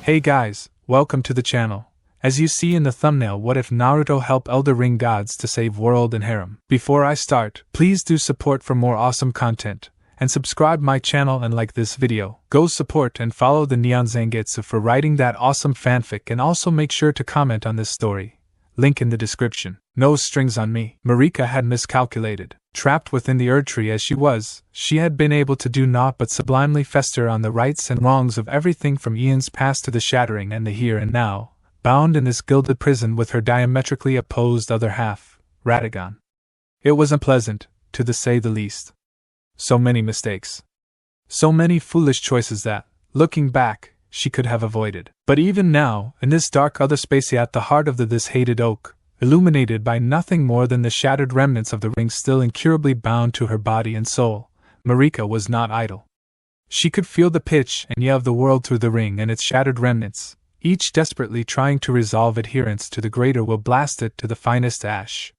Hey guys, welcome to the channel. As you see in the thumbnail, what if Naruto help Elden Ring gods to save world and harem? Before I start, please do support for more awesome content, and subscribe my channel and like this video. Go support and follow the Neon Zangetsu for writing that awesome fanfic, and also make sure to comment on this story. Link in the description. No strings on me. Marika had miscalculated. Trapped within the Erd Tree as she had been able to do naught but sublimely fester on the rights and wrongs of everything from eons past to the shattering and the here and now, bound in this gilded prison with her diametrically opposed other half, Radagon. It was unpleasant, to say the least. So many mistakes. So many foolish choices that, looking back, she could have avoided. But even now, in this dark other space at the heart of this hated oak, illuminated by nothing more than the shattered remnants of the ring still incurably bound to her body and soul, Marika was not idle. She could feel the pitch and yell of the world through the ring and its shattered remnants, each desperately trying to resolve adherence to the greater will, blast it to the finest ash.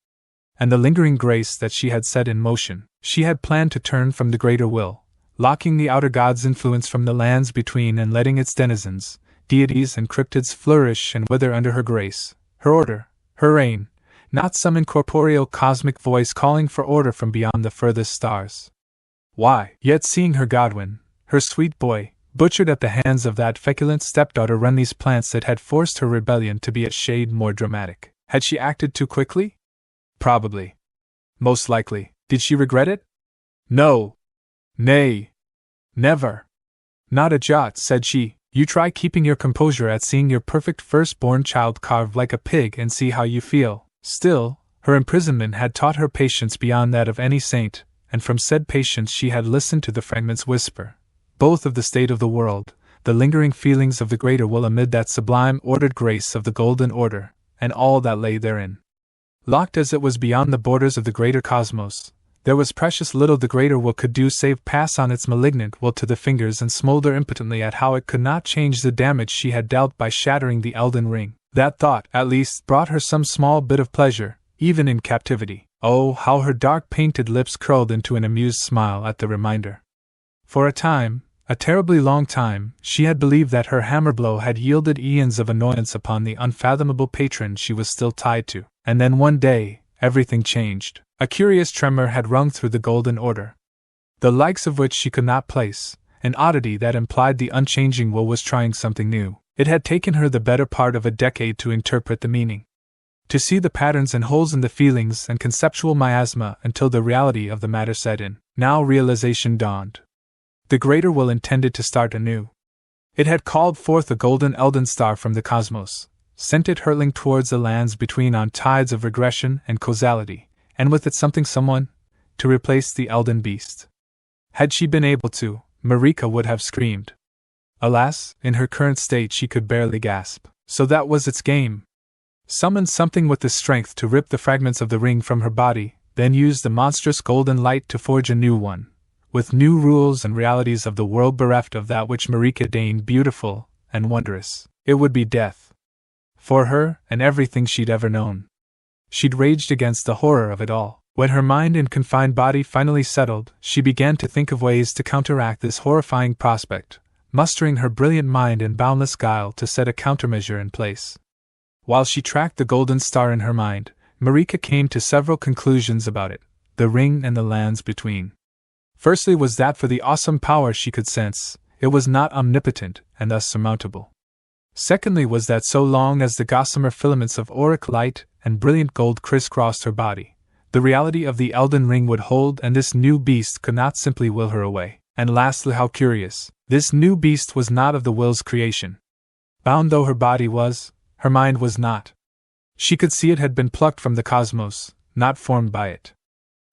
And the lingering grace that she had set in motion, she had planned to turn from the greater will, locking the outer god's influence from the lands between and letting its denizens, deities and cryptids flourish and wither under her grace, her order, her reign, not some incorporeal cosmic voice calling for order from beyond the furthest stars. Why, yet seeing her godwin, her sweet boy, butchered at the hands of that feculent stepdaughter run these plants that had forced her rebellion to be a shade more dramatic. Had she acted too quickly? Probably. Most likely. Did she regret it? No. Nay. Never. Not a jot, said she. You try keeping your composure at seeing your perfect firstborn child carved like a pig and see how you feel. Still, her imprisonment had taught her patience beyond that of any saint, and from said patience she had listened to the fragments whisper, both of the state of the world, the lingering feelings of the greater will amid that sublime ordered grace of the golden order, and all that lay therein. Locked as it was beyond the borders of the greater cosmos, there was precious little the greater will could do save pass on its malignant will to the fingers and smolder impotently at how it could not change the damage she had dealt by shattering the Elden Ring. That thought, at least, brought her some small bit of pleasure, even in captivity. Oh, how her dark painted lips curled into an amused smile at the reminder. For a time, a terribly long time, she had believed that her hammer blow had yielded eons of annoyance upon the unfathomable patron she was still tied to. And then one day, everything changed. A curious tremor had rung through the Golden Order, the likes of which she could not place, an oddity that implied the unchanging will was trying something new. It had taken her the better part of a decade to interpret the meaning, to see the patterns and holes in the feelings and conceptual miasma until the reality of the matter set in. Now realization dawned. The greater will intended to start anew. It had called forth a golden Elden star from the cosmos, sent it hurtling towards the lands between on tides of regression and causality, and with it someone, to replace the Elden beast. Had she been able to, Marika would have screamed. Alas, in her current state she could barely gasp. So that was its game. Summon something with the strength to rip the fragments of the ring from her body, then use the monstrous golden light to forge a new one, with new rules and realities of the world bereft of that which Marika deigned beautiful and wondrous. It would be death. For her, and everything she'd ever known. She'd raged against the horror of it all. When her mind and confined body finally settled, she began to think of ways to counteract this horrifying prospect, mustering her brilliant mind and boundless guile to set a countermeasure in place. While she tracked the golden star in her mind, Marika came to several conclusions about it, the ring and the lands between. Firstly was that for the awesome power she could sense, it was not omnipotent and thus surmountable. Secondly was that so long as the gossamer filaments of auric light and brilliant gold crisscrossed her body, the reality of the Elden Ring would hold and this new beast could not simply will her away. And lastly, how curious, this new beast was not of the will's creation. Bound though her body was, her mind was not. She could see it had been plucked from the cosmos, not formed by it.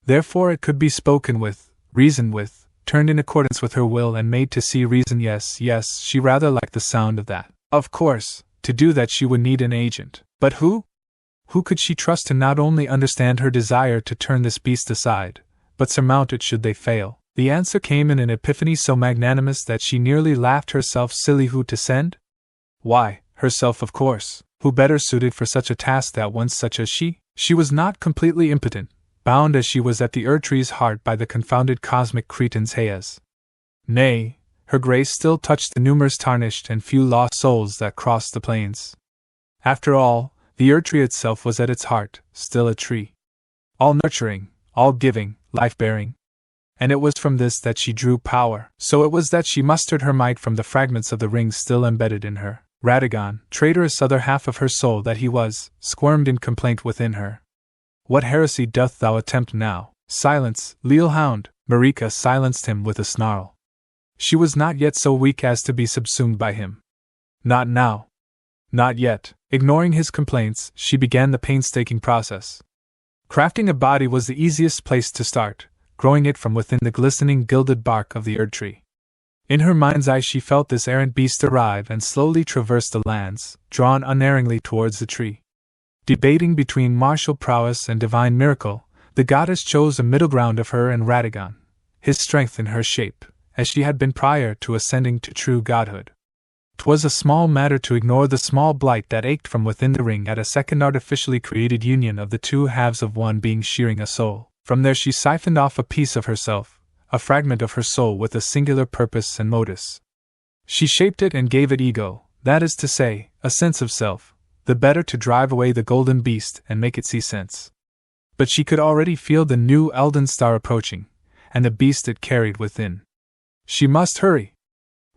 Therefore it could be spoken with, reasoned with, turned in accordance with her will and made to see reason. Yes, she rather liked the sound of that. Of course, to do that she would need an agent. But who? Who could she trust to not only understand her desire to turn this beast aside, but surmount it should they fail? The answer came in an epiphany so magnanimous that she nearly laughed herself silly. Who to send? Why, herself of course. Who better suited for such a task than one such as she? She was not completely impotent, bound as she was at the Erd Tree's heart by the confounded cosmic cretins Hayas. Nay, her grace still touched the numerous tarnished and few lost souls that crossed the plains. After all, the Erdtree itself was at its heart still a tree. All nurturing, all giving, life-bearing. And it was from this that she drew power. So it was that she mustered her might from the fragments of the ring still embedded in her. Radagon, traitorous other half of her soul that he was, squirmed in complaint within her. What heresy doth thou attempt now? Silence, leal hound! Marika silenced him with a snarl. She was not yet so weak as to be subsumed by him. Not now. Not yet. Ignoring his complaints, she began the painstaking process. Crafting a body was the easiest place to start, growing it from within the glistening gilded bark of the Erdtree. In her mind's eye she felt this errant beast arrive and slowly traverse the lands, drawn unerringly towards the tree. Debating between martial prowess and divine miracle, the goddess chose a middle ground of her and Radagon, his strength in her shape, as she had been prior to ascending to true godhood. 'Twas a small matter to ignore the small blight that ached from within the ring at a second artificially created union of the two halves of one being shearing a soul. From there she siphoned off a piece of herself, a fragment of her soul with a singular purpose and modus. She shaped it and gave it ego, that is to say, a sense of self, the better to drive away the golden beast and make it see sense. But she could already feel the new Elden Star approaching, and the beast it carried within. She must hurry.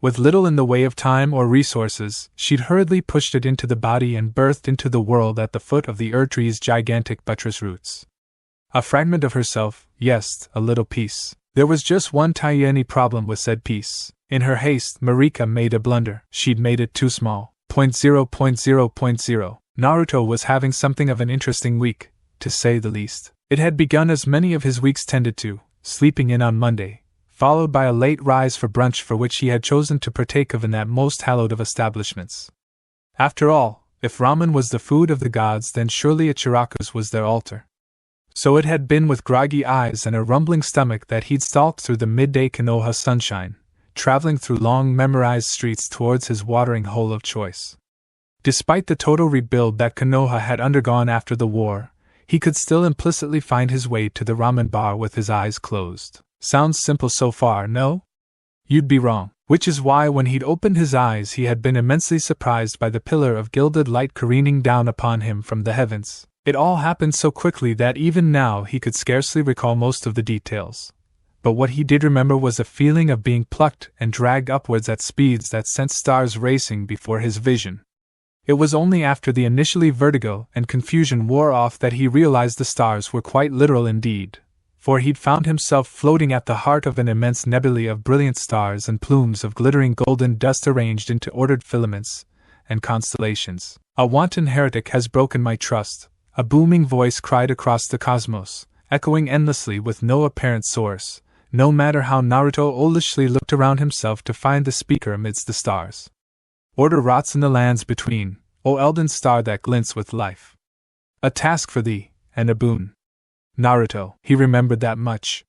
With little in the way of time or resources, she'd hurriedly pushed it into the body and birthed into the world at the foot of the Erdtree's gigantic buttress roots. A fragment of herself, yes, a little piece. There was just one tiny problem with said piece. In her haste, Marika made a blunder. She'd made it too small. 0.0.0.0. Naruto was having something of an interesting week, to say the least. It had begun as many of his weeks tended to, sleeping in on Monday, followed by a late rise for brunch for which he had chosen to partake of in that most hallowed of establishments. After all, if ramen was the food of the gods, then surely Ichiraku's was their altar. So it had been with groggy eyes and a rumbling stomach that he'd stalked through the midday Konoha sunshine, traveling through long memorized streets towards his watering hole of choice. Despite the total rebuild that Konoha had undergone after the war, he could still implicitly find his way to the ramen bar with his eyes closed. Sounds simple so far, no? You'd be wrong. Which is why when he'd opened his eyes he had been immensely surprised by the pillar of gilded light careening down upon him from the heavens. It all happened so quickly that even now he could scarcely recall most of the details. But what he did remember was a feeling of being plucked and dragged upwards at speeds that sent stars racing before his vision. It was only after the initially vertigo and confusion wore off that he realized the stars were quite literal indeed, for he'd found himself floating at the heart of an immense nebulae of brilliant stars and plumes of glittering golden dust arranged into ordered filaments and constellations. A wanton heretic has broken my trust, a booming voice cried across the cosmos, echoing endlessly with no apparent source, no matter how Naruto owlishly looked around himself to find the speaker amidst the stars. Order rots in the lands between, O Elden Star that glints with life. A task for thee, and a boon. Naruto, he remembered that much.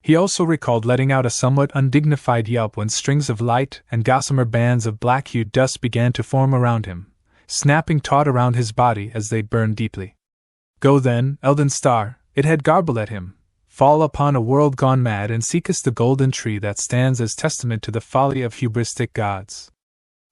He also recalled letting out a somewhat undignified yelp when strings of light and gossamer bands of black-hued dust began to form around him, snapping taut around his body as they burned deeply. Go then, Elden Star, it had garbled at him. Fall upon a world gone mad and seekest the golden tree that stands as testament to the folly of hubristic gods.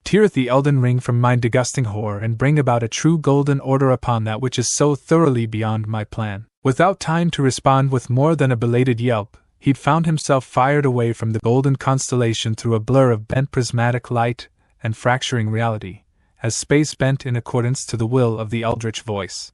Teareth the Elden Ring from mine degusting horror and bring about a true golden order upon that which is so thoroughly beyond my plan. Without time to respond with more than a belated yelp, he'd found himself fired away from the golden constellation through a blur of bent prismatic light and fracturing reality, as space bent in accordance to the will of the eldritch voice.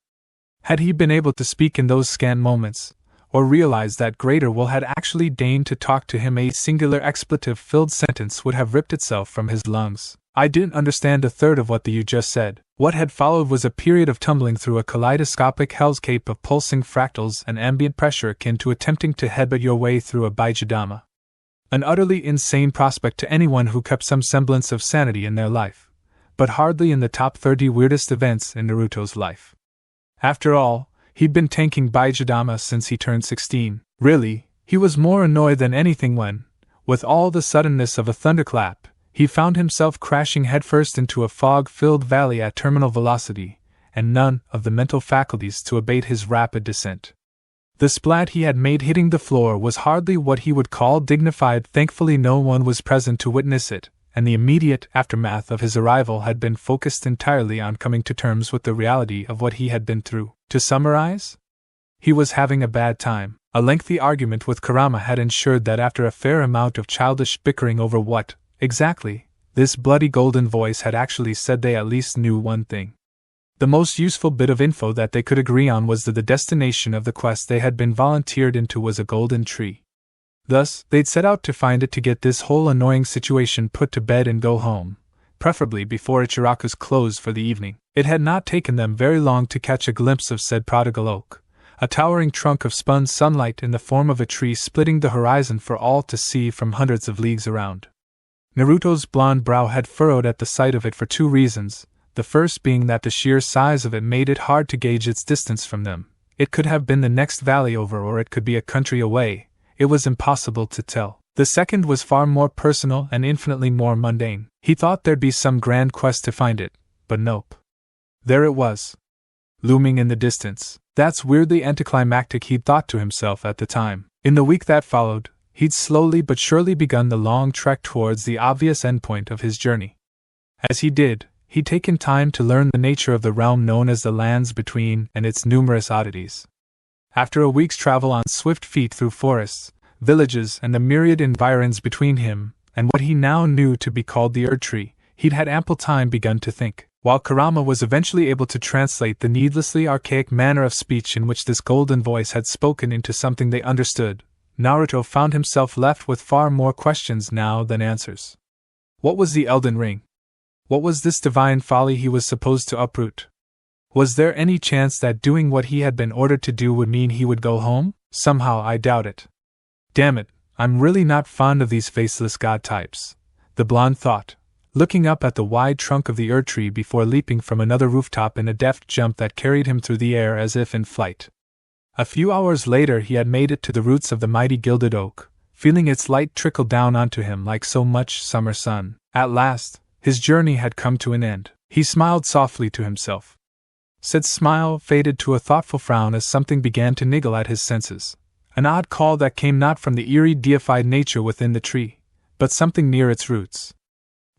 Had he been able to speak in those scant moments, or realize that greater will had actually deigned to talk to him, a singular expletive-filled sentence would have ripped itself from his lungs. I didn't understand a third of what you just said. What had followed was a period of tumbling through a kaleidoscopic hellscape of pulsing fractals and ambient pressure akin to attempting to headbutt your way through a Baijidama. An utterly insane prospect to anyone who kept some semblance of sanity in their life, but hardly in the top 30 weirdest events in Naruto's life. After all, he'd been tanking Baijidama since he turned 16. Really, he was more annoyed than anything when, with all the suddenness of a thunderclap, he found himself crashing headfirst into a fog-filled valley at terminal velocity, and none of the mental faculties to abate his rapid descent. The splat he had made hitting the floor was hardly what he would call dignified. Thankfully no one was present to witness it, and the immediate aftermath of his arrival had been focused entirely on coming to terms with the reality of what he had been through. To summarize, he was having a bad time. A lengthy argument with Kurama had ensured that after a fair amount of childish bickering over what, exactly, this bloody golden voice had actually said, they at least knew one thing. The most useful bit of info that they could agree on was that the destination of the quest they had been volunteered into was a golden tree. Thus, they'd set out to find it to get this whole annoying situation put to bed and go home, preferably before Ichiraku's closed for the evening. It had not taken them very long to catch a glimpse of said prodigal oak, a towering trunk of spun sunlight in the form of a tree splitting the horizon for all to see from hundreds of leagues around. Naruto's blonde brow had furrowed at the sight of it for two reasons, the first being that the sheer size of it made it hard to gauge its distance from them. It could have been the next valley over or it could be a country away, it was impossible to tell. The second was far more personal and infinitely more mundane. He thought there'd be some grand quest to find it, but nope. There it was, looming in the distance. That's weirdly anticlimactic, he'd thought to himself at the time. In the week that followed, he'd slowly but surely begun the long trek towards the obvious endpoint of his journey. As he did, he'd taken time to learn the nature of the realm known as the Lands Between and its numerous oddities. After a week's travel on swift feet through forests, villages, and the myriad environs between him and what he now knew to be called the Erd-Tree, he'd had ample time begun to think. While Kurama was eventually able to translate the needlessly archaic manner of speech in which this golden voice had spoken into something they understood, Naruto found himself left with far more questions now than answers. What was the Elden Ring? What was this divine folly he was supposed to uproot? Was there any chance that doing what he had been ordered to do would mean he would go home? Somehow I doubt it. Damn it, I'm really not fond of these faceless god types, the blonde thought, looking up at the wide trunk of the Erd-Tree before leaping from another rooftop in a deft jump that carried him through the air as if in flight. A few hours later he had made it to the roots of the mighty gilded oak, feeling its light trickle down onto him like so much summer sun. At last, his journey had come to an end. He smiled softly to himself. Said smile faded to a thoughtful frown as something began to niggle at his senses. An odd call that came not from the eerie deified nature within the tree, but something near its roots.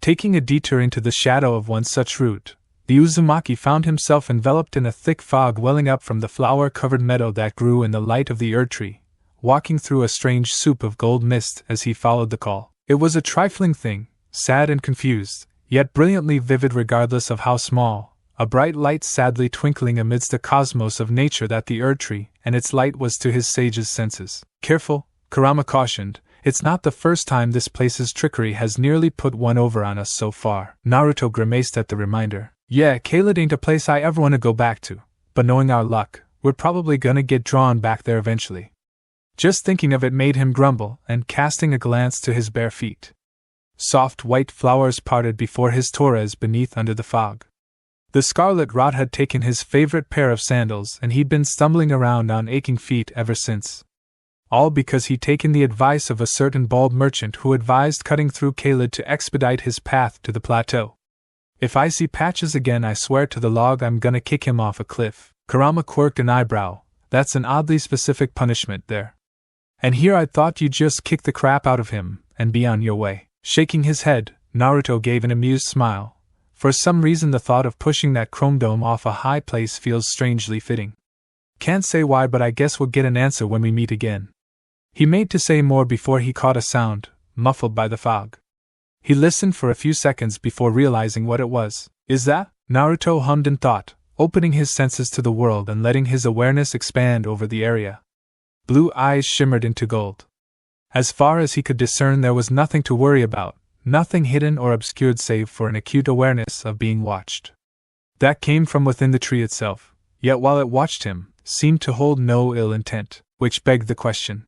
Taking a detour into the shadow of one such root, the Uzumaki found himself enveloped in a thick fog welling up from the flower-covered meadow that grew in the light of the Erd-Tree, walking through a strange soup of gold mist as he followed the call. It was a trifling thing, sad and confused, yet brilliantly vivid regardless of how small, a bright light sadly twinkling amidst a cosmos of nature that the Erd-Tree and its light was to his sage's senses. Careful, Kurama cautioned, it's not the first time this place's trickery has nearly put one over on us so far. Naruto grimaced at the reminder. Yeah, Caelid ain't a place I ever want to go back to, but knowing our luck, we're probably gonna get drawn back there eventually. Just thinking of it made him grumble, and casting a glance to his bare feet. Soft white flowers parted before his torres beneath under the fog. The scarlet rot had taken his favorite pair of sandals and he'd been stumbling around on aching feet ever since. All because he'd taken the advice of a certain bald merchant who advised cutting through Caelid to expedite his path to the plateau. If I see Patches again I swear to the log I'm gonna kick him off a cliff. Kurama quirked an eyebrow. That's an oddly specific punishment there. And here I thought you'd just kick the crap out of him and be on your way. Shaking his head, Naruto gave an amused smile. For some reason the thought of pushing that chrome dome off a high place feels strangely fitting. Can't say why, but I guess we'll get an answer when we meet again. He made to say more before he caught a sound, muffled by the fog. He listened for a few seconds before realizing what it was. Is that? Naruto hummed in thought, opening his senses to the world and letting his awareness expand over the area. Blue eyes shimmered into gold. As far as he could discern there was nothing to worry about, nothing hidden or obscured save for an acute awareness of being watched. That came from within the tree itself, yet while it watched him, seemed to hold no ill intent, which begged the question.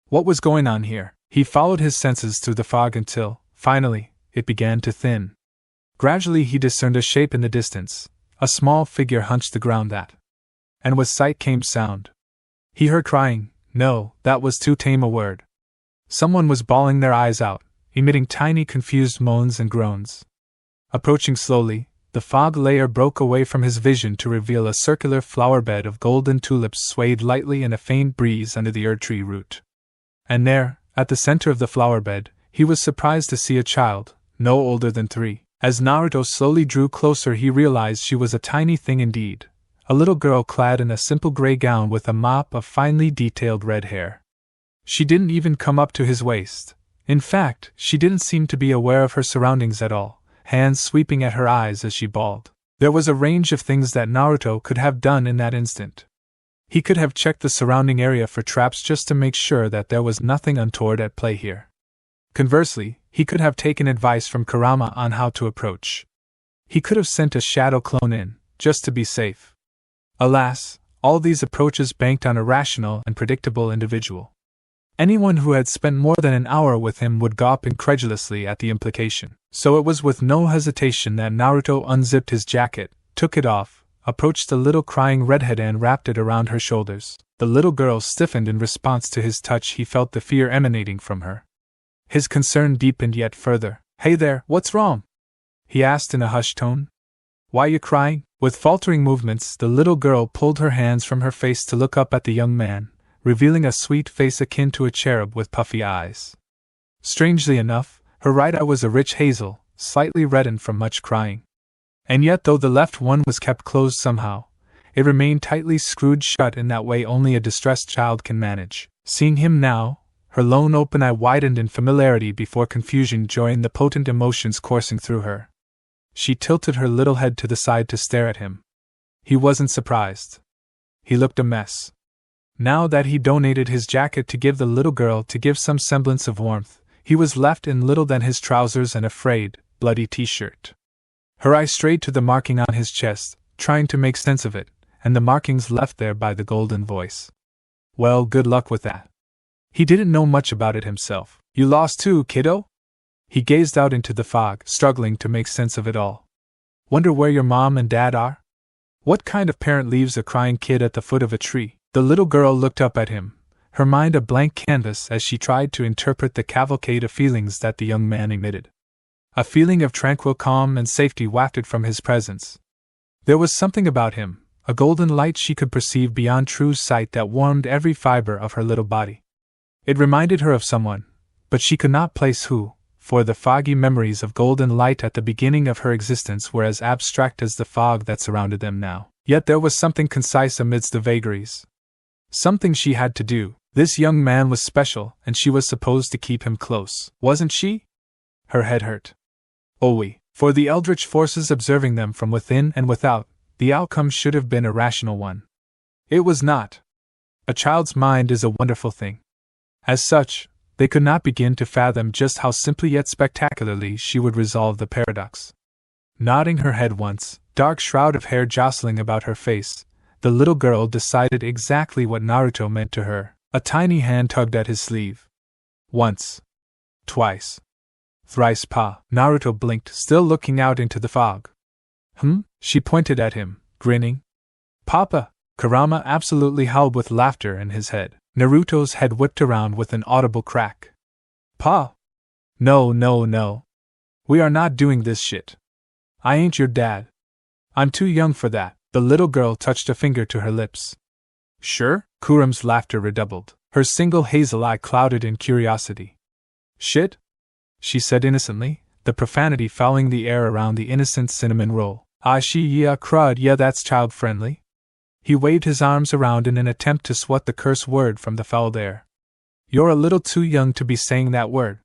What was going on here? He followed his senses through the fog until, finally, it began to thin. Gradually he discerned a shape in the distance, a small figure hunched the ground that. And with sight came sound. He heard crying. No, that was too tame a word. Someone was bawling their eyes out, emitting tiny confused moans and groans. Approaching slowly, the fog layer broke away from his vision to reveal a circular flower bed of golden tulips swayed lightly in a faint breeze under the tree root. And there, at the center of the flower bed, he was surprised to see a child, no older than 3. As Naruto slowly drew closer, he realized she was a tiny thing indeed, a little girl clad in a simple gray gown with a mop of finely detailed red hair. She didn't even come up to his waist. In fact, she didn't seem to be aware of her surroundings at all, hands sweeping at her eyes as she bawled. There was a range of things that Naruto could have done in that instant. He could have checked the surrounding area for traps just to make sure that there was nothing untoward at play here. Conversely, he could have taken advice from Kurama on how to approach. He could have sent a shadow clone in, just to be safe. Alas, all these approaches banked on a rational and predictable individual. Anyone who had spent more than an hour with him would gawp incredulously at the implication. So it was with no hesitation that Naruto unzipped his jacket, took it off, approached the little crying redhead and wrapped it around her shoulders. The little girl stiffened in response to his touch. He felt the fear emanating from her. His concern deepened yet further. "Hey there, what's wrong?" he asked in a hushed tone. "Why you crying?" With faltering movements, the little girl pulled her hands from her face to look up at the young man, revealing a sweet face akin to a cherub with puffy eyes. Strangely enough, her right eye was a rich hazel, slightly reddened from much crying. And yet, though the left one was kept closed somehow, it remained tightly screwed shut in that way only a distressed child can manage. Seeing him now, her lone open eye widened in familiarity before confusion joined the potent emotions coursing through her. She tilted her little head to the side to stare at him. He wasn't surprised. He looked a mess. Now that he donated his jacket to give the little girl to give some semblance of warmth, he was left in little than his trousers and a frayed, bloody t-shirt. Her eye strayed to the marking on his chest, trying to make sense of it, and the markings left there by the golden voice. Well, good luck with that. He didn't know much about it himself. "You lost too, kiddo?" He gazed out into the fog, struggling to make sense of it all. "Wonder where your mom and dad are? What kind of parent leaves a crying kid at the foot of a tree?" The little girl looked up at him, her mind a blank canvas as she tried to interpret the cavalcade of feelings that the young man emitted. A feeling of tranquil calm and safety wafted from his presence. There was something about him, a golden light she could perceive beyond true sight that warmed every fiber of her little body. It reminded her of someone, but she could not place who, for the foggy memories of golden light at the beginning of her existence were as abstract as the fog that surrounded them now. Yet there was something concise amidst the vagaries. Something she had to do. This young man was special, and she was supposed to keep him close, wasn't she? Her head hurt. Oui, for the eldritch forces observing them from within and without, the outcome should have been a rational one. It was not. A child's mind is a wonderful thing. As such, they could not begin to fathom just how simply yet spectacularly she would resolve the paradox. Nodding her head once, dark shroud of hair jostling about her face, the little girl decided exactly what Naruto meant to her. A tiny hand tugged at his sleeve. Once. Twice. Thrice. Pa. Naruto blinked, still looking out into the fog. She pointed at him, grinning. Papa! Kurama absolutely howled with laughter in his head. Naruto's head whipped around with an audible crack. Pa! No. We are not doing this shit. I ain't your dad. I'm too young for that. The little girl touched a finger to her lips. Sure? Kuram's laughter redoubled. Her single hazel eye clouded in curiosity. Shit? She said innocently, the profanity fouling the air around the innocent cinnamon roll. Ah, crud, yeah, that's child-friendly. He waved his arms around in an attempt to swat the curse word from the fouled air. You're a little too young to be saying that word.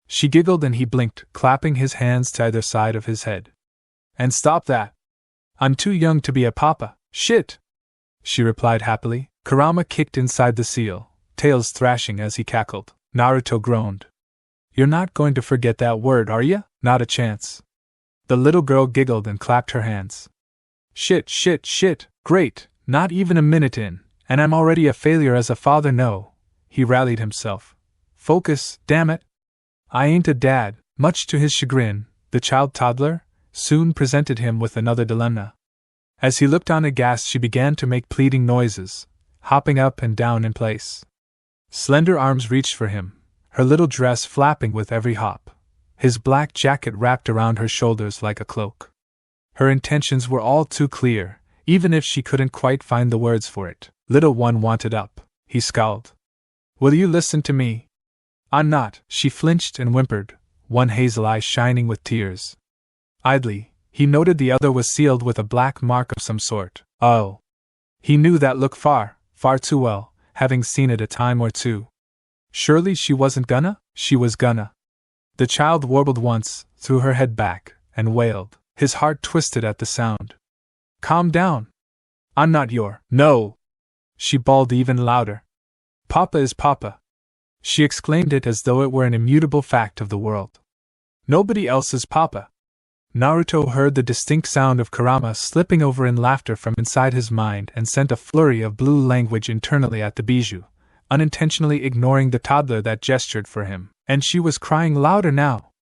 She giggled and he blinked, clapping his hands to either side of his head. And stop that. I'm too young to be a papa. Shit! She replied happily. Kurama kicked inside the seal, tails thrashing as he cackled. Naruto groaned. You're not going to forget that word, are ya? Not a chance. The little girl giggled and clapped her hands. Shit. Great, not even a minute in, and I'm already a failure as a father. No. He rallied himself. Focus, damn it. I ain't a dad. Much to his chagrin, the child toddler soon presented him with another dilemma. As he looked on aghast, she began to make pleading noises, hopping up and down in place. Slender arms reached for him, her little dress flapping with every hop, his black jacket wrapped around her shoulders like a cloak. Her intentions were all too clear, even if she couldn't quite find the words for it. Little one wanted up, he scowled. Will you listen to me? I'm not. She flinched and whimpered, one hazel eye shining with tears. Idly, he noted the other was sealed with a black mark of some sort. Oh. He knew that look far too well, having seen it a time or two. Surely she wasn't gonna? She was gonna. The child warbled once, threw her head back, and wailed. His heart twisted at the sound. Calm down. I'm not your. No! She bawled even louder. Papa is Papa. She exclaimed it as though it were an immutable fact of the world. Nobody else is Papa. Naruto heard the distinct sound of Kurama slipping over in laughter from inside his mind and sent a flurry of blue language internally at the bijou, unintentionally ignoring the toddler that gestured for him, and she was crying louder now.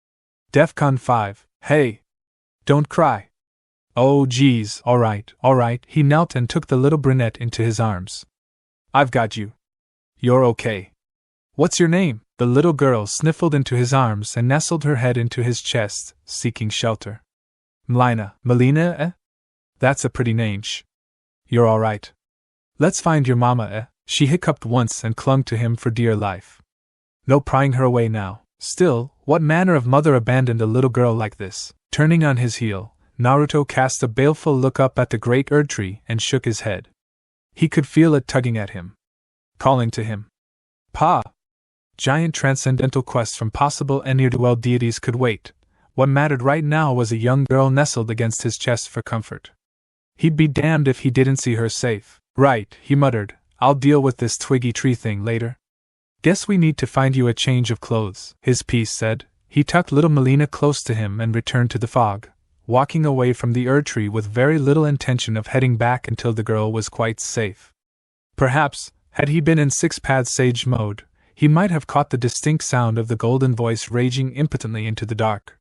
Defcon 5, hey! Don't cry. Oh geez, alright, he knelt and took the little brunette into his arms. I've got you. You're okay. What's your name? The little girl sniffled into his arms and nestled her head into his chest, seeking shelter. Molina, eh? That's a pretty name, shh. You're alright. Let's find your mama, eh? She hiccuped once and clung to him for dear life. No prying her away now. Still, what manner of mother abandoned a little girl like this? Turning on his heel, Naruto cast a baleful look up at the great Erd tree and shook his head. He could feel it tugging at him. Calling to him. Pa! Giant transcendental quests from possible ne'er-do-well deities could wait. What mattered right now was a young girl nestled against his chest for comfort. He'd be damned if he didn't see her safe. Right, he muttered, I'll deal with this twiggy tree thing later. Guess we need to find you a change of clothes, his piece said. He tucked little Molina close to him and returned to the fog, walking away from the Erd tree with very little intention of heading back until the girl was quite safe. Perhaps, had he been in six-path sage mode, he might have caught the distinct sound of the golden voice raging impotently into the dark.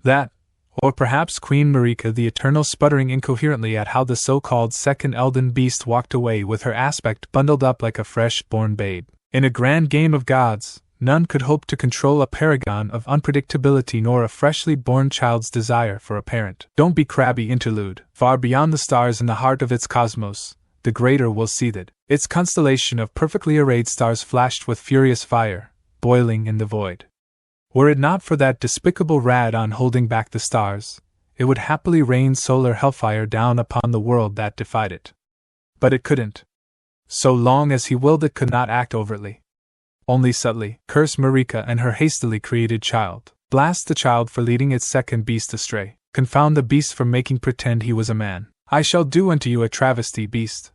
That, or perhaps Queen Marika the Eternal sputtering incoherently at how the so-called second Elden beast walked away with her aspect bundled up like a fresh-born babe. In a grand game of gods, none could hope to control a paragon of unpredictability nor a freshly born child's desire for a parent. Don't be crabby interlude. Far beyond the stars in the heart of its cosmos, the greater will seethed. Its constellation of perfectly arrayed stars flashed with furious fire, boiling in the void. Were it not for that despicable Radon holding back the stars, it would happily rain solar hellfire down upon the world that defied it. But it couldn't. So long as he willed it could not act overtly. Only subtly curse Marika and her hastily created child. Blast the child for leading its second beast astray. Confound the beast for making pretend he was a man. I shall do unto you a travesty, beast.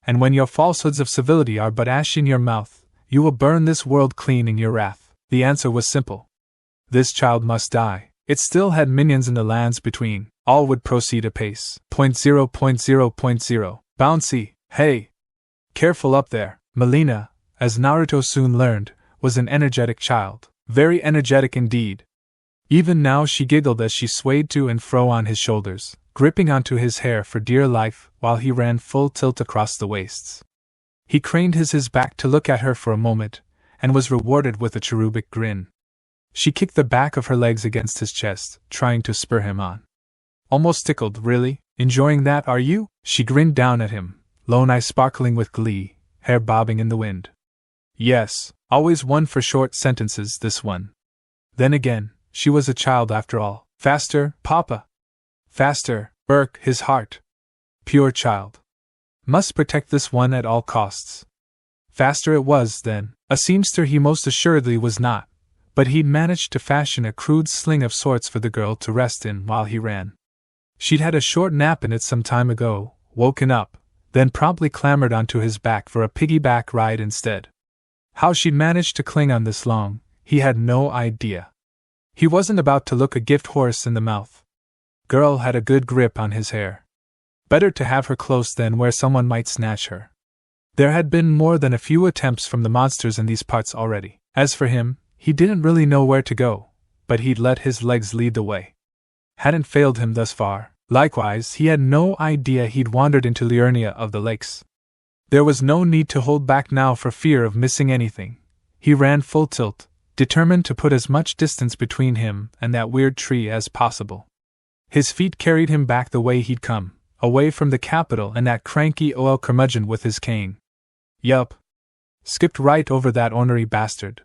And when your falsehoods of civility are but ash in your mouth, you will burn this world clean in your wrath. The answer was simple. This child must die. It still had minions in the lands between. All would proceed apace. 0.0.0.0. Bouncy, hey! Careful up there. Molina, as Naruto soon learned, was an energetic child. Very energetic indeed. Even now she giggled as she swayed to and fro on his shoulders, gripping onto his hair for dear life while he ran full tilt across the wastes. He craned his back to look at her for a moment, and was rewarded with a cherubic grin. She kicked the back of her legs against his chest, trying to spur him on. Almost tickled, really? Enjoying that, are you? She grinned down at him, lone eye sparkling with glee, hair bobbing in the wind. Yes, always one for short sentences, this one. Then again, she was a child after all. Faster, Papa! Faster, Burke, his heart. Pure child. Must protect this one at all costs. Faster it was, then. A seamster he most assuredly was not, but he'd managed to fashion a crude sling of sorts for the girl to rest in while he ran. She'd had a short nap in it some time ago, woken up, then promptly clambered onto his back for a piggyback ride instead. How she'd managed to cling on this long, he had no idea. He wasn't about to look a gift horse in the mouth. Girl had a good grip on his hair. Better to have her close than where someone might snatch her. There had been more than a few attempts from the monsters in these parts already. As for him, he didn't really know where to go, but he'd let his legs lead the way. Hadn't failed him thus far. Likewise, he had no idea he'd wandered into Liurnia of the lakes. There was no need to hold back now for fear of missing anything. He ran full tilt, determined to put as much distance between him and that weird tree as possible. His feet carried him back the way he'd come, away from the capital and that cranky OL curmudgeon with his cane. Yup. Skipped right over that ornery bastard.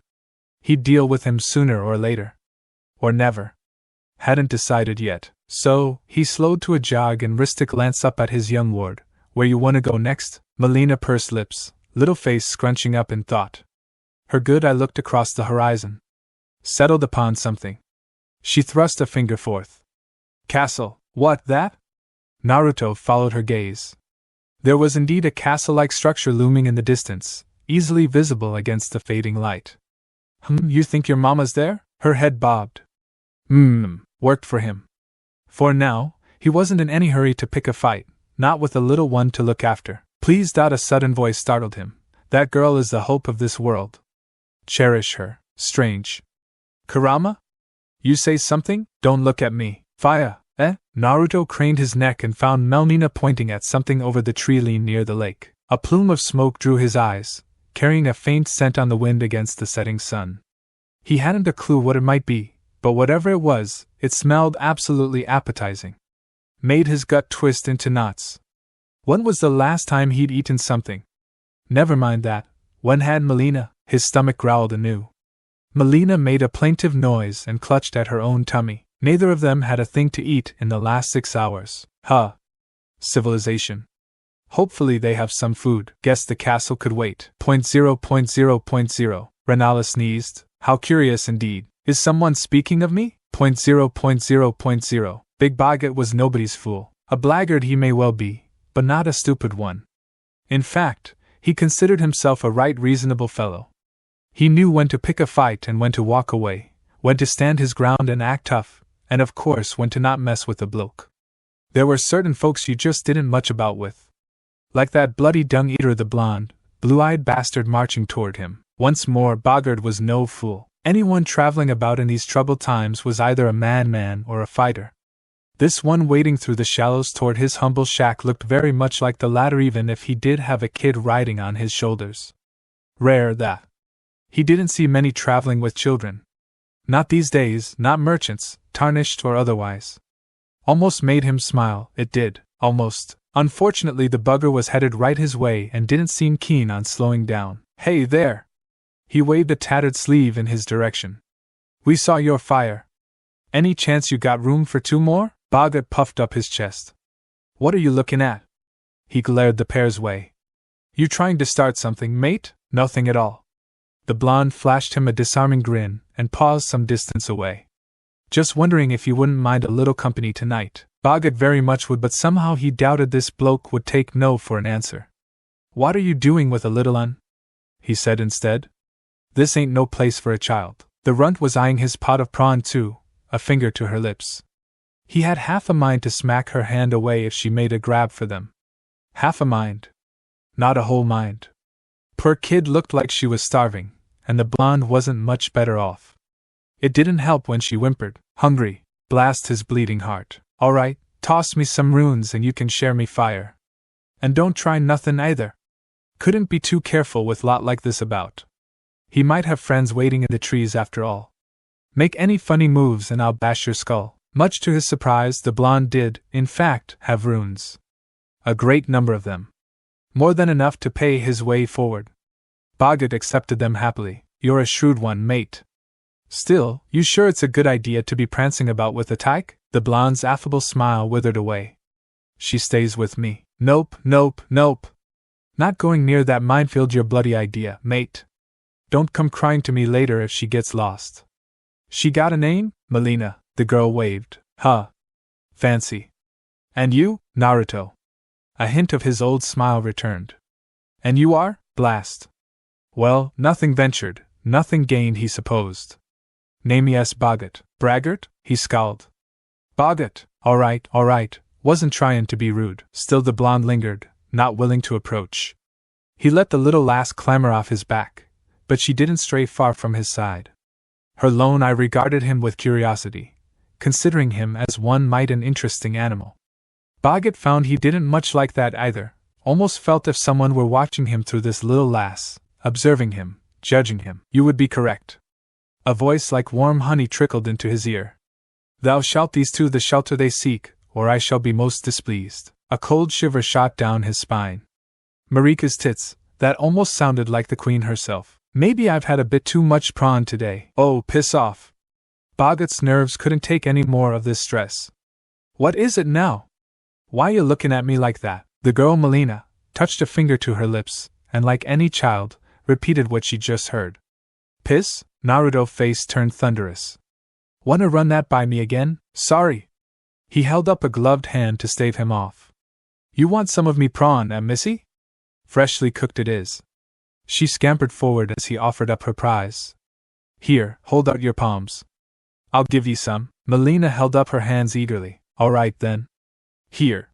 He'd deal with him sooner or later. Or never. Hadn't decided yet, so he slowed to a jog and risked a glance up at his young ward. Where you wanna go next? Molina pursed lips, little face scrunching up in thought. Her good eye looked across the horizon. Settled upon something. She thrust a finger forth. Castle, what, that? Naruto followed her gaze. There was indeed a castle-like structure looming in the distance, easily visible against the fading light. You think your mama's there? Her head bobbed. Worked for him. For now, he wasn't in any hurry to pick a fight, not with a little one to look after. Please. A sudden voice startled him. That girl is the hope of this world. Cherish her. Strange. Kurama? You say something? Don't look at me. Fire, eh? Naruto craned his neck and found Malenia pointing at something over the tree line near the lake. A plume of smoke drew his eyes, carrying a faint scent on the wind against the setting sun. He hadn't a clue what it might be, but whatever it was, it smelled absolutely appetizing. Made his gut twist into knots. When was the last time he'd eaten something? Never mind that. When had Molina? His stomach growled anew. Molina made a plaintive noise and clutched at her own tummy. Neither of them had a thing to eat in the last 6 hours. Huh. Civilization. Hopefully they have some food. Guess the castle could wait. 0.0.0.0. Rennala sneezed. How curious indeed. Is someone speaking of me? 0.0.0.0. Big Boggart was nobody's fool. A blackguard he may well be, but not a stupid one. In fact, he considered himself a right reasonable fellow. He knew when to pick a fight and when to walk away, when to stand his ground and act tough, and of course when to not mess with a bloke. There were certain folks you just didn't much about with. Like that bloody dung-eater, the blonde, blue-eyed bastard marching toward him. Once more, Boggart was no fool. Anyone traveling about in these troubled times was either a madman or a fighter. This one wading through the shallows toward his humble shack looked very much like the latter, even if he did have a kid riding on his shoulders. Rare that. He didn't see many traveling with children. Not these days, not merchants, tarnished or otherwise. Almost made him smile, it did, almost. Unfortunately, the bugger was headed right his way and didn't seem keen on slowing down. Hey there! He waved a tattered sleeve in his direction. We saw your fire. Any chance you got room for 2 more? Boggart puffed up his chest. What are you looking at? He glared the pair's way. You trying to start something, mate? Nothing at all. The blonde flashed him a disarming grin and paused some distance away. Just wondering if you wouldn't mind a little company tonight. Boggart very much would, but somehow he doubted this bloke would take no for an answer. What are you doing with a little un? He said instead. This ain't no place for a child. The runt was eyeing his pot of prawn too, a finger to her lips. He had half a mind to smack her hand away if she made a grab for them. Half a mind. Not a whole mind. Poor kid looked like she was starving, and the blonde wasn't much better off. It didn't help when she whimpered, hungry, blast his bleeding heart. All right, toss me some runes and you can share me fire. And don't try nothin' either. Couldn't be too careful with lot like this about. He might have friends waiting in the trees after all. Make any funny moves and I'll bash your skull. Much to his surprise, the blonde did, in fact, have runes. A great number of them. More than enough to pay his way forward. Boggart accepted them happily. You're a shrewd one, mate. Still, you sure it's a good idea to be prancing about with a tyke? The blonde's affable smile withered away. She stays with me. Nope, nope, nope. Not going near that minefield, your bloody idea, mate. Don't come crying to me later if she gets lost. She got a name? Molina, the girl waved. Huh. Fancy. And you? Naruto. A hint of his old smile returned. And you are? Blast. Well, nothing ventured, nothing gained, he supposed. Name yes, Boggart. Braggart? He scowled. Boggart. All right, wasn't trying to be rude. Still the blonde lingered, not willing to approach. He let the little lass clamber off his back, but she didn't stray far from his side. Her lone eye regarded him with curiosity, considering him as one might an interesting animal. Boggart found he didn't much like that either, almost felt if someone were watching him through this little lass, observing him, judging him. You would be correct. A voice like warm honey trickled into his ear. Thou shalt these two the shelter they seek, or I shall be most displeased. A cold shiver shot down his spine. Marika's tits, that almost sounded like the queen herself. Maybe I've had a bit too much prawn today. Oh, piss off. Boggart's nerves couldn't take any more of this stress. What is it now? Why you looking at me like that? The girl Molina touched a finger to her lips, and like any child, repeated what she just heard. Piss? Naruto's face turned thunderous. Wanna run that by me again? Sorry. He held up a gloved hand to stave him off. You want some of me prawn, missy? Freshly cooked it is. She scampered forward as he offered up her prize. Here, hold out your palms. I'll give you some. Molina held up her hands eagerly. All right then. Here.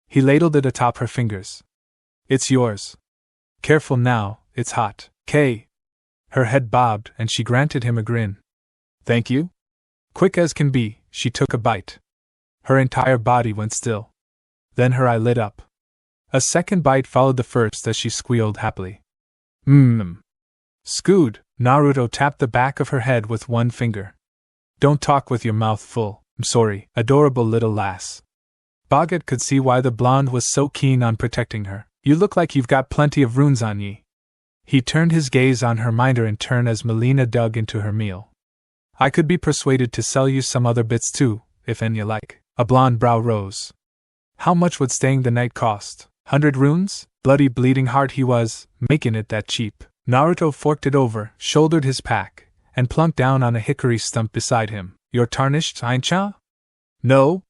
He ladled it atop her fingers. It's yours. Careful now, it's hot. K. Her head bobbed and she granted him a grin. Thank you? Quick as can be, she took a bite. Her entire body went still. Then her eye lit up. A second bite followed the first as she squealed happily. Scood. Naruto tapped the back of her head with one finger. Don't talk with your mouth full. I'm sorry, adorable little lass. Boggart could see why the blonde was so keen on protecting her. You look like you've got plenty of runes on ye. He turned his gaze on her minder in turn as Molina dug into her meal. I could be persuaded to sell you some other bits too, if any you like. A blonde brow rose. How much would staying the night cost? 100 runes? Bloody bleeding heart he was, making it that cheap. Naruto forked it over, shouldered his pack, and plunked down on a hickory stump beside him. You're tarnished, ain't-cha? No?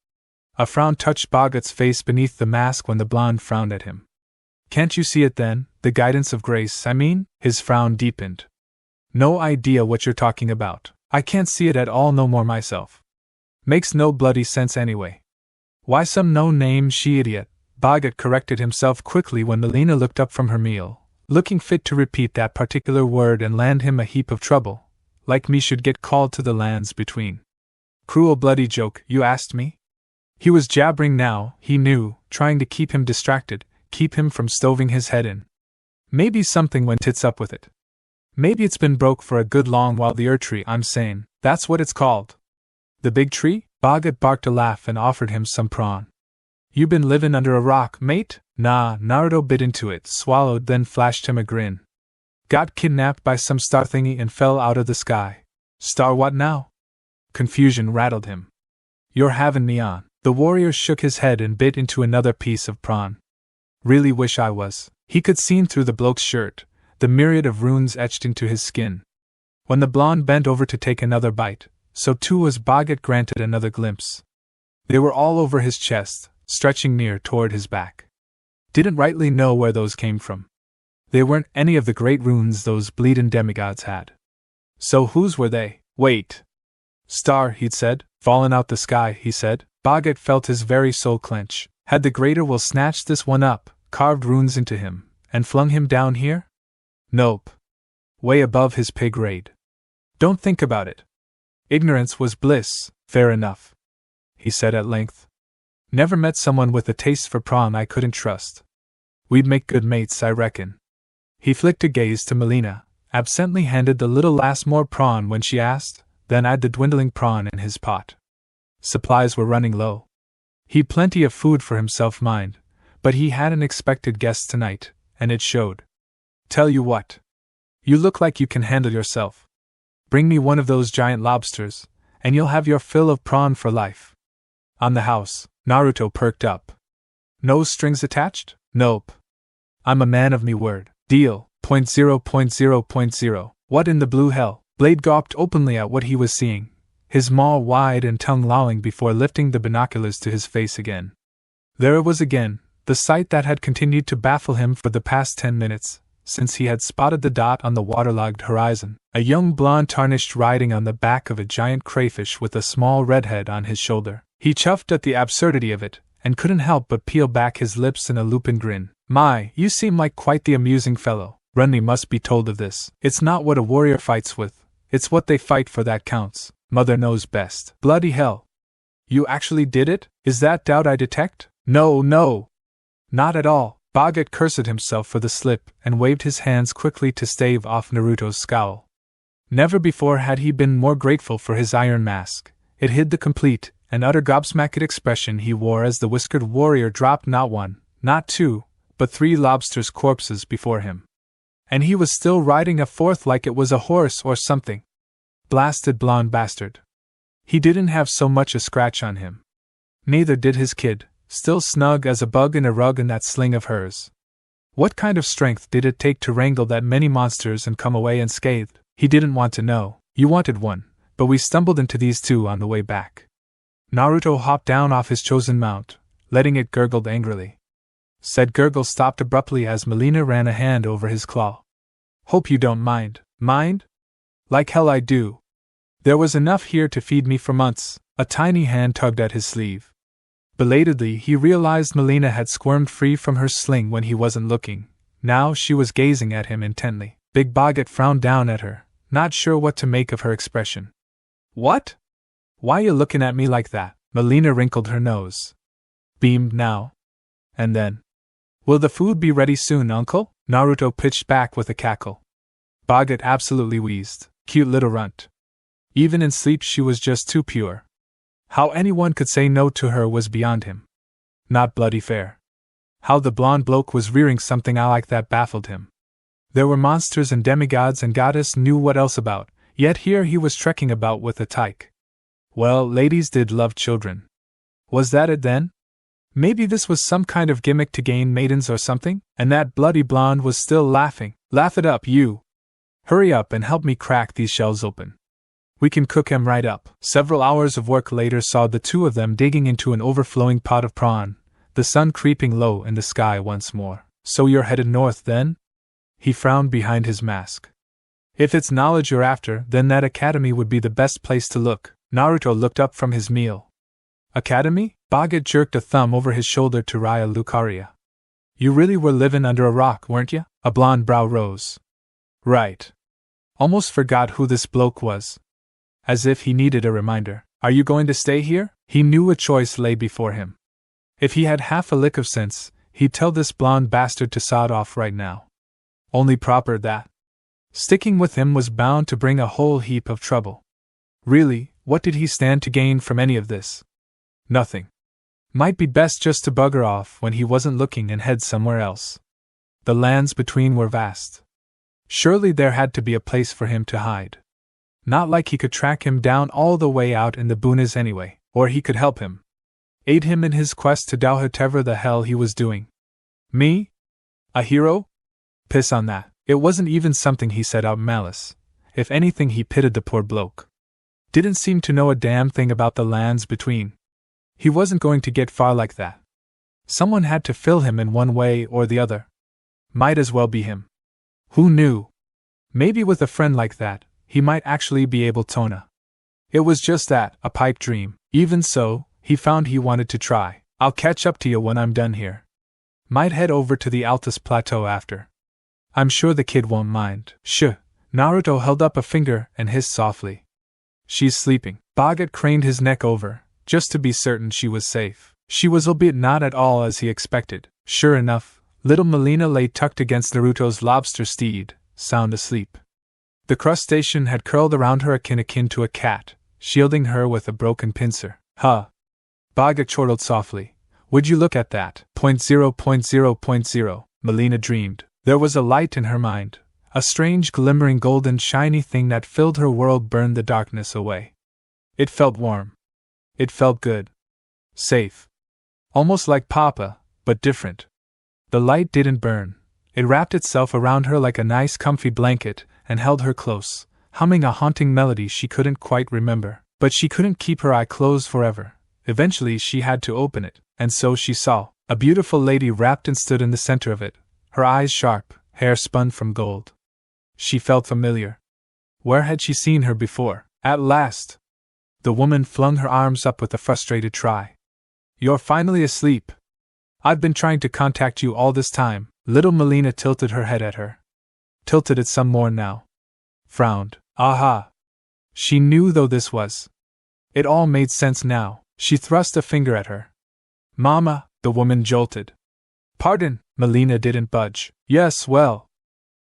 A frown touched Boggart's face beneath the mask when the blonde frowned at him. Can't you see it then, the guidance of grace, I mean? His frown deepened. No idea what you're talking about. I can't see it at all no more myself. Makes no bloody sense anyway. Why some no-name she-idiot? Boggart corrected himself quickly when Molina looked up from her meal, looking fit to repeat that particular word and land him a heap of trouble, like me should get called to the lands between. Cruel bloody joke, you asked me? He was jabbering now, he knew, trying to keep him distracted, keep him from stoving his head in. Maybe something went tits up with it. Maybe it's been broke for a good long while the tree, I'm saying, that's what it's called. The big tree? Boggart barked a laugh and offered him some prawn. You been livin' under a rock, mate? Nah, Naruto bit into it, swallowed, then flashed him a grin. Got kidnapped by some star thingy and fell out of the sky. Star what now? Confusion rattled him. You're having me on. The warrior shook his head and bit into another piece of prawn. Really wish I was. He could see through the bloke's shirt, the myriad of runes etched into his skin. When the blonde bent over to take another bite, so too was Boggart granted another glimpse. They were all over his chest, stretching near toward his back. Didn't rightly know where those came from. They weren't any of the great runes those bleedin' demigods had. So whose were they? Wait. Star, he'd said. Fallen out the sky, he said. Boggart felt his very soul clench. Had the greater will snatched this one up, carved runes into him, and flung him down here? Nope. Way above his pay grade. Don't think about it. Ignorance was bliss, fair enough, he said at length. Never met someone with a taste for prawn I couldn't trust. We'd make good mates, I reckon. He flicked a gaze to Molina, absently handed the little lass more prawn when she asked, then eyed the dwindling prawn in his pot. Supplies were running low. He'd plenty of food for himself, mind, but he had an expected guest tonight, and it showed. Tell you what. You look like you can handle yourself. Bring me one of those giant lobsters, and you'll have your fill of prawn for life. On the house, Naruto perked up. No strings attached? Nope. I'm a man of me word. Deal. 0.0.0.0. What in the blue hell? Blade gawped openly at what he was seeing, his maw wide and tongue lolling before lifting the binoculars to his face again. There it was again, the sight that had continued to baffle him for the past 10 minutes, since he had spotted the dot on the waterlogged horizon, a young blonde tarnished riding on the back of a giant crayfish with a small redhead on his shoulder. He chuffed at the absurdity of it, and couldn't help but peel back his lips in a lupin grin. My, you seem like quite the amusing fellow. Ranni must be told of this. It's not what a warrior fights with, it's what they fight for that counts. Mother knows best. Bloody hell. You actually did it? Is that doubt I detect? No. Not at all. Boggart cursed himself for the slip and waved his hands quickly to stave off Naruto's scowl. Never before had he been more grateful for his iron mask. It hid the complete and utter gobsmacked expression he wore as the whiskered warrior dropped not one, not two, but 3 lobsters' corpses before him. And he was still riding a fourth like it was a horse or something. Blasted blonde bastard. He didn't have so much a scratch on him. Neither did his kid, still snug as a bug in a rug in that sling of hers. What kind of strength did it take to wrangle that many monsters and come away unscathed? He didn't want to know. You wanted one, but we stumbled into these 2 on the way back. Naruto hopped down off his chosen mount, letting it gurgle angrily. Said gurgle stopped abruptly as Molina ran a hand over his claw. Hope you don't mind. Mind? Like hell I do. There was enough here to feed me for months. A tiny hand tugged at his sleeve. Belatedly he realized Molina had squirmed free from her sling when he wasn't looking. Now she was gazing at him intently. Big Boggart frowned down at her, not sure what to make of her expression. What? Why you looking at me like that? Molina wrinkled her nose. Beamed now. And then. Will the food be ready soon, uncle? Naruto pitched back with a cackle. Boggart absolutely wheezed. Cute little runt. Even in sleep she was just too pure. How anyone could say no to her was beyond him. Not bloody fair. How the blonde bloke was rearing something like that baffled him. There were monsters and demigods and goddess knew what else about, yet here he was trekking about with a tyke. Well, ladies did love children. Was that it then? Maybe this was some kind of gimmick to gain maidens or something? And that bloody blonde was still laughing. Laugh it up, you! Hurry up and help me crack these shells open. We can cook him right up. Several hours of work later saw the 2 of them digging into an overflowing pot of prawn, the sun creeping low in the sky once more. So you're headed north then? He frowned behind his mask. If it's knowledge you're after, then that academy would be the best place to look. Naruto looked up from his meal. Academy? Boggart jerked a thumb over his shoulder to Raya Lucaria. You really were living under a rock, weren't you? A blonde brow rose. Right. Almost forgot who this bloke was. As if he needed a reminder. Are you going to stay here? He knew a choice lay before him. If he had half a lick of sense, he'd tell this blonde bastard to sod off right now. Only proper that. Sticking with him was bound to bring a whole heap of trouble. Really, what did he stand to gain from any of this? Nothing. Might be best just to bugger off when he wasn't looking and head somewhere else. The lands between were vast. Surely there had to be a place for him to hide. Not like he could track him down all the way out in the boonies anyway, or he could help him. Aid him in his quest to do whatever the hell he was doing. Me? A hero? Piss on that. It wasn't even something he said out malice. If anything, he pitied the poor bloke. Didn't seem to know a damn thing about the lands between. He wasn't going to get far like that. Someone had to fill him in one way or the other. Might as well be him. Who knew? Maybe with a friend like that, he might actually be able to. It was just that, a pipe dream. Even so, he found he wanted to try. I'll catch up to you when I'm done here. Might head over to the Altus Plateau after. I'm sure the kid won't mind. Shh. Naruto held up a finger and hissed softly. She's sleeping. Boggart craned his neck over, just to be certain she was safe. She was, albeit not at all as he expected. Sure enough, little Molina lay tucked against Naruto's lobster steed, sound asleep. The crustacean had curled around her akin to a cat, shielding her with a broken pincer. Huh. Boggart chortled softly. Would you look at that? 0.0.0.0, Molina dreamed. There was a light in her mind, a strange glimmering golden shiny thing that filled her world, burned the darkness away. It felt warm. It felt good. Safe. Almost like Papa, but different. The light didn't burn. It wrapped itself around her like a nice comfy blanket and held her close, humming a haunting melody she couldn't quite remember. But she couldn't keep her eye closed forever. Eventually she had to open it, and so she saw a beautiful lady wrapped and stood in the center of it, her eyes sharp, hair spun from gold. She felt familiar. Where had she seen her before? At last! The woman flung her arms up with a frustrated try. You're finally asleep. I've been trying to contact you all this time. Little Molina tilted her head at her. Tilted it some more now. Frowned. Aha! She knew though this was. It all made sense now. She thrust a finger at her. Mama, the woman jolted. Pardon, Molina didn't budge. Yes, well.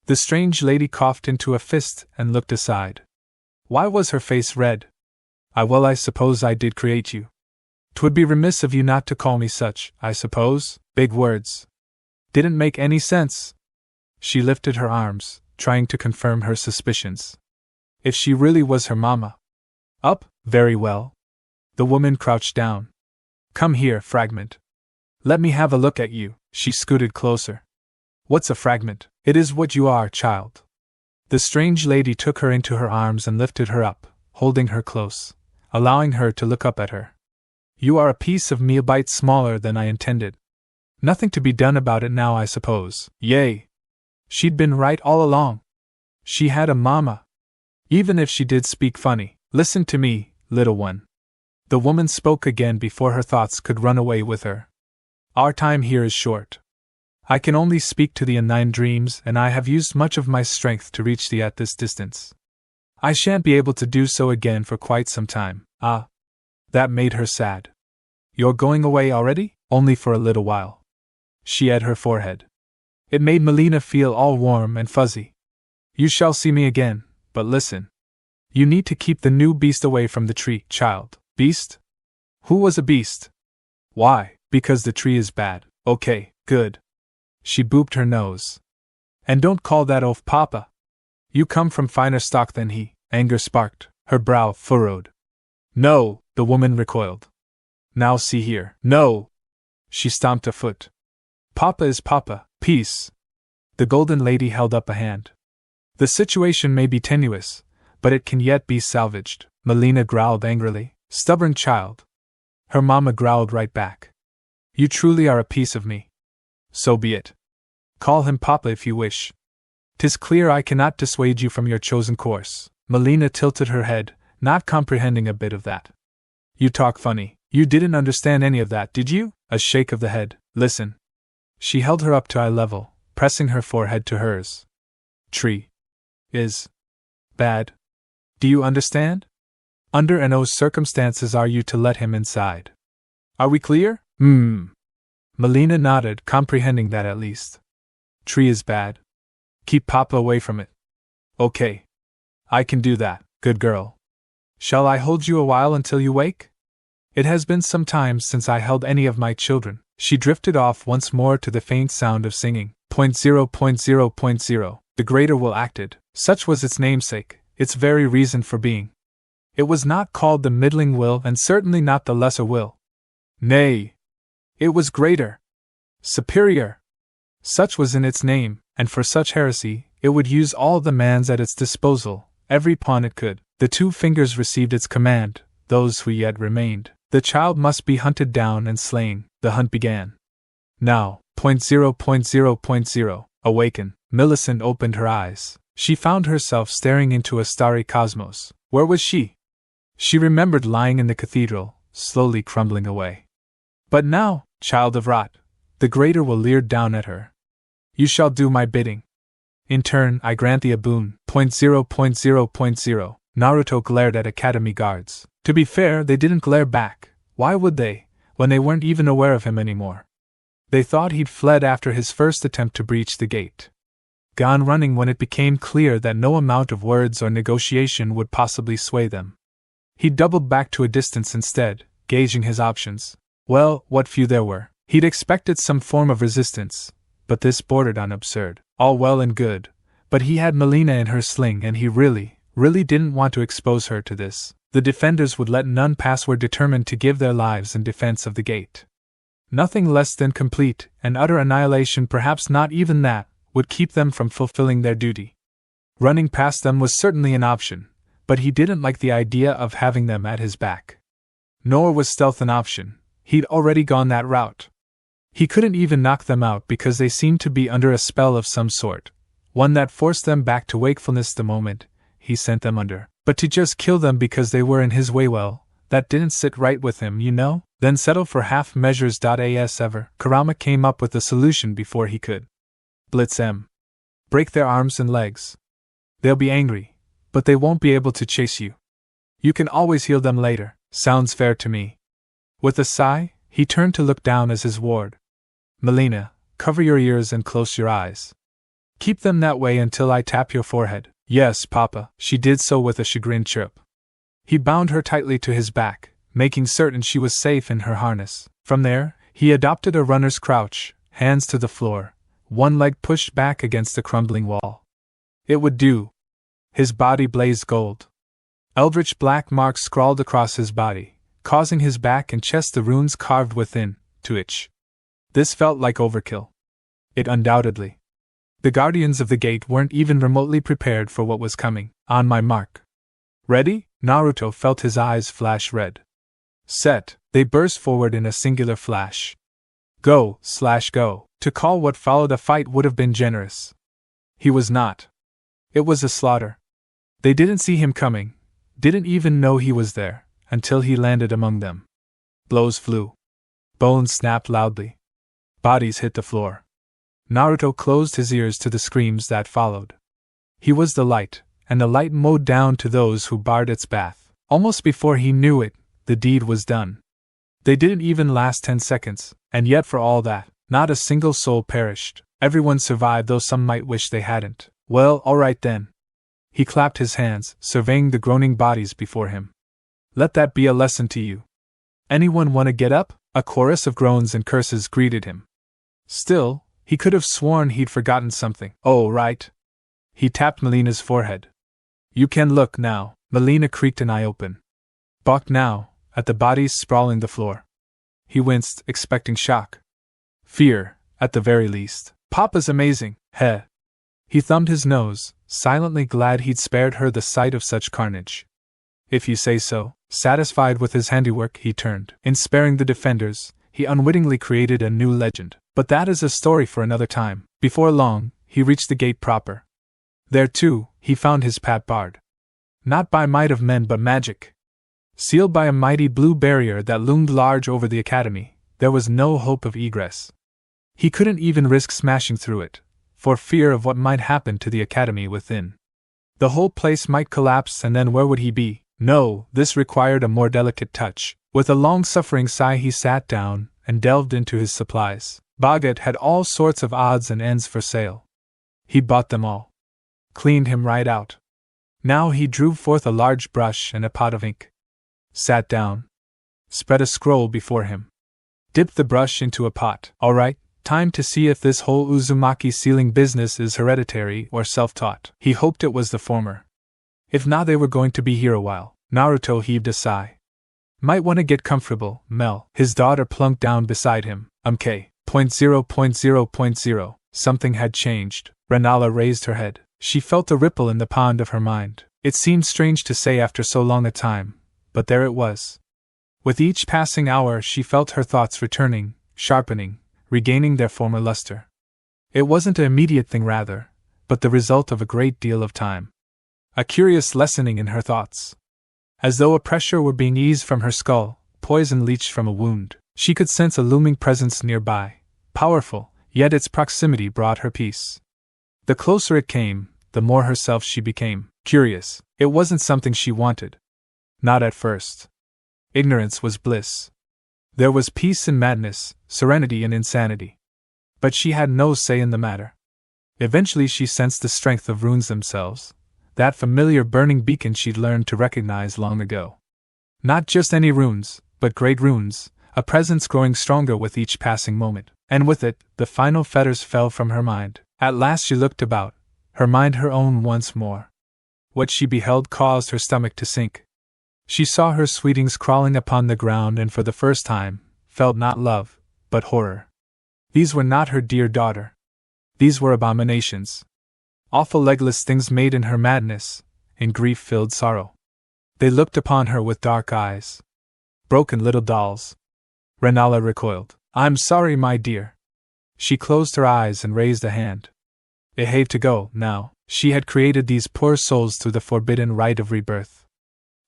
The strange lady coughed into a fist and looked aside. Why was her face red? I suppose I did create you. 'Twould be remiss of you not to call me such, I suppose. Big words. Didn't make any sense. She lifted her arms, trying to confirm her suspicions. If she really was her mama. Up, very well. The woman crouched down. Come here, fragment. Let me have a look at you. She scooted closer. What's a fragment? It is what you are, child. The strange lady took her into her arms and lifted her up, holding her close, allowing her to look up at her. You are a piece of me a bite smaller than I intended. Nothing to be done about it now, I suppose. Yay! She'd been right all along. She had a mama. Even if she did speak funny. Listen to me, little one. The woman spoke again before her thoughts could run away with her. Our time here is short. I can only speak to thee in thine dreams, and I have used much of my strength to reach thee at this distance. I shan't be able to do so again for quite some time. Ah. That made her sad. You're going away already? Only for a little while. She had her forehead. It made Molina feel all warm and fuzzy. You shall see me again, but listen. You need to keep the new beast away from the tree, child. Beast? Who was a beast? Why, because the tree is bad. Okay, good. She booped her nose. And don't call that oaf Papa. You come from finer stock than he. Anger sparked, her brow furrowed. No, the woman recoiled. Now see here. No! She stomped a foot. Papa is Papa, peace. The golden lady held up a hand. The situation may be tenuous, but it can yet be salvaged. Molina growled angrily. Stubborn child. Her mama growled right back. You truly are a piece of me. So be it. Call him Papa if you wish. 'Tis clear I cannot dissuade you from your chosen course. Molina tilted her head, not comprehending a bit of that. You talk funny. You didn't understand any of that, did you? A shake of the head. Listen. She held her up to eye level, pressing her forehead to hers. Tree. Is. Bad. Do you understand? Under no circumstances are you to let him inside. Are we clear? Molina nodded, comprehending that at least. Tree is bad. Keep Papa away from it. Okay. I can do that, good girl. Shall I hold you a while until you wake? It has been some time since I held any of my children. She drifted off once more to the faint sound of singing. 0.0.0.0. The greater will acted. Such was its namesake, its very reason for being. It was not called the middling will, and certainly not the lesser will. Nay. It was greater. Superior. Such was in its name, and for such heresy, it would use all the mans at its disposal, every pawn it could. The two fingers received its command, those who yet remained. The child must be hunted down and slain. The hunt began. Now, 0.0.0.0. Awaken. Millicent opened her eyes. She found herself staring into a starry cosmos. Where was she? She remembered lying in the cathedral, slowly crumbling away. But now, child of rot, the greater will leered down at her. You shall do my bidding. In turn, I grant thee a boon. 0.0.0.0. Naruto glared at Academy guards. To be fair, they didn't glare back. Why would they, when they weren't even aware of him anymore? They thought he'd fled after his first attempt to breach the gate. Gone running when it became clear that no amount of words or negotiation would possibly sway them. He doubled back to a distance instead, gauging his options. Well, what few there were. He'd expected some form of resistance, but this bordered on absurd. All well and good, but he had Molina in her sling and he really didn't want to expose her to this. The defenders would let none pass, were determined to give their lives in defense of the gate. Nothing less than complete and utter annihilation, perhaps not even that, would keep them from fulfilling their duty. Running past them was certainly an option, but he didn't like the idea of having them at his back. Nor was stealth an option. He'd already gone that route. He couldn't even knock them out because they seemed to be under a spell of some sort, one that forced them back to wakefulness the moment he sent them under. But to just kill them because they were in his way, well, that didn't sit right with him, you know? Then settle for half measures. As ever, Kurama came up with a solution before he could. Blitz them. Break their arms and legs. They'll be angry, but they won't be able to chase you. You can always heal them later. Sounds fair to me. With a sigh, he turned to look down as his ward. Molina, cover your ears and close your eyes. Keep them that way until I tap your forehead. Yes, Papa. She did so with a chagrined chirp. He bound her tightly to his back, making certain she was safe in her harness. From there, he adopted a runner's crouch, hands to the floor, one leg pushed back against the crumbling wall. It would do. His body blazed gold. Eldritch black marks scrawled across his body, causing his back and chest the runes carved within to itch. This felt like overkill. It undoubtedly. The guardians of the gate weren't even remotely prepared for what was coming. On my mark. Ready? Naruto felt his eyes flash red. Set. They burst forward in a singular flash. Go. To call what followed a fight would have been generous. He was not. It was a slaughter. They didn't see him coming, didn't even know he was there, until he landed among them. Blows flew. Bones snapped loudly. Bodies hit the floor. Naruto closed his ears to the screams that followed. He was the light, and the light mowed down to those who barred its path. Almost before he knew it, the deed was done. They didn't even last 10 seconds, and yet for all that, not a single soul perished. Everyone survived, though some might wish they hadn't. Well, alright then. He clapped his hands, surveying the groaning bodies before him. Let that be a lesson to you. Anyone want to get up? A chorus of groans and curses greeted him. Still, he could have sworn he'd forgotten something. Oh, right. He tapped Melina's forehead. You can look now. Melina creaked an eye open. Balked now, at the bodies sprawling the floor. He winced, expecting shock. Fear, at the very least. Papa's amazing, heh. He thumbed his nose, silently glad he'd spared her the sight of such carnage. If you say so. Satisfied with his handiwork, he turned. In sparing the defenders, he unwittingly created a new legend. But that is a story for another time. Before long, he reached the gate proper. There, too, he found his pet bard. Not by might of men but magic. Sealed by a mighty blue barrier that loomed large over the academy, there was no hope of egress. He couldn't even risk smashing through it, for fear of what might happen to the academy within. The whole place might collapse, and then where would he be? No, this required a more delicate touch. With a long-suffering sigh he sat down and delved into his supplies. Boggart had all sorts of odds and ends for sale. He bought them all. Cleaned him right out. Now he drew forth a large brush and a pot of ink. Sat down. Spread a scroll before him. Dipped the brush into a pot. All right, time to see if this whole Uzumaki sealing business is hereditary or self-taught. He hoped it was the former. If not, they were going to be here a while. Naruto heaved a sigh. Might want to get comfortable, Mel. His daughter plunked down beside him. K.0.0.0. Something had changed. Rennala raised her head. She felt a ripple in the pond of her mind. It seemed strange to say after so long a time, but there it was. With each passing hour she felt her thoughts returning, sharpening, regaining their former luster. It wasn't an immediate thing rather, but the result of a great deal of time. A curious lessening in her thoughts. As though a pressure were being eased from her skull, poison leached from a wound. She could sense a looming presence nearby, powerful, yet its proximity brought her peace. The closer it came, the more herself she became. Curious, it wasn't something she wanted. Not at first. Ignorance was bliss. There was peace in madness, serenity in insanity. But she had no say in the matter. Eventually she sensed the strength of runes themselves, that familiar burning beacon she'd learned to recognize long ago. Not just any runes, but great runes, a presence growing stronger with each passing moment. And with it, the final fetters fell from her mind. At last she looked about, her mind her own once more. What she beheld caused her stomach to sink. She saw her sweetings crawling upon the ground and for the first time, felt not love, but horror. These were not her dear daughter. These were abominations. Awful legless things made in her madness, in grief-filled sorrow. They looked upon her with dark eyes. Broken little dolls. Rennala recoiled. I'm sorry, my dear. She closed her eyes and raised a hand. It had to go, now. She had created these poor souls through the forbidden rite of rebirth.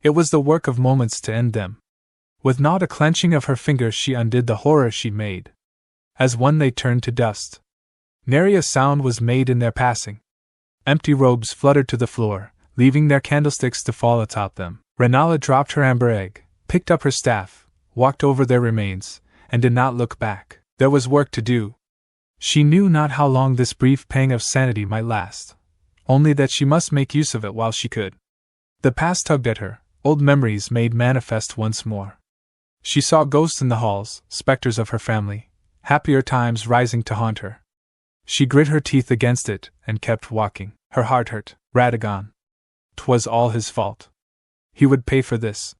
It was the work of moments to end them. With not a clenching of her fingers she undid the horror she'd made. As one they turned to dust. Nary a sound was made in their passing. Empty robes fluttered to the floor, leaving their candlesticks to fall atop them. Rennala dropped her amber egg, picked up her staff, walked over their remains, and did not look back. There was work to do. She knew not how long this brief pang of sanity might last, only that she must make use of it while she could. The past tugged at her, old memories made manifest once more. She saw ghosts in the halls, specters of her family, happier times rising to haunt her. She grit her teeth against it, and kept walking. Her heart hurt. Radagon. 'Twas all his fault. He would pay for this.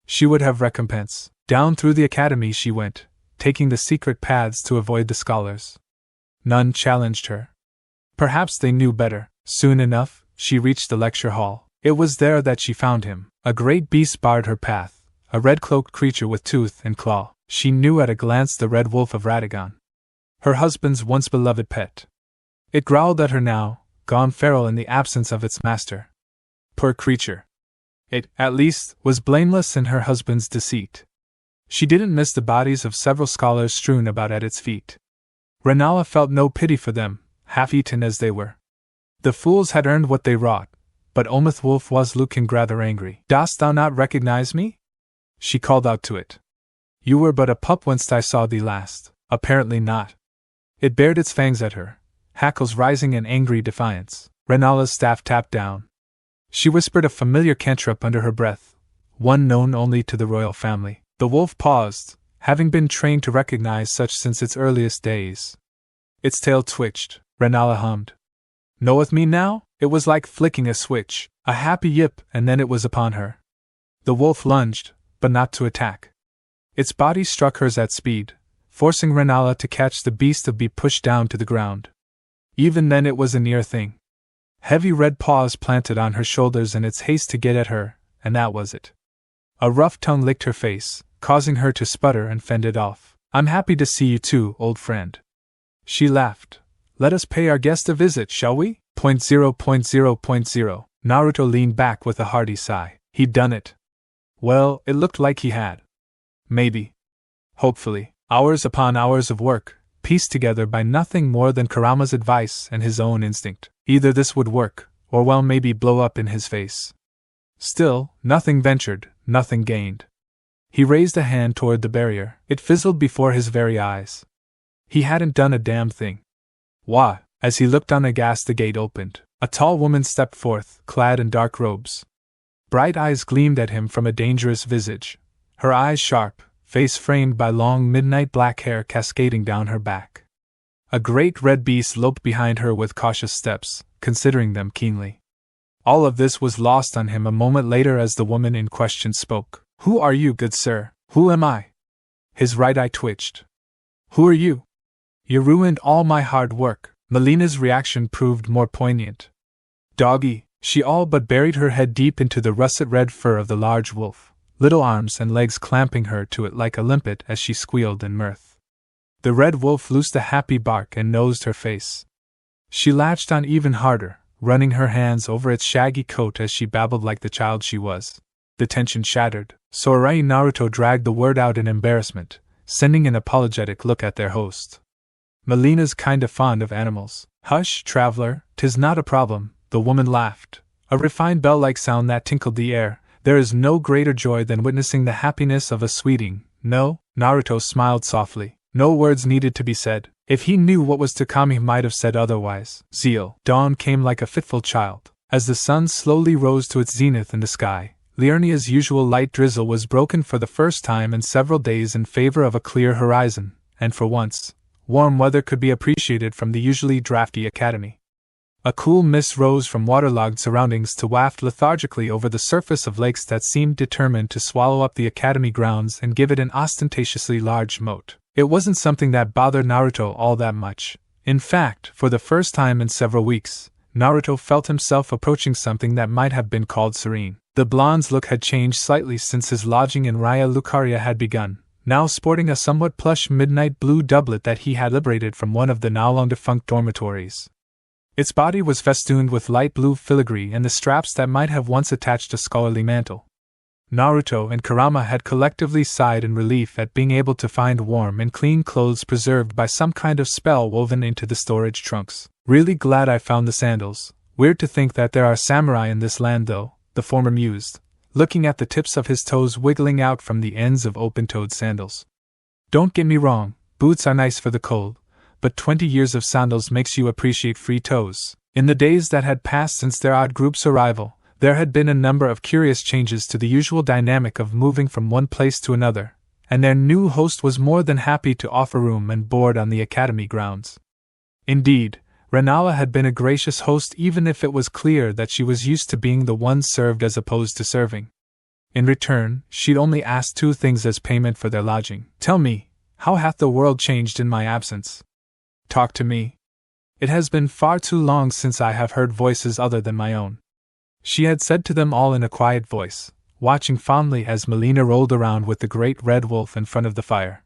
She would have recompense. Down through the academy she went, taking the secret paths to avoid the scholars. None challenged her. Perhaps they knew better. Soon enough, she reached the lecture hall. It was there that she found him. A great beast barred her path, a red-cloaked creature with tooth and claw. She knew at a glance the red wolf of Radagon. Her husband's once beloved pet. It growled at her now, gone feral in the absence of its master. Poor creature. It, at least, was blameless in her husband's deceit. She didn't miss the bodies of several scholars strewn about at its feet. Rennala felt no pity for them, half-eaten as they were. The fools had earned what they wrought, but Omith Wolf was looking rather angry. "Dost thou not recognize me?" she called out to it. "You were but a pup whence I saw thee last." Apparently not. It bared its fangs at her, hackles rising in angry defiance. Rennala's staff tapped down. She whispered a familiar cantrip under her breath, one known only to the royal family. The wolf paused, having been trained to recognize such since its earliest days. Its tail twitched. Rennala hummed. "Knoweth me now?" It was like flicking a switch, a happy yip, and then it was upon her. The wolf lunged, but not to attack. Its body struck hers at speed, forcing Rennala to catch the beast to be pushed down to the ground. Even then it was a near thing. Heavy red paws planted on her shoulders in its haste to get at her, and that was it. A rough tongue licked her face, causing her to sputter and fend it off. "I'm happy to see you too, old friend." She laughed. "Let us pay our guest a visit, shall we? 0.0.0.0. Naruto leaned back with a hearty sigh. He'd done it. Well, it looked like he had. Maybe. Hopefully. Hours upon hours of work, pieced together by nothing more than Kurama's advice and his own instinct. Either this would work, or well maybe blow up in his face. Still, nothing ventured, nothing gained. He raised a hand toward the barrier. It fizzled before his very eyes. He hadn't done a damn thing. Why? As he looked on aghast, the gate opened. A tall woman stepped forth, clad in dark robes. Bright eyes gleamed at him from a dangerous visage, her eyes sharp, face framed by long midnight black hair cascading down her back. A great red beast loped behind her with cautious steps, considering them keenly. All of this was lost on him a moment later as the woman in question spoke. "Who are you, good sir?" "Who am I?" His right eye twitched. "Who are you?" "You ruined all my hard work." Melina's reaction proved more poignant. "Doggy." She all but buried her head deep into the russet red fur of the large wolf, little arms and legs clamping her to it like a limpet as she squealed in mirth. The red wolf loosed a happy bark and nosed her face. She latched on even harder, running her hands over its shaggy coat as she babbled like the child she was. The tension shattered, so Naruto dragged the word out in embarrassment, sending an apologetic look at their host. "Melina's kinda fond of animals." "Hush, traveler, 'tis not a problem," the woman laughed, a refined bell-like sound that tinkled the air. "There is no greater joy than witnessing the happiness of a sweeting." "No," Naruto smiled softly. No words needed to be said. If he knew what was to come he might have said otherwise. Zeal. Dawn came like a fitful child. As the sun slowly rose to its zenith in the sky, Liurnia's usual light drizzle was broken for the first time in several days in favor of a clear horizon, and for once, warm weather could be appreciated from the usually drafty academy. A cool mist rose from waterlogged surroundings to waft lethargically over the surface of lakes that seemed determined to swallow up the academy grounds and give it an ostentatiously large moat. It wasn't something that bothered Naruto all that much. In fact, for the first time in several weeks, Naruto felt himself approaching something that might have been called serene. The blonde's look had changed slightly since his lodging in Raya Lucaria had begun, now sporting a somewhat plush midnight blue doublet that he had liberated from one of the now long-defunct dormitories. Its body was festooned with light blue filigree and the straps that might have once attached a scholarly mantle. Naruto and Kurama had collectively sighed in relief at being able to find warm and clean clothes preserved by some kind of spell woven into the storage trunks. "Really glad I found the sandals. Weird to think that there are samurai in this land though," the former mused, looking at the tips of his toes wiggling out from the ends of open-toed sandals. "Don't get me wrong, boots are nice for the cold, but 20 years of sandals makes you appreciate free toes." In the days that had passed since their odd group's arrival, There had been a number of curious changes to the usual dynamic of moving from one place to another, and their new host was more than happy to offer room and board on the academy grounds. Indeed, Rennala had been a gracious host even if it was clear that she was used to being the one served as opposed to serving. In return, she'd only asked two things as payment for their lodging. "Tell me, how hath the world changed in my absence? Talk to me. It has been far too long since I have heard voices other than my own," she had said to them all in a quiet voice, watching fondly as Molina rolled around with the great red wolf in front of the fire.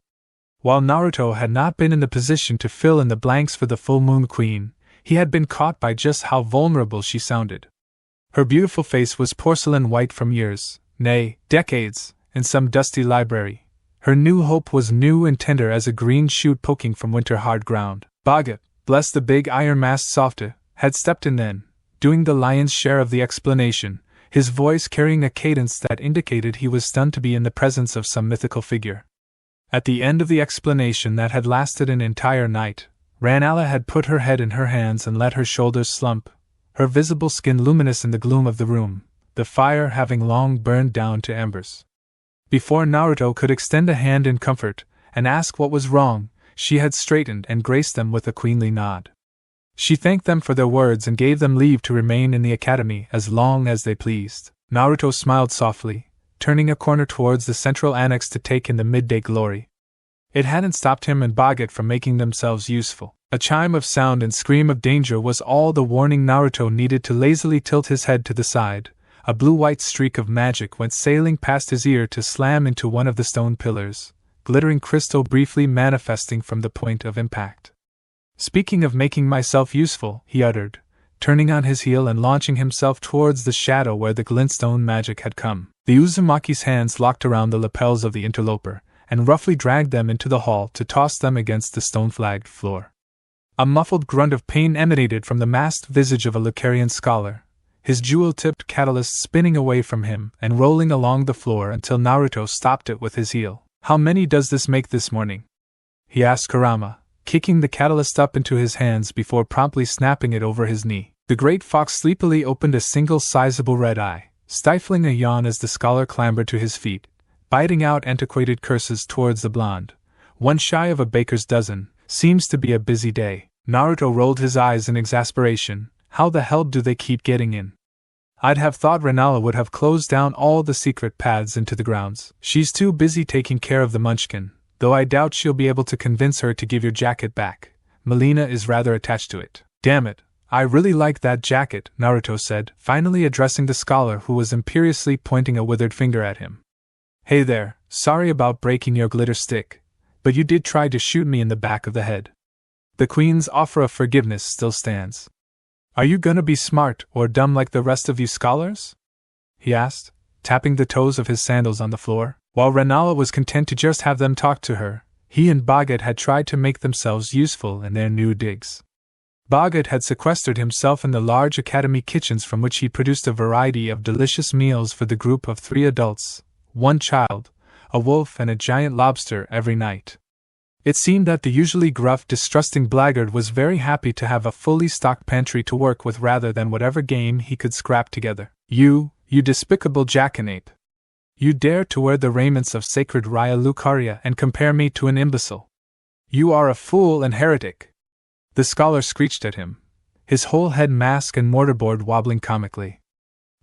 While Naruto had not been in the position to fill in the blanks for the full moon queen, he had been caught by just how vulnerable she sounded. Her beautiful face was porcelain white from years, nay, decades, in some dusty library. Her new hope was new and tender as a green shoot poking from winter-hard ground. Boggart, bless the big iron-masked softy, had stepped in then, doing the lion's share of the explanation, his voice carrying a cadence that indicated he was stunned to be in the presence of some mythical figure. At the end of the explanation that had lasted an entire night, Rennala had put her head in her hands and let her shoulders slump, her visible skin luminous in the gloom of the room, the fire having long burned down to embers. Before Naruto could extend a hand in comfort and ask what was wrong, she had straightened and graced them with a queenly nod. She thanked them for their words and gave them leave to remain in the academy as long as they pleased. Naruto smiled softly, turning a corner towards the central annex to take in the midday glory. It hadn't stopped him and Boggart from making themselves useful. A chime of sound and scream of danger was all the warning Naruto needed to lazily tilt his head to the side. A blue-white streak of magic went sailing past his ear to slam into one of the stone pillars, glittering crystal briefly manifesting from the point of impact. "Speaking of making myself useful," he uttered, turning on his heel and launching himself towards the shadow where the glintstone magic had come. The Uzumaki's hands locked around the lapels of the interloper, and roughly dragged them into the hall to toss them against the stone-flagged floor. A muffled grunt of pain emanated from the masked visage of a Lucarian scholar, his jewel-tipped catalyst spinning away from him and rolling along the floor until Naruto stopped it with his heel. "How many does this make this morning?" he asked Kurama, kicking the catalyst up into his hands before promptly snapping it over his knee. The great fox sleepily opened a single sizable red eye, stifling a yawn as the scholar clambered to his feet, biting out antiquated curses towards the blonde. "One shy of a baker's dozen, seems to be a busy day." Naruto rolled his eyes in exasperation. How the hell do they keep getting in? I'd have thought Rennala would have closed down all the secret paths into the grounds. She's too busy taking care of the munchkin, though I doubt she'll be able to convince her to give your jacket back. Molina is rather attached to it. "Damn it, I really like that jacket," Naruto said, finally addressing the scholar who was imperiously pointing a withered finger at him. "Hey there, sorry about breaking your glitter stick, but you did try to shoot me in the back of the head. The Queen's offer of forgiveness still stands. Are you gonna be smart or dumb like the rest of you scholars?" he asked, tapping the toes of his sandals on the floor. While Rennala was content to just have them talk to her, he and Boggart had tried to make themselves useful in their new digs. Boggart had sequestered himself in the large academy kitchens from which he produced a variety of delicious meals for the group of 3 adults, 1 child, a wolf and a giant lobster every night. It seemed that the usually gruff, distrusting blackguard was very happy to have a fully stocked pantry to work with rather than whatever game he could scrap together. You despicable jackanape. You dare to wear the raiments of sacred Raya Lucaria and compare me to an imbecile. You are a fool and heretic." The scholar screeched at him, his whole head mask and mortarboard wobbling comically.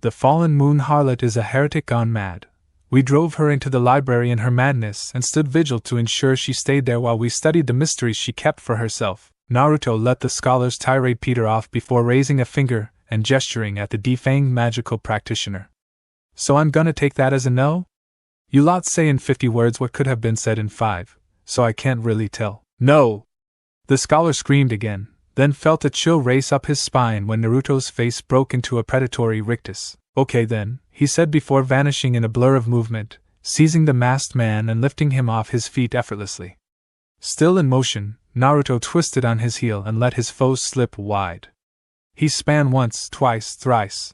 "The fallen moon harlot is a heretic gone mad. We drove her into the library in her madness and stood vigil to ensure she stayed there while we studied the mysteries she kept for herself." Naruto let the scholar's tirade peter off before raising a finger and gesturing at the defanged magical practitioner. "So I'm gonna take that as a no? You lot say in 50 words what could have been said in 5, so I can't really tell." "No!" The scholar screamed again, then felt a chill race up his spine when Naruto's face broke into a predatory rictus. "Okay then," he said before vanishing in a blur of movement, seizing the masked man and lifting him off his feet effortlessly. Still in motion, Naruto twisted on his heel and let his foe slip wide. He span once, twice, thrice,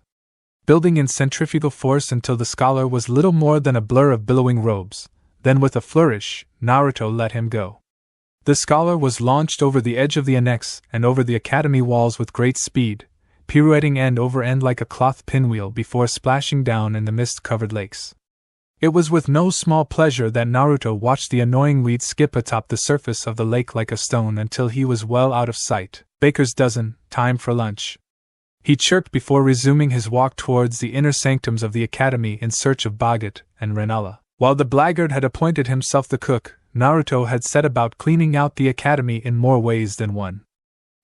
building in centrifugal force until the scholar was little more than a blur of billowing robes. Then with a flourish, Naruto let him go. The scholar was launched over the edge of the annex and over the academy walls with great speed, pirouetting end over end like a cloth pinwheel before splashing down in the mist-covered lakes. It was with no small pleasure that Naruto watched the annoying weed skip atop the surface of the lake like a stone until he was well out of sight. Baker's dozen, time for lunch. He chirped before resuming his walk towards the inner sanctums of the academy in search of Boggart and Rennala. While the blackguard had appointed himself the cook, Naruto had set about cleaning out the academy in more ways than one.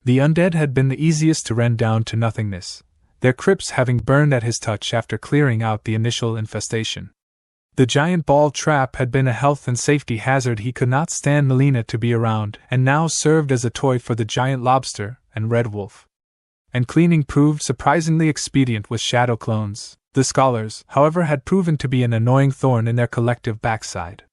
The undead had been the easiest to rend down to nothingness, their crypts having burned at his touch after clearing out the initial infestation. The giant ball trap had been a health and safety hazard he could not stand Molina to be around, and now served as a toy for the giant lobster and red wolf. And cleaning proved surprisingly expedient with shadow clones. The scholars, however, had proven to be an annoying thorn in their collective backside.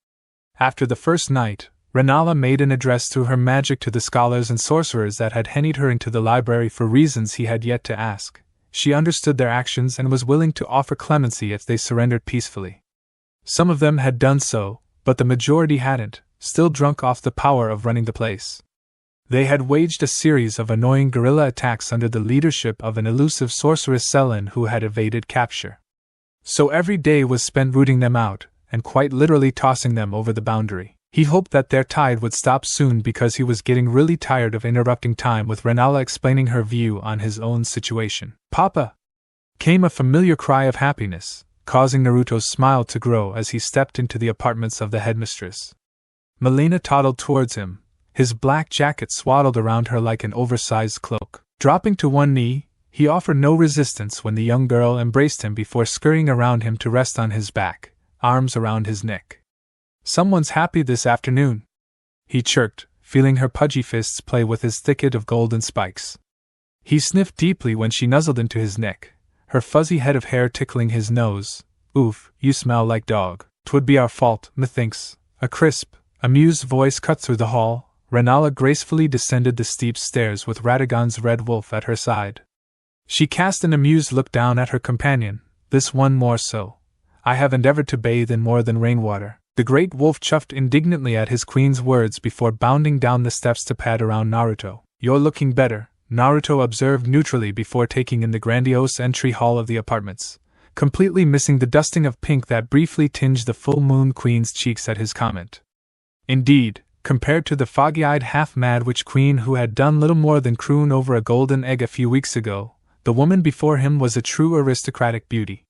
After the first night, Rennala made an address through her magic to the scholars and sorcerers that had hennied her into the library for reasons he had yet to ask. She understood their actions and was willing to offer clemency if they surrendered peacefully. Some of them had done so, but the majority hadn't, still drunk off the power of running the place. They had waged a series of annoying guerrilla attacks under the leadership of an elusive sorceress Sellen who had evaded capture. So every day was spent rooting them out, and quite literally tossing them over the boundary. He hoped that their tide would stop soon because he was getting really tired of interrupting time with Rennala explaining her view on his own situation. "Papa!" came a familiar cry of happiness, causing Naruto's smile to grow as he stepped into the apartments of the headmistress. Molina toddled towards him, his black jacket swaddled around her like an oversized cloak. Dropping to one knee, he offered no resistance when the young girl embraced him before scurrying around him to rest on his back, arms around his neck. "Someone's happy this afternoon," he chirped, feeling her pudgy fists play with his thicket of golden spikes. He sniffed deeply when she nuzzled into his neck, her fuzzy head of hair tickling his nose. "Oof, you smell like dog. 'Twould be our fault, methinks." A crisp, amused voice cut through the hall. Rennala gracefully descended the steep stairs with Radagon's red wolf at her side. She cast an amused look down at her companion, this one more so. "I have endeavored to bathe in more than rainwater." The great wolf chuffed indignantly at his queen's words before bounding down the steps to pad around Naruto. "You're looking better," Naruto observed neutrally before taking in the grandiose entry hall of the apartments, completely missing the dusting of pink that briefly tinged the full moon queen's cheeks at his comment. Indeed, compared to the foggy-eyed half-mad witch queen who had done little more than croon over a golden egg a few weeks ago, the woman before him was a true aristocratic beauty.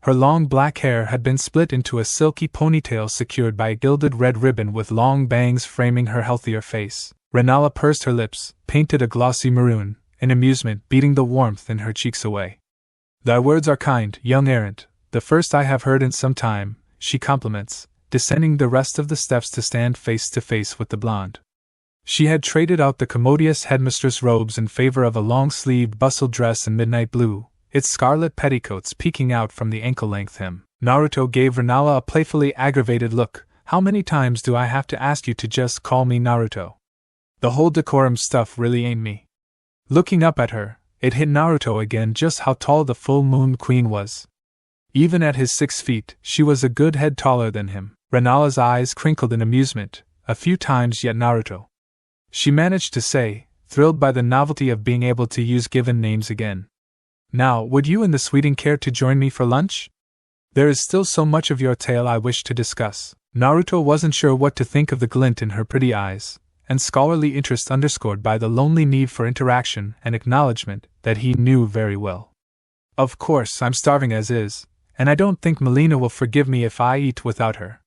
Her long black hair had been split into a silky ponytail secured by a gilded red ribbon with long bangs framing her healthier face. Rennala pursed her lips, painted a glossy maroon, in amusement beating the warmth in her cheeks away. "Thy words are kind, young errant, the first I have heard in some time," she compliments, descending the rest of the steps to stand face to face with the blonde. She had traded out the commodious headmistress robes in favor of a long-sleeved bustle dress in midnight blue, its scarlet petticoats peeking out from the ankle-length hem. Naruto gave Rennala a playfully aggravated look. "How many times do I have to ask you to just call me Naruto? The whole decorum stuff really ain't me." Looking up at her, it hit Naruto again just how tall the full moon queen was. Even at his 6 feet, she was a good head taller than him. Rennala's eyes crinkled in amusement, a few times yet Naruto. She managed to say, thrilled by the novelty of being able to use given names again. "Now, would you and the sweeting care to join me for lunch? There is still so much of your tale I wish to discuss." Naruto wasn't sure what to think of the glint in her pretty eyes, and scholarly interest underscored by the lonely need for interaction and acknowledgement that he knew very well. "Of course, I'm starving as is, and I don't think Molina will forgive me if I eat without her,"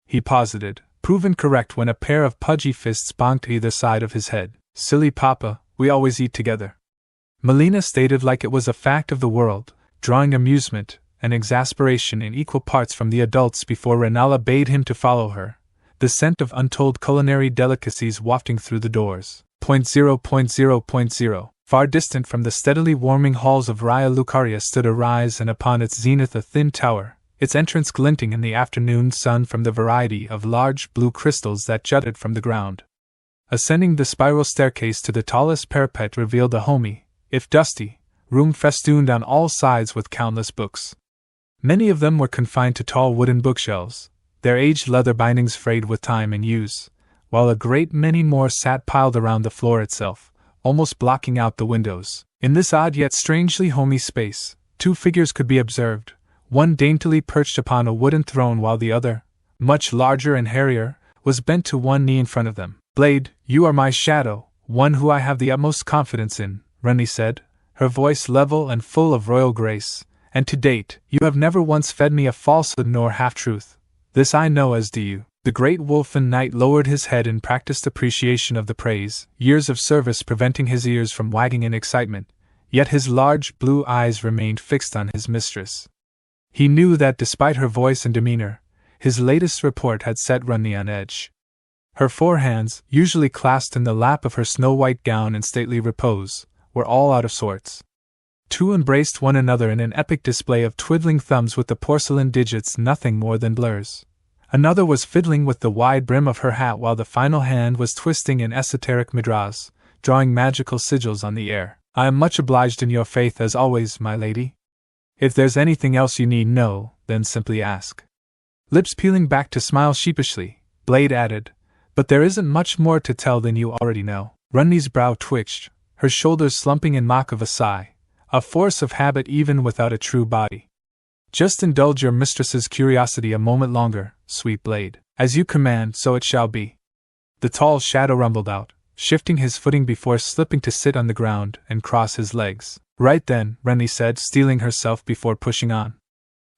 he posited, proven correct when a pair of pudgy fists bonked either side of his head. "Silly papa, we always eat together," Molina stated like it was a fact of the world, drawing amusement and exasperation in equal parts from the adults before Rennala bade him to follow her, the scent of untold culinary delicacies wafting through the doors. 0.0.0.0 Far distant from the steadily warming halls of Raya Lucaria stood a rise, and upon its zenith a thin tower, its entrance glinting in the afternoon sun from the variety of large blue crystals that jutted from the ground. Ascending the spiral staircase to the tallest parapet revealed a homey, if dusty, room festooned on all sides with countless books. Many of them were confined to tall wooden bookshelves, their aged leather bindings frayed with time and use, while a great many more sat piled around the floor itself, almost blocking out the windows. In this odd yet strangely homey space, two figures could be observed, one daintily perched upon a wooden throne while the other, much larger and hairier, was bent to one knee in front of them. "Blade, you are my shadow, one who I have the utmost confidence in," Ranni said, her voice level and full of royal grace, "and to date, you have never once fed me a falsehood nor half-truth. This I know, as do you." The great wolfen knight lowered his head in practiced appreciation of the praise, years of service preventing his ears from wagging in excitement, yet his large blue eyes remained fixed on his mistress. He knew that despite her voice and demeanor, his latest report had set Ranni on edge. Her four hands, usually clasped in the lap of her snow-white gown in stately repose, were all out of sorts. Two embraced one another in an epic display of twiddling thumbs with the porcelain digits nothing more than blurs. Another was fiddling with the wide brim of her hat while the final hand was twisting in esoteric mudras, drawing magical sigils on the air. "I am much obliged in your faith as always, my lady. If there's anything else you need know, then simply ask." Lips peeling back to smile sheepishly, Blade added, "But there isn't much more to tell than you already know." Ranni's brow twitched, her shoulders slumping in mock of a sigh, a force of habit even without a true body. "Just indulge your mistress's curiosity a moment longer, sweet Blade. As you command, so it shall be." The tall shadow rumbled out, shifting his footing before slipping to sit on the ground and cross his legs. "Right then," Ranni said, steeling herself before pushing on.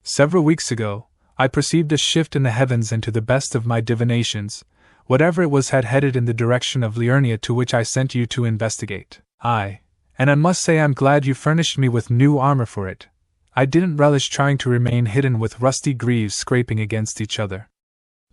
"Several weeks ago, I perceived a shift in the heavens, and to the best of my divinations, whatever it was had headed in the direction of Liurnia, to which I sent you to investigate. Aye, and I must say I'm glad you furnished me with new armor for it. I didn't relish trying to remain hidden with rusty greaves scraping against each other."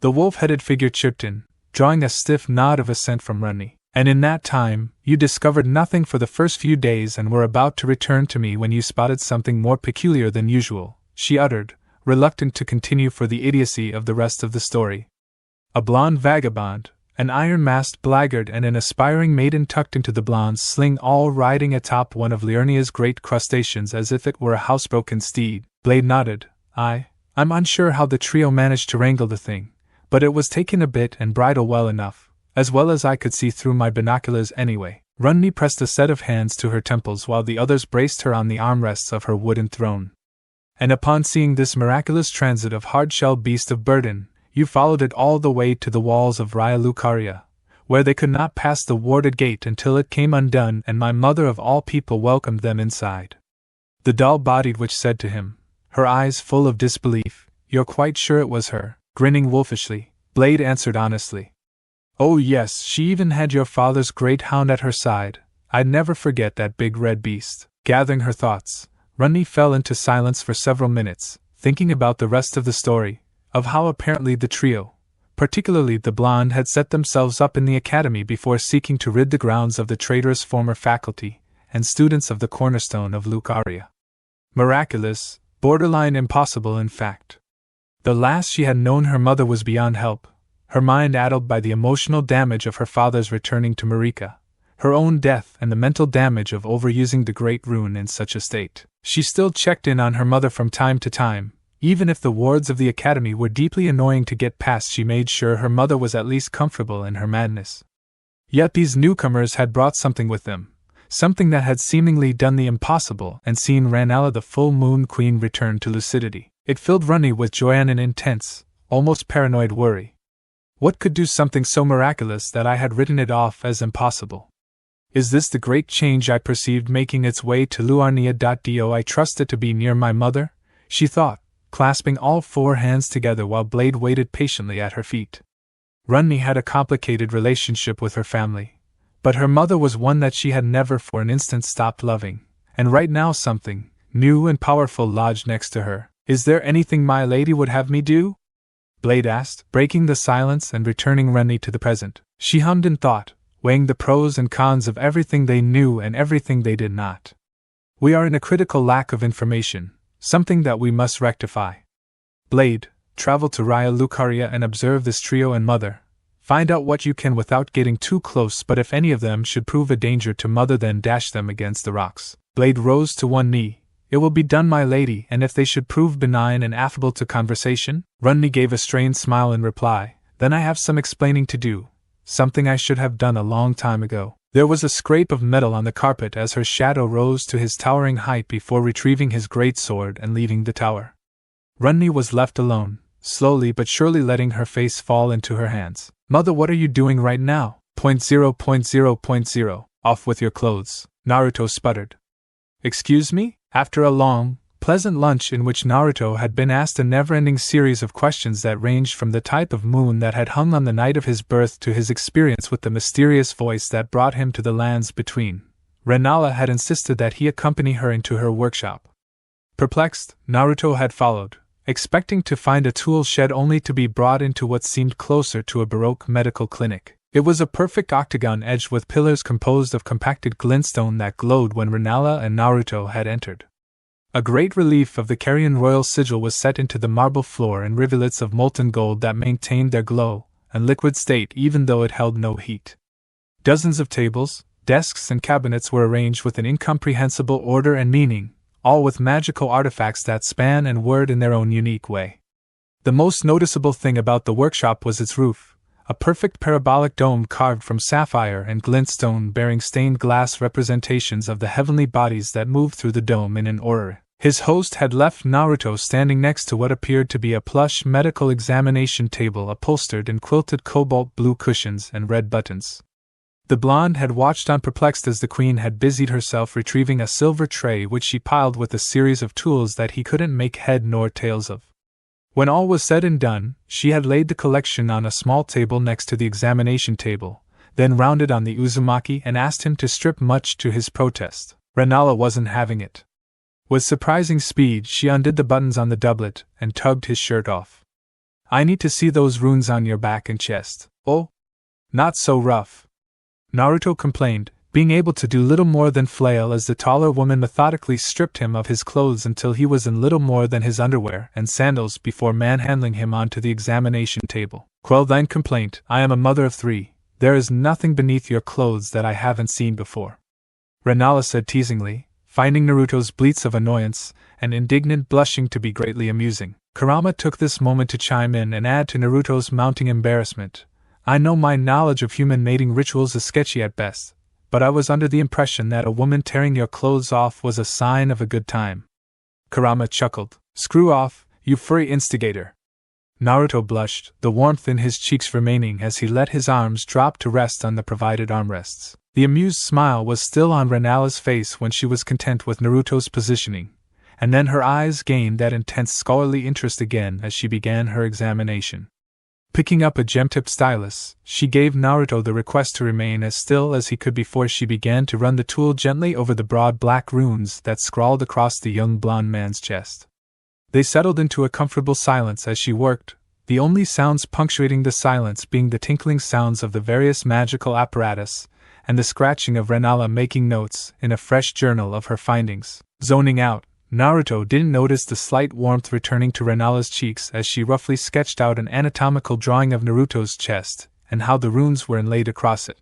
The wolf-headed figure chipped in, drawing a stiff nod of assent from Ranni. "And in that time, you discovered nothing for the first few days and were about to return to me when you spotted something more peculiar than usual," she uttered, reluctant to continue for the idiocy of the rest of the story. "A blonde vagabond, an iron-masked blackguard, and an aspiring maiden tucked into the blonde's sling, all riding atop one of Liurnia's great crustaceans as if it were a housebroken steed." Blade nodded. I'm unsure how the trio managed to wrangle the thing, but it was taken a bit and bridle well enough, as well as I could see through my binoculars anyway." Ranni pressed a set of hands to her temples while the others braced her on the armrests of her wooden throne. "And upon seeing this miraculous transit of hard-shelled beast of burden, you followed it all the way to the walls of Raya Lucaria, where they could not pass the warded gate until it came undone and my mother of all people welcomed them inside." The dull-bodied witch said to him, her eyes full of disbelief, "You're quite sure it was her?" Grinning wolfishly, Blade answered honestly, "Oh yes, she even had your father's great hound at her side. I'd never forget that big red beast." Gathering her thoughts, Ranni fell into silence for several minutes, thinking about the rest of the story, of how apparently the trio, particularly the blonde, had set themselves up in the academy before seeking to rid the grounds of the traitorous former faculty and students of the cornerstone of Lucaria. Miraculous, borderline impossible in fact. The last she had known her mother was beyond help, her mind addled by the emotional damage of her father's returning to Marika, her own death and the mental damage of overusing the great rune in such a state. She still checked in on her mother from time to time. Even if the wards of the academy were deeply annoying to get past, she made sure her mother was at least comfortable in her madness. Yet these newcomers had brought something with them, something that had seemingly done the impossible and seen Rennala the full moon queen return to lucidity. It filled Ranni with joy and an intense, almost paranoid worry. What could do something so miraculous that I had written it off as impossible? Is this the great change I perceived making its way to Liurnia? I trust it to be near my mother, she thought, clasping all four hands together while Blade waited patiently at her feet. Ranni had a complicated relationship with her family, but her mother was one that she had never for an instant stopped loving, and right now something new and powerful lodged next to her. "Is there anything my lady would have me do?" Blade asked, breaking the silence and returning Ranni to the present. She hummed in thought, weighing the pros and cons of everything they knew and everything they did not. "We are in a critical lack of information, something that we must rectify. Blade, travel to Raya Lucaria and observe this trio and mother. Find out what you can without getting too close, but if any of them should prove a danger to mother, then dash them against the rocks." Blade rose to one knee. "It will be done, my lady, and if they should prove benign and affable to conversation?" Ranni gave a strained smile in reply. "Then I have some explaining to do, something I should have done a long time ago." There was a scrape of metal on the carpet as her shadow rose to his towering height before retrieving his great sword and leaving the tower. Ranni was left alone, slowly but surely letting her face fall into her hands. Mother, what are you doing right now? 0.0.0.0. Off with your clothes, Naruto sputtered. Excuse me? After a long, pleasant lunch in which Naruto had been asked a never-ending series of questions that ranged from the type of moon that had hung on the night of his birth to his experience with the mysterious voice that brought him to the lands between, Rennala had insisted that he accompany her into her workshop. Perplexed, Naruto had followed, expecting to find a tool shed only to be brought into what seemed closer to a Baroque medical clinic. It was a perfect octagon edged with pillars composed of compacted glintstone that glowed when Rennala and Naruto had entered. A great relief of the Carian royal sigil was set into the marble floor and rivulets of molten gold that maintained their glow and liquid state even though it held no heat. Dozens of tables, desks, and cabinets were arranged with an incomprehensible order and meaning, all with magical artifacts that span and word in their own unique way. The most noticeable thing about the workshop was its roof. A perfect parabolic dome carved from sapphire and glintstone bearing stained glass representations of the heavenly bodies that moved through the dome in an order. His host had left Naruto standing next to what appeared to be a plush medical examination table upholstered in quilted cobalt blue cushions and red buttons. The blonde had watched on perplexed as the queen had busied herself retrieving a silver tray which she piled with a series of tools that he couldn't make head nor tails of. When all was said and done, she had laid the collection on a small table next to the examination table, then rounded on the Uzumaki and asked him to strip much to his protest. Rennala wasn't having it. With surprising speed she undid the buttons on the doublet and tugged his shirt off. I need to see those runes on your back and chest. Oh? Not so rough, Naruto complained, being able to do little more than flail as the taller woman methodically stripped him of his clothes until he was in little more than his underwear and sandals before manhandling him onto the examination table. Quell thine complaint, I am a mother of 3, there is nothing beneath your clothes that I haven't seen before, Rennala said teasingly, finding Naruto's bleats of annoyance and indignant blushing to be greatly amusing. Kurama took this moment to chime in and add to Naruto's mounting embarrassment. I know my knowledge of human mating rituals is sketchy at best, but I was under the impression that a woman tearing your clothes off was a sign of a good time. Kurama chuckled. Screw off, you furry instigator. Naruto blushed, the warmth in his cheeks remaining as he let his arms drop to rest on the provided armrests. The amused smile was still on Rennala's face when she was content with Naruto's positioning, and then her eyes gained that intense scholarly interest again as she began her examination. Picking up a gem-tipped stylus, she gave Naruto the request to remain as still as he could before she began to run the tool gently over the broad black runes that scrawled across the young blonde man's chest. They settled into a comfortable silence as she worked, the only sounds punctuating the silence being the tinkling sounds of the various magical apparatus and the scratching of Rennala making notes in a fresh journal of her findings. Zoning out, Naruto didn't notice the slight warmth returning to Rennala's cheeks as she roughly sketched out an anatomical drawing of Naruto's chest and how the runes were inlaid across it.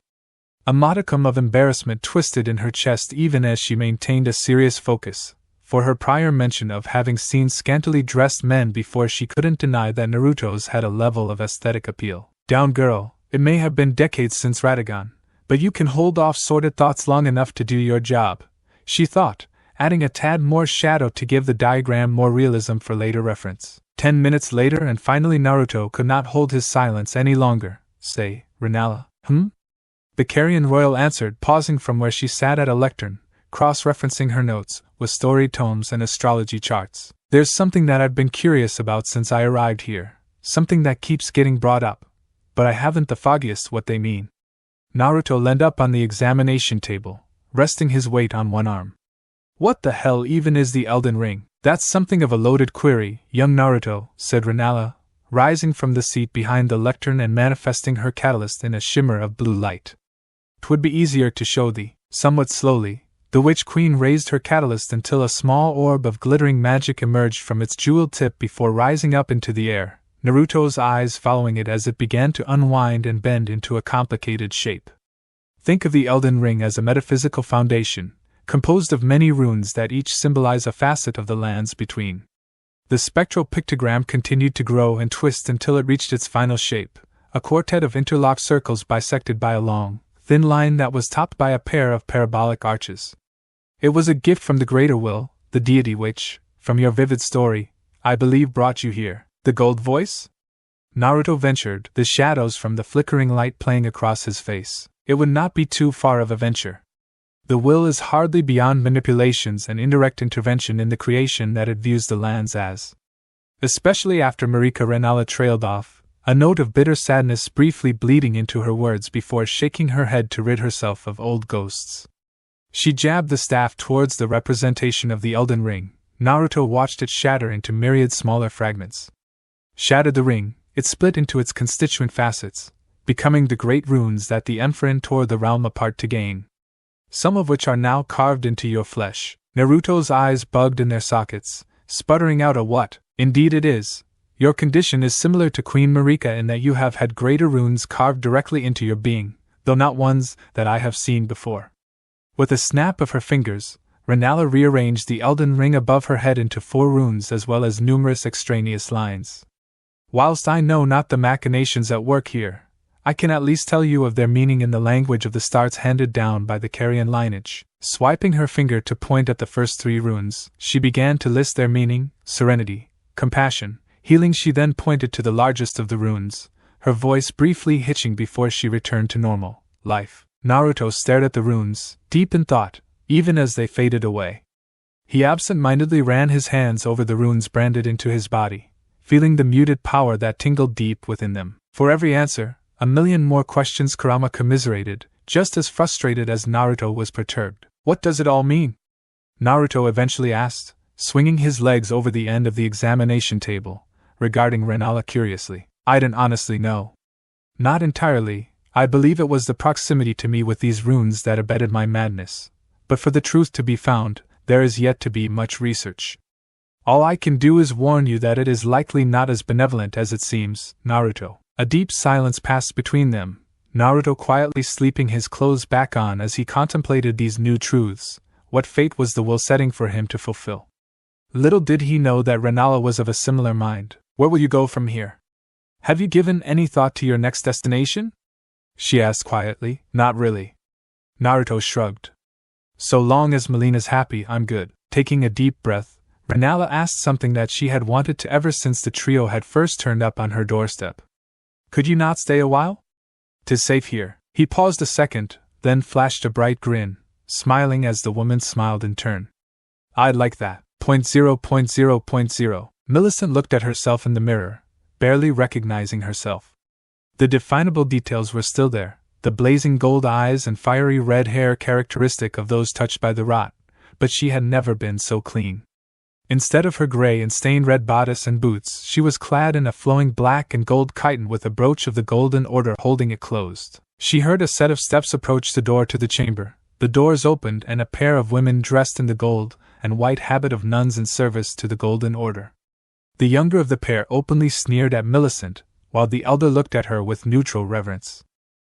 A modicum of embarrassment twisted in her chest even as she maintained a serious focus, for her prior mention of having seen scantily dressed men before she couldn't deny that Naruto's had a level of aesthetic appeal. Down girl, it may have been decades since Radagon, but you can hold off sordid thoughts long enough to do your job, she thought, adding a tad more shadow to give the diagram more realism for later reference. 10 minutes later and finally Naruto could not hold his silence any longer. Say, Rennala, The Carian royal answered, pausing from where she sat at a lectern, cross-referencing her notes, with story tomes and astrology charts. There's something that I've been curious about since I arrived here, something that keeps getting brought up, but I haven't the foggiest what they mean. Naruto leaned up on the examination table, resting his weight on one arm. What the hell even is the Elden Ring? That's something of a loaded query, young Naruto, said Rennala, rising from the seat behind the lectern and manifesting her catalyst in a shimmer of blue light. 'Twould be easier to show thee. Somewhat slowly, the Witch Queen raised her catalyst until a small orb of glittering magic emerged from its jeweled tip before rising up into the air, Naruto's eyes following it as it began to unwind and bend into a complicated shape. Think of the Elden Ring as a metaphysical foundation, composed of many runes that each symbolize a facet of the lands between. The spectral pictogram continued to grow and twist until it reached its final shape, a quartet of interlocked circles bisected by a long, thin line that was topped by a pair of parabolic arches. It was a gift from the Greater Will, the deity which, from your vivid story, I believe brought you here. The gold voice? Naruto ventured, the shadows from the flickering light playing across his face. It would not be too far of a venture. The will is hardly beyond manipulations and indirect intervention in the creation that it views the lands as. Especially after Marika Rennala trailed off, a note of bitter sadness briefly bleeding into her words before shaking her head to rid herself of old ghosts. She jabbed the staff towards the representation of the Elden Ring. Naruto watched it shatter into myriad smaller fragments. Shattered the ring, it split into its constituent facets, becoming the great runes that the Emperor tore the realm apart to gain. Some of which are now carved into your flesh. Naruto's eyes bugged in their sockets, sputtering out a what? Indeed it is. Your condition is similar to Queen Marika in that you have had greater runes carved directly into your being, though not ones that I have seen before. With a snap of her fingers, Rennala rearranged the Elden Ring above her head into 4 runes as well as numerous extraneous lines. Whilst I know not the machinations at work here, I can at least tell you of their meaning in the language of the stars handed down by the Carian lineage. Swiping her finger to point at the first 3 runes, she began to list their meaning: serenity, compassion, healing. She then pointed to the largest of the runes, her voice briefly hitching before she returned to normal: life. Naruto stared at the runes, deep in thought, even as they faded away. He absent-mindedly ran his hands over the runes branded into his body, feeling the muted power that tingled deep within them. For every answer, a million more questions. Kurama commiserated, just as frustrated as Naruto was perturbed. What does it all mean? Naruto eventually asked, swinging his legs over the end of the examination table, regarding Rennala curiously. I don't honestly know. Not entirely. I believe it was the proximity to me with these runes that abetted my madness. But for the truth to be found, there is yet to be much research. All I can do is warn you that it is likely not as benevolent as it seems, Naruto. A deep silence passed between them, Naruto quietly sleeping his clothes back on as he contemplated these new truths. What fate was the will setting for him to fulfill? Little did he know that Rennala was of a similar mind. Where will you go from here? Have you given any thought to your next destination? She asked quietly. Not really. Naruto shrugged. So long as Molina's happy, I'm good. Taking a deep breath, Rennala asked something that she had wanted to ever since the trio had first turned up on her doorstep. Could you not stay a while? 'Tis safe here. He paused a second, then flashed a bright grin, smiling as the woman smiled in turn. I'd like that. 0.0.0.0. Millicent looked at herself in the mirror, barely recognizing herself. The definable details were still there, the blazing gold eyes and fiery red hair characteristic of those touched by the rot, but she had never been so clean. Instead of her gray and stained red bodice and boots, she was clad in a flowing black and gold chiton with a brooch of the Golden Order holding it closed. She heard a set of steps approach the door to the chamber. The doors opened and a pair of women dressed in the gold and white habit of nuns in service to the Golden Order. The younger of the pair openly sneered at Millicent, while the elder looked at her with neutral reverence.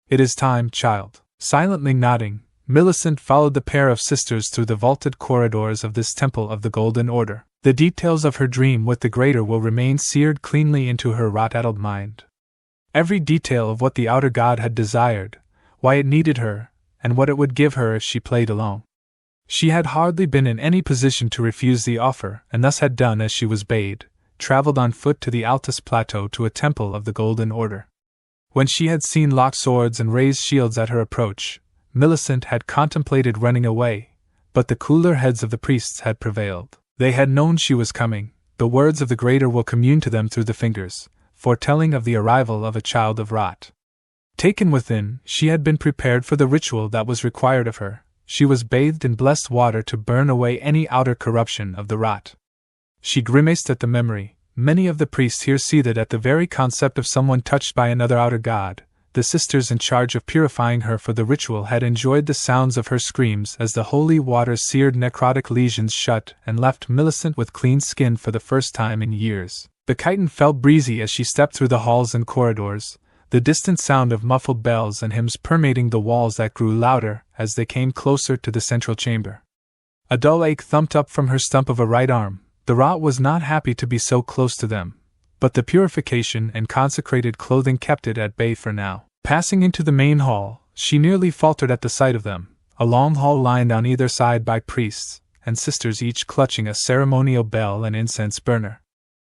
It is time, child. Silently nodding, Millicent followed the pair of sisters through the vaulted corridors of this temple of the Golden Order. The details of her dream with the Greater will remain seared cleanly into her rot-addled mind. Every detail of what the outer god had desired, why it needed her, and what it would give her if she played alone. She had hardly been in any position to refuse the offer, and thus had done as she was bade, traveled on foot to the Altus Plateau to a temple of the Golden Order. When she had seen locked swords and raised shields at her approach, Millicent had contemplated running away, but the cooler heads of the priests had prevailed. They had known she was coming. The words of the Greater will commune to them through the fingers, foretelling of the arrival of a child of rot. Taken within, she had been prepared for the ritual that was required of her. She was bathed in blessed water to burn away any outer corruption of the rot. She grimaced at the memory. Many of the priests here seethed at the very concept of someone touched by another outer god. The sisters in charge of purifying her for the ritual had enjoyed the sounds of her screams as the holy water seared necrotic lesions shut and left Millicent with clean skin for the first time in years. The chiton felt breezy as she stepped through the halls and corridors, the distant sound of muffled bells and hymns permeating the walls that grew louder as they came closer to the central chamber. A dull ache thumped up from her stump of a right arm. The rot was not happy to be so close to them, but the purification and consecrated clothing kept it at bay for now. Passing into the main hall, She nearly faltered at the sight of them, a long hall lined on either side by priests and sisters, each clutching a ceremonial bell and incense burner.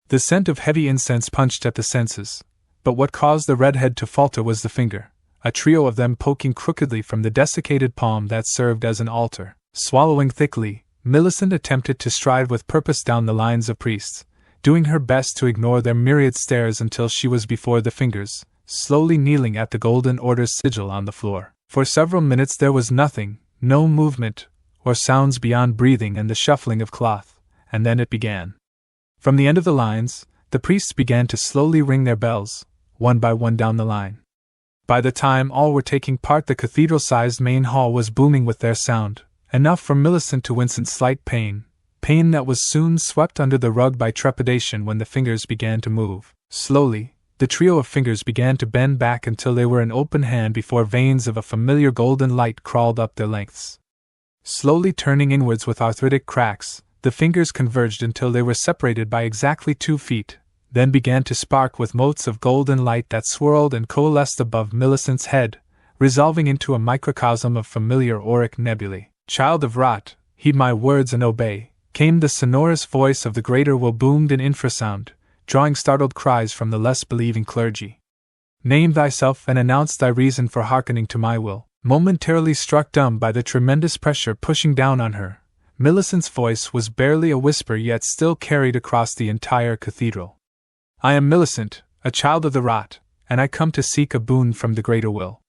The scent of heavy incense punched at the senses, but what caused the redhead to falter was the finger, a trio of them poking crookedly from the desiccated palm that served as an altar. Swallowing thickly, Millicent attempted to stride with purpose down the lines of priests, doing her best to ignore their myriad stares until she was before the fingers, slowly kneeling at the Golden Order's sigil on the floor. For several minutes there was nothing, no movement, or sounds beyond breathing and the shuffling of cloth, and then it began. From the end of the lines, the priests began to slowly ring their bells, one by one down the line. By the time all were taking part, the cathedral-sized main hall was booming with their sound, enough for Millicent to wince in slight pain that was soon swept under the rug by trepidation when the fingers began to move. Slowly, the trio of fingers began to bend back until they were an open hand before veins of a familiar golden light crawled up their lengths. Slowly turning inwards with arthritic cracks, the fingers converged until they were separated by exactly 2 feet, then began to spark with motes of golden light that swirled and coalesced above Millicent's head, resolving into a microcosm of familiar auric nebulae. "Child of Rot, heed my words and obey," came the sonorous voice of the greater will, boomed in infrasound, drawing startled cries from the less believing clergy. "Name thyself and announce thy reason for hearkening to my will." Momentarily struck dumb by the tremendous pressure pushing down on her, Millicent's voice was barely a whisper yet still carried across the entire cathedral. "I am Millicent, a child of the Rot, and I come to seek a boon from the greater will,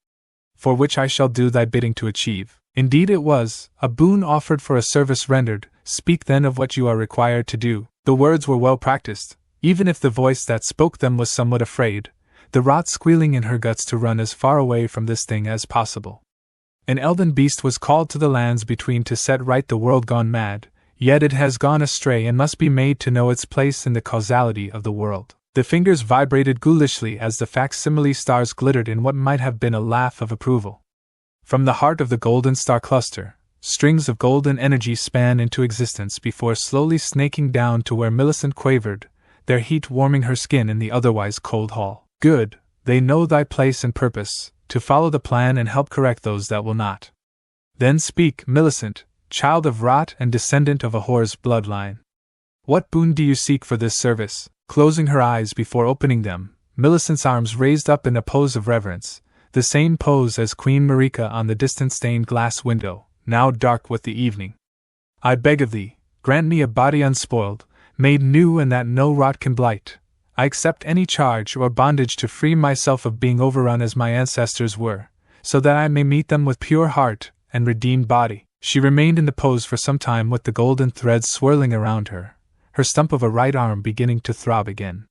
for which I shall do thy bidding to achieve." Indeed it was, a boon offered for a service rendered. "Speak then of what you are required to do." The words were well practiced, even if the voice that spoke them was somewhat afraid, the Rot squealing in her guts to run as far away from this thing as possible. An elden beast was called to the lands between to set right the world gone mad, yet it has gone astray and must be made to know its place in the causality of the world. The fingers vibrated ghoulishly as the facsimile stars glittered in what might have been a laugh of approval. From the heart of the golden star cluster, strings of golden energy span into existence before slowly snaking down to where Millicent quavered, their heat warming her skin in the otherwise cold hall. "Good, they know thy place and purpose, to follow the plan and help correct those that will not. Then speak, Millicent, child of Rot and descendant of a whore's bloodline. What boon do you seek for this service?" Closing her eyes before opening them, Millicent's arms raised up in a pose of reverence, the same pose as Queen Marika on the distant stained glass window, now dark with the evening. "I beg of thee, grant me a body unspoiled, made new and that no rot can blight. I accept any charge or bondage to free myself of being overrun as my ancestors were, so that I may meet them with pure heart and redeemed body." She remained in the pose for some time with the golden threads swirling around her, her stump of a right arm beginning to throb again.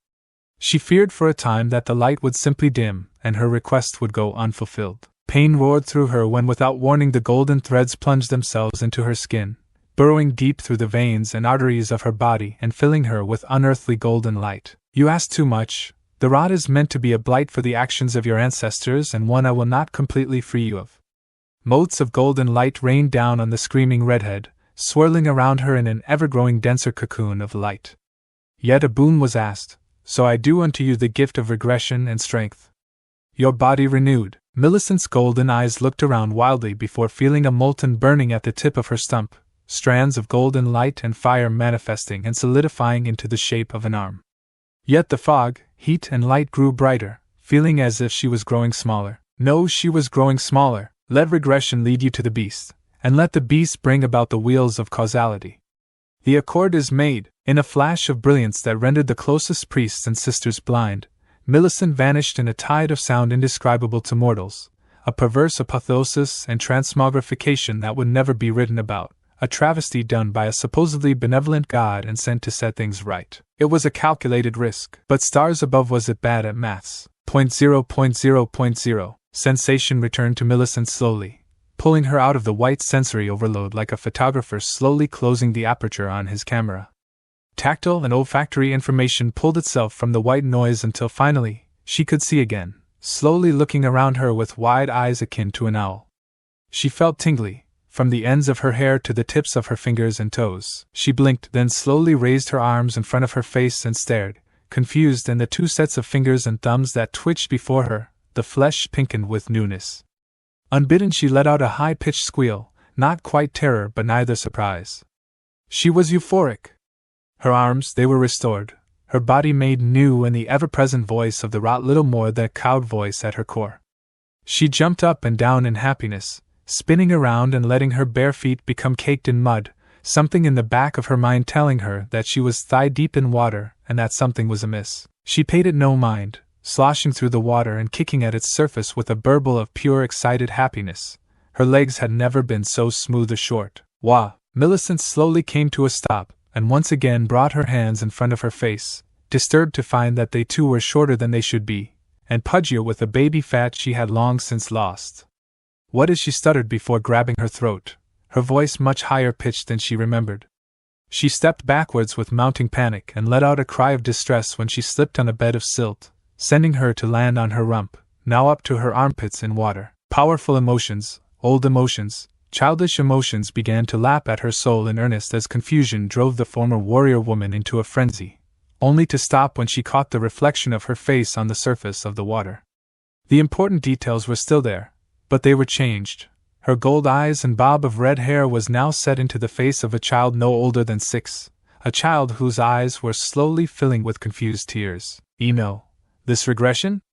She feared for a time that the light would simply dim and her request would go unfulfilled. Pain roared through her when without warning the golden threads plunged themselves into her skin, burrowing deep through the veins and arteries of her body and filling her with unearthly golden light. "You ask too much. The rod is meant to be a blight for the actions of your ancestors and one I will not completely free you of." Motes of golden light rained down on the screaming redhead, swirling around her in an ever-growing denser cocoon of light. "Yet a boon was asked, so I do unto you the gift of regression and strength. Your body renewed." Millicent's golden eyes looked around wildly before feeling a molten burning at the tip of her stump, strands of golden light and fire manifesting and solidifying into the shape of an arm. Yet the fog, heat and light grew brighter, feeling as if she was growing smaller. No, she was growing smaller. Let regression lead you to the beast, and let the beast bring about the wheels of causality. The accord is made. In a flash of brilliance that rendered the closest priests and sisters blind, Millicent vanished in a tide of sound indescribable to mortals, a perverse apotheosis and transmogrification that would never be written about, a travesty done by a supposedly benevolent god and sent to set things right. It was a calculated risk, but stars above was it bad at maths. 0.0.0.0. Sensation returned to Millicent slowly, pulling her out of the white sensory overload like a photographer slowly closing the aperture on his camera. Tactile and olfactory information pulled itself from the white noise until finally, she could see again, slowly looking around her with wide eyes akin to an owl. She felt tingly, from the ends of her hair to the tips of her fingers and toes. She blinked, then slowly raised her arms in front of her face and stared, confused, and the 2 sets of fingers and thumbs that twitched before her, the flesh pinkened with newness. Unbidden, she let out a high-pitched squeal, not quite terror but neither surprise. She was euphoric. Her arms, they were restored, her body made new, and the ever-present voice of the rot little more than a cowed voice at her core. She jumped up and down in happiness, spinning around and letting her bare feet become caked in mud, something in the back of her mind telling her that she was thigh-deep in water and that something was amiss. She paid it no mind, sloshing through the water and kicking at its surface with a burble of pure excited happiness. Her legs had never been so smooth or short. Wah! Millicent slowly came to a stop, and once again brought her hands in front of her face, disturbed to find that they too were shorter than they should be, and pudgier with the baby fat she had long since lost. "What is?" she stuttered before grabbing her throat, her voice much higher pitched than she remembered. She stepped backwards with mounting panic and let out a cry of distress when she slipped on a bed of silt, sending her to land on her rump, now up to her armpits in water. Powerful emotions, old emotions, childish emotions began to lap at her soul in earnest as confusion drove the former warrior woman into a frenzy, only to stop when she caught the reflection of her face on the surface of the water. The important details were still there, but they were changed. Her gold eyes and bob of red hair was now set into the face of a child no older than 6, a child whose eyes were slowly filling with confused tears. This regression?"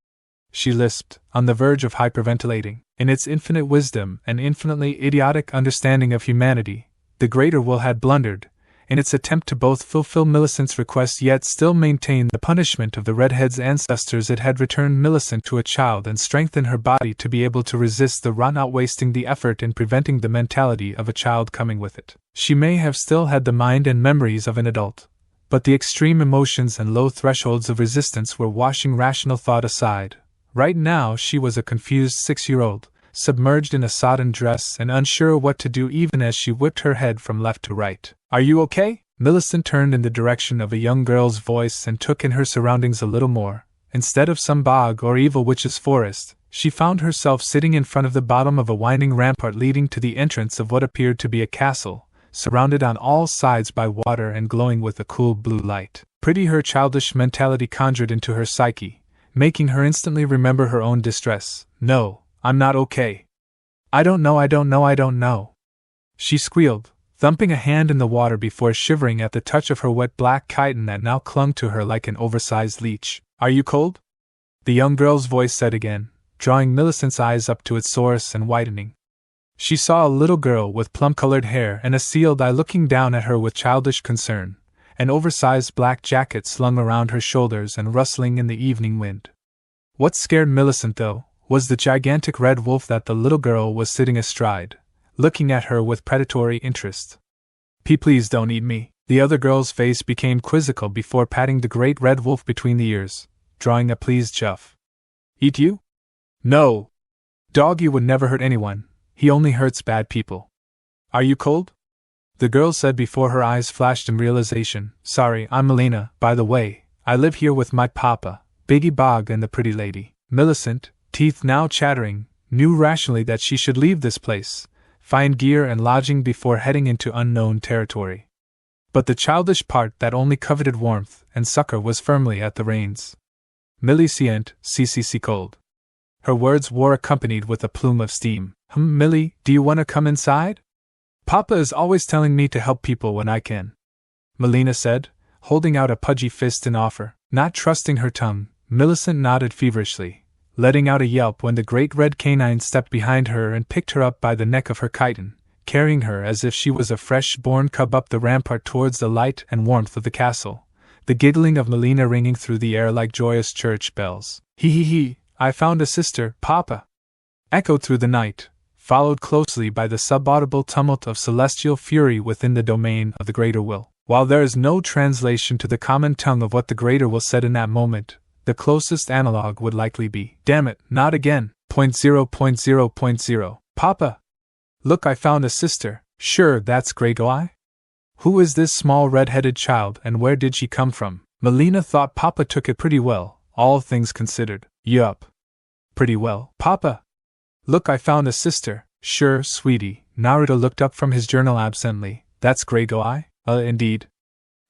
she lisped, on the verge of hyperventilating. In its infinite wisdom and infinitely idiotic understanding of humanity, the Greater Will had blundered, in its attempt to both fulfill Millicent's request yet still maintain the punishment of the Redhead's ancestors. It had returned Millicent to a child and strengthened her body to be able to resist the rot, not wasting the effort in preventing the mentality of a child coming with it. She may have still had the mind and memories of an adult, but the extreme emotions and low thresholds of resistance were washing rational thought aside. Right now she was a confused 6-year-old, submerged in a sodden dress and unsure what to do even as she whipped her head from left to right. "Are you okay?" Millicent turned in the direction of a young girl's voice and took in her surroundings a little more. Instead of some bog or evil witch's forest, she found herself sitting in front of the bottom of a winding rampart leading to the entrance of what appeared to be a castle, surrounded on all sides by water and glowing with a cool blue light. Pretty her childish mentality conjured into her psyche, making her instantly remember her own distress. "No, I'm not okay. I don't know. She squealed, thumping a hand in the water before shivering at the touch of her wet black chitin that now clung to her like an oversized leech. "Are you cold?" the young girl's voice said again, drawing Millicent's eyes up to its source and widening. She saw a little girl with plum-colored hair and a sealed eye looking down at her with childish concern, an oversized black jacket slung around her shoulders and rustling in the evening wind. What scared Millicent, though, was the gigantic red wolf that the little girl was sitting astride, looking at her with predatory interest. Please don't eat me." The other girl's face became quizzical before patting the great red wolf between the ears, drawing a pleased chuff. "Eat you? No. Doggy would never hurt anyone, he only hurts bad people." "Are you cold?" the girl said before her eyes flashed in realization. "Sorry, I'm Molina, by the way. I live here with my papa, Big Boggart, and the pretty lady." Millicent, teeth now chattering, knew rationally that she should leave this place, find gear and lodging before heading into unknown territory. But the childish part that only coveted warmth and succor was firmly at the reins. "Millicent, CCC cold." Her words were accompanied with a plume of steam. Millie, do you want to come inside? Papa is always telling me to help people when I can," Molina said, holding out a pudgy fist in offer. Not trusting her tongue, Millicent nodded feverishly, letting out a yelp when the great red canine stepped behind her and picked her up by the neck of her chitin, carrying her as if she was a fresh-born cub up the rampart towards the light and warmth of the castle, the giggling of Molina ringing through the air like joyous church bells. He, I found a sister, Papa," echoed through the night, followed closely by the subaudible tumult of celestial fury within the domain of the Greater Will. While there is no translation to the common tongue of what the Greater Will said in that moment, the closest analog would likely be, "Damn it, not again, 0.0.0.0. Papa! Look, I found a sister. Sure, that's Grey Goai? Who is this small red-headed child and where did she come from?" Molina thought Papa took it pretty well, all things considered. "Yup. Pretty well. Papa! Look, I found a sister. Sure, sweetie." Naruto looked up from his journal absently. "That's Grey Goai? Indeed."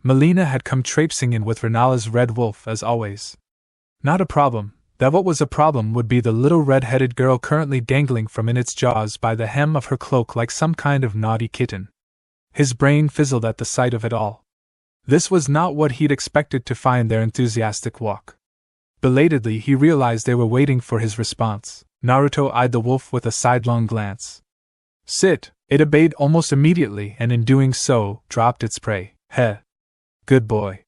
Molina had come traipsing in with Rennala's red wolf as always. "Not a problem, That what was a problem would be the little red-headed girl currently dangling from in its jaws by the hem of her cloak like some kind of naughty kitten. His brain fizzled at the sight of it all. This was not what he'd expected to find their enthusiastic walk. Belatedly, he realized they were waiting for his response. Naruto eyed the wolf with a sidelong glance. Sit! It obeyed almost immediately and in doing so, dropped its prey. Heh! Good boy.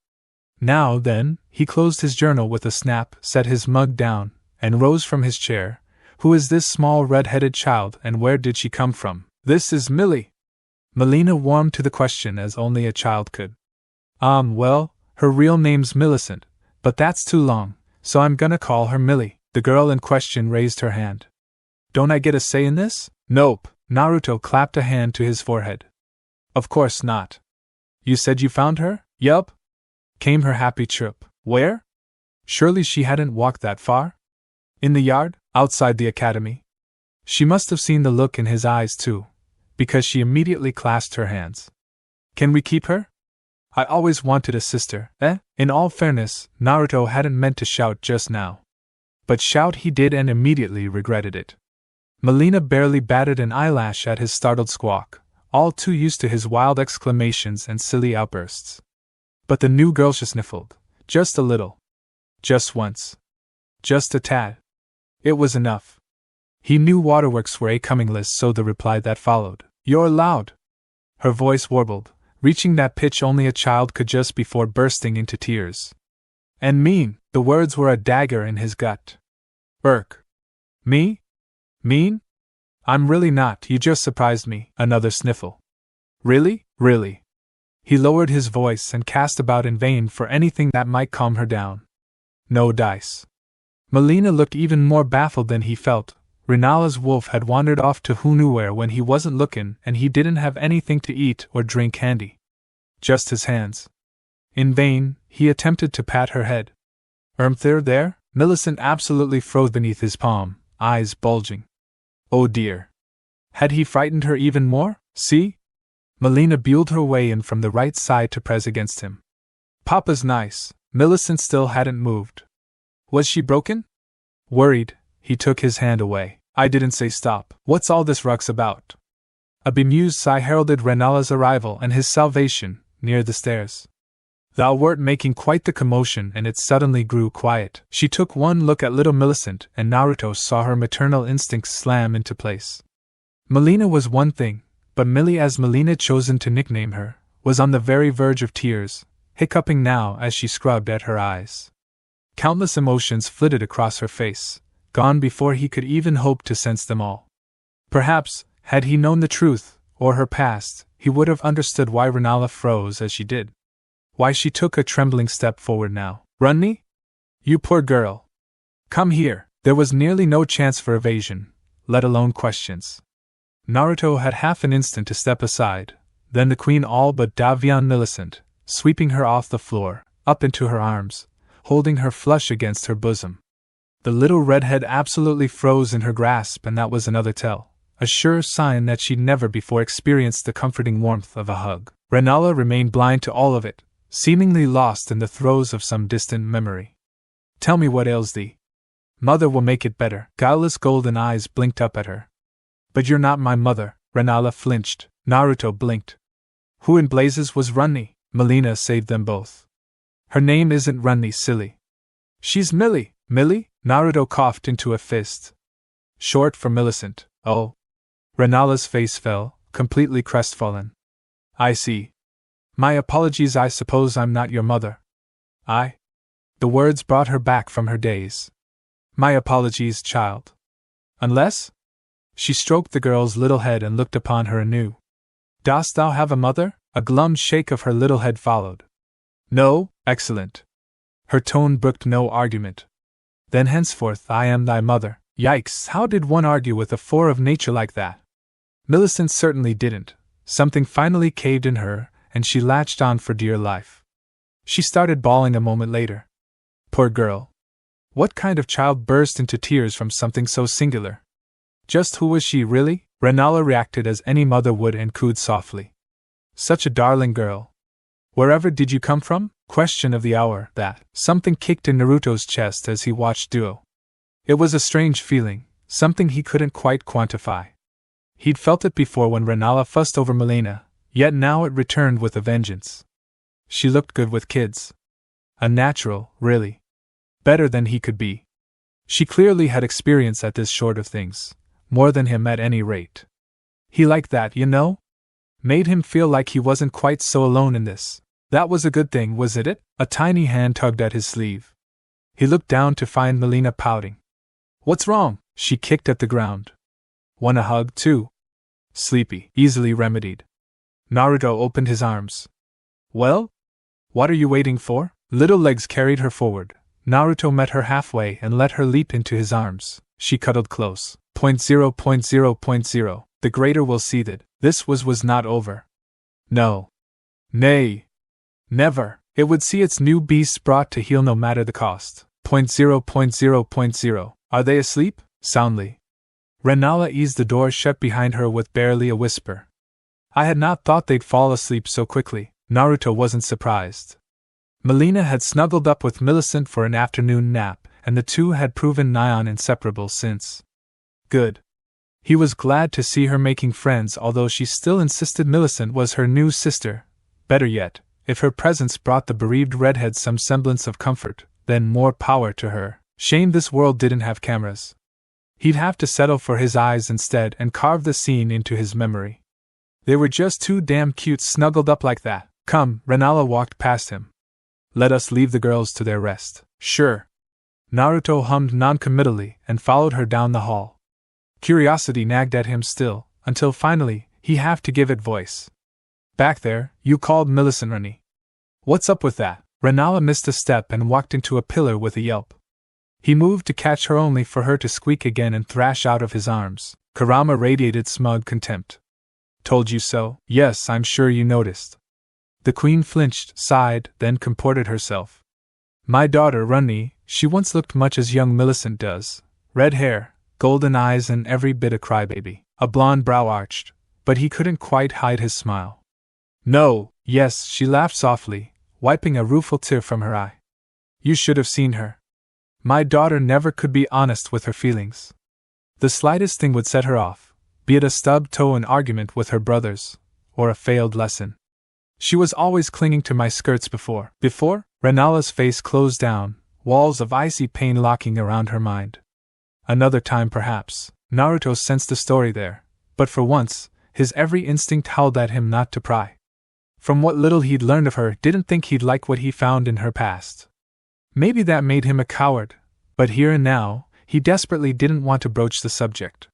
Now then, he closed his journal with a snap, set his mug down, and rose from his chair. Who is this small red-headed child and where did she come from? This is Millie. Molina warmed to the question as only a child could. Well, her real name's Millicent, but that's too long, so I'm gonna call her Millie. The girl in question raised her hand. Don't I get a say in this? Nope. Naruto clapped a hand to his forehead. Of course not. You said you found her? Yup. Came her happy chirp. Where? Surely she hadn't walked that far? In the yard, outside the academy. She must have seen the look in his eyes too, because she immediately clasped her hands. Can we keep her? I always wanted a sister, eh? In all fairness, Naruto hadn't meant to shout just now. But shout he did and immediately regretted it. Molina barely batted an eyelash at his startled squawk, all too used to his wild exclamations and silly outbursts. But the new girl sniffled. Just a little. Just once. Just a tad. It was enough. He knew waterworks were a coming list, so the reply that followed. You're loud. Her voice warbled, reaching that pitch only a child could just before bursting into tears. And mean, the words were a dagger in his gut. Irk. Me? Mean? I'm really not, you just surprised me. Another sniffle. Really? Really? He lowered his voice and cast about in vain for anything that might calm her down. No dice. Molina looked even more baffled than he felt. Rennala's wolf had wandered off to who knew where when he wasn't looking, and he didn't have anything to eat or drink handy. Just his hands. In vain, he attempted to pat her head. There? Millicent absolutely froze beneath his palm, eyes bulging. Oh dear. Had he frightened her even more? See? Molina buelled her way in from the right side to press against him. Papa's nice. Millicent still hadn't moved. Was she broken? Worried, he took his hand away. I didn't say stop. What's all this ruckus about? A bemused sigh heralded Rennala's arrival and his salvation, near the stairs. Thou wert making quite the commotion, and it suddenly grew quiet. She took one look at little Millicent, and Naruto saw her maternal instincts slam into place. Molina was one thing, but Millie, as Molina chosen to nickname her, was on the very verge of tears, hiccuping now as she scrubbed at her eyes. Countless emotions flitted across her face, gone before he could even hope to sense them all. Perhaps, had he known the truth, or her past, he would have understood why Rennala froze as she did. Why she took a trembling step forward now. Ranni? You poor girl. Come here. There was nearly no chance for evasion, let alone questions. Naruto had half an instant to step aside, then the queen all but dove on Millicent, sweeping her off the floor, up into her arms, holding her flush against her bosom. The little redhead absolutely froze in her grasp, and that was another tell, a sure sign that she'd never before experienced the comforting warmth of a hug. Rennala remained blind to all of it, seemingly lost in the throes of some distant memory. Tell me what ails thee. Mother will make it better. Guileless golden eyes blinked up at her. But you're not my mother. Rennala flinched. Naruto blinked. Who in blazes was Ranni? Molina saved them both. Her name isn't Ranni, silly. She's Millie. Millie? Naruto coughed into a fist. Short for Millicent. Oh. Rennala's face fell, completely crestfallen. I see. My apologies, I suppose I'm not your mother. I? The words brought her back from her daze. My apologies, child. Unless? She stroked the girl's little head and looked upon her anew. Dost thou have a mother? A glum shake of her little head followed. No, excellent. Her tone brooked no argument. Then henceforth I am thy mother. Yikes, how did one argue with a force of nature like that? Millicent certainly didn't. Something finally caved in her, and she latched on for dear life. She started bawling a moment later. Poor girl. What kind of child burst into tears from something so singular? Just who was she, really? Rennala reacted as any mother would and cooed softly. Such a darling girl. Wherever did you come from? Question of the hour, that. Something kicked in Naruto's chest as he watched Duo. It was a strange feeling, something he couldn't quite quantify. He'd felt it before when Rennala fussed over Molina, yet now it returned with a vengeance. She looked good with kids. A natural, really. Better than he could be. She clearly had experience at this sort of things, more than him at any rate. He liked that, you know? Made him feel like he wasn't quite so alone in this. That was a good thing, wasn't it? A tiny hand tugged at his sleeve. He looked down to find Molina pouting. What's wrong? She kicked at the ground. Want a hug, too? Sleepy, easily remedied. Naruto opened his arms. Well? What are you waiting for? Little legs carried her forward. Naruto met her halfway and let her leap into his arms. She cuddled close. 0.0.0.0. The greater will see that this was not over. No. Nay. Never. It would see its new beasts brought to heel no matter the cost. 0.0.0.0. Are they asleep? Soundly. Rennala eased the door shut behind her with barely a whisper. I had not thought they'd fall asleep so quickly. Naruto wasn't surprised. Molina had snuggled up with Millicent for an afternoon nap, and the two had proven nigh on inseparable since. Good. He was glad to see her making friends, although she still insisted Millicent was her new sister. Better yet, if her presence brought the bereaved redhead some semblance of comfort, then more power to her. Shame this world didn't have cameras. He'd have to settle for his eyes instead and carve the scene into his memory. They were just too damn cute snuggled up like that. Come, Rennala walked past him. Let us leave the girls to their rest. Sure. Naruto hummed noncommittally and followed her down the hall. Curiosity nagged at him still, until finally, he had to give it voice. Back there, you called Millicent Ranni. What's up with that? Rennala missed a step and walked into a pillar with a yelp. He moved to catch her only for her to squeak again and thrash out of his arms. Kurama radiated smug contempt. Told you so? Yes, I'm sure you noticed. The queen flinched, sighed, then comported herself. My daughter Ranni, she once looked much as young Millicent does. Red hair, golden eyes and every bit a crybaby. A blonde brow arched, but he couldn't quite hide his smile. No, yes, she laughed softly, wiping a rueful tear from her eye. You should have seen her. My daughter never could be honest with her feelings. The slightest thing would set her off, be it a stubbed toe in argument with her brothers, or a failed lesson. She was always clinging to my skirts before. Rennala's face closed down, walls of icy pain locking around her mind. Another time perhaps. Naruto sensed a story there, but for once, his every instinct howled at him not to pry. From what little he'd learned of her, didn't think he'd like what he found in her past. Maybe that made him a coward, but here and now, he desperately didn't want to broach the subject.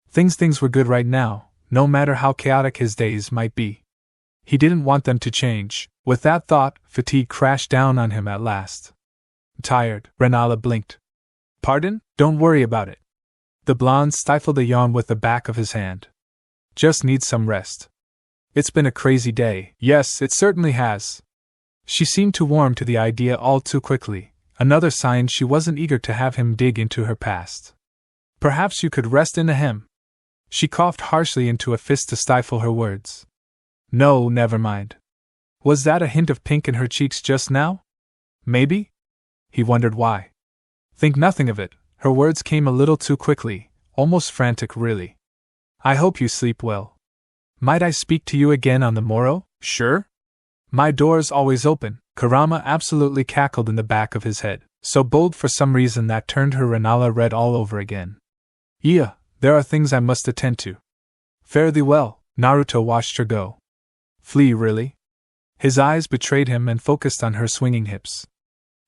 Things were good right now, no matter how chaotic his days might be. He didn't want them to change. With that thought, fatigue crashed down on him at last. Tired, Rennala blinked. Pardon? Don't worry about it. The blonde stifled a yawn with the back of his hand. Just need some rest. It's been a crazy day. Yes, it certainly has. She seemed to warm to the idea all too quickly, another sign she wasn't eager to have him dig into her past. Perhaps you could rest in a hem. She coughed harshly into a fist to stifle her words. No, never mind. Was that a hint of pink in her cheeks just now? Maybe? He wondered why. Think nothing of it, her words came a little too quickly, almost frantic really. I hope you sleep well. Might I speak to you again on the morrow? Sure. My door's always open. Kurama absolutely cackled in the back of his head, so bold for some reason that turned her Rennala red all over again. Yeah, there are things I must attend to. Fare thee well. Naruto watched her go. Flee, really? His eyes betrayed him and focused on her swinging hips.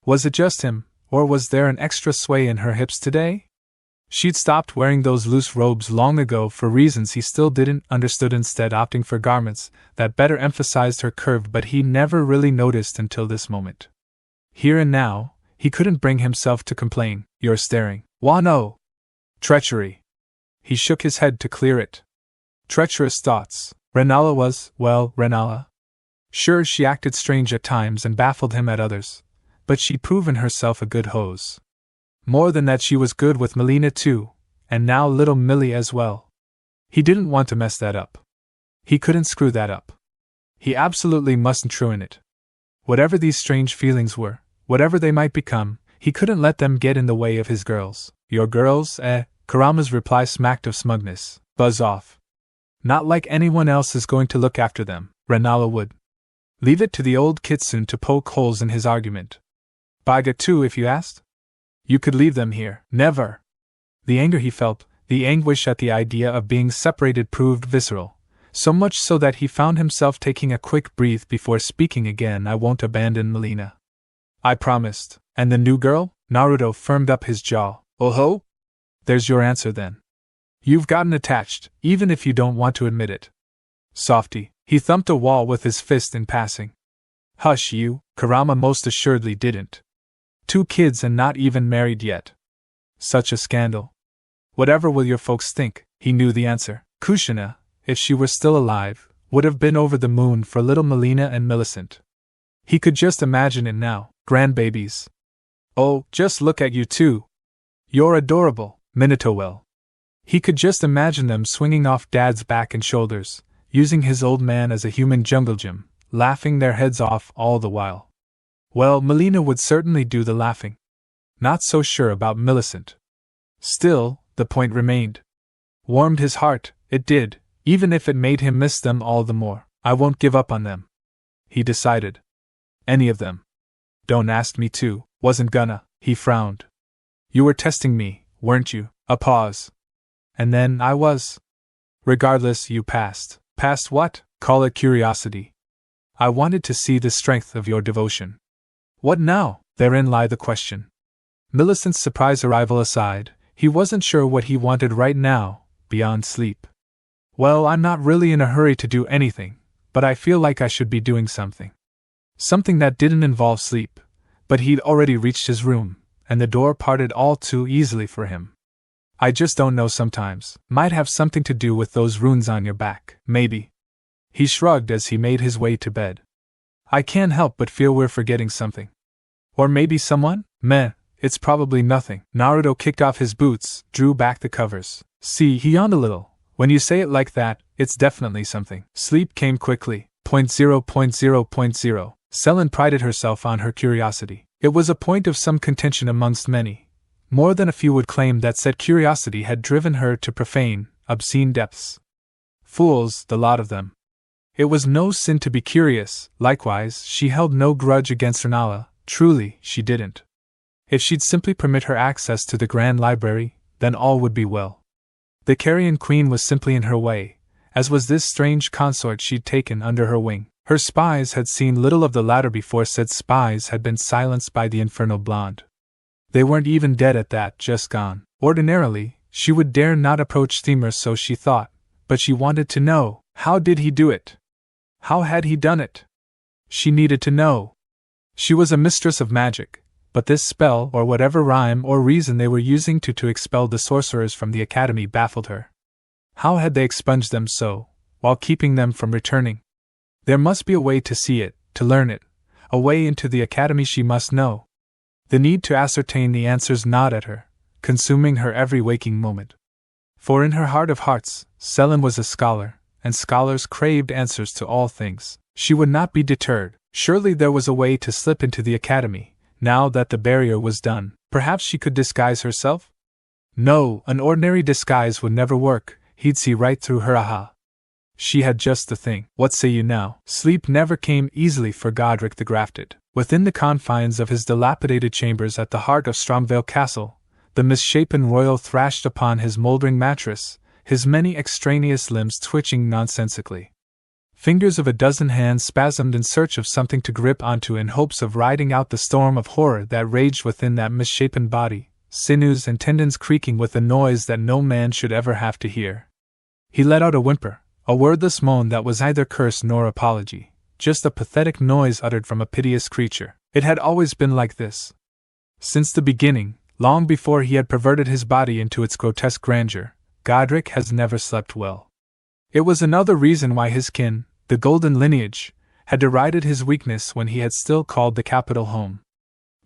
Was it just him, or was there an extra sway in her hips today? She'd stopped wearing those loose robes long ago for reasons he still didn't understood, instead opting for garments that better emphasized her curve, but he never really noticed until this moment. Here and now, he couldn't bring himself to complain. You're staring. Wano! Treachery. He shook his head to clear it. Treacherous thoughts. Rennala was, well, Rennala. Sure, she acted strange at times and baffled him at others, but she'd proven herself a good hose. More than that, she was good with Molina too, and now little Millie as well. He didn't want to mess that up. He couldn't screw that up. He absolutely mustn't ruin it. Whatever these strange feelings were, whatever they might become, he couldn't let them get in the way of his girls. Your girls, Kurama's reply smacked of smugness. Buzz off. Not like anyone else is going to look after them, Rennala would. Leave it to the old kitsune to poke holes in his argument. Baiga too, if you asked? You could leave them here. Never. The anger he felt, the anguish at the idea of being separated proved visceral, so much so that he found himself taking a quick breath before speaking again. I won't abandon Molina. I promised. And the new girl? Naruto firmed up his jaw. Oh ho? There's your answer then. You've gotten attached, even if you don't want to admit it. Softy, he thumped a wall with his fist in passing. Hush you, Kurama most assuredly didn't. 2 kids and not even married yet. Such a scandal. Whatever will your folks think, he knew the answer. Kushina, if she were still alive, would have been over the moon for little Molina and Millicent. He could just imagine it now, grandbabies. Oh, just look at you two. You're adorable, Minato will. He could just imagine them swinging off Dad's back and shoulders, using his old man as a human jungle gym, laughing their heads off all the while. Well, Molina would certainly do the laughing. Not so sure about Millicent. Still, the point remained. Warmed his heart, it did, even if it made him miss them all the more. I won't give up on them, he decided. Any of them. Don't ask me to, wasn't gonna, he frowned. You were testing me, weren't you? A pause. And then I was. Regardless, you passed. Passed what? Call it curiosity. I wanted to see the strength of your devotion. What now? Therein lay the question. Millicent's surprise arrival aside, he wasn't sure what he wanted right now, beyond sleep. Well, I'm not really in a hurry to do anything, but I feel like I should be doing something. Something that didn't involve sleep, but he'd already reached his room, and the door parted all too easily for him. I just don't know sometimes. Might have something to do with those runes on your back, maybe. He shrugged as he made his way to bed. I can't help but feel we're forgetting something. Or maybe someone? Meh, it's probably nothing. Naruto kicked off his boots, drew back the covers. See, he yawned a little. When you say it like that, it's definitely something. Sleep came quickly. 0.0.0.0. Sellen prided herself on her curiosity. It was a point of some contention amongst many. More than a few would claim that said curiosity had driven her to profane, obscene depths. Fools, the lot of them. It was no sin to be curious, likewise, she held no grudge against Rennala, truly, she didn't. If she'd simply permit her access to the Grand Library, then all would be well. The Carrion Queen was simply in her way, as was this strange consort she'd taken under her wing. Her spies had seen little of the latter before said spies had been silenced by the infernal blonde. They weren't even dead at that, just gone. Ordinarily, she would dare not approach Steamer, so she thought, but she wanted to know, how did he do it? How had he done it? She needed to know. She was a mistress of magic, but this spell or whatever rhyme or reason they were using to expel the sorcerers from the academy baffled her. How had they expunged them so, while keeping them from returning? There must be a way to see it, to learn it, a way into the academy she must know. The need to ascertain the answers gnawed at her, consuming her every waking moment. For in her heart of hearts, Sellen was a scholar, and scholars craved answers to all things. She would not be deterred. Surely there was a way to slip into the academy, now that the barrier was done. Perhaps she could disguise herself? No, an ordinary disguise would never work, he'd see right through her. Aha! She had just the thing. What say you now? Sleep never came easily for Godrick the Grafted. Within the confines of his dilapidated chambers at the heart of Stromvale Castle, the misshapen royal thrashed upon his moldering mattress, his many extraneous limbs twitching nonsensically. Fingers of a dozen hands spasmed in search of something to grip onto in hopes of riding out the storm of horror that raged within that misshapen body, sinews and tendons creaking with a noise that no man should ever have to hear. He let out a whimper, a wordless moan that was neither curse nor apology. Just a pathetic noise uttered from a piteous creature. It had always been like this. Since the beginning, long before he had perverted his body into its grotesque grandeur, Godrick has never slept well. It was another reason why his kin, the golden lineage, had derided his weakness when he had still called the capital home.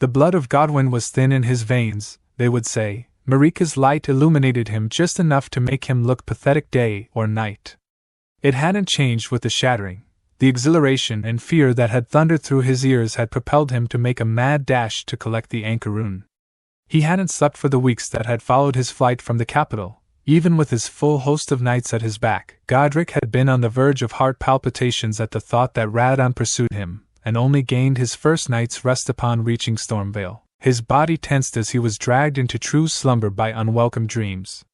The blood of Godwin was thin in his veins, they would say. Marika's light illuminated him just enough to make him look pathetic day or night. It hadn't changed with the shattering. The exhilaration and fear that had thundered through his ears had propelled him to make a mad dash to collect the anchor rune. He hadn't slept for the weeks that had followed his flight from the capital. Even with his full host of knights at his back, Godrick had been on the verge of heart palpitations at the thought that Radon pursued him, and only gained his first night's rest upon reaching Stormvale. His body tensed as he was dragged into true slumber by unwelcome dreams.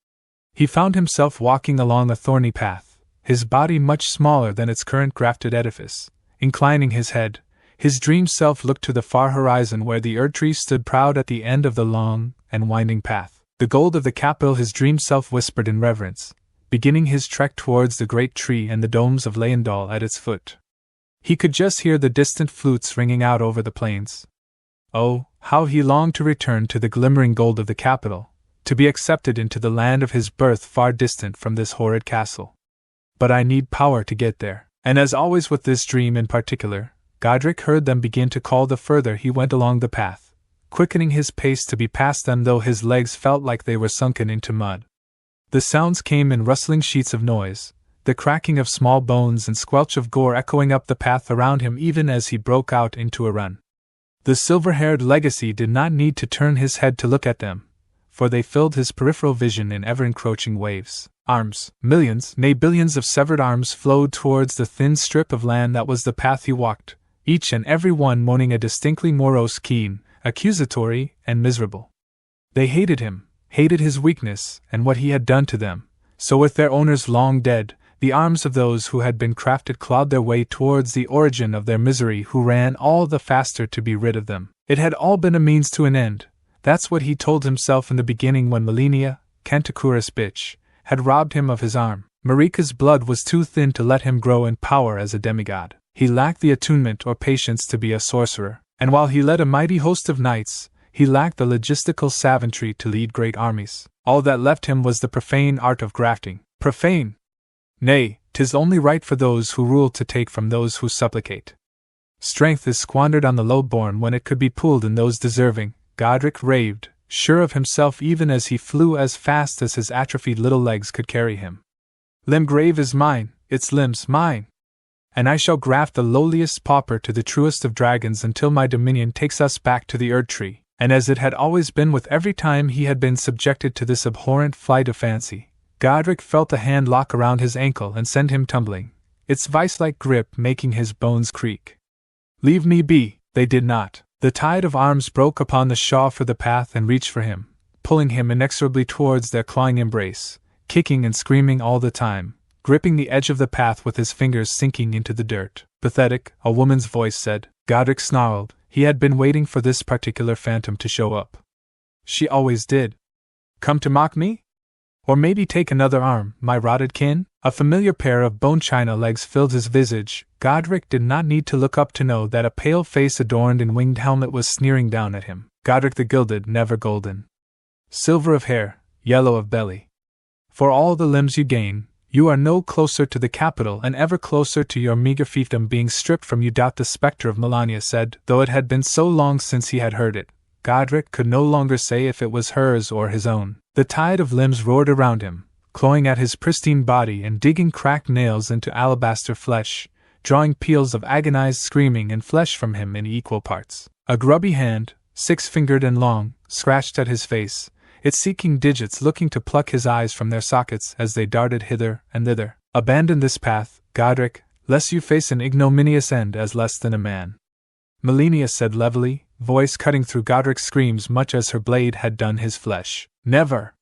He found himself walking along a thorny path, his body much smaller than its current grafted edifice. Inclining his head, his dream self looked to the far horizon where the Erdtree stood proud at the end of the long and winding path. The gold of the capital, his dream self whispered in reverence, beginning his trek towards the great tree and the domes of Leyendal at its foot. He could just hear the distant flutes ringing out over the plains. Oh, how he longed to return to the glimmering gold of the capital, to be accepted into the land of his birth far distant from this horrid castle. But I need power to get there. And as always with this dream in particular, Godrick heard them begin to call the further he went along the path, quickening his pace to be past them though his legs felt like they were sunken into mud. The sounds came in rustling sheets of noise, the cracking of small bones and squelch of gore echoing up the path around him even as he broke out into a run. The silver-haired legacy did not need to turn his head to look at them, for they filled his peripheral vision in ever-encroaching waves. Arms, millions, nay billions of severed arms flowed towards the thin strip of land that was the path he walked, each and every one moaning a distinctly morose keen, accusatory, and miserable. They hated him, hated his weakness, and what he had done to them, so with their owners long dead, the arms of those who had been crafted clawed their way towards the origin of their misery who ran all the faster to be rid of them. It had all been a means to an end. That's what he told himself in the beginning when Malenia, Canticurus bitch, had robbed him of his arm. Marika's blood was too thin to let him grow in power as a demigod. He lacked the attunement or patience to be a sorcerer, and while he led a mighty host of knights, he lacked the logistical savantry to lead great armies. All that left him was the profane art of grafting. Profane! Nay, 'tis only right for those who rule to take from those who supplicate. Strength is squandered on the low-born when it could be pooled in those deserving, Godrick raved, sure of himself even as he flew as fast as his atrophied little legs could carry him. Limgrave is mine, its limbs mine! And I shall graft the lowliest pauper to the truest of dragons until my dominion takes us back to the Erdtree. And as it had always been with every time he had been subjected to this abhorrent flight of fancy, Godrick felt a hand lock around his ankle and send him tumbling, its vice-like grip making his bones creak. Leave me be, they did not. The tide of arms broke upon the shaw for the path and reached for him, pulling him inexorably towards their clawing embrace, kicking and screaming all the time, gripping the edge of the path with his fingers sinking into the dirt. Pathetic, a woman's voice said. Godrick snarled. He had been waiting for this particular phantom to show up. She always did. Come to mock me? Or maybe take another arm, my rotted kin? A familiar pair of bone china legs filled his visage. Godrick did not need to look up to know that a pale face adorned in winged helmet was sneering down at him. Godrick the gilded, never golden. Silver of hair, yellow of belly. For all the limbs you gain, you are no closer to the capital and ever closer to your meager fiefdom being stripped from you. The spectre of Malenia said, though it had been so long since he had heard it. Godrick could no longer say if it was hers or his own. The tide of limbs roared around him, clawing at his pristine body and digging cracked nails into alabaster flesh, drawing peals of agonized screaming and flesh from him in equal parts. A grubby hand, 6-fingered and long, scratched at his face, its seeking digits looking to pluck his eyes from their sockets as they darted hither and thither. Abandon this path, Godrick, lest you face an ignominious end as less than a man. Malenia said levelly, voice cutting through Godrick's screams much as her blade had done his flesh. Never!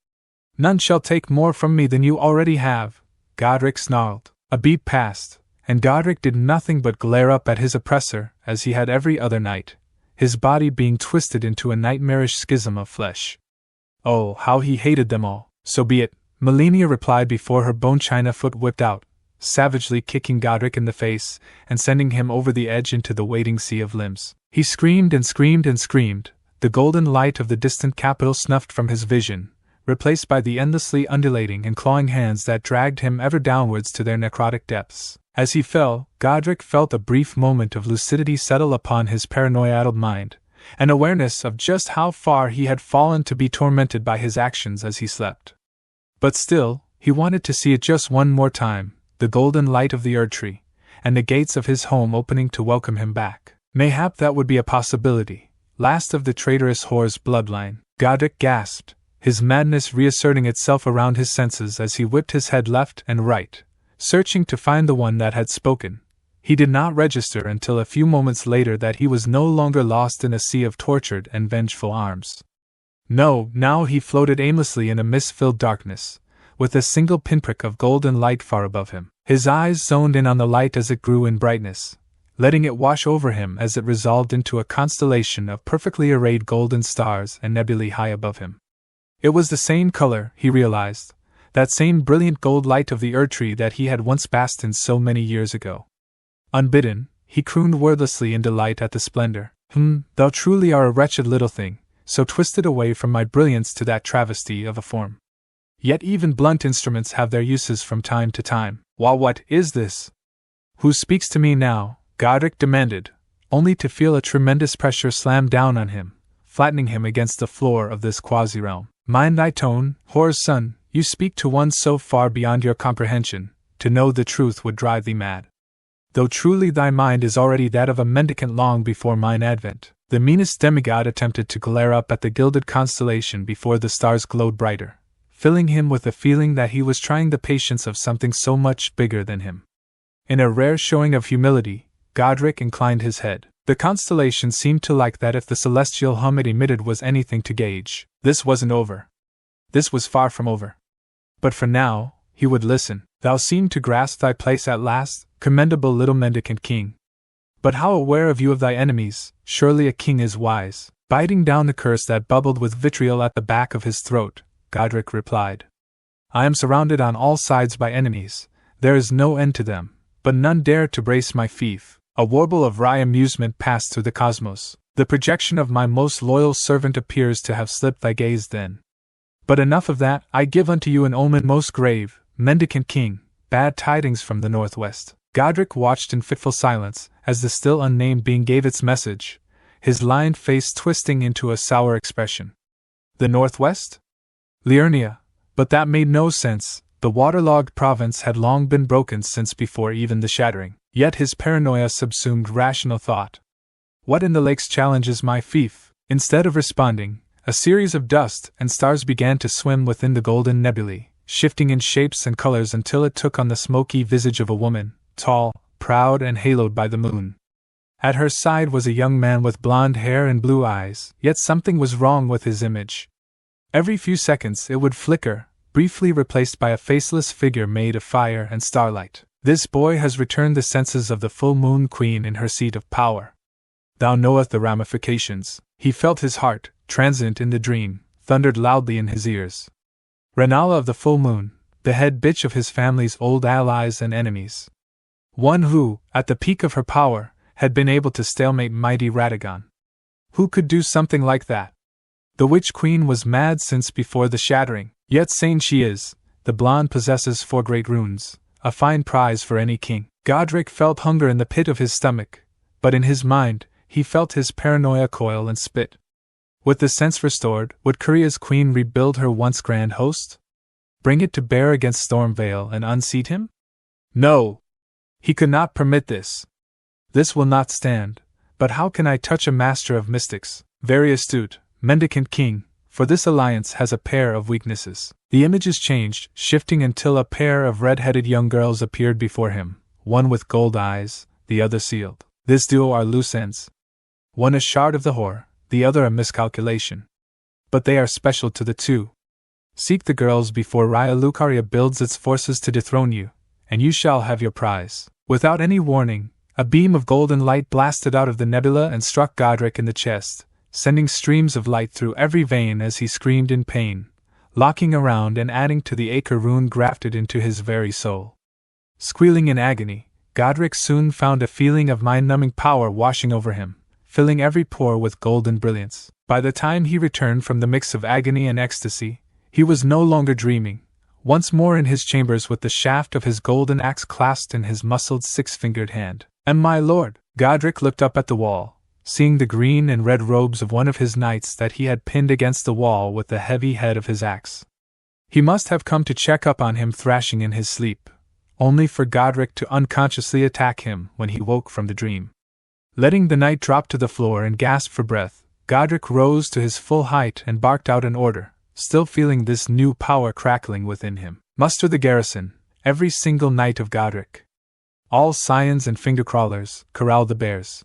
None shall take more from me than you already have, Godrick snarled. A beat passed, and Godrick did nothing but glare up at his oppressor, as he had every other night, his body being twisted into a nightmarish schism of flesh. Oh, how he hated them all! So be it, Malenia replied before her bone china foot whipped out, savagely kicking Godrick in the face, and sending him over the edge into the waiting sea of limbs. He screamed and screamed and screamed, the golden light of the distant capital snuffed from his vision, replaced by the endlessly undulating and clawing hands that dragged him ever downwards to their necrotic depths. As he fell, Godrick felt a brief moment of lucidity settle upon his paranoia-addled mind, an awareness of just how far he had fallen to be tormented by his actions as he slept. But still, he wanted to see it just one more time, the golden light of the Erdtree, and the gates of his home opening to welcome him back. Mayhap that would be a possibility, last of the traitorous whore's bloodline. Godrick gasped, his madness reasserting itself around his senses as he whipped his head left and right, searching to find the one that had spoken. He did not register until a few moments later that he was no longer lost in a sea of tortured and vengeful arms. No, now he floated aimlessly in a mist-filled darkness, with a single pinprick of golden light far above him. His eyes zoned in on the light as it grew in brightness, letting it wash over him as it resolved into a constellation of perfectly arrayed golden stars and nebulae high above him. It was the same color, he realized, that same brilliant gold light of the Erd-tree that he had once basked in so many years ago. Unbidden, he crooned wordlessly in delight at the splendor. Thou truly are a wretched little thing, so twisted away from my brilliance to that travesty of a form. Yet even blunt instruments have their uses from time to time. While what is this? Who speaks to me now? Godrick demanded, only to feel a tremendous pressure slam down on him, flattening him against the floor of this quasi-realm. Mind thy tone, whore's son, you speak to one so far beyond your comprehension, to know the truth would drive thee mad. Though truly thy mind is already that of a mendicant long before mine advent. The meanest demigod attempted to glare up at the gilded constellation before the stars glowed brighter, filling him with the feeling that he was trying the patience of something so much bigger than him. In a rare showing of humility, Godrick inclined his head. The constellation seemed to like that if the celestial hum it emitted was anything to gauge. This wasn't over. This was far from over. But for now, he would listen. Thou seemed to grasp thy place at last, commendable little mendicant king. But how aware of you of thy enemies, surely a king is wise. Biting down the curse that bubbled with vitriol at the back of his throat, Godrick replied. I am surrounded on all sides by enemies, there is no end to them, but none dare to brace my fief. A warble of wry amusement passed through the cosmos. The projection of my most loyal servant appears to have slipped thy gaze then. But enough of that, I give unto you an omen most grave, mendicant king, bad tidings from the northwest. Godrick watched in fitful silence as the still unnamed being gave its message, his lined face twisting into a sour expression. The northwest? Liurnia. But that made no sense. The waterlogged province had long been broken since before even the shattering. Yet his paranoia subsumed rational thought. What in the lakes challenges my fief? Instead of responding, a series of dust and stars began to swim within the golden nebulae, shifting in shapes and colors until it took on the smoky visage of a woman, tall, proud, and haloed by the moon. At her side was a young man with blonde hair and blue eyes, yet something was wrong with his image. Every few seconds it would flicker, briefly replaced by a faceless figure made of fire and starlight. This boy has returned the senses of the full moon queen in her seat of power. Thou knowest the ramifications. He felt his heart, transient in the dream, thundered loudly in his ears. Rennala of the full moon, the head bitch of his family's old allies and enemies. One who, at the peak of her power, had been able to stalemate mighty Radagon. Who could do something like that? The witch queen was mad since before the shattering, yet sane she is. The blonde possesses 4 great runes, a fine prize for any king. Godrick felt hunger in the pit of his stomach, but in his mind, he felt his paranoia coil and spit. With the sense restored, would Korea's queen rebuild her once grand host? Bring it to bear against Stormvale and unseat him? No! He could not permit this. This will not stand. But how can I touch a master of mystics? Very astute, mendicant king, for this alliance has a pair of weaknesses. The images changed, shifting until a pair of red-headed young girls appeared before him, one with gold eyes, the other sealed. This duo are loose ends. One a shard of the whore, the other a miscalculation. But they are special to the two. Seek the girls before Raya Lucaria builds its forces to dethrone you, and you shall have your prize. Without any warning, a beam of golden light blasted out of the nebula and struck Godrick in the chest, sending streams of light through every vein as he screamed in pain, locking around and adding to the acre rune grafted into his very soul. Squealing in agony, Godrick soon found a feeling of mind-numbing power washing over him, filling every pore with golden brilliance. By the time he returned from the mix of agony and ecstasy, he was no longer dreaming, once more in his chambers with the shaft of his golden axe clasped in his muscled 6-fingered hand. And my lord! Godrick looked up at the wall, seeing the green and red robes of one of his knights that he had pinned against the wall with the heavy head of his axe. He must have come to check up on him thrashing in his sleep, only for Godrick to unconsciously attack him when he woke from the dream. Letting the knight drop to the floor and gasp for breath, Godrick rose to his full height and barked out an order, still feeling this new power crackling within him. Muster the garrison, every single knight of Godrick. All scions and finger-crawlers, corral the bears.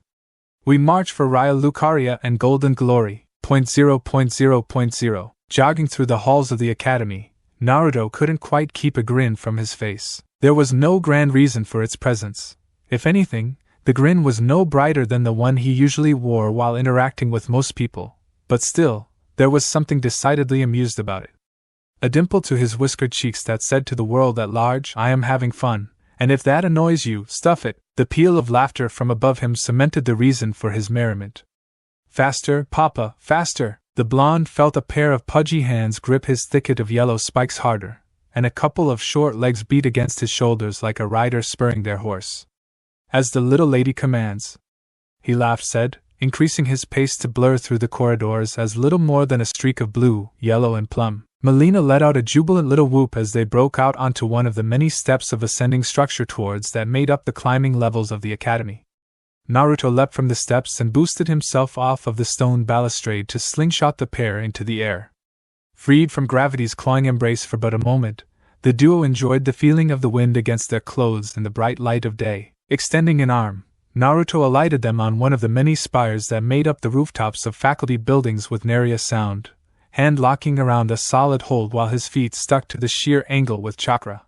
We march for Raya Lucaria and Golden Glory. 0.0.0.0. Jogging through the halls of the academy, Naruto couldn't quite keep a grin from his face. There was no grand reason for its presence. If anything, the grin was no brighter than the one he usually wore while interacting with most people, but still, there was something decidedly amused about it. A dimple to his whiskered cheeks that said to the world at large, "I am having fun, and if that annoys you, stuff it." The peal of laughter from above him cemented the reason for his merriment. Faster, Papa, faster! The blonde felt a pair of pudgy hands grip his thicket of yellow spikes harder, and a couple of short legs beat against his shoulders like a rider spurring their horse. "As the little lady commands," he laughed, said, increasing his pace to blur through the corridors as little more than a streak of blue, yellow, and plum. Molina let out a jubilant little whoop as they broke out onto one of the many steps of ascending structure towards that made up the climbing levels of the academy. Naruto leapt from the steps and boosted himself off of the stone balustrade to slingshot the pair into the air. Freed from gravity's clawing embrace for but a moment, the duo enjoyed the feeling of the wind against their clothes in the bright light of day. Extending an arm, Naruto alighted them on one of the many spires that made up the rooftops of faculty buildings with nary a sound, hand locking around a solid hold while his feet stuck to the sheer angle with chakra.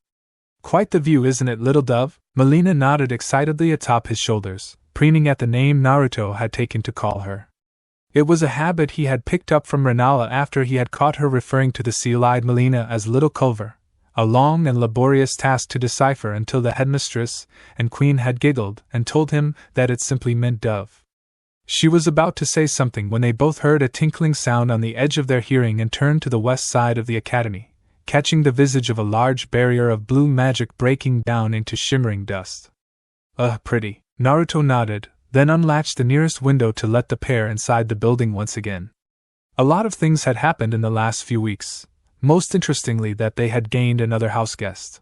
"Quite the view, isn't it, little dove?" Molina nodded excitedly atop his shoulders, preening at the name Naruto had taken to call her. It was a habit he had picked up from Rennala after he had caught her referring to the seal-eyed Molina as Little Culver, a long and laborious task to decipher until the headmistress and queen had giggled and told him that it simply meant dove. She was about to say something when they both heard a tinkling sound on the edge of their hearing and turned to the west side of the academy, catching the visage of a large barrier of blue magic breaking down into shimmering dust. Pretty." Naruto nodded, then unlatched the nearest window to let the pair inside the building once again. A lot of things had happened in the last few weeks, most interestingly that they had gained another house guest.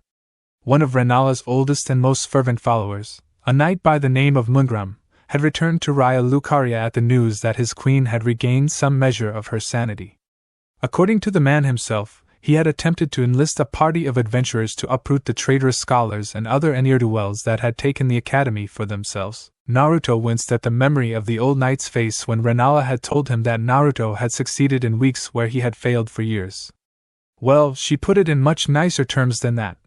One of Rennala's oldest and most fervent followers, a knight by the name of Mungram, had returned to Raya Lucaria at the news that his queen had regained some measure of her sanity. According to the man himself, he had attempted to enlist a party of adventurers to uproot the traitorous scholars and other ne'er-do-wells that had taken the academy for themselves. Naruto winced at the memory of the old knight's face when Rennala had told him that Naruto had succeeded in weeks where he had failed for years. Well, she put it in much nicer terms than that,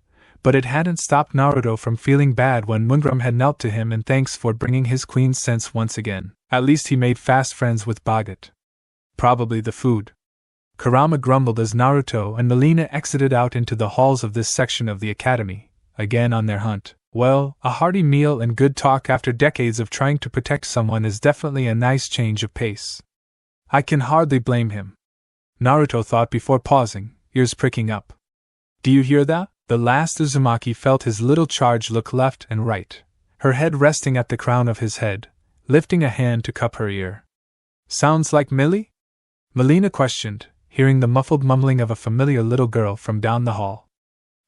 but it hadn't stopped Naruto from feeling bad when Mungram had knelt to him in thanks for bringing his queen's sense once again. At least he made fast friends with Boggart. Probably the food. Kurama grumbled as Naruto and Molina exited out into the halls of this section of the academy, again on their hunt. Well, a hearty meal and good talk after decades of trying to protect someone is definitely a nice change of pace. I can hardly blame him, Naruto thought before pausing, ears pricking up. Do you hear that? The last Uzumaki felt his little charge look left and right, her head resting at the crown of his head, lifting a hand to cup her ear. Sounds like Millie? Molina questioned, hearing the muffled mumbling of a familiar little girl from down the hall.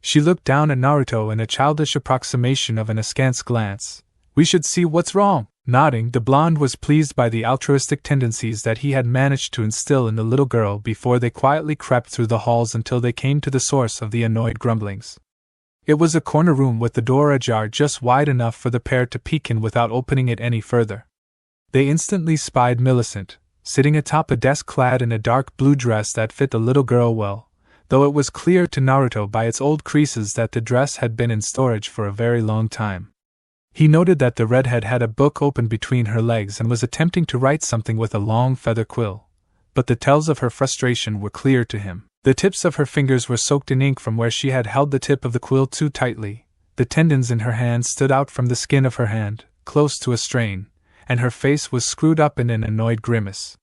She looked down at Naruto in a childish approximation of an askance glance. We should see what's wrong. Nodding, the blonde was pleased by the altruistic tendencies that he had managed to instill in the little girl before they quietly crept through the halls until they came to the source of the annoyed grumblings. It was a corner room with the door ajar just wide enough for the pair to peek in without opening it any further. They instantly spied Millicent, sitting atop a desk clad in a dark blue dress that fit the little girl well, though it was clear to Naruto by its old creases that the dress had been in storage for a very long time. He noted that the redhead had a book open between her legs and was attempting to write something with a long feather quill, but the tells of her frustration were clear to him. The tips of her fingers were soaked in ink from where she had held the tip of the quill too tightly, the tendons in her hand stood out from the skin of her hand, close to a strain, and her face was screwed up in an annoyed grimace.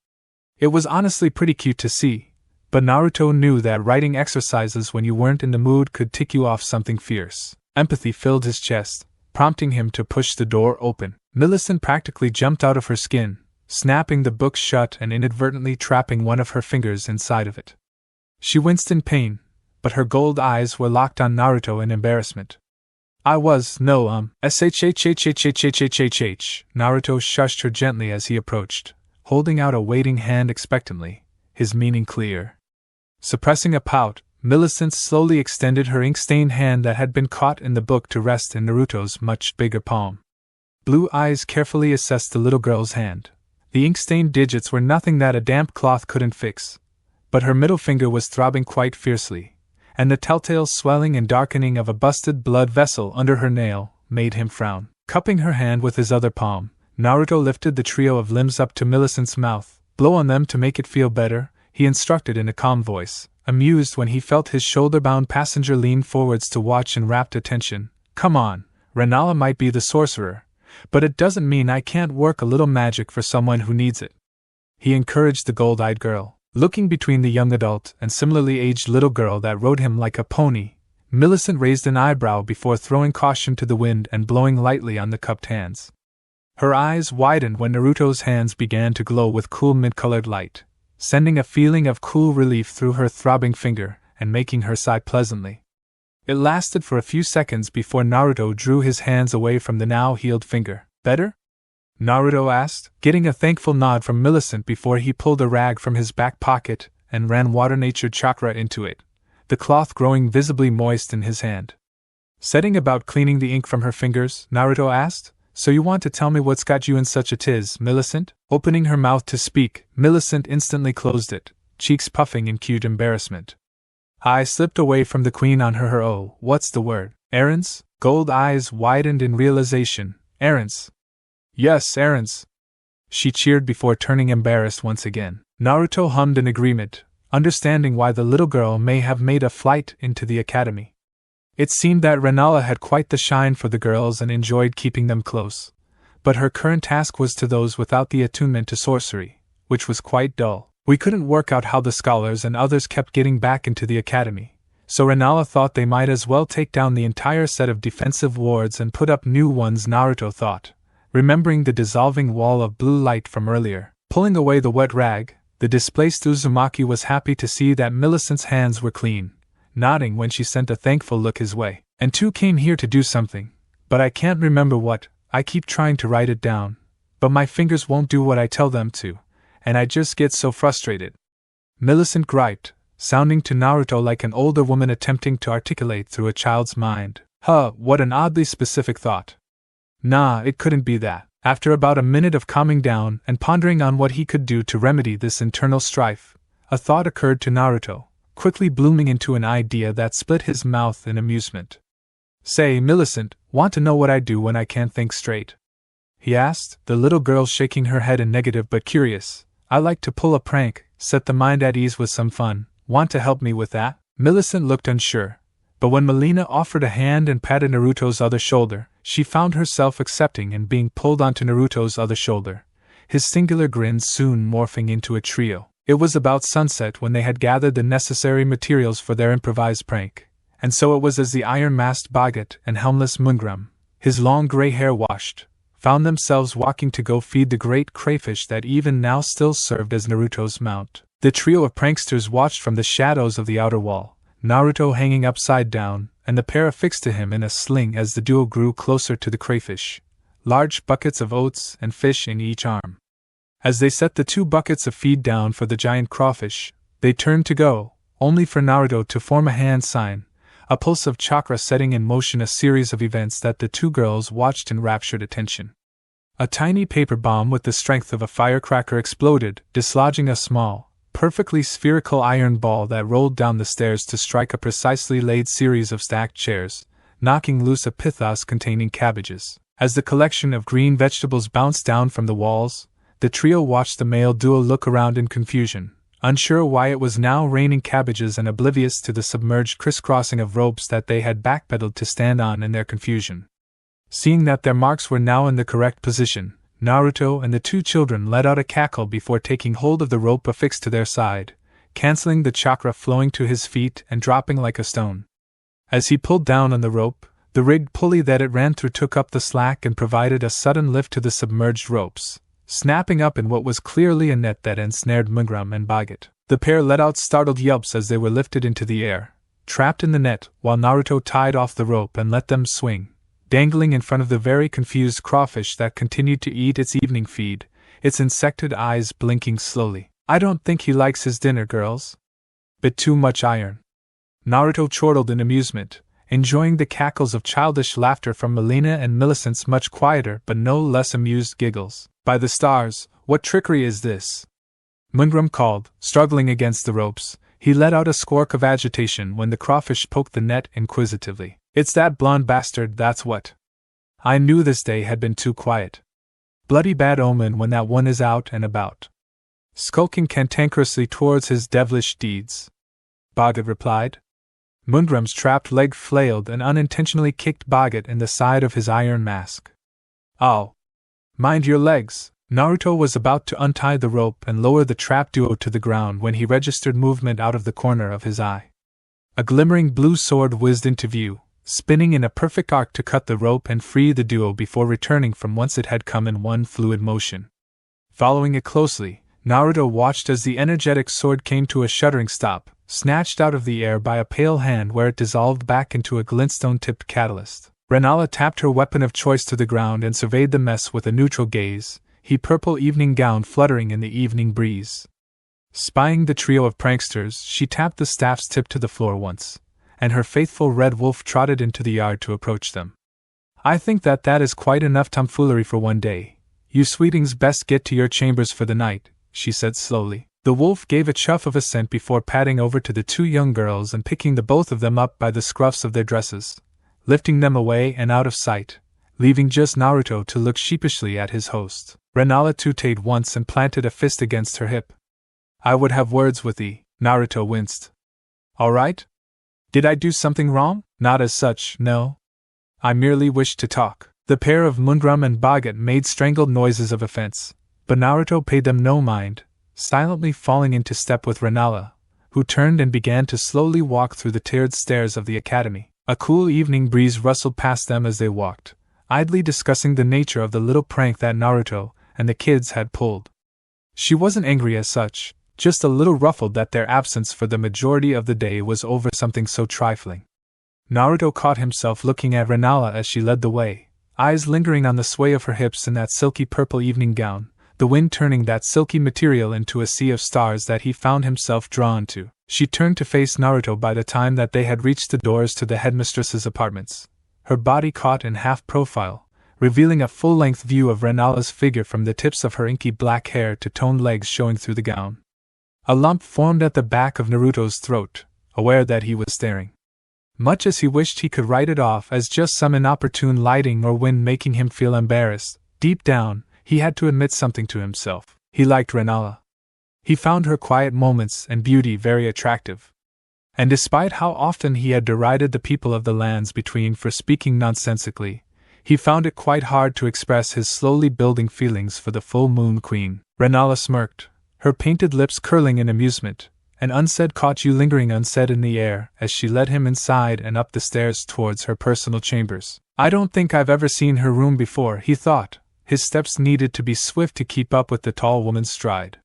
It was honestly pretty cute to see, but Naruto knew that writing exercises when you weren't in the mood could tick you off something fierce. Empathy filled his chest, prompting him to push the door open. Millicent practically jumped out of her skin, snapping the book shut and inadvertently trapping one of her fingers inside of it. She winced in pain, but her gold eyes were locked on Naruto in embarrassment. Naruto shushed her gently as he approached, holding out a waiting hand expectantly, his meaning clear. Suppressing a pout, Millicent slowly extended her ink-stained hand that had been caught in the book to rest in Naruto's much bigger palm. Blue eyes carefully assessed the little girl's hand. The ink-stained digits were nothing that a damp cloth couldn't fix, but her middle finger was throbbing quite fiercely, and the telltale swelling and darkening of a busted blood vessel under her nail made him frown. Cupping her hand with his other palm, Naruto lifted the trio of limbs up to Millicent's mouth. Blow on them to make it feel better, he instructed in a calm voice, amused when he felt his shoulder-bound passenger lean forwards to watch in rapt attention. Come on, Rennala might be the sorcerer, but it doesn't mean I can't work a little magic for someone who needs it. He encouraged the gold-eyed girl. Looking between the young adult and similarly aged little girl that rode him like a pony, Millicent raised an eyebrow before throwing caution to the wind and blowing lightly on the cupped hands. Her eyes widened when Naruto's hands began to glow with cool mint-colored light, sending a feeling of cool relief through her throbbing finger and making her sigh pleasantly. It lasted for a few seconds before Naruto drew his hands away from the now healed finger. Better? Naruto asked, getting a thankful nod from Millicent before he pulled a rag from his back pocket and ran water-natured chakra into it, the cloth growing visibly moist in his hand. Setting about cleaning the ink from her fingers, Naruto asked, So you want to tell me what's got you in such a tiz, Millicent? Opening her mouth to speak, Millicent instantly closed it, cheeks puffing in cute embarrassment. I slipped away from the queen on her. Oh, what's the word? Errands? Gold eyes widened in realization. Errands. Yes, errands. She cheered before turning embarrassed once again. Naruto hummed in agreement, understanding why the little girl may have made a flight into the academy. It seemed that Rennala had quite the shine for the girls and enjoyed keeping them close, but her current task was to those without the attunement to sorcery, which was quite dull. We couldn't work out how the scholars and others kept getting back into the academy, so Rennala thought they might as well take down the entire set of defensive wards and put up new ones. Naruto thought, remembering the dissolving wall of blue light from earlier. Pulling away the wet rag, the displaced Uzumaki was happy to see that Millicent's hands were clean, nodding when she sent a thankful look his way. And two came here to do something, but I can't remember what. I keep trying to write it down, but my fingers won't do what I tell them to, and I just get so frustrated. Millicent griped, sounding to Naruto like an older woman attempting to articulate through a child's mind. What an oddly specific thought. Nah, it couldn't be that. After about a minute of calming down and pondering on what he could do to remedy this internal strife, a thought occurred to Naruto, quickly blooming into an idea that split his mouth in amusement. Say, Millicent, want to know what I do when I can't think straight? He asked, the little girl shaking her head in negative but curious. I like to pull a prank, set the mind at ease with some fun. Want to help me with that? Millicent looked unsure, but when Molina offered a hand and patted Naruto's other shoulder, she found herself accepting and being pulled onto Naruto's other shoulder, his singular grin soon morphing into a trio. It was about sunset when they had gathered the necessary materials for their improvised prank, and so it was as the iron-masked Boggart and helmless Mungram, his long gray hair washed, found themselves walking to go feed the great crayfish that even now still served as Naruto's mount. The trio of pranksters watched from the shadows of the outer wall, Naruto hanging upside down, and the pair affixed to him in a sling as the duo grew closer to the crayfish, large buckets of oats and fish in each arm. As they set the 2 buckets of feed down for the giant crawfish, they turned to go, only for Naruto to form a hand sign, a pulse of chakra setting in motion a series of events that the 2 girls watched in raptured attention. A tiny paper bomb with the strength of a firecracker exploded, dislodging a small, perfectly spherical iron ball that rolled down the stairs to strike a precisely laid series of stacked chairs, knocking loose a pithos containing cabbages. As the collection of green vegetables bounced down from the walls, the trio watched the male duo look around in confusion, unsure why it was now raining cabbages and oblivious to the submerged crisscrossing of ropes that they had backpedaled to stand on in their confusion. Seeing that their marks were now in the correct position, Naruto and the 2 children let out a cackle before taking hold of the rope affixed to their side, canceling the chakra flowing to his feet and dropping like a stone. As he pulled down on the rope, the rigged pulley that it ran through took up the slack and provided a sudden lift to the submerged ropes, snapping up in what was clearly a net that ensnared Mungram and Boggart. The pair let out startled yelps as they were lifted into the air, trapped in the net, while Naruto tied off the rope and let them swing, dangling in front of the very confused crawfish that continued to eat its evening feed, its insected eyes blinking slowly. I don't think he likes his dinner, girls. Bit too much iron. Naruto chortled in amusement, enjoying the cackles of childish laughter from Molina and Millicent's much quieter but no less amused giggles. By the stars, what trickery is this? Mundrum called, struggling against the ropes. He let out a squawk of agitation when the crawfish poked the net inquisitively. It's that blonde bastard, that's what. I knew this day had been too quiet. Bloody bad omen when that one is out and about, skulking cantankerously towards his devilish deeds. Boggart replied. Mundrum's trapped leg flailed and unintentionally kicked Boggart in the side of his iron mask. Oh! Mind your legs! Naruto was about to untie the rope and lower the trapped duo to the ground when he registered movement out of the corner of his eye. A glimmering blue sword whizzed into view, spinning in a perfect arc to cut the rope and free the duo before returning from whence it had come in one fluid motion. Following it closely, Naruto watched as the energetic sword came to a shuddering stop, snatched out of the air by a pale hand where it dissolved back into a glintstone-tipped catalyst. Rennala tapped her weapon of choice to the ground and surveyed the mess with a neutral gaze, her purple evening gown fluttering in the evening breeze. Spying the trio of pranksters, she tapped the staff's tip to the floor once, and her faithful red wolf trotted into the yard to approach them. I think that is quite enough tomfoolery for one day. You sweetings best get to your chambers for the night, she said slowly. The wolf gave a chuff of assent before padding over to the two young girls and picking the both of them up by the scruffs of their dresses, lifting them away and out of sight, leaving just Naruto to look sheepishly at his host. Rennala tooted once and planted a fist against her hip. I would have words with thee, Naruto winced. All right? Did I do something wrong? Not as such, no. I merely wished to talk. The pair of Mundrum and Boggart made strangled noises of offense, but Naruto paid them no mind, silently falling into step with Rennala, who turned and began to slowly walk through the tiered stairs of the academy. A cool evening breeze rustled past them as they walked, idly discussing the nature of the little prank that Naruto and the kids had pulled. She wasn't angry as such, just a little ruffled that their absence for the majority of the day was over something so trifling. Naruto caught himself looking at Rennala as she led the way, eyes lingering on the sway of her hips in that silky purple evening gown, the wind turning that silky material into a sea of stars that he found himself drawn to. She turned to face Naruto by the time that they had reached the doors to the headmistress's apartments, her body caught in half-profile, revealing a full-length view of Rennala's figure from the tips of her inky black hair to toned legs showing through the gown. A lump formed at the back of Naruto's throat, aware that he was staring. Much as he wished he could write it off as just some inopportune lighting or wind making him feel embarrassed, deep down, he had to admit something to himself. He liked Rennala. He found her quiet moments and beauty very attractive. And despite how often he had derided the people of the lands between for speaking nonsensically, he found it quite hard to express his slowly building feelings for the full moon queen. Rennala smirked, her painted lips curling in amusement, and unsaid caught you lingering unsaid in the air as she led him inside and up the stairs towards her personal chambers. I don't think I've ever seen her room before, he thought. His steps needed to be swift to keep up with the tall woman's stride.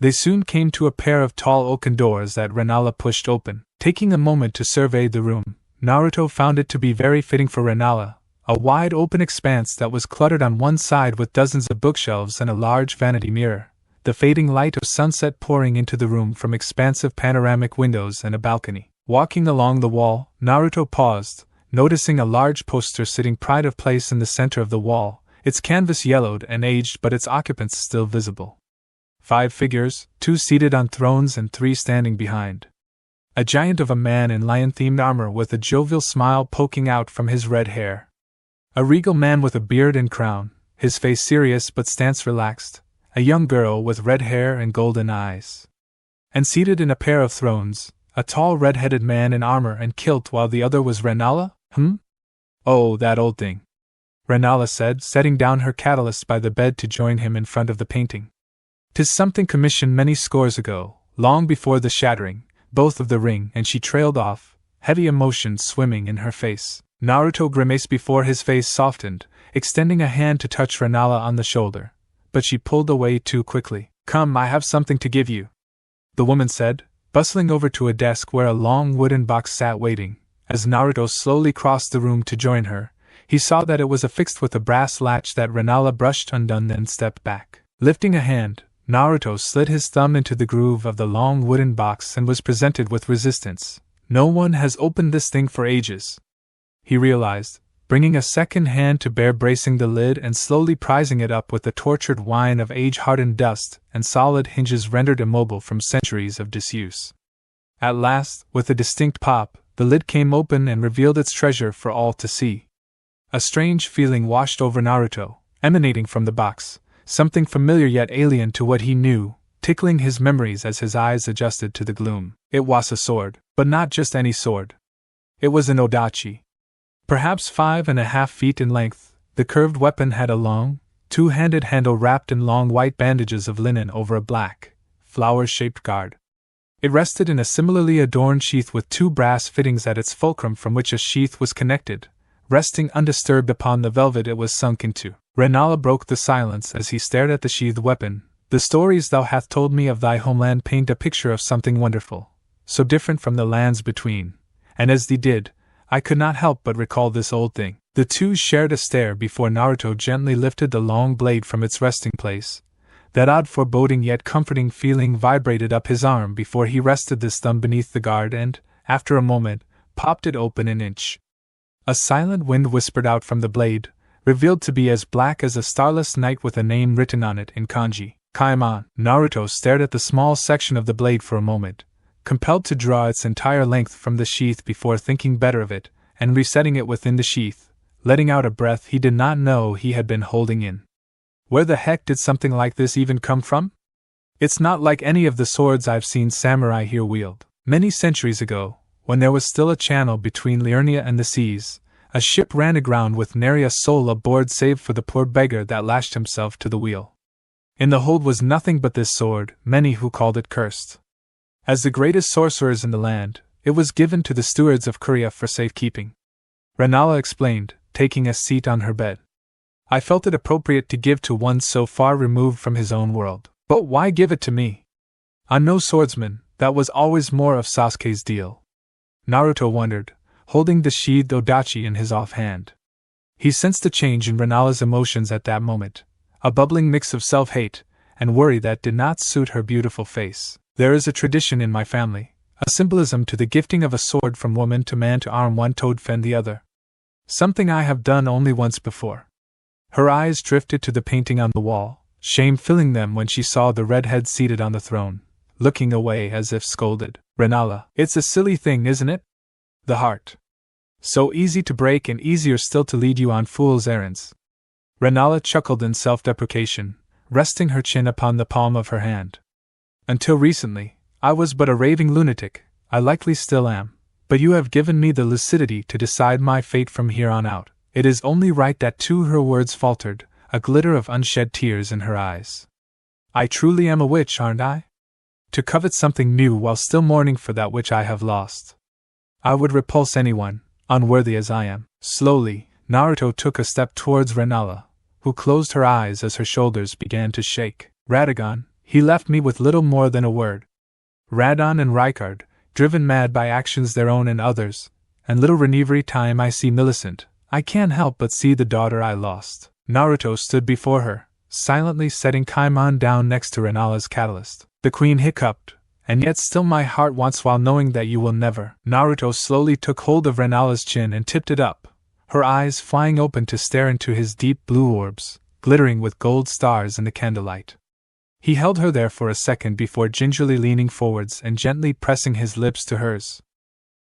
They soon came to a pair of tall oaken doors that Rennala pushed open. Taking a moment to survey the room, Naruto found it to be very fitting for Rennala, a wide open expanse that was cluttered on one side with dozens of bookshelves and a large vanity mirror, the fading light of sunset pouring into the room from expansive panoramic windows and a balcony. Walking along the wall, Naruto paused, noticing a large poster sitting pride of place in the center of the wall, its canvas yellowed and aged but its occupants still visible. 5 figures, 2 seated on thrones and 3 standing behind. A giant of a man in lion-themed armor with a jovial smile poking out from his red hair. A regal man with a beard and crown, his face serious but stance relaxed. A young girl with red hair and golden eyes. And seated in a pair of thrones, a tall red-headed man in armor and kilt while the other was Rennala? Oh, that old thing. Rennala said, setting down her catalyst by the bed to join him in front of the painting. 'Tis something commissioned many scores ago, long before the shattering, both of the ring, and she trailed off, heavy emotion swimming in her face. Naruto grimaced before his face softened, extending a hand to touch Rennala on the shoulder. But she pulled away too quickly. Come, I have something to give you, the woman said, bustling over to a desk where a long wooden box sat waiting. As Naruto slowly crossed the room to join her, he saw that it was affixed with a brass latch that Rennala brushed undone then stepped back. Lifting a hand, Naruto slid his thumb into the groove of the long wooden box and was presented with resistance. No one has opened this thing for ages, he realized, bringing a second hand to bear, bracing the lid and slowly prizing it up with the tortured whine of age-hardened dust and solid hinges rendered immobile from centuries of disuse. At last, with a distinct pop, the lid came open and revealed its treasure for all to see. A strange feeling washed over Naruto, emanating from the box, something familiar yet alien to what he knew, tickling his memories as his eyes adjusted to the gloom. It was a sword, but not just any sword. It was an odachi. Perhaps 5.5 feet in length, the curved weapon had a long, two-handed handle wrapped in long white bandages of linen over a black, flower-shaped guard. It rested in a similarly adorned sheath with two brass fittings at its fulcrum from which a sheath was connected, resting undisturbed upon the velvet it was sunk into. Rennala broke the silence as he stared at the sheathed weapon. The stories thou hast told me of thy homeland paint a picture of something wonderful, so different from the lands between, and as thee did, I could not help but recall this old thing. The two shared a stare before Naruto gently lifted the long blade from its resting place. That odd foreboding yet comforting feeling vibrated up his arm before he rested his thumb beneath the guard and, after a moment, popped it open an inch. A silent wind whispered out from the blade, revealed to be as black as a starless night with a name written on it in kanji. Kaimon. Naruto stared at the small section of the blade for a moment, compelled to draw its entire length from the sheath before thinking better of it, and resetting it within the sheath, letting out a breath he did not know he had been holding in. Where the heck did something like this even come from? It's not like any of the swords I've seen samurai here wield. Many centuries ago, when there was still a channel between Liurnia and the seas, a ship ran aground with nary a soul aboard save for the poor beggar that lashed himself to the wheel. In the hold was nothing but this sword, many who called it cursed. As the greatest sorcerers in the land, it was given to the stewards of Korea for safekeeping. Rennala explained, taking a seat on her bed. I felt it appropriate to give to one so far removed from his own world. But why give it to me? I'm no swordsman, that was always more of Sasuke's deal. Naruto wondered, holding the sheathed odachi in his offhand. He sensed a change in Rennala's emotions at that moment, a bubbling mix of self-hate and worry that did not suit her beautiful face. There is a tradition in my family, a symbolism to the gifting of a sword from woman to man to arm one to defend the other. Something I have done only once before. Her eyes drifted to the painting on the wall, shame filling them when she saw the redhead seated on the throne, looking away as if scolded. Rennala, it's a silly thing, isn't it? The heart. So easy to break and easier still to lead you on fool's errands. Rennala chuckled in self-deprecation, resting her chin upon the palm of her hand. Until recently, I was but a raving lunatic, I likely still am, but you have given me the lucidity to decide my fate from here on out. It is only right that too. Her words faltered, a glitter of unshed tears in her eyes. I truly am a witch, aren't I? To covet something new while still mourning for that which I have lost. I would repulse anyone, unworthy as I am. Slowly, Naruto took a step towards Rennala, who closed her eyes as her shoulders began to shake. Radagon, he left me with little more than a word. Radon and Rykard, driven mad by actions their own and others, and little Ren every time I see Millicent, I can't help but see the daughter I lost. Naruto stood before her, silently setting Kaimon down next to Rennala's catalyst. The queen hiccuped, and yet still my heart wants while knowing that you will never. Naruto slowly took hold of Rennala's chin and tipped it up, her eyes flying open to stare into his deep blue orbs, glittering with gold stars in the candlelight. He held her there for a second before gingerly leaning forwards and gently pressing his lips to hers.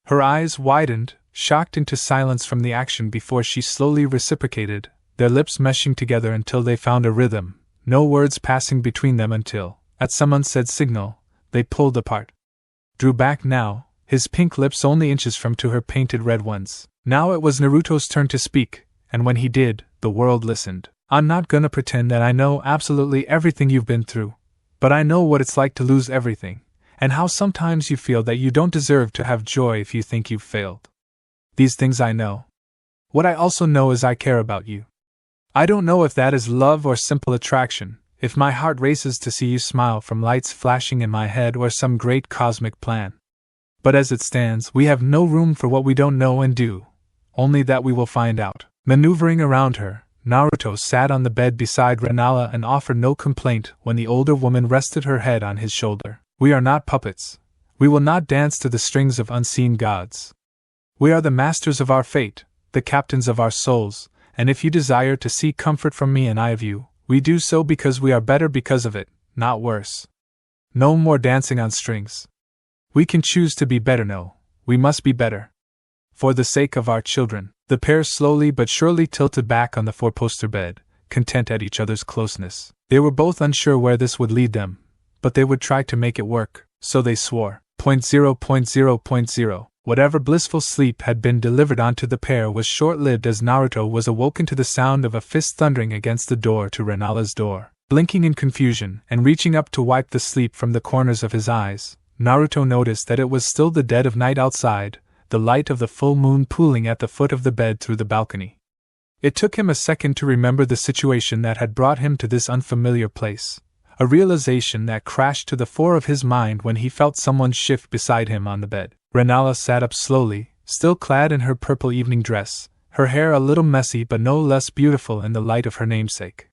Her eyes widened, shocked into silence from the action before she slowly reciprocated, their lips meshing together until they found a rhythm, no words passing between them until, at some unsaid signal, they pulled apart. Drew back now, his pink lips only inches from to her painted red ones. Now it was Naruto's turn to speak, and when he did, the world listened. I'm not gonna pretend that I know absolutely everything you've been through, but I know what it's like to lose everything, and how sometimes you feel that you don't deserve to have joy if you think you've failed. These things I know. What I also know is I care about you. I don't know if that is love or simple attraction, if my heart races to see you smile from lights flashing in my head or some great cosmic plan. But as it stands, we have no room for what we don't know and do, only that we will find out. Maneuvering around her, Naruto sat on the bed beside Rennala and offered no complaint when the older woman rested her head on his shoulder. We are not puppets. We will not dance to the strings of unseen gods. We are the masters of our fate, the captains of our souls, and if you desire to seek comfort from me and I of you, we do so because we are better because of it, not worse. No more dancing on strings. We can choose to be better. No, we must be better. For the sake of our children. The pair slowly but surely tilted back on the four-poster bed, content at each other's closeness. They were both unsure where this would lead them, but they would try to make it work, so they swore. 0.0.0.0. Whatever blissful sleep had been delivered onto the pair was short-lived as Naruto was awoken to the sound of a fist thundering against the door to Rennala's door. Blinking in confusion and reaching up to wipe the sleep from the corners of his eyes, Naruto noticed that it was still the dead of night outside, the light of the full moon pooling at the foot of the bed through the balcony. It took him a second to remember the situation that had brought him to this unfamiliar place, a realization that crashed to the fore of his mind when he felt someone shift beside him on the bed. Rennala sat up slowly, still clad in her purple evening dress, her hair a little messy but no less beautiful in the light of her namesake.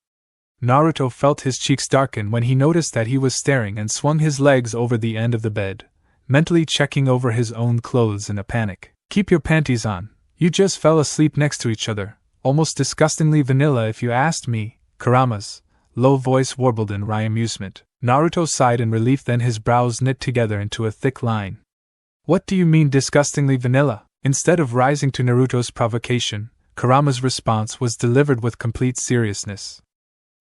Naruto felt his cheeks darken when he noticed that he was staring and swung his legs over the end of the bed, mentally checking over his own clothes in a panic. Keep your panties on, you just fell asleep next to each other, almost disgustingly vanilla if you asked me, Kurama's low voice warbled in wry amusement. Naruto sighed in relief, then his brows knit together into a thick line. What do you mean disgustingly vanilla? Instead of rising to Naruto's provocation, Kurama's response was delivered with complete seriousness.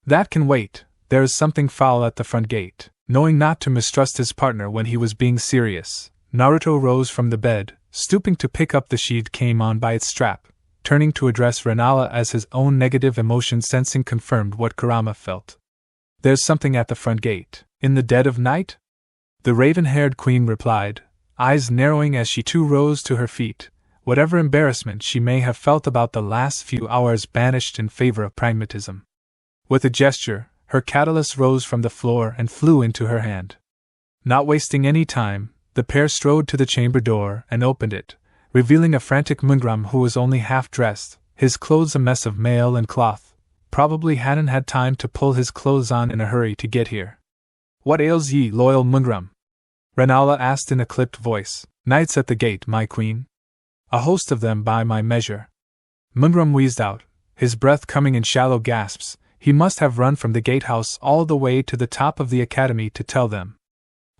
That can wait, there is something foul at the front gate. Knowing not to mistrust his partner when he was being serious, Naruto rose from the bed, stooping to pick up the sheet Kaimon by its strap, turning to address Rennala as his own negative emotion sensing confirmed what Kurama felt. There's something at the front gate. In the dead of night? The raven-haired queen replied, eyes narrowing as she too rose to her feet, whatever embarrassment she may have felt about the last few hours banished in favor of pragmatism. With a gesture, her catalyst rose from the floor and flew into her hand. Not wasting any time, the pair strode to the chamber door and opened it, revealing a frantic Mungram who was only half-dressed, his clothes a mess of mail and cloth. Probably hadn't had time to pull his clothes on in a hurry to get here. What ails ye, loyal Mungram? Rennala asked in a clipped voice. Knights at the gate, my queen. A host of them by my measure. Mungram wheezed out, his breath coming in shallow gasps. He must have run from the gatehouse all the way to the top of the academy to tell them.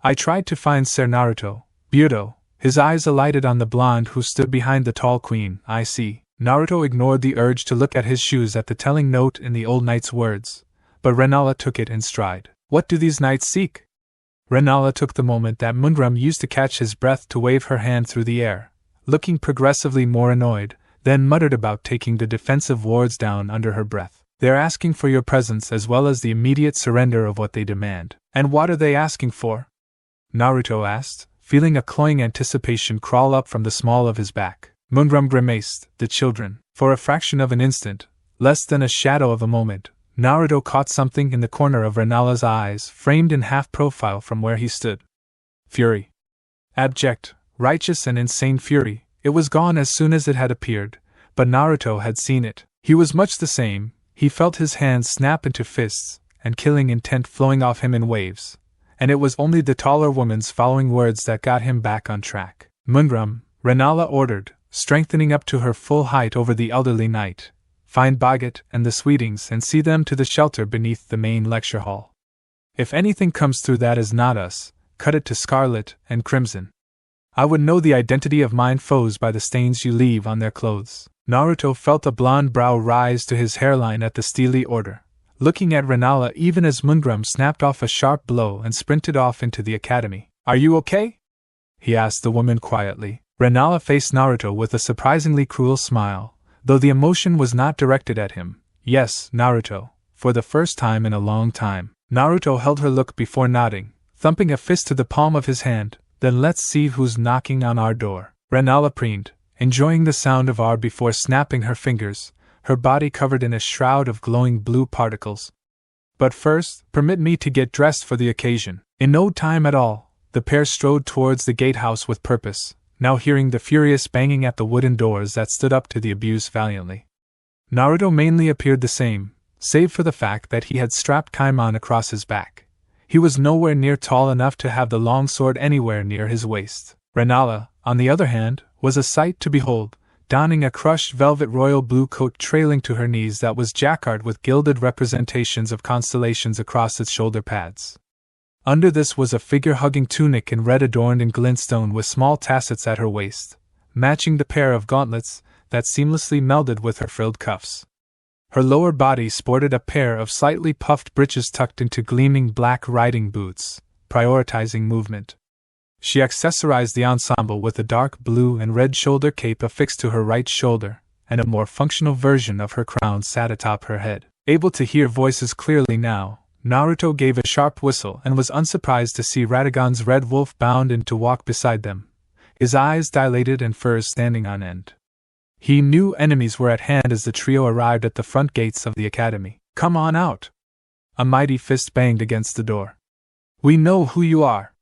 I tried to find Sir Naruto, Beardo. His eyes alighted on the blonde who stood behind the tall queen. I see. Naruto ignored the urge to look at his shoes at the telling note in the old knight's words, but Rennala took it in stride. What do these knights seek? Rennala took the moment that Mungram used to catch his breath to wave her hand through the air, looking progressively more annoyed, then muttered about taking the defensive wards down under her breath. They're asking for your presence as well as the immediate surrender of what they demand. And what are they asking for? Naruto asked, feeling a cloying anticipation crawl up from the small of his back. Mungram grimaced, the children. For a fraction of an instant, less than a shadow of a moment, Naruto caught something in the corner of Rennala's eyes, framed in half-profile from where he stood. Fury. Abject, righteous and insane fury. It was gone as soon as it had appeared, but Naruto had seen it. He was much the same. He felt his hands snap into fists, and killing intent flowing off him in waves. And it was only the taller woman's following words that got him back on track. Mungram, Rennala ordered, strengthening up to her full height over the elderly knight. Find Boggart and the Sweetings and see them to the shelter beneath the main lecture hall. If anything comes through that is not us, cut it to scarlet and crimson. I would know the identity of mine foes by the stains you leave on their clothes. Naruto felt a blonde brow rise to his hairline at the steely order, looking at Rennala even as Mungram snapped off a sharp blow and sprinted off into the academy. Are you okay? He asked the woman quietly. Rennala faced Naruto with a surprisingly cruel smile, though the emotion was not directed at him. Yes, Naruto, for the first time in a long time. Naruto held her look before nodding, thumping a fist to the palm of his hand. Then let's see who's knocking on our door. Rennala preened, enjoying the sound of R before snapping her fingers, her body covered in a shroud of glowing blue particles. But first, permit me to get dressed for the occasion. In no time at all, the pair strode towards the gatehouse with purpose, now hearing the furious banging at the wooden doors that stood up to the abuse valiantly. Naruto mainly appeared the same, save for the fact that he had strapped Kaimon across his back. He was nowhere near tall enough to have the long sword anywhere near his waist. Rennala, on the other hand, was a sight to behold, donning a crushed velvet royal blue coat trailing to her knees that was jacquarded with gilded representations of constellations across its shoulder pads. Under this was a figure-hugging tunic in red adorned in glintstone with small tassets at her waist, matching the pair of gauntlets that seamlessly melded with her frilled cuffs. Her lower body sported a pair of slightly puffed breeches tucked into gleaming black riding boots, prioritizing movement. She accessorized the ensemble with a dark blue and red shoulder cape affixed to her right shoulder, and a more functional version of her crown sat atop her head. Able to hear voices clearly now, Naruto gave a sharp whistle and was unsurprised to see Radagon's red wolf bound in to walk beside them, his eyes dilated and furs standing on end. He knew enemies were at hand as the trio arrived at the front gates of the academy. "Come on out!" A mighty fist banged against the door. "We know who you are.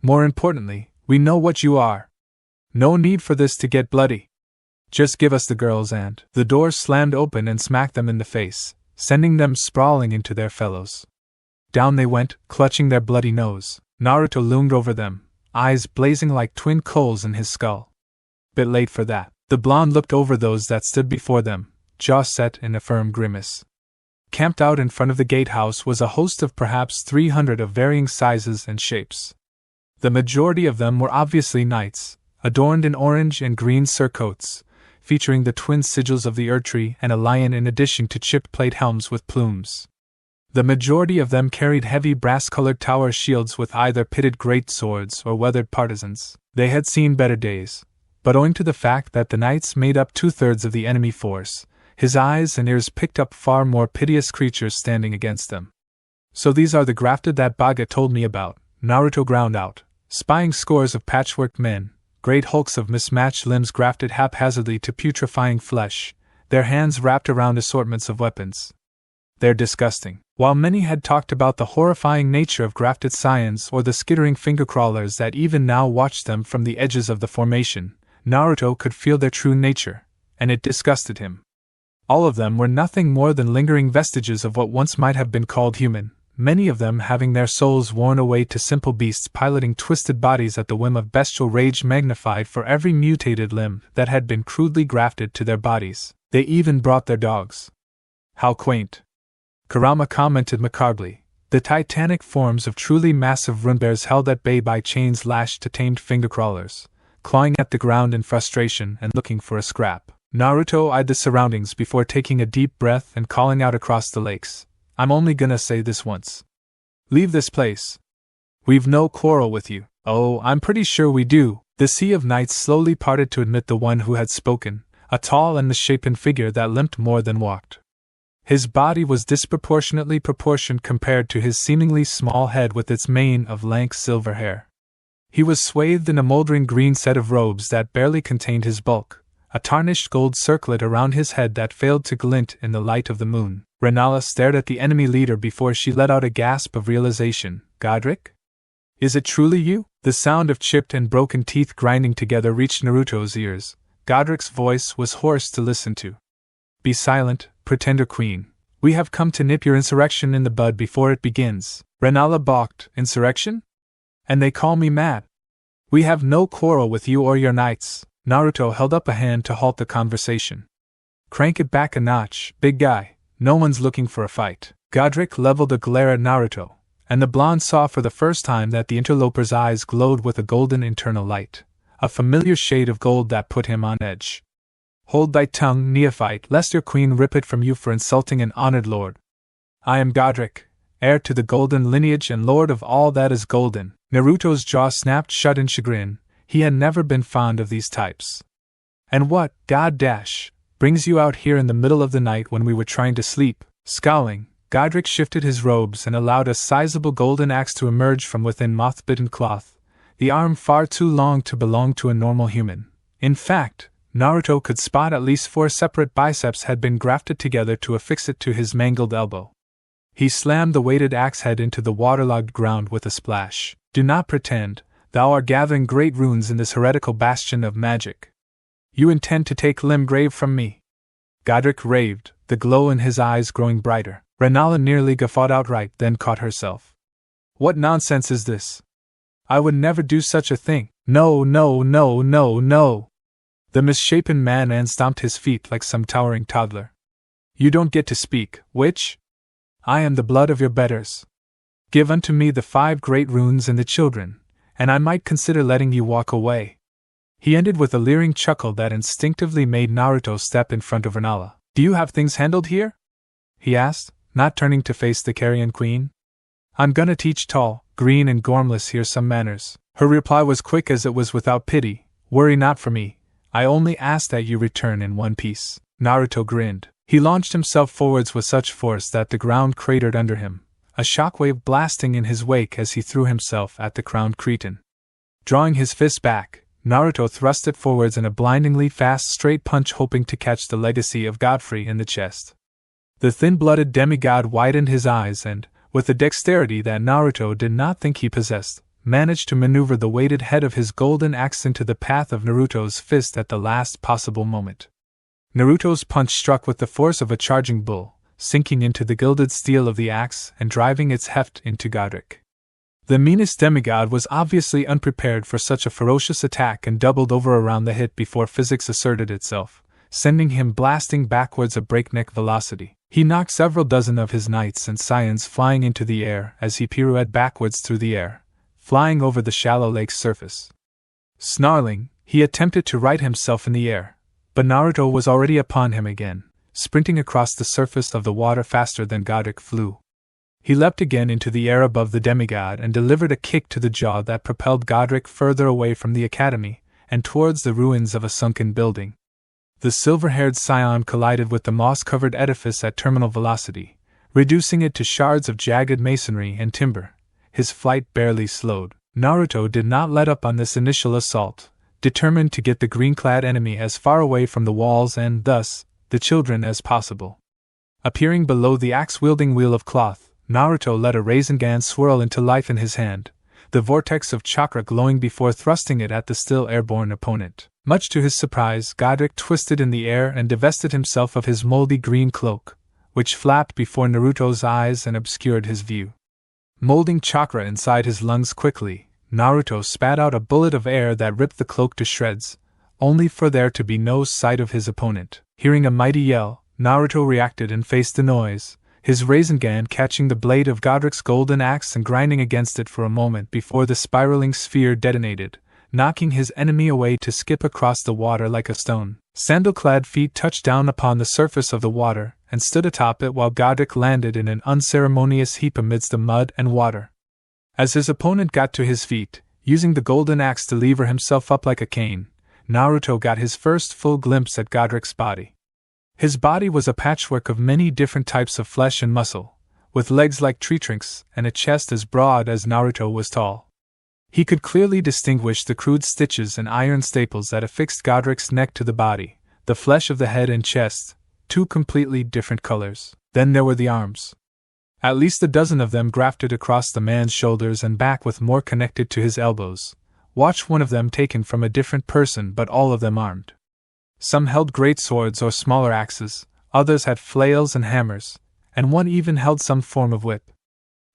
More importantly, we know what you are. No need for this to get bloody. Just give us the girls and..." The door slammed open and smacked them in the face, sending them sprawling into their fellows. Down they went, clutching their bloody nose. Naruto loomed over them, eyes blazing like twin coals in his skull. Bit late for that. The blonde looked over those that stood before them, jaw set in a firm grimace. Camped out in front of the gatehouse was a host of perhaps 300 of varying sizes and shapes. The majority of them were obviously knights, adorned in orange and green surcoats, featuring the twin sigils of the Erdtree and a lion in addition to chipped plate helms with plumes. The majority of them carried heavy brass-colored tower shields with either pitted great swords or weathered partisans. They had seen better days, but owing to the fact that the knights made up 2/3 of the enemy force, his eyes and ears picked up far more piteous creatures standing against them. "So these are the grafted that Boggart told me about," Naruto ground out, spying scores of patchworked men, great hulks of mismatched limbs grafted haphazardly to putrefying flesh, their hands wrapped around assortments of weapons. "They're disgusting." While many had talked about the horrifying nature of grafted scions or the skittering finger-crawlers that even now watched them from the edges of the formation, Naruto could feel their true nature, and it disgusted him. All of them were nothing more than lingering vestiges of what once might have been called human, many of them having their souls worn away to simple beasts piloting twisted bodies at the whim of bestial rage magnified for every mutated limb that had been crudely grafted to their bodies. They even brought their dogs. "How quaint," Kurama commented macabrely, the titanic forms of truly massive rune bears held at bay by chains lashed to tamed finger-crawlers, clawing at the ground in frustration and looking for a scrap. Naruto eyed the surroundings before taking a deep breath and calling out across the lakes, "I'm only gonna say this once. Leave this place. We've no quarrel with you." "Oh, I'm pretty sure we do." The sea of knights slowly parted to admit the one who had spoken, a tall and misshapen figure that limped more than walked. His body was disproportionately proportioned compared to his seemingly small head with its mane of lank silver hair. He was swathed in a moldering green set of robes that barely contained his bulk, a tarnished gold circlet around his head that failed to glint in the light of the moon. Rennala stared at the enemy leader before she let out a gasp of realization. "Godrick? Is it truly you?" The sound of chipped and broken teeth grinding together reached Naruto's ears. Godrick's voice was hoarse to listen to. "Be silent, Pretender Queen. We have come to nip your insurrection in the bud before it begins." Rennala balked. "Insurrection? And they call me mad. We have no quarrel with you or your knights." Naruto held up a hand to halt the conversation. "Crank it back a notch, big guy. No one's looking for a fight." Godrick leveled a glare at Naruto, and the blonde saw for the first time that the interloper's eyes glowed with a golden internal light, a familiar shade of gold that put him on edge. "Hold thy tongue, neophyte, lest your queen rip it from you for insulting an honored lord. I am Godrick, heir to the golden lineage and lord of all that is golden." Naruto's jaw snapped shut in chagrin. He had never been fond of these types. "And what, brings you out here in the middle of the night when we were trying to sleep?" Scowling, Godrick shifted his robes and allowed a sizable golden axe to emerge from within moth-bitten cloth, the arm far too long to belong to a normal human. In fact, Naruto could spot at least 4 separate biceps had been grafted together to affix it to his mangled elbow. He slammed the weighted axe head into the waterlogged ground with a splash. "Do not pretend thou art gathering great runes in this heretical bastion of magic. You intend to take Limgrave from me. Godrick raved, the glow in his eyes growing brighter. Rennala nearly guffawed outright, then caught herself. What nonsense is this? I would never do such a thing. No, no, no, no, no. The misshapen man stomped his feet like some towering toddler. You don't get to speak, witch. I am the blood of your betters. Give unto me the 5 great runes and the children, and I might consider letting you walk away. He ended with a leering chuckle that instinctively made Naruto step in front of Rennala. Do you have things handled here? He asked, not turning to face the carrion queen. I'm gonna teach tall, green and gormless here some manners. Her reply was quick as it was without pity. Worry not for me. I only ask that you return in one piece. Naruto grinned. He launched himself forwards with such force that the ground cratered under him, a shockwave blasting in his wake as he threw himself at the crowned cretin. Drawing his fist back, Naruto thrust it forwards in a blindingly fast straight punch, hoping to catch the legacy of Godfrey in the chest. The thin-blooded demigod widened his eyes and, with a dexterity that Naruto did not think he possessed, managed to maneuver the weighted head of his golden axe into the path of Naruto's fist at the last possible moment. Naruto's punch struck with the force of a charging bull, sinking into the gilded steel of the axe and driving its heft into Godrick. The meanest demigod was obviously unprepared for such a ferocious attack and doubled over around the hit before physics asserted itself, sending him blasting backwards at breakneck velocity. He knocked several dozen of his knights and scions flying into the air as he pirouetted backwards through the air, flying over the shallow lake's surface. Snarling, he attempted to right himself in the air, but Naruto was already upon him again, sprinting across the surface of the water faster than Godrick flew. He leapt again into the air above the demigod and delivered a kick to the jaw that propelled Godrick further away from the academy and towards the ruins of a sunken building. The silver-haired scion collided with the moss-covered edifice at terminal velocity, reducing it to shards of jagged masonry and timber. His flight barely slowed. Naruto did not let up on this initial assault, determined to get the green-clad enemy as far away from the walls and, thus, the children as possible. Appearing below the axe-wielding wheel of cloth, Naruto let a Rasengan swirl into life in his hand, the vortex of chakra glowing before thrusting it at the still airborne opponent. Much to his surprise, Godrick twisted in the air and divested himself of his moldy green cloak, which flapped before Naruto's eyes and obscured his view. Molding chakra inside his lungs quickly, Naruto spat out a bullet of air that ripped the cloak to shreds, only for there to be no sight of his opponent. Hearing a mighty yell, Naruto reacted and faced the noise, his Rasengan catching the blade of Godrick's golden axe and grinding against it for a moment before the spiraling sphere detonated, knocking his enemy away to skip across the water like a stone. Sandal-clad feet touched down upon the surface of the water and stood atop it while Godrick landed in an unceremonious heap amidst the mud and water. As his opponent got to his feet, using the golden axe to lever himself up like a cane, Naruto got his first full glimpse at Godrick's body. His body was a patchwork of many different types of flesh and muscle, with legs like tree trunks and a chest as broad as Naruto was tall. He could clearly distinguish the crude stitches and iron staples that affixed Godrick's neck to the body, the flesh of the head and chest, 2 completely different colors. Then there were the arms. At least a dozen of them grafted across the man's shoulders and back with more connected to his elbows. Watch one of them taken from a different person but all of them armed. Some held great swords or smaller axes, others had flails and hammers, and one even held some form of whip.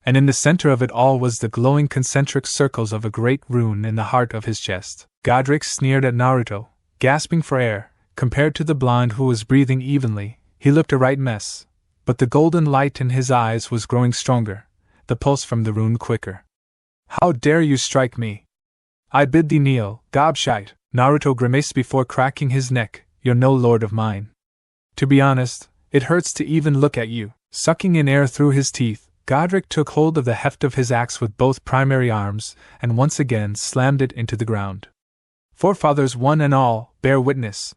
And in the center of it all was the glowing concentric circles of a great rune in the heart of his chest. Godrick sneered at Naruto, gasping for air. Compared to the blonde who was breathing evenly, he looked a right mess, but the golden light in his eyes was growing stronger, the pulse from the rune quicker. How dare you strike me? I bid thee kneel, gobshite. Naruto grimaced before cracking his neck. You're no lord of mine. To be honest, it hurts to even look at you. Sucking in air through his teeth, Godrick took hold of the heft of his axe with both primary arms and once again slammed it into the ground. Forefathers one and all, bear witness,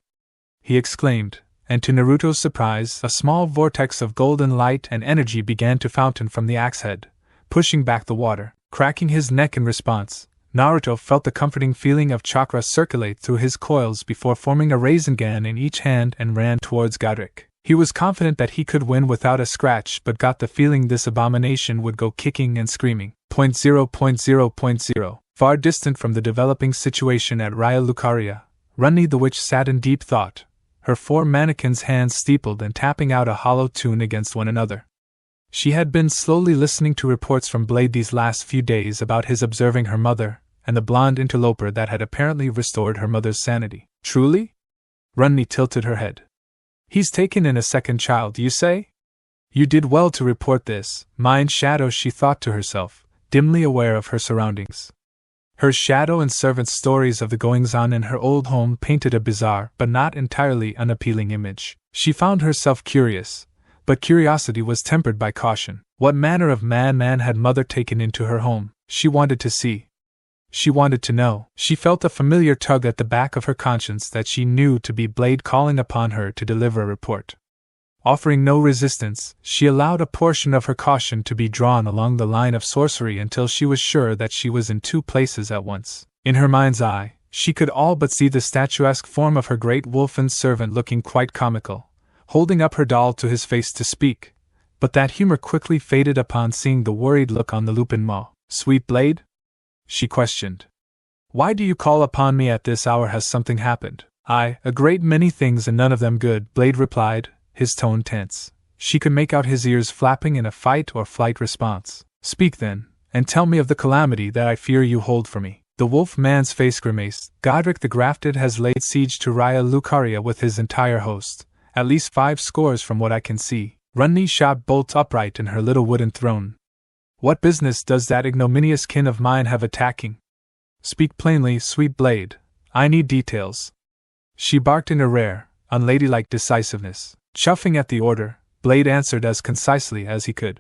he exclaimed, and to Naruto's surprise, a small vortex of golden light and energy began to fountain from the axe head, pushing back the water. Cracking his neck in response, Naruto felt the comforting feeling of chakra circulate through his coils before forming a Rasengan in each hand and ran towards Godrick. He was confident that he could win without a scratch but got the feeling this abomination would go kicking and screaming. 0.0.0.0 Far distant from the developing situation at Raya Lucaria, Ranni the witch sat in deep thought, her 4 mannequins' hands steepled and tapping out a hollow tune against one another. She had been slowly listening to reports from Blade these last few days about his observing her mother, and the blonde interloper that had apparently restored her mother's sanity. Truly? Ranni tilted her head. He's taken in a second child, you say? You did well to report this, mind shadow, she thought to herself, dimly aware of her surroundings. Her shadow and servant's stories of the goings-on in her old home painted a bizarre but not entirely unappealing image. She found herself curious, but curiosity was tempered by caution. What manner of man had mother taken into her home? She wanted to see. She wanted to know. She felt a familiar tug at the back of her conscience that she knew to be Blade calling upon her to deliver a report. Offering no resistance, she allowed a portion of her caution to be drawn along the line of sorcery until she was sure that she was in 2 places at once. In her mind's eye, she could all but see the statuesque form of her great wolfen servant looking quite comical, holding up her doll to his face to speak, but that humor quickly faded upon seeing the worried look on the lupin maw. Sweet Blade? She questioned. Why do you call upon me at this hour? Has something happened? A great many things and none of them good, Blade replied, his tone tense. She could make out his ears flapping in a fight or flight response. Speak then, and tell me of the calamity that I fear you hold for me. The wolf man's face grimaced. Godrick the Grafted has laid siege to Raya Lucaria with his entire host, at least 5 scores from what I can see. Ranni shot bolt upright in her little wooden throne. What business does that ignominious kin of mine have attacking? Speak plainly, sweet Blade. I need details. She barked in a rare, unladylike decisiveness. Chuffing at the order, Blade answered as concisely as he could.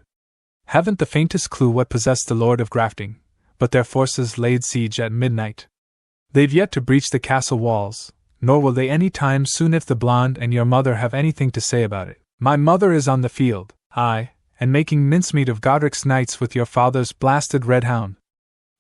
Haven't the faintest clue what possessed the Lord of Grafting, but their forces laid siege at midnight. They've yet to breach the castle walls, nor will they any time soon if the blonde and your mother have anything to say about it. My mother is on the field, aye, and making mincemeat of Godrick's knights with your father's blasted red hound.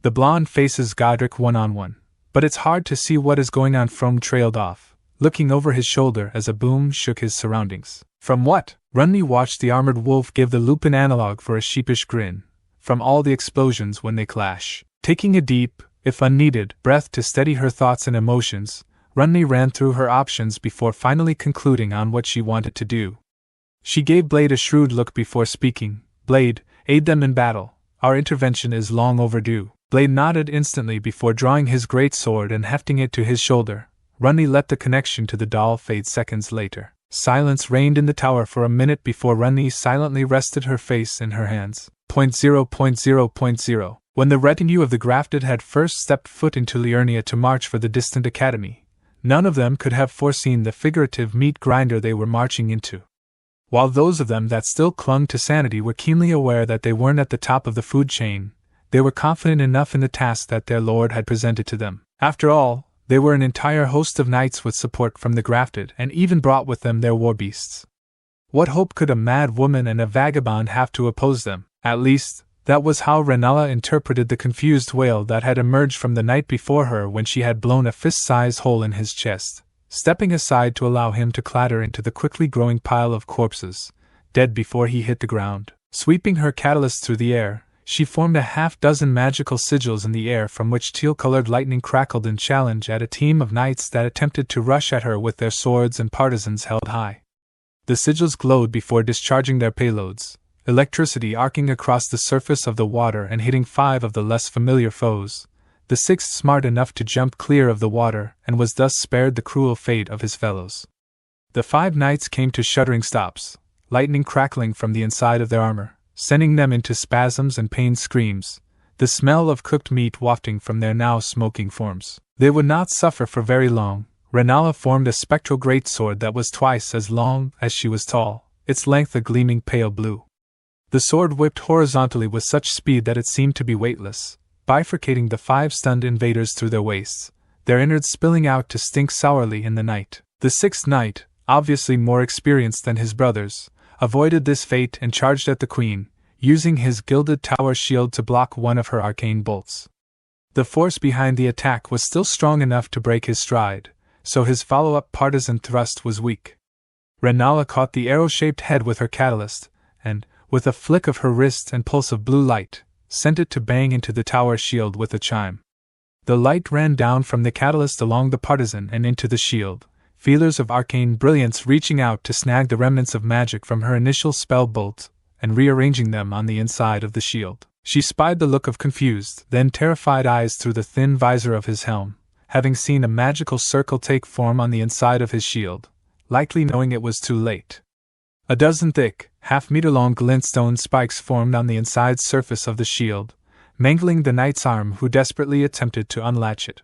The blonde faces Godrick one-on-one, but it's hard to see what is going on. From trailed off, looking over his shoulder as a boom shook his surroundings. From what? Ranni watched the armored wolf give the lupin analog for a sheepish grin. From all the explosions when they clash. Taking a deep, if unneeded, breath to steady her thoughts and emotions, Ranni ran through her options before finally concluding on what she wanted to do. She gave Blade a shrewd look before speaking. Blade, aid them in battle. Our intervention is long overdue. Blade nodded instantly before drawing his great sword and hefting it to his shoulder. Ranni let the connection to the doll fade seconds later. Silence reigned in the tower for a minute before Ranni silently rested her face in her hands. 0.0.0.0 When the retinue of the Grafted had first stepped foot into Liurnia to march for the distant academy, none of them could have foreseen the figurative meat grinder they were marching into. While those of them that still clung to sanity were keenly aware that they weren't at the top of the food chain, they were confident enough in the task that their lord had presented to them. After all, they were an entire host of knights with support from the Grafted and even brought with them their war beasts. What hope could a mad woman and a vagabond have to oppose them? At least, that was how Rennala interpreted the confused wail that had emerged from the night before her when she had blown a fist-sized hole in his chest, stepping aside to allow him to clatter into the quickly growing pile of corpses, dead before he hit the ground. Sweeping her catalyst through the air, she formed a half-dozen magical sigils in the air from which teal-colored lightning crackled in challenge at a team of knights that attempted to rush at her with their swords and partisans held high. The sigils glowed before discharging their payloads, electricity arcing across the surface of the water and hitting 5 of the less familiar foes, the 6th smart enough to jump clear of the water and was thus spared the cruel fate of his fellows. The 5 knights came to shuddering stops, lightning crackling from the inside of their armor, sending them into spasms and pained screams, the smell of cooked meat wafting from their now smoking forms. They would not suffer for very long. Rennala formed a spectral greatsword that was twice as long as she was tall, its length a gleaming pale blue. The sword whipped horizontally with such speed that it seemed to be weightless, bifurcating the 5 stunned invaders through their waists, their innards spilling out to stink sourly in the night. The 6th knight, obviously more experienced than his brothers, avoided this fate and charged at the queen, using his gilded tower shield to block one of her arcane bolts. The force behind the attack was still strong enough to break his stride, so his follow-up partisan thrust was weak. Rennala caught the arrow-shaped head with her catalyst, and, with a flick of her wrist and pulse of blue light, sent it to bang into the tower shield with a chime. The light ran down from the catalyst along the partisan and into the shield, feelers of arcane brilliance reaching out to snag the remnants of magic from her initial spell bolt and rearranging them on the inside of the shield. She spied the look of confused, then terrified eyes through the thin visor of his helm, having seen a magical circle take form on the inside of his shield, likely knowing it was too late. A dozen thick, half-meter-long glintstone spikes formed on the inside surface of the shield, mangling the knight's arm who desperately attempted to unlatch it.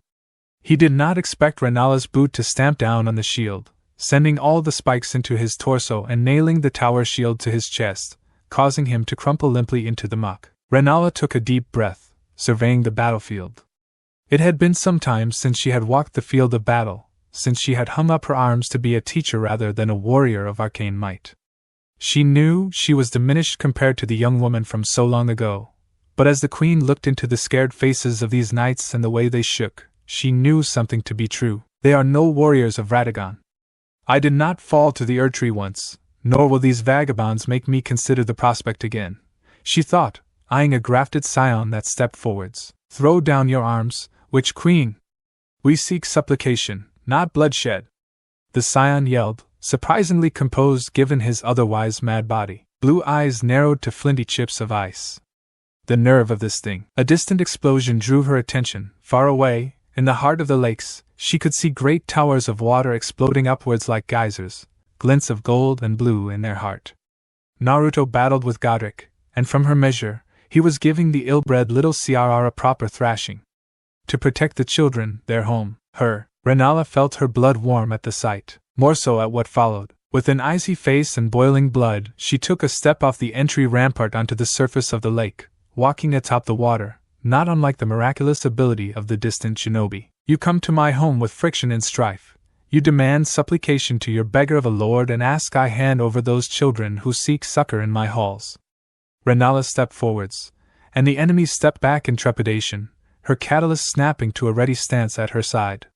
He did not expect Rennala's boot to stamp down on the shield, sending all the spikes into his torso and nailing the tower shield to his chest, causing him to crumple limply into the muck. Rennala took a deep breath, surveying the battlefield. It had been some time since she had walked the field of battle, since she had hung up her arms to be a teacher rather than a warrior of arcane might. She knew she was diminished compared to the young woman from so long ago, but as the queen looked into the scared faces of these knights and the way they shook, she knew something to be true. They are no warriors of Radagon. I did not fall to the Erdtree once, nor will these vagabonds make me consider the prospect again, she thought, eyeing a grafted scion that stepped forwards. Throw down your arms, witch queen! We seek supplication, not bloodshed! The scion yelled, surprisingly composed given his otherwise mad body. Blue eyes narrowed to flinty chips of ice. The nerve of this thing! A distant explosion drew her attention. Far away, in the heart of the lakes, she could see great towers of water exploding upwards like geysers, glints of gold and blue in their heart. Naruto battled with Godrick, and from her measure, he was giving the ill-bred little CRR a proper thrashing. To protect the children, their home, her, Rennala felt her blood warm at the sight, more so at what followed. With an icy face and boiling blood, she took a step off the entry rampart onto the surface of the lake, walking atop the water, not unlike the miraculous ability of the distant shinobi. You come to my home with friction and strife. You demand supplication to your beggar of a lord and ask I hand over those children who seek succor in my halls. Rennala stepped forwards, and the enemy stepped back in trepidation, her catalyst snapping to a ready stance at her side.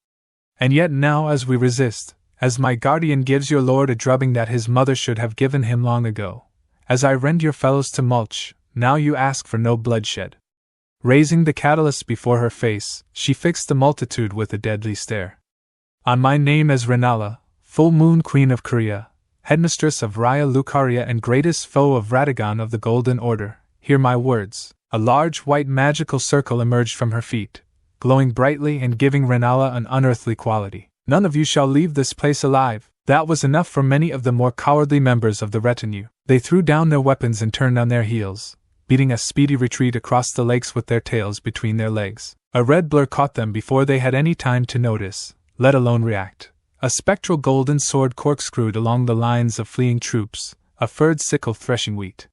And yet now as we resist, as my guardian gives your lord a drubbing that his mother should have given him long ago, as I rend your fellows to mulch, now you ask for no bloodshed. Raising the catalyst before her face, she fixed the multitude with a deadly stare. On my name as Rennala, full moon queen of Korea, headmistress of Raya Lucaria and greatest foe of Radagon of the Golden Order, hear my words. A large white magical circle emerged from her feet, glowing brightly and giving Rennala an unearthly quality. None of you shall leave this place alive. That was enough for many of the more cowardly members of the retinue. They threw down their weapons and turned on their heels, beating a speedy retreat across the lakes with their tails between their legs. A red blur caught them before they had any time to notice, let alone react. A spectral golden sword corkscrewed along the lines of fleeing troops, a furred sickle threshing wheat.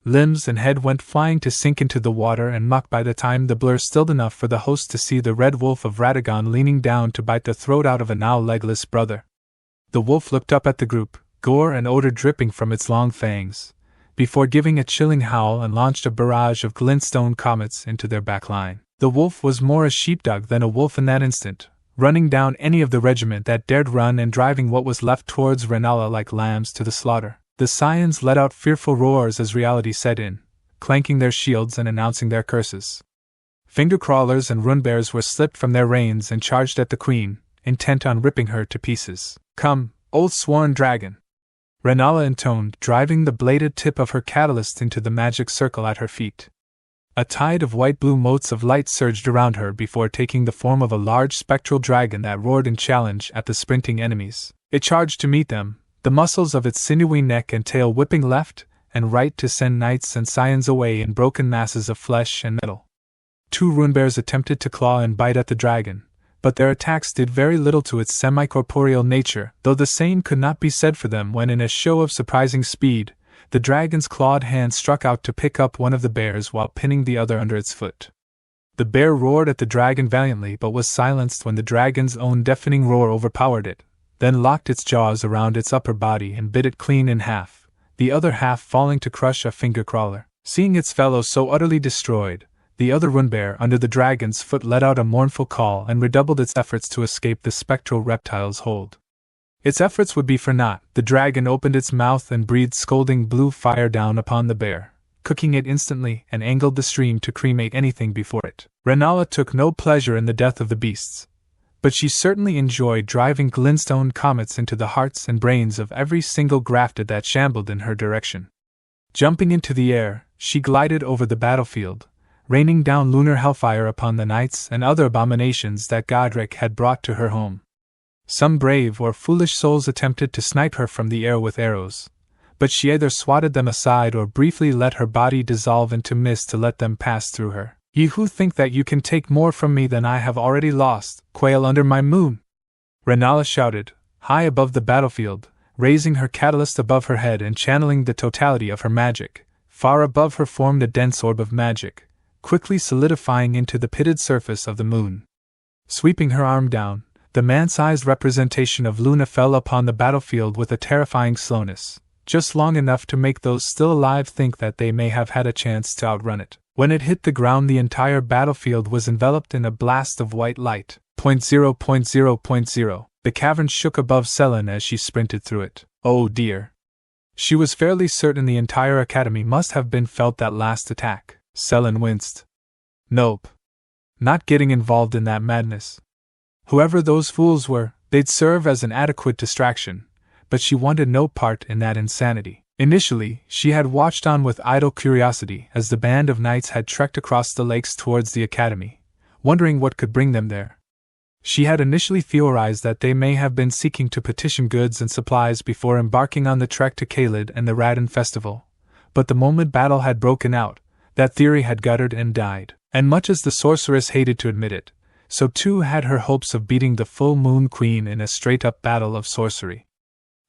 Limbs and head went flying to sink into the water and muck by the time the blur stilled enough for the host to see the red wolf of Radagon leaning down to bite the throat out of a now legless brother. The wolf looked up at the group, gore and odor dripping from its long fangs, before giving a chilling howl and launched a barrage of glintstone comets into their back line. The wolf was more a sheepdog than a wolf in that instant, running down any of the regiment that dared run and driving what was left towards Rennala like lambs to the slaughter. The scions let out fearful roars as reality set in, clanking their shields and announcing their curses. Finger-crawlers and rune-bears were slipped from their reins and charged at the queen, intent on ripping her to pieces. Come, old sworn dragon! Rennala intoned, driving the bladed tip of her catalyst into the magic circle at her feet. A tide of white-blue motes of light surged around her before taking the form of a large spectral dragon that roared in challenge at the sprinting enemies. It charged to meet them, the muscles of its sinewy neck and tail whipping left and right to send knights and scions away in broken masses of flesh and metal. 2 rune-bears attempted to claw and bite at the dragon, but their attacks did very little to its semi-corporeal nature, though the same could not be said for them when in a show of surprising speed, the dragon's clawed hand struck out to pick up one of the bears while pinning the other under its foot. The bear roared at the dragon valiantly but was silenced when the dragon's own deafening roar overpowered it, then locked its jaws around its upper body and bit it clean in half, the other half falling to crush a finger-crawler. Seeing its fellow so utterly destroyed, the other rune-bear under the dragon's foot let out a mournful call and redoubled its efforts to escape the spectral reptile's hold. Its efforts would be for naught. The dragon opened its mouth and breathed scolding blue fire down upon the bear, cooking it instantly and angled the stream to cremate anything before it. Rennala took no pleasure in the death of the beasts, but she certainly enjoyed driving glintstone comets into the hearts and brains of every single grafted that shambled in her direction. Jumping into the air, she glided over the battlefield, raining down lunar hellfire upon the knights and other abominations that Godrick had brought to her home. Some brave or foolish souls attempted to snipe her from the air with arrows, but she either swatted them aside or briefly let her body dissolve into mist to let them pass through her. "Ye who think that you can take more from me than I have already lost, quail under my moon!" Rennala shouted, high above the battlefield, raising her catalyst above her head and channeling the totality of her magic. Far above her formed a dense orb of magic, quickly solidifying into the pitted surface of the moon. Sweeping her arm down, the man-sized representation of Luna fell upon the battlefield with a terrifying slowness, just long enough to make those still alive think that they may have had a chance to outrun it. When it hit the ground, the entire battlefield was enveloped in a blast of white light. 0.0.0.0. The cavern shook above Sellen as she sprinted through it. Oh dear. She was fairly certain the entire academy must have been felt that last attack. Sellen winced. Nope. Not getting involved in that madness. Whoever those fools were, they'd serve as an adequate distraction, but she wanted no part in that insanity. Initially, she had watched on with idle curiosity as the band of knights had trekked across the lakes towards the academy, wondering what could bring them there. She had initially theorized that they may have been seeking to petition goods and supplies before embarking on the trek to Caelid and the Radin festival, but the moment battle had broken out, that theory had guttered and died, and much as the sorceress hated to admit it, so too had her hopes of beating the full moon queen in a straight-up battle of sorcery.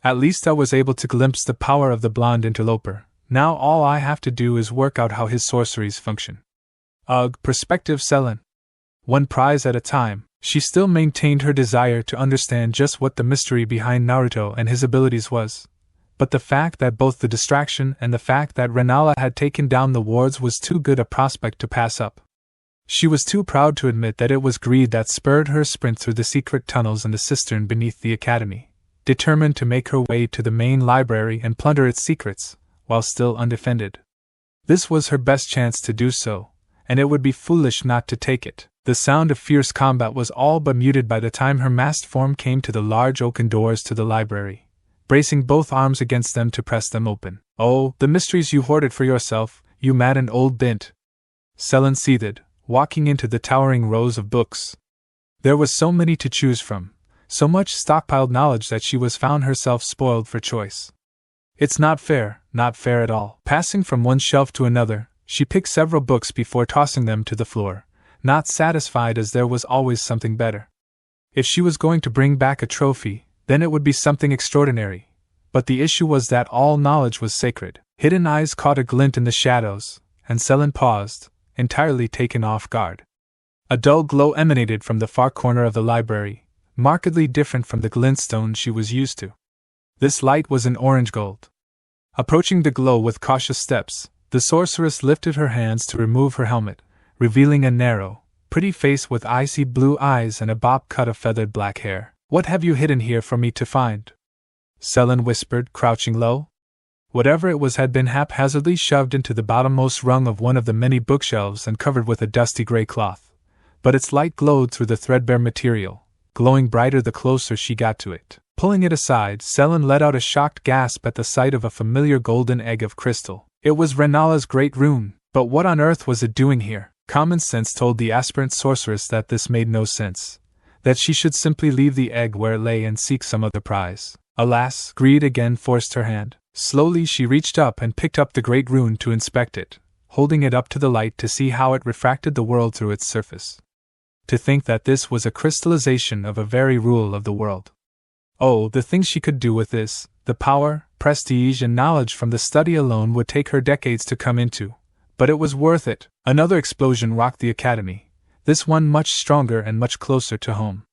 At least I was able to glimpse the power of the blonde interloper. Now all I have to do is work out how his sorceries function. Ugh, prospective Sellen. One prize at a time. She still maintained her desire to understand just what the mystery behind Naruto and his abilities was, but the fact that both the distraction and the fact that Rennala had taken down the wards was too good a prospect to pass up. She was too proud to admit that it was greed that spurred her sprint through the secret tunnels and the cistern beneath the academy, determined to make her way to the main library and plunder its secrets, while still undefended. This was her best chance to do so, and it would be foolish not to take it. The sound of fierce combat was all but muted by the time her masked form came to the large oaken doors to the library, bracing both arms against them to press them open. "Oh, the mysteries you hoarded for yourself, you maddened old bint!" Sellen seethed, walking into the towering rows of books. There was so many to choose from, so much stockpiled knowledge that she was found herself spoiled for choice. It's not fair at all. Passing from one shelf to another, she picked several books before tossing them to the floor, not satisfied as there was always something better. If she was going to bring back a trophy, then it would be something extraordinary. But the issue was that all knowledge was sacred. Hidden eyes caught a glint in the shadows, and Sellen paused, entirely taken off guard. A dull glow emanated from the far corner of the library, markedly different from the glintstone she was used to. This light was an orange gold. Approaching the glow with cautious steps, the sorceress lifted her hands to remove her helmet, revealing a narrow, pretty face with icy blue eyes and a bob cut of feathered black hair. "What have you hidden here for me to find?" Sellen whispered, crouching low. Whatever it was had been haphazardly shoved into the bottommost rung of one of the many bookshelves and covered with a dusty gray cloth, but its light glowed through the threadbare material, glowing brighter the closer she got to it. Pulling it aside, Sellen let out a shocked gasp at the sight of a familiar golden egg of crystal. It was Rennala's great rune, but what on earth was it doing here? Common sense told the aspirant sorceress that this made no sense, that she should simply leave the egg where it lay and seek some other prize. Alas, greed again forced her hand. Slowly she reached up and picked up the great rune to inspect it, holding it up to the light to see how it refracted the world through its surface. To think that this was a crystallization of a very rule of the world. Oh, the things she could do with this, the power, prestige and knowledge from the study alone would take her decades to come into. But it was worth it. Another explosion rocked the academy, this one much stronger and much closer to home.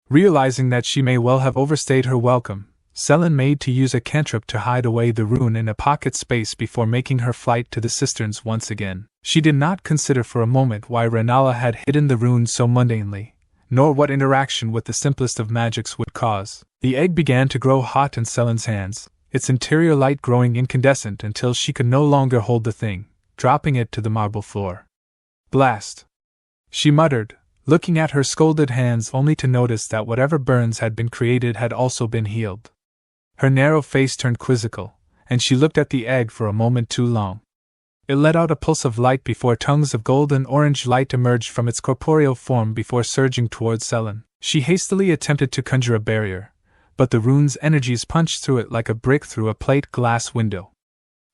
Realizing that she may well have overstayed her welcome, Sellen made to use a cantrip to hide away the rune in a pocket space before making her flight to the cisterns once again. She did not consider for a moment why Rennala had hidden the rune so mundanely, nor what interaction with the simplest of magics would cause. The egg began to grow hot in Sellen's hands, its interior light growing incandescent until she could no longer hold the thing, dropping it to the marble floor. "Blast!" she muttered, looking at her scalded hands only to notice that whatever burns had been created had also been healed. Her narrow face turned quizzical, and she looked at the egg for a moment too long. It let out a pulse of light before tongues of golden orange light emerged from its corporeal form before surging towards Sellen. She hastily attempted to conjure a barrier, but the rune's energies punched through it like a brick through a plate glass window.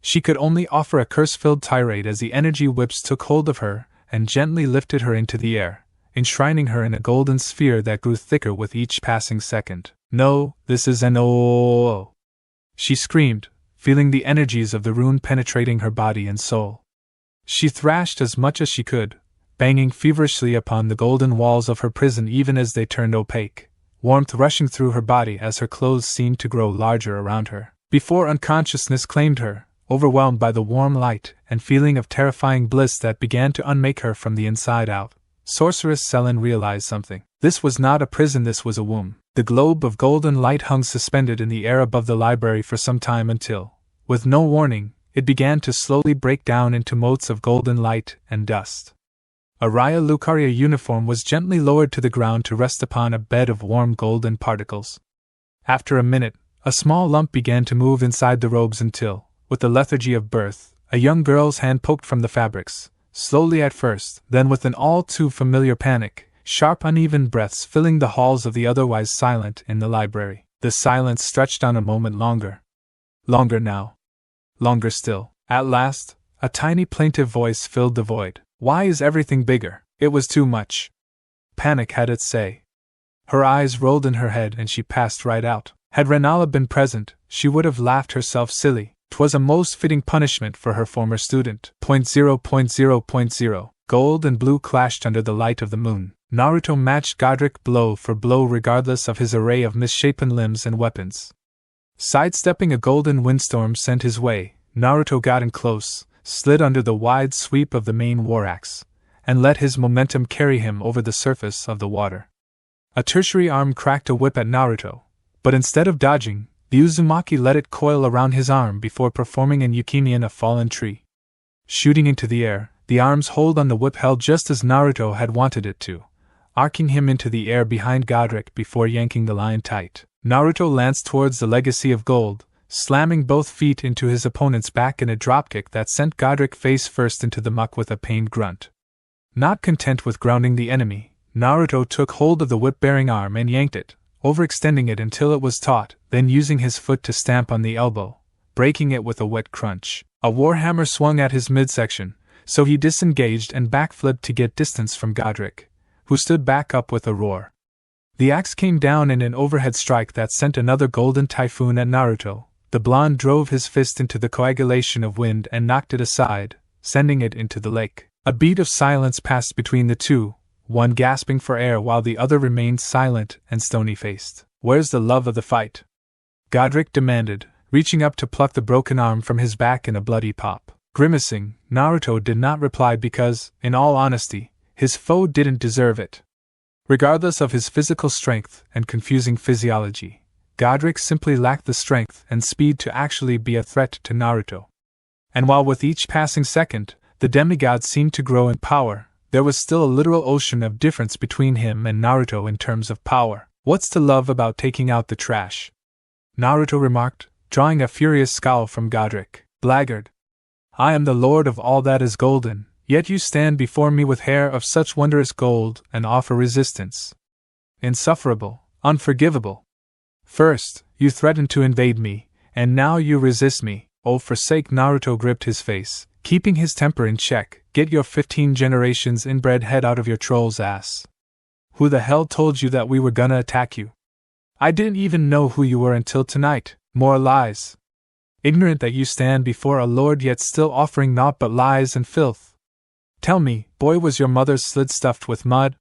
She could only offer a curse-filled tirade as the energy whips took hold of her and gently lifted her into the air, enshrining her in a golden sphere that grew thicker with each passing second. "No, this is an oh!" she screamed, feeling the energies of the rune penetrating her body and soul. She thrashed as much as she could, banging feverishly upon the golden walls of her prison even as they turned opaque, warmth rushing through her body as her clothes seemed to grow larger around her. Before unconsciousness claimed her, overwhelmed by the warm light and feeling of terrifying bliss that began to unmake her from the inside out, Sorceress Sellen realized something. This was not a prison, this was a womb. The globe of golden light hung suspended in the air above the library for some time until, with no warning, it began to slowly break down into motes of golden light and dust. A Raya Lucaria uniform was gently lowered to the ground to rest upon a bed of warm golden particles. After a minute, a small lump began to move inside the robes until, with the lethargy of birth, a young girl's hand poked from the fabrics, slowly at first, then with an all too familiar panic, sharp uneven breaths filling the halls of the otherwise silent in the library. The silence stretched on a moment longer. Longer now. Longer still. At last, a tiny plaintive voice filled the void. "Why is everything bigger? It was too much." Panic had its say. Her eyes rolled in her head and she passed right out. Had Rennala been present, she would have laughed herself silly. 'Twas a most fitting punishment for her former student. 0.0.0.0. Gold and blue clashed under the light of the moon. Naruto matched Godrick blow for blow regardless of his array of misshapen limbs and weapons. Sidestepping a golden windstorm sent his way, Naruto got in close, slid under the wide sweep of the main war axe, and let his momentum carry him over the surface of the water. A tertiary arm cracked a whip at Naruto, but instead of dodging, the Uzumaki let it coil around his arm before performing an yukimi in a fallen tree. Shooting into the air, the arm's hold on the whip held just as Naruto had wanted it to, arcing him into the air behind Godrick before yanking the line tight. Naruto lanced towards the legacy of gold, slamming both feet into his opponent's back in a dropkick that sent Godrick face first into the muck with a pained grunt. Not content with grounding the enemy, Naruto took hold of the whip-bearing arm and yanked it, overextending it until it was taut, then using his foot to stamp on the elbow, breaking it with a wet crunch. A warhammer swung at his midsection, so he disengaged and backflipped to get distance from Godrick, who stood back up with a roar. The axe came down in an overhead strike that sent another golden typhoon at Naruto. The blonde drove his fist into the coagulation of wind and knocked it aside, sending it into the lake. A beat of silence passed between the two, one gasping for air while the other remained silent and stony-faced. "Where's the love of the fight?" Godrick demanded, reaching up to pluck the broken arm from his back in a bloody pop. Grimacing, Naruto did not reply because, in all honesty, his foe didn't deserve it. Regardless of his physical strength and confusing physiology, Godrick simply lacked the strength and speed to actually be a threat to Naruto. And while with each passing second, the demigod seemed to grow in power, there was still a literal ocean of difference between him and Naruto in terms of power. "What's to love about taking out the trash?" Naruto remarked, drawing a furious scowl from Godrick. "Blackguard. I am the lord of all that is golden, yet you stand before me with hair of such wondrous gold and offer resistance. Insufferable, unforgivable. First, you threatened to invade me, and now you resist me. Oh, forsake." Naruto gripped his face, keeping his temper in check. "Get your 15 generations inbred head out of your troll's ass. Who the hell told you that we were gonna attack you? I didn't even know who you were until tonight. More lies. Ignorant that you stand before a lord yet still offering naught but lies and filth. Tell me, boy, was your mother's slid stuffed with mud?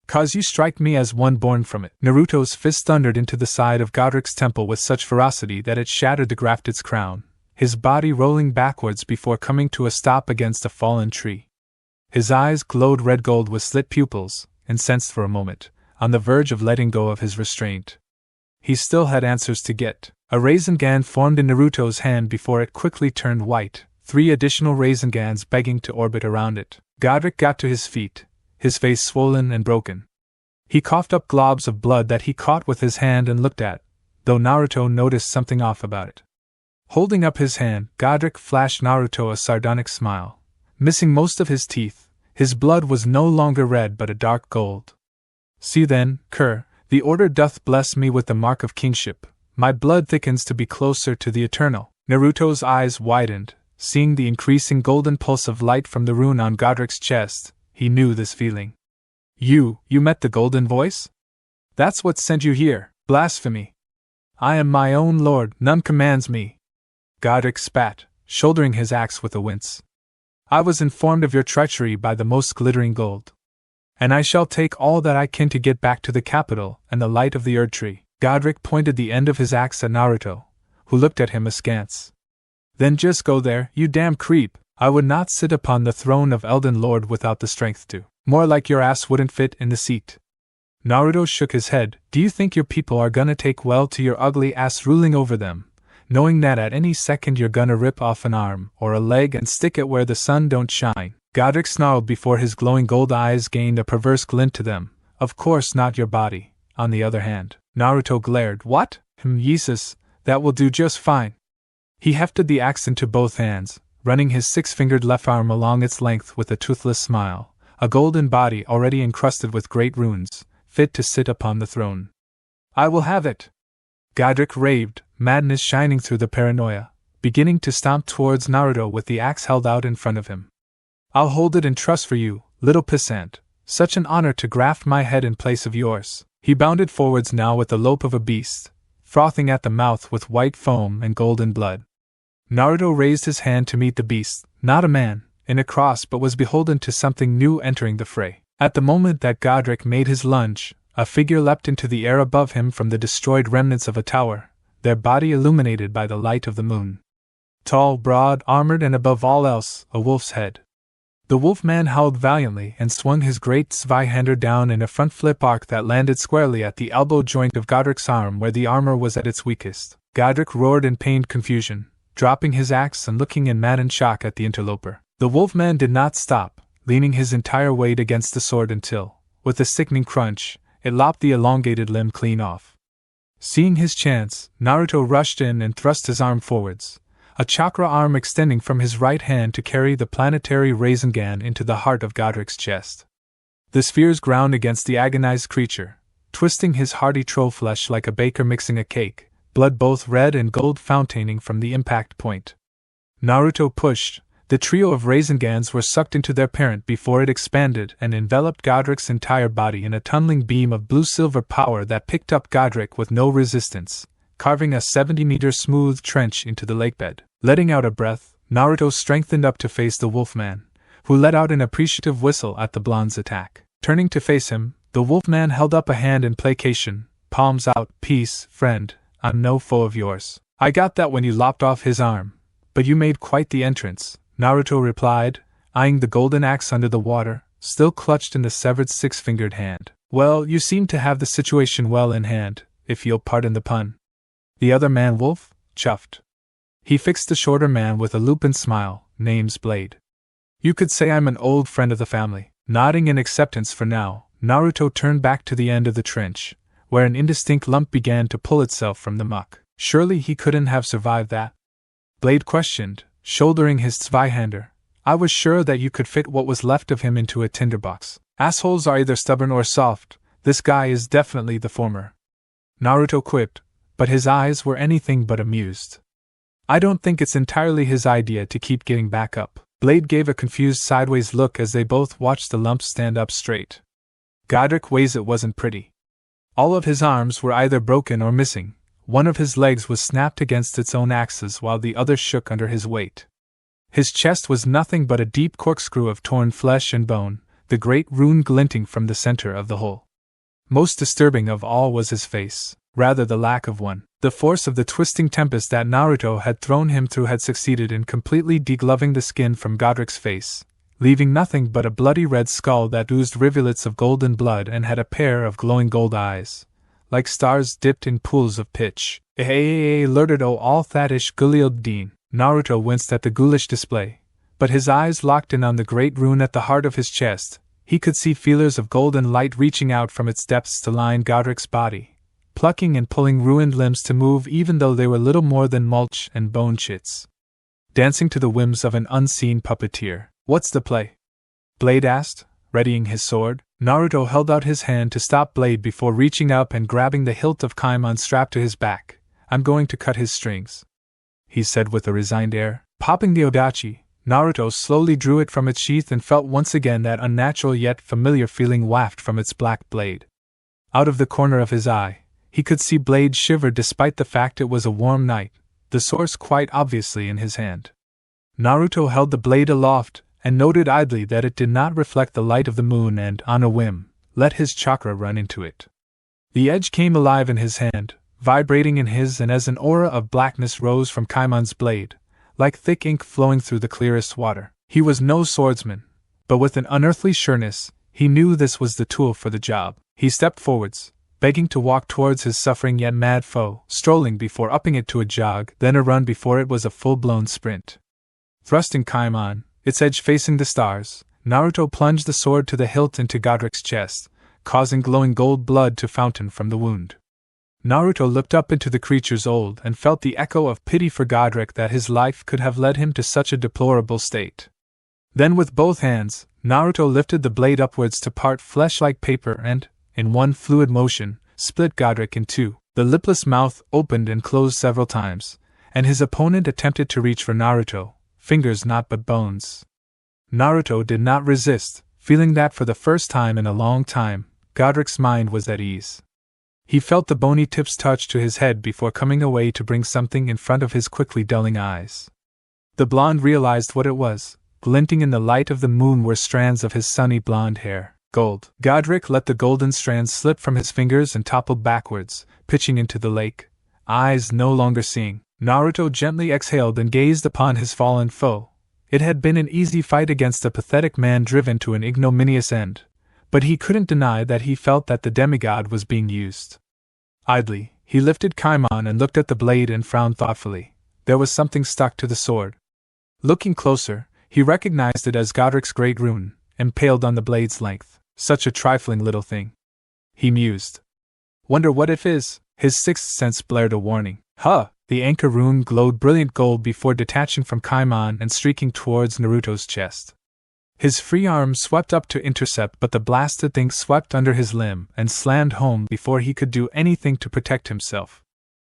'Cause you strike me as one born from it." Naruto's fist thundered into the side of Godrick's temple with such ferocity that it shattered the Grafted's crown, his body rolling backwards before coming to a stop against a fallen tree. His eyes glowed red gold with slit pupils, incensed for a moment, on the verge of letting go of his restraint. He still had answers to get. A Rasengan formed in Naruto's hand before it quickly turned white, 3 additional Rasengans begging to orbit around it. Godrick got to his feet, his face swollen and broken. He coughed up globs of blood that he caught with his hand and looked at, though Naruto noticed something off about it. Holding up his hand, Godrick flashed Naruto a sardonic smile. Missing most of his teeth, his blood was no longer red but a dark gold. See then, cur, the order doth bless me with the mark of kingship. My blood thickens to be closer to the eternal. Naruto's eyes widened, seeing the increasing golden pulse of light from the rune on Godrick's chest. He knew this feeling. You met the golden voice? That's what sent you here. Blasphemy. I am my own lord, none commands me. Godrick spat, shouldering his axe with a wince. I was informed of your treachery by the most glittering gold. And I shall take all that I can to get back to the capital and the light of the Erd Tree. Godrick pointed the end of his axe at Naruto, who looked at him askance. Then just go there, you damn creep. I would not sit upon the throne of Elden Lord without the strength to. More like your ass wouldn't fit in the seat. Naruto shook his head. Do you think your people are gonna take well to your ugly ass ruling over them, knowing that at any second you're gonna rip off an arm or a leg and stick it where the sun don't shine? Godrick snarled before his glowing gold eyes gained a perverse glint to them. Of course not your body, on the other hand. Naruto glared. What? Jesus, that will do just fine. He hefted the axe into both hands, running his six-fingered left arm along its length with a toothless smile, a golden body already encrusted with great runes, fit to sit upon the throne. I will have it! Godrick raved, madness shining through the paranoia, beginning to stomp towards Naruto with the axe held out in front of him. I'll hold it in trust for you, little pissant. Such an honor to graft my head in place of yours. He bounded forwards now with the lope of a beast, frothing at the mouth with white foam and golden blood. Naruto raised his hand to meet the beast, not a man, in a cross, but was beholden to something new entering the fray. At the moment that Godrick made his lunge, a figure leapt into the air above him from the destroyed remnants of a tower, their body illuminated by the light of the moon. Tall, broad, armored, and above all else, a wolf's head. The wolfman howled valiantly and swung his great Zweihander down in a front flip arc that landed squarely at the elbow joint of Godrick's arm where the armor was at its weakest. Godrick roared in pained confusion, dropping his axe and looking in maddened shock at the interloper. The wolfman did not stop, leaning his entire weight against the sword until, with a sickening crunch, it lopped the elongated limb clean off. Seeing his chance, Naruto rushed in and thrust his arm forwards, a chakra arm extending from his right hand to carry the planetary Rasengan into the heart of Godrick's chest. The spheres ground against the agonized creature, twisting his hardy troll flesh like a baker mixing a cake, blood both red and gold fountaining from the impact point. Naruto pushed. The trio of Rasengans were sucked into their parent before it expanded and enveloped Godrick's entire body in a tunneling beam of blue-silver power that picked up Godrick with no resistance, carving a 70-meter smooth trench into the lakebed. Letting out a breath, Naruto strengthened up to face the wolfman, who let out an appreciative whistle at the blonde's attack. Turning to face him, the wolfman held up a hand in placation, palms out. Peace, friend, I'm no foe of yours. I got that when you lopped off his arm, but you made quite the entrance, Naruto replied, eyeing the golden axe under the water, still clutched in the severed six-fingered hand. Well, you seem to have the situation well in hand, if you'll pardon the pun. The other man wolf? Chuffed. He fixed the shorter man with a lupin smile. Name's Blade. You could say I'm an old friend of the family. Nodding in acceptance for now, Naruto turned back to the end of the trench, where an indistinct lump began to pull itself from the muck. Surely he couldn't have survived that? Blade questioned, shouldering his Zweihander. I was sure that you could fit what was left of him into a tinderbox. Assholes are either stubborn or soft. This guy is definitely the former. Naruto quipped, but his eyes were anything but amused. I don't think it's entirely his idea to keep getting back up. Blade gave a confused sideways look as they both watched the lump stand up straight. Godrick ways it wasn't pretty. All of his arms were either broken or missing. One of his legs was snapped against its own axis while the other shook under his weight. His chest was nothing but a deep corkscrew of torn flesh and bone, the great rune glinting from the center of the whole. Most disturbing of all was his face, rather the lack of one. The force of the twisting tempest that Naruto had thrown him through had succeeded in completely degloving the skin from Godrick's face, leaving nothing but a bloody red skull that oozed rivulets of golden blood and had a pair of glowing gold eyes, like stars dipped in pools of pitch. Lurderdo all thatish Gulild Naruto winced at the ghoulish display, but his eyes locked in on the great rune at the heart of his chest. he could see feelers of golden light reaching out from its depths to line Godrick's body, plucking and pulling ruined limbs to move even though they were little more than mulch and bone chits. Dancing to the whims of an unseen puppeteer. What's the play? Blade asked, readying his sword. Naruto held out his hand to stop Blade before reaching up and grabbing the hilt of Kaimon strapped to his back. I'm going to cut his strings, he said with a resigned air. Popping the odachi, Naruto slowly drew it from its sheath and felt once again that unnatural yet familiar feeling waft from its black blade. Out of the corner of his eye, he could see Blade shiver despite the fact it was a warm night, the source quite obviously in his hand. Naruto held the blade aloft and noted idly that it did not reflect the light of the moon and, on a whim, let his chakra run into it. The edge came alive in his hand, vibrating in his, and as an aura of blackness rose from Kaimon's blade, like thick ink flowing through the clearest water. He was no swordsman, but with an unearthly sureness, he knew this was the tool for the job. He stepped forwards, begging to walk towards his suffering yet mad foe, strolling before upping it to a jog, then a run before it was a full-blown sprint. Thrusting Kaimon, its edge facing the stars, Naruto plunged the sword to the hilt into Godrick's chest, causing glowing gold blood to fountain from the wound. Naruto looked up into the creature's old and felt the echo of pity for Godrick that his life could have led him to such a deplorable state. Then with both hands, Naruto lifted the blade upwards to part flesh like paper and, in one fluid motion, split Godrick in two. The lipless mouth opened and closed several times, and his opponent attempted to reach for Naruto, fingers not but bones. Naruto did not resist, feeling that for the first time in a long time, Godrick's mind was at ease. He felt the bony tips touch to his head before coming away to bring something in front of his quickly dulling eyes. The blonde realized what it was. Glinting in the light of the moon were strands of his sunny blonde hair. Gold. Godrick let the golden strands slip from his fingers and toppled backwards, pitching into the lake, eyes no longer seeing. Naruto gently exhaled and gazed upon his fallen foe. It had been an easy fight against a pathetic man driven to an ignominious end, but he couldn't deny that he felt that the demigod was being used. Idly, he lifted Kaimon and looked at the blade and frowned thoughtfully. There was something stuck to the sword. Looking closer, he recognized it as Godrick's great rune, impaled on the blade's length. Such a trifling little thing, he mused. Wonder what it is? His sixth sense blared a warning. Huh! The anchor rune glowed brilliant gold before detaching from Kaimon and streaking towards Naruto's chest. His free arm swept up to intercept, but the blasted thing swept under his limb and slammed home before he could do anything to protect himself.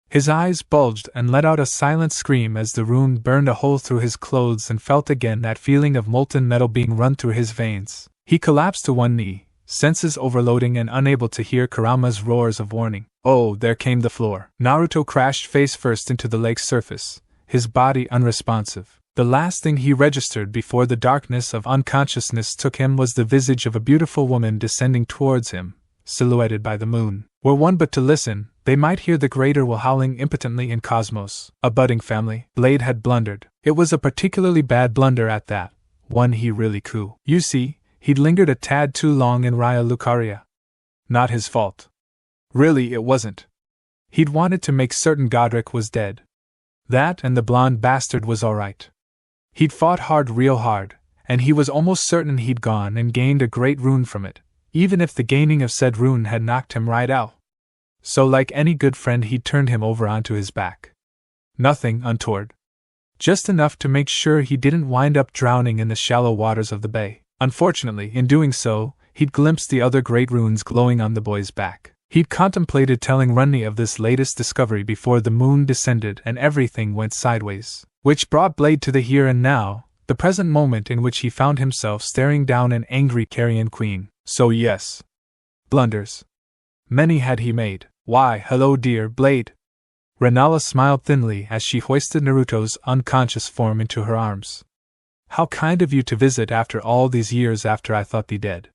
His eyes bulged and let out a silent scream as the rune burned a hole through his clothes and felt again that feeling of molten metal being run through his veins. He collapsed to one knee, senses overloading and unable to hear Kurama's roars of warning. Oh, there came the floor. Naruto crashed face first into the lake's surface, his body unresponsive. The last thing he registered before the darkness of unconsciousness took him was the visage of a beautiful woman descending towards him, silhouetted by the moon. Were one but to listen, they might hear the greater will howling impotently in cosmos. A budding family. Blade had blundered. It was a particularly bad blunder at that, one he really could. You see, he'd lingered a tad too long in Raya Lucaria. Not his fault. Really, it wasn't. He'd wanted to make certain Godrick was dead. That and the blonde bastard was alright. He'd fought hard, real hard, and he was almost certain he'd gone and gained a great rune from it, even if the gaining of said rune had knocked him right out. So like any good friend he'd turned him over onto his back. Nothing untoward. Just enough to make sure he didn't wind up drowning in the shallow waters of the bay. Unfortunately, in doing so, he'd glimpsed the other great runes glowing on the boy's back. He'd contemplated telling Ranni of this latest discovery before the moon descended and everything went sideways, which brought Blade to the here and now, the present moment in which he found himself staring down an angry carrion queen. So yes. Blunders. Many had he made. Why, hello dear Blade. Rennala smiled thinly as she hoisted Naruto's unconscious form into her arms. How kind of you to visit after all these years after I thought thee dead.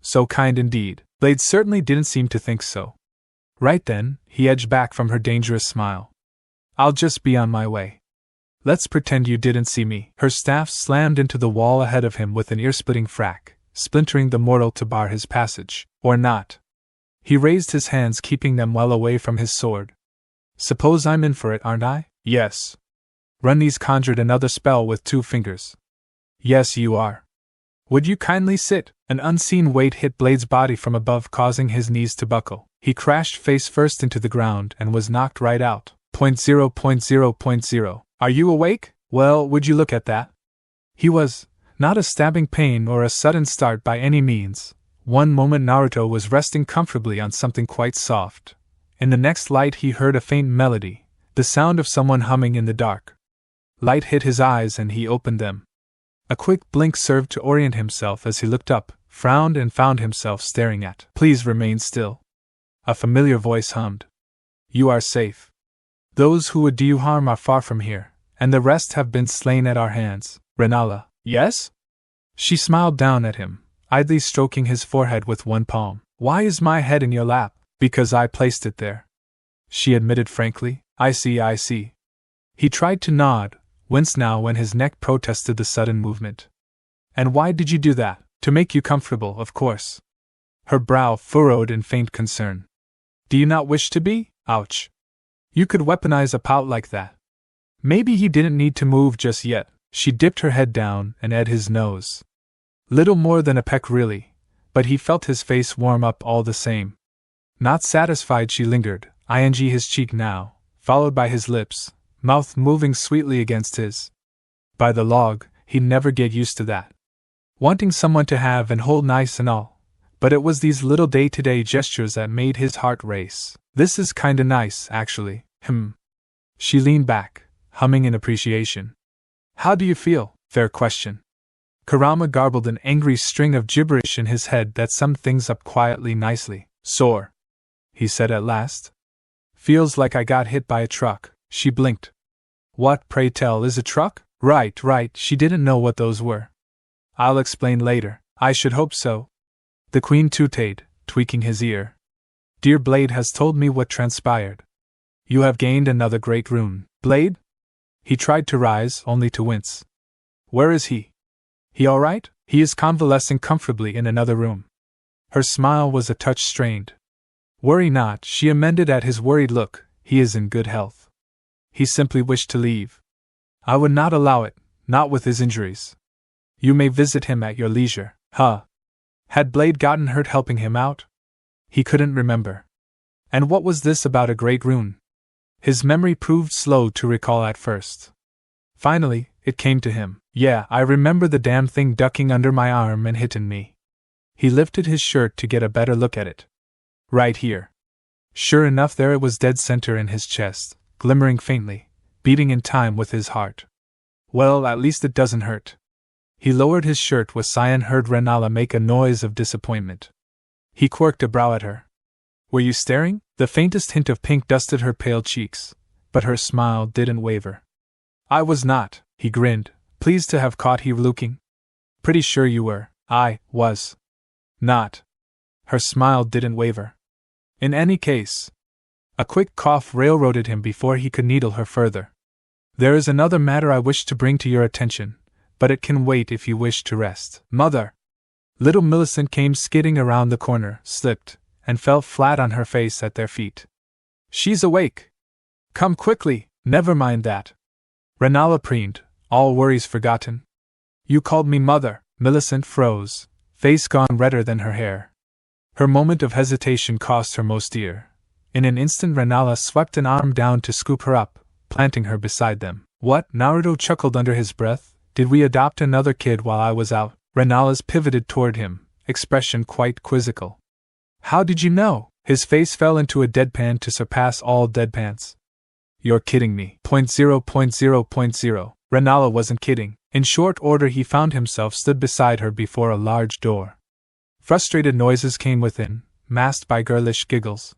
So kind indeed. Blade certainly didn't seem to think so. Right then, he edged back from her dangerous smile. I'll just be on my way. Let's pretend you didn't see me. Her staff slammed into the wall ahead of him with an ear-splitting frack, splintering the mortal to bar his passage. Or not. He raised his hands, keeping them well away from his sword. Suppose I'm in for it, aren't I? Yes. Ranni's conjured another spell with 2 fingers. Yes, you are. Would you kindly sit? An unseen weight hit Blade's body from above, causing his knees to buckle. He crashed face first into the ground and was knocked right out. 0.0.0.0. Are you awake? Well, would you look at that? He was. Not a stabbing pain or a sudden start by any means. One moment Naruto was resting comfortably on something quite soft. In the next light he heard a faint melody, the sound of someone humming in the dark. Light hit his eyes and he opened them. A quick blink served to orient himself as he looked up, frowned and found himself staring at. Please remain still. A familiar voice hummed. You are safe. Those who would do you harm are far from here, and the rest have been slain at our hands. Rennala. Yes? She smiled down at him, idly stroking his forehead with one palm. Why is my head in your lap? Because I placed it there. She admitted frankly. I see. He tried to nod, winced now when his neck protested the sudden movement. And why did you do that? To make you comfortable, of course. Her brow furrowed in faint concern. Do you not wish to be? Ouch. You could weaponize a pout like that. Maybe he didn't need to move just yet. She dipped her head down and at his nose. Little more than a peck really, but he felt his face warm up all the same. Not satisfied, she lingered, his cheek now, followed by his lips, mouth moving sweetly against his. By the log, he'd never get used to that. Wanting someone to have and hold nice and all, but it was these little day-to-day gestures that made his heart race. This is kinda nice, actually. She leaned back, humming in appreciation. How do you feel? Fair question. Kurama garbled an angry string of gibberish in his head that summed things up quietly nicely. Sore, he said at last. Feels like I got hit by a truck. She blinked. What, pray tell, is a truck? Right, she didn't know what those were. I'll explain later. I should hope so. The Queen tooted, tweaking his ear. Dear Blade has told me what transpired. You have gained another great rune. Blade? He tried to rise, only to wince. Where is he? He all right? He is convalescing comfortably in another room. Her smile was a touch strained. Worry not, she amended at his worried look. He is in good health. He simply wished to leave. I would not allow it, not with his injuries. You may visit him at your leisure. Had Blade gotten hurt helping him out? He couldn't remember. And what was this about a great rune? His memory proved slow to recall at first. Finally, it came to him. Yeah, I remember the damn thing ducking under my arm and hitting me. He lifted his shirt to get a better look at it. Right here. Sure enough, there it was, dead center in his chest, glimmering faintly, beating in time with his heart. Well, at least it doesn't hurt. He lowered his shirt with sigh and heard Rennala make a noise of disappointment. He quirked a brow at her. Were you staring? The faintest hint of pink dusted her pale cheeks, but her smile didn't waver. I was not, he grinned, pleased to have caught her looking. Pretty sure you were. I was. Not. Her smile didn't waver. In any case. A quick cough railroaded him before he could needle her further. There is another matter I wish to bring to your attention, but it can wait if you wish to rest. Mother! Little Millicent came skidding around the corner, slipped, and fell flat on her face at their feet. She's awake! Come quickly, never mind that. Rennala preened, all worries forgotten. You called me mother. Millicent froze, face gone redder than her hair. Her moment of hesitation cost her most dear. In an instant Rennala swept an arm down to scoop her up, planting her beside them. What? Naruto chuckled under his breath. Did we adopt another kid while I was out? Rennala's pivoted toward him, expression quite quizzical. How did you know? His face fell into a deadpan to surpass all deadpans. You're kidding me. 0.0.0.0. Rennala wasn't kidding. In short order he found himself stood beside her before a large door. Frustrated noises came within, masked by girlish giggles.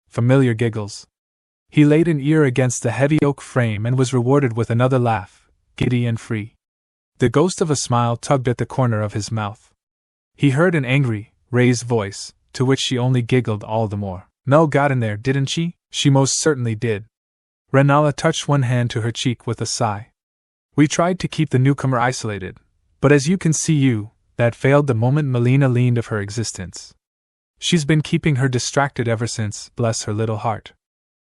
Familiar giggles. He laid an ear against the heavy oak frame and was rewarded with another laugh, giddy and free. The ghost of a smile tugged at the corner of his mouth. He heard an angry, raised voice, to which she only giggled all the more. Mel got in there, didn't she? She most certainly did. Rennala touched one hand to her cheek with a sigh. We tried to keep the newcomer isolated, but as you can see that failed the moment Molina learned of her existence. She's been keeping her distracted ever since, bless her little heart.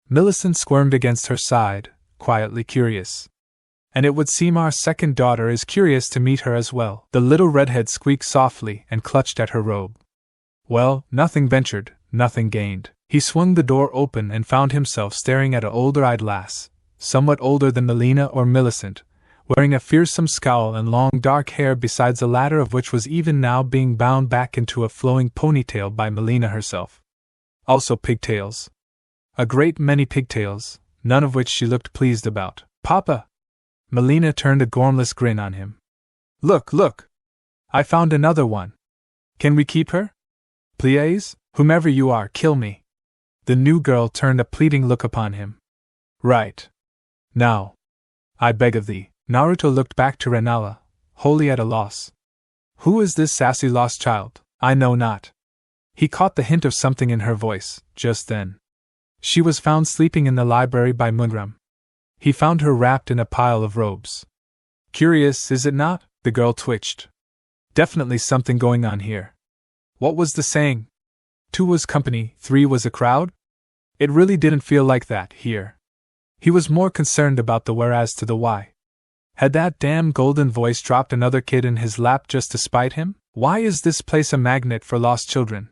Millicent squirmed against her side, quietly curious. And it would seem our second daughter is curious to meet her as well. The little redhead squeaked softly and clutched at her robe. Well, nothing ventured, nothing gained. He swung the door open and found himself staring at an older-eyed lass, somewhat older than Molina or Millicent, wearing a fearsome scowl and long dark hair, besides the latter of which was even now being bound back into a flowing ponytail by Molina herself. Also pigtails. A great many pigtails, none of which she looked pleased about. "Papa!" Molina turned a gormless grin on him. "Look, look! I found another one. Can we keep her? Please, whomever you are, kill me." The new girl turned a pleading look upon him. "Right. Now, I beg of thee." Naruto looked back to Rennala, wholly at a loss. "Who is this sassy lost child? I know not." He caught the hint of something in her voice, just then. She was found sleeping in the library by Munram. He found her wrapped in a pile of robes. "Curious, is it not?" The girl twitched. "Definitely something going on here. What was the saying? 2 was company, 3 was a crowd? It really didn't feel like that here." He was more concerned about the whereas to the why. Had that damn golden voice dropped another kid in his lap just to spite him? Why is this place a magnet for lost children?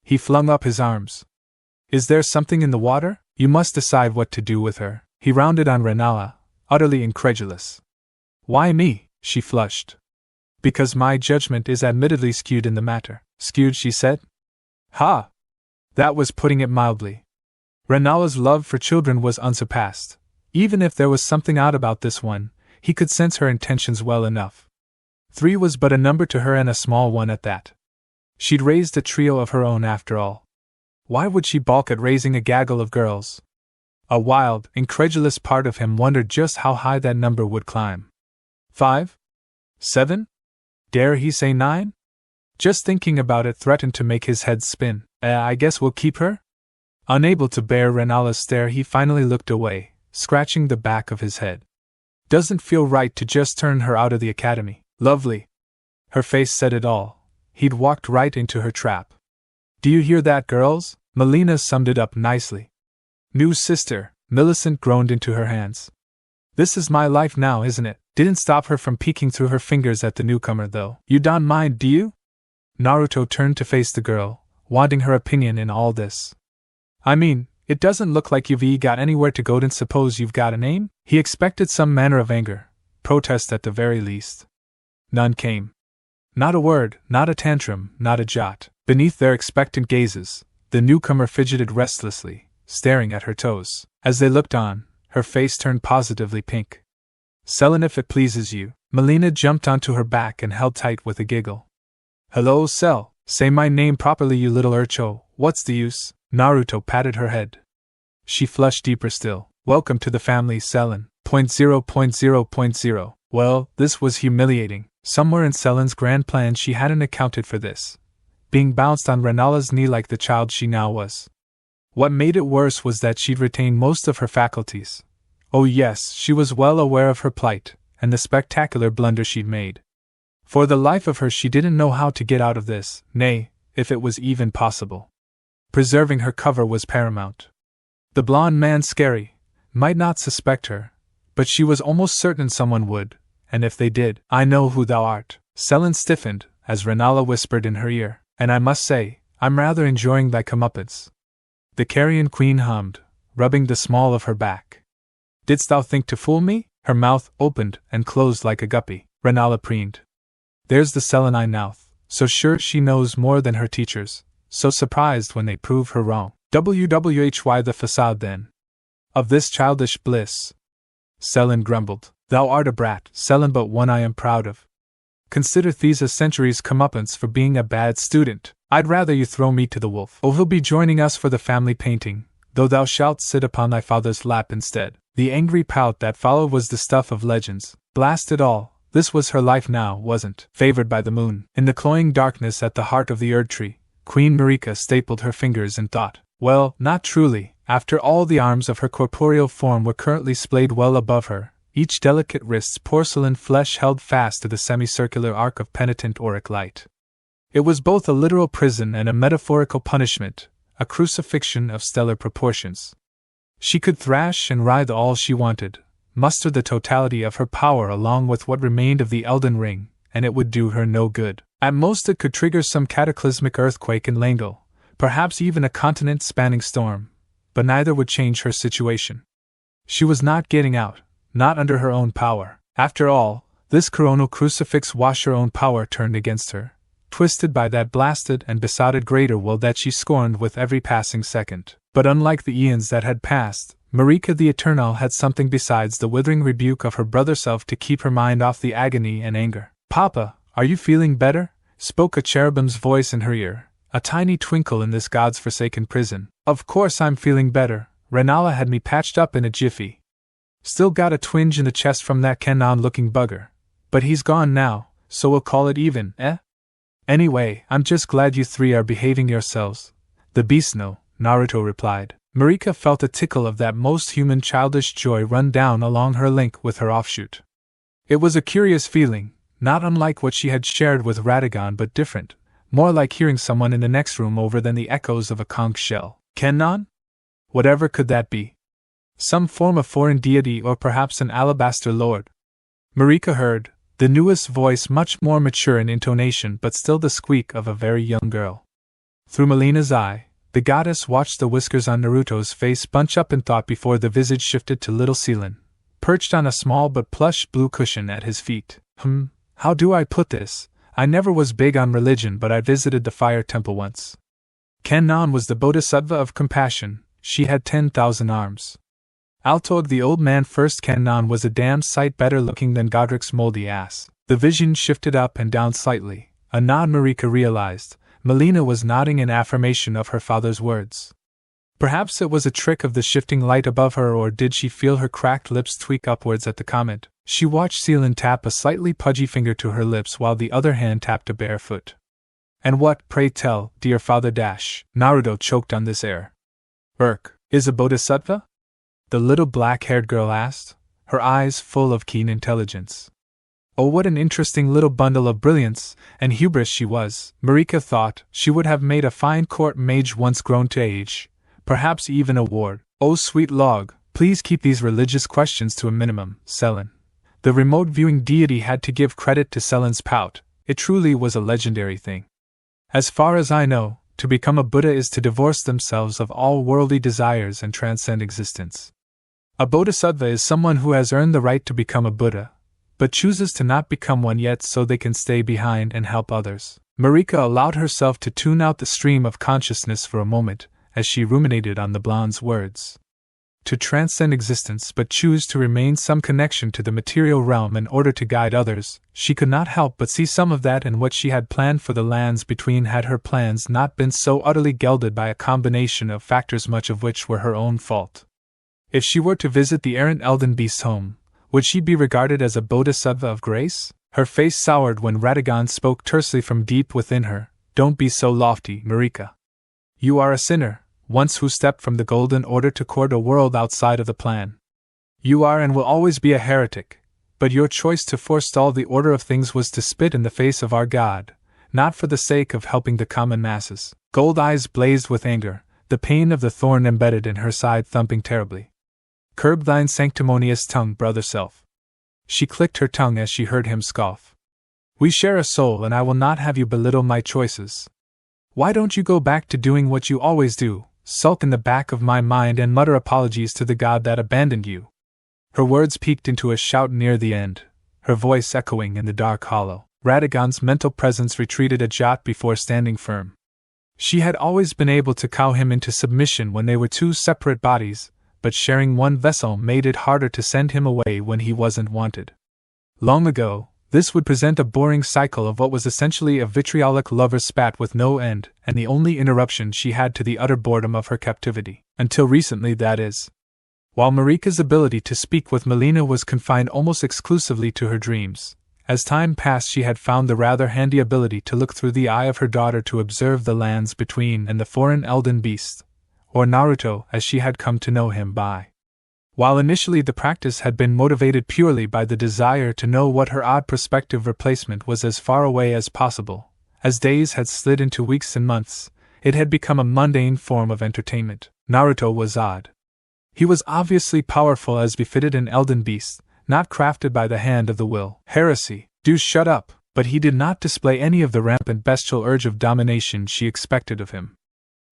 He flung up his arms. "Is there something in the water? You must decide what to do with her." He rounded on Rennala, utterly incredulous. "Why me?" She flushed. "Because my judgment is admittedly skewed in the matter." "Skewed," she said. "Ha! That was putting it mildly." Rennala's love for children was unsurpassed. Even if there was something odd about this one, he could sense her intentions well enough. 3 was but a number to her, and a small one at that. She'd raised a trio of her own after all. Why would she balk at raising a gaggle of girls? A wild, incredulous part of him wondered just how high that number would climb. 5? 7? Dare he say 9? Just thinking about it threatened to make his head spin. I guess we'll keep her?" Unable to bear Rennala's stare, he finally looked away, scratching the back of his head. "Doesn't feel right to just turn her out of the academy." "Lovely." Her face said it all. He'd walked right into her trap. "Do you hear that, girls?" Molina summed it up nicely. "New sister," Millicent groaned into her hands. "This is my life now, isn't it?" Didn't stop her from peeking through her fingers at the newcomer, though. "You don't mind, do you?" Naruto turned to face the girl, wanting her opinion in all this. "I mean, it doesn't look like you've got anywhere to go. Don't suppose you've got a name?" He expected some manner of anger, protest at the very least. None came. Not a word, not a tantrum, not a jot. Beneath their expectant gazes, the newcomer fidgeted restlessly, staring at her toes. As they looked on, her face turned positively pink. "Sellen, if it pleases you." Molina jumped onto her back and held tight with a giggle. "Hello, Sell. Say my name properly, you little urcho. What's the use?" Naruto patted her head. She flushed deeper still. "Welcome to the family, Sellen. 0.0.0.0. Well, this was humiliating. Somewhere in Sellen's grand plan she hadn't accounted for this. Being bounced on Rennala's knee like the child she now was. What made it worse was that she'd retained most of her faculties. Oh yes, she was well aware of her plight, and the spectacular blunder she'd made. For the life of her she didn't know how to get out of this, nay, if it was even possible. Preserving her cover was paramount. The blonde man, scary, might not suspect her, but she was almost certain someone would, and if they did, "I know who thou art." Sellen stiffened, as Rennala whispered in her ear, "And I must say, I'm rather enjoying thy comeuppance." The carrion queen hummed, rubbing the small of her back. "Didst thou think to fool me?" Her mouth opened and closed like a guppy. Rennala preened. There's the Selenine mouth, so sure she knows more than her teachers, so surprised when they prove her wrong. WWHY the facade then. Of this childish bliss. Sellen grumbled. "Thou art a brat, Sellen, but one I am proud of. Consider these a century's comeuppance for being a bad student. I'd rather you throw me to the wolf. Oh, he'll be joining us for the family painting, though thou shalt sit upon thy father's lap instead." The angry pout that followed was the stuff of legends. Blast it all, this was her life now, wasn't? Favored by the moon. In the cloying darkness at the heart of the Erd tree, Queen Marika stapled her fingers in thought. Well, not truly. After all, the arms of her corporeal form were currently splayed well above her, each delicate wrist's porcelain flesh held fast to the semicircular arc of penitent auric light. It was both a literal prison and a metaphorical punishment, a crucifixion of stellar proportions. She could thrash and writhe all she wanted, muster the totality of her power along with what remained of the Elden Ring, and it would do her no good. At most it could trigger some cataclysmic earthquake in Langle, perhaps even a continent-spanning storm, but neither would change her situation. She was not getting out, not under her own power. After all, this coronal crucifix was her own power turned against her, twisted by that blasted and besotted greater will that she scorned with every passing second. But unlike the eons that had passed, Marika the Eternal had something besides the withering rebuke of her brother self to keep her mind off the agony and anger. "Papa, are you feeling better?" spoke a cherubim's voice in her ear, a tiny twinkle in this God's forsaken prison. "Of course I'm feeling better. Rennala had me patched up in a jiffy. Still got a twinge in the chest from that Kaimon-looking bugger, but he's gone now, so we'll call it even, eh? Anyway, I'm just glad you three are behaving yourselves." "The beast no," Naruto replied. Marika felt a tickle of that most human childish joy run down along her link with her offshoot. It was a curious feeling, not unlike what she had shared with Radagon but different, more like hearing someone in the next room over than the echoes of a conch shell. Kaimon? Whatever could that be? Some form of foreign deity or perhaps an alabaster lord? Marika heard, the newest voice much more mature in intonation but still the squeak of a very young girl. Through Molina's eye, the goddess watched the whiskers on Naruto's face bunch up in thought before the visage shifted to little Sellen, perched on a small but plush blue cushion at his feet. How do I put this? I never was big on religion, but I visited the fire temple once. Kaimon was the bodhisattva of compassion. She had 10,000 arms. Altog the old man first. Kaimon was a damn sight better looking than Godrick's moldy ass. The vision shifted up and down slightly, a nod Marika realized. Molina was nodding in affirmation of her father's words. Perhaps it was a trick of the shifting light above her, or did she feel her cracked lips tweak upwards at the comment? She watched Sellen tap a slightly pudgy finger to her lips while the other hand tapped a bare foot. "And what, pray tell, dear father dash?" Naruto choked on this air. Is a bodhisattva?" the little black-haired girl asked, her eyes full of keen intelligence. Oh, what an interesting little bundle of brilliance and hubris she was, Marika thought. She would have made a fine court mage once grown to age, perhaps even a ward. "Oh, sweet log, please keep these religious questions to a minimum, Sellen." The remote viewing deity had to give credit to Sellen's pout. It truly was a legendary thing. "As far as I know, to become a Buddha is to divorce themselves of all worldly desires and transcend existence. A bodhisattva is someone who has earned the right to become a Buddha, but chooses to not become one yet so they can stay behind and help others." Marika allowed herself to tune out the stream of consciousness for a moment, as she ruminated on the blonde's words. To transcend existence but choose to remain some connection to the material realm in order to guide others, she could not help but see some of that in what she had planned for the lands between had her plans not been so utterly gelded by a combination of factors much of which were her own fault. If she were to visit the errant Elden Beast's home, would she be regarded as a bodhisattva of grace? Her face soured when Radagon spoke tersely from deep within her. "Don't be so lofty, Marika. You are a sinner, once who stepped from the Golden Order to court a world outside of the plan. You are and will always be a heretic, but your choice to forestall the order of things was to spit in the face of our God, not for the sake of helping the common masses." Gold eyes blazed with anger, the pain of the thorn embedded in her side thumping terribly. "Curb thine sanctimonious tongue, brother self." She clicked her tongue as she heard him scoff. "We share a soul and I will not have you belittle my choices. Why don't you go back to doing what you always do, sulk in the back of my mind and mutter apologies to the god that abandoned you?" Her words peaked into a shout near the end, her voice echoing in the dark hollow. Radagon's mental presence retreated a jot before standing firm. She had always been able to cow him into submission when they were two separate bodies, but sharing one vessel made it harder to send him away when he wasn't wanted. Long ago, this would present a boring cycle of what was essentially a vitriolic lover's spat with no end, and the only interruption she had to the utter boredom of her captivity. Until recently, that is. While Marika's ability to speak with Molina was confined almost exclusively to her dreams, as time passed she had found the rather handy ability to look through the eye of her daughter to observe the lands between and the foreign Elden Beast, or Naruto as she had come to know him by. While initially the practice had been motivated purely by the desire to know what her odd prospective replacement was as far away as possible, as days had slid into weeks and months, it had become a mundane form of entertainment. Naruto was odd. He was obviously powerful as befitted an elden beast, not crafted by the hand of the will. Heresy. Do shut up. But he did not display any of the rampant bestial urge of domination she expected of him.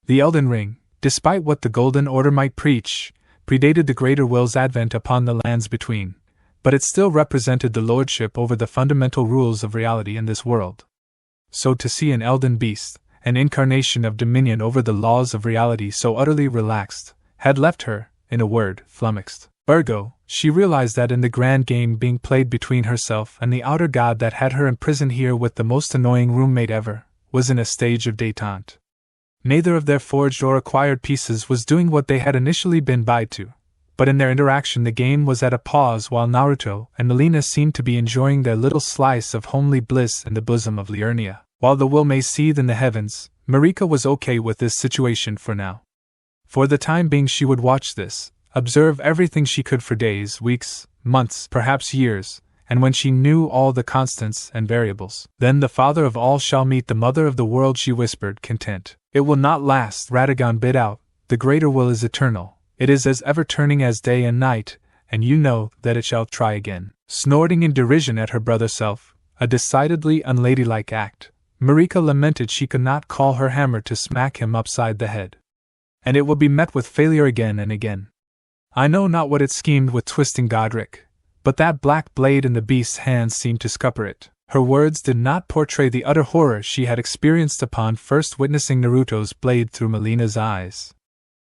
The Elden Ring, despite what the Golden Order might preach, predated the Greater Will's advent upon the lands between, but it still represented the lordship over the fundamental rules of reality in this world. So to see an Elden Beast, an incarnation of dominion over the laws of reality so utterly relaxed, had left her, in a word, flummoxed. Ergo, she realized that in the grand game being played between herself and the outer god that had her imprisoned here with the most annoying roommate ever, was in a stage of détente. Neither of their forged or acquired pieces was doing what they had initially been bid to, but in their interaction the game was at a pause while Naruto and Molina seemed to be enjoying their little slice of homely bliss in the bosom of Liurnia. While the will may seethe in the heavens, Marika was okay with this situation for now. For the time being she would watch this, observe everything she could for days, weeks, months, perhaps years, and when she knew all the constants and variables, then the father of all shall meet the mother of the world, she whispered, content. It will not last, Radagon bid out. The greater will is eternal. It is as ever turning as day and night, and you know that it shall try again. Snorting in derision at her brother self, a decidedly unladylike act, Marika lamented she could not call her hammer to smack him upside the head. And it will be met with failure again and again. I know not what it schemed with twisting Godrick, but that black blade in the beast's hands seemed to scupper it. Her words did not portray the utter horror she had experienced upon first witnessing Naruto's blade through Molina's eyes.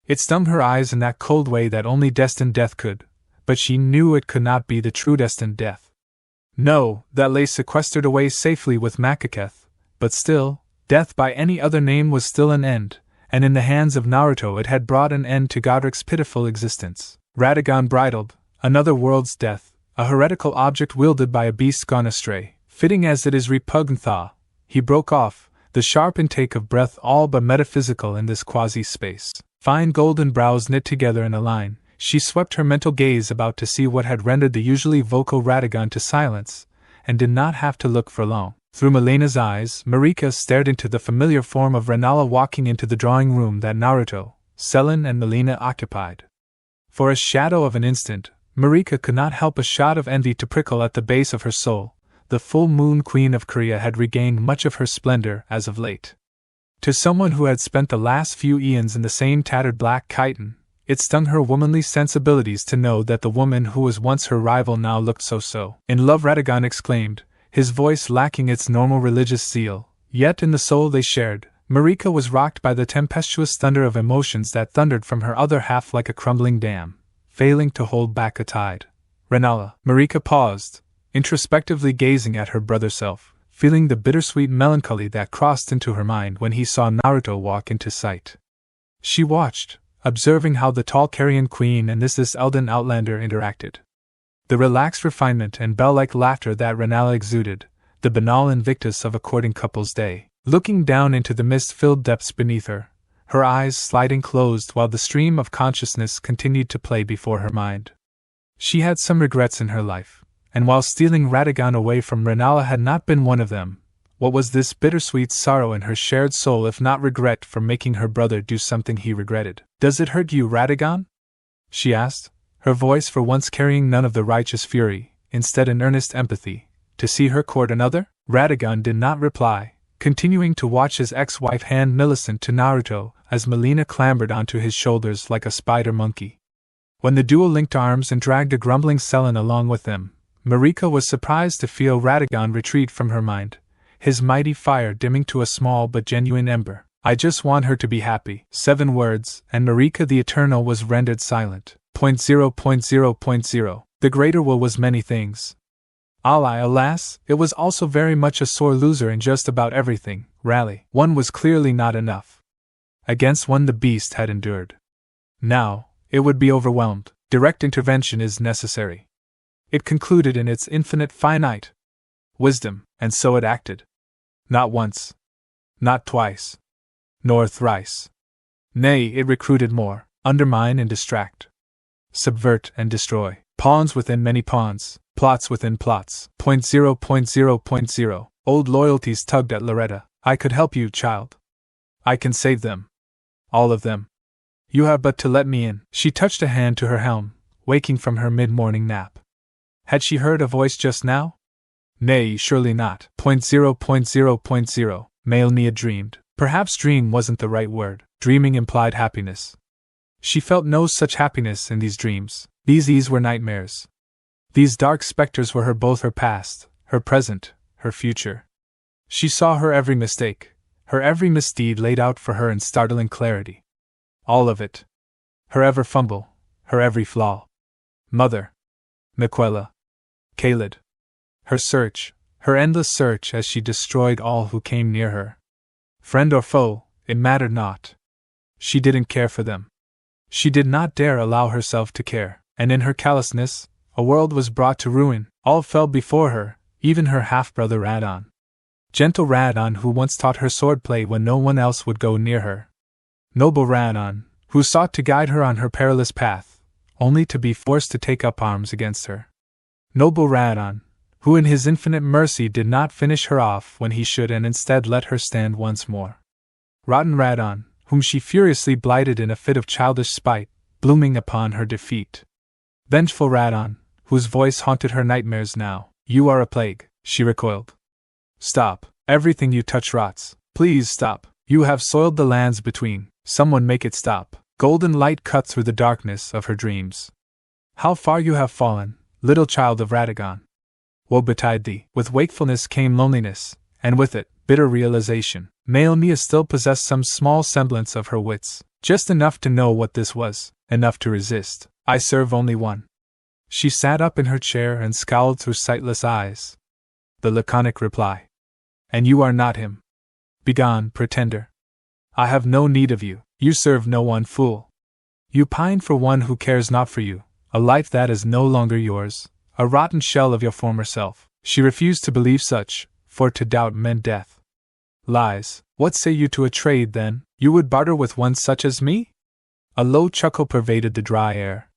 It stung her eyes in that cold way that only destined death could, but she knew it could not be the true destined death. No, that lay sequestered away safely with Makaketh, but still, death by any other name was still an end, and in the hands of Naruto it had brought an end to Godrick's pitiful existence. Radagon bridled, another world's death, a heretical object wielded by a beast gone astray, fitting as it is repugnant. He broke off, the sharp intake of breath all but metaphysical in this quasi-space. Fine golden brows knit together in a line, she swept her mental gaze about to see what had rendered the usually vocal Radagon to silence, and did not have to look for long. Through Molina's eyes, Marika stared into the familiar form of Rennala walking into the drawing room that Naruto, Sellen and Molina occupied. For a shadow of an instant, Marika could not help a shot of envy to prickle at the base of her soul. The full moon queen of Korea had regained much of her splendor as of late. To someone who had spent the last few eons in the same tattered black chiton, it stung her womanly sensibilities to know that the woman who was once her rival now looked so. In love, Radagon exclaimed, his voice lacking its normal religious zeal, yet in the soul they shared, Marika was rocked by the tempestuous thunder of emotions that thundered from her other half like a crumbling dam, failing to hold back a tide. Rennala. Marika paused, introspectively gazing at her brother self, feeling the bittersweet melancholy that crossed into her mind when he saw Naruto walk into sight. She watched, observing how the tall Carrion Queen and this Elden Outlander interacted. The relaxed refinement and bell-like laughter that Rennala exuded, the banal invictus of a courting couple's day. Looking down into the mist-filled depths beneath her, her eyes sliding closed while the stream of consciousness continued to play before her mind. She had some regrets in her life, and while stealing Radagon away from Rennala had not been one of them, what was this bittersweet sorrow in her shared soul if not regret for making her brother do something he regretted? Does it hurt you, Radagon? She asked, her voice for once carrying none of the righteous fury, instead an earnest empathy, to see her court another? Radagon did not reply, continuing to watch his ex-wife hand Millicent to Naruto as Molina clambered onto his shoulders like a spider monkey. When the duo linked arms and dragged a grumbling Sellen along with them, Marika was surprised to feel Radagon retreat from her mind, his mighty fire dimming to a small but genuine ember. I just want her to be happy. 7 words, and Marika the Eternal was rendered silent. 0.0.0.0. The greater will was many things. Alas, it was also very much a sore loser in just about everything. Rally. One was clearly not enough. Against one the beast had endured. Now, it would be overwhelmed. Direct intervention is necessary. It concluded in its infinite finite wisdom, and so it acted. Not once. Not twice. Nor thrice. Nay, it recruited more, undermine and distract. Subvert and destroy. Pawns within many pawns, plots within plots. 0.0.0.0. Old loyalties tugged at Loretta. I could help you, child. I can save them. All of them. You have but to let me in. She touched a hand to her helm, waking from her mid-morning nap. Had she heard a voice just now? Nay, surely not. 0.0.0.0, Malenia dreamed. Perhaps dream wasn't the right word. Dreaming implied happiness. She felt no such happiness in these dreams. These were nightmares. These dark specters were both her past, her present, her future. She saw her every mistake, her every misdeed laid out for her in startling clarity. All of it. Her ever fumble, her every flaw. Mother. Miquella. Kaled. Her search, her endless search as she destroyed all who came near her. Friend or foe, it mattered not. She didn't care for them. She did not dare allow herself to care, and in her callousness, a world was brought to ruin. All fell before her, even her half-brother Radon. Gentle Radon, who once taught her swordplay when no one else would go near her. Noble Radon, who sought to guide her on her perilous path, only to be forced to take up arms against her. Noble Radon, who in his infinite mercy did not finish her off when he should and instead let her stand once more. Rotten Radon, whom she furiously blighted in a fit of childish spite, blooming upon her defeat. Vengeful Radon, whose voice haunted her nightmares now. You are a plague, she recoiled. Stop, everything you touch rots. Please stop, you have soiled the lands between. Someone make it stop. Golden light cut through the darkness of her dreams. How far you have fallen, little child of Radagon. Woe betide thee. With wakefulness came loneliness, and with it, bitter realization. Malenia still possessed some small semblance of her wits, just enough to know what this was, enough to resist. I serve only one. She sat up in her chair and scowled through sightless eyes. The laconic reply. And you are not him. Begone, pretender. I have no need of you. You serve no one, fool. You pine for one who cares not for you, a life that is no longer yours, a rotten shell of your former self. She refused to believe such, for to doubt meant death. Lies. What say you to a trade, then? You would barter with one such as me? A low chuckle pervaded the dry air.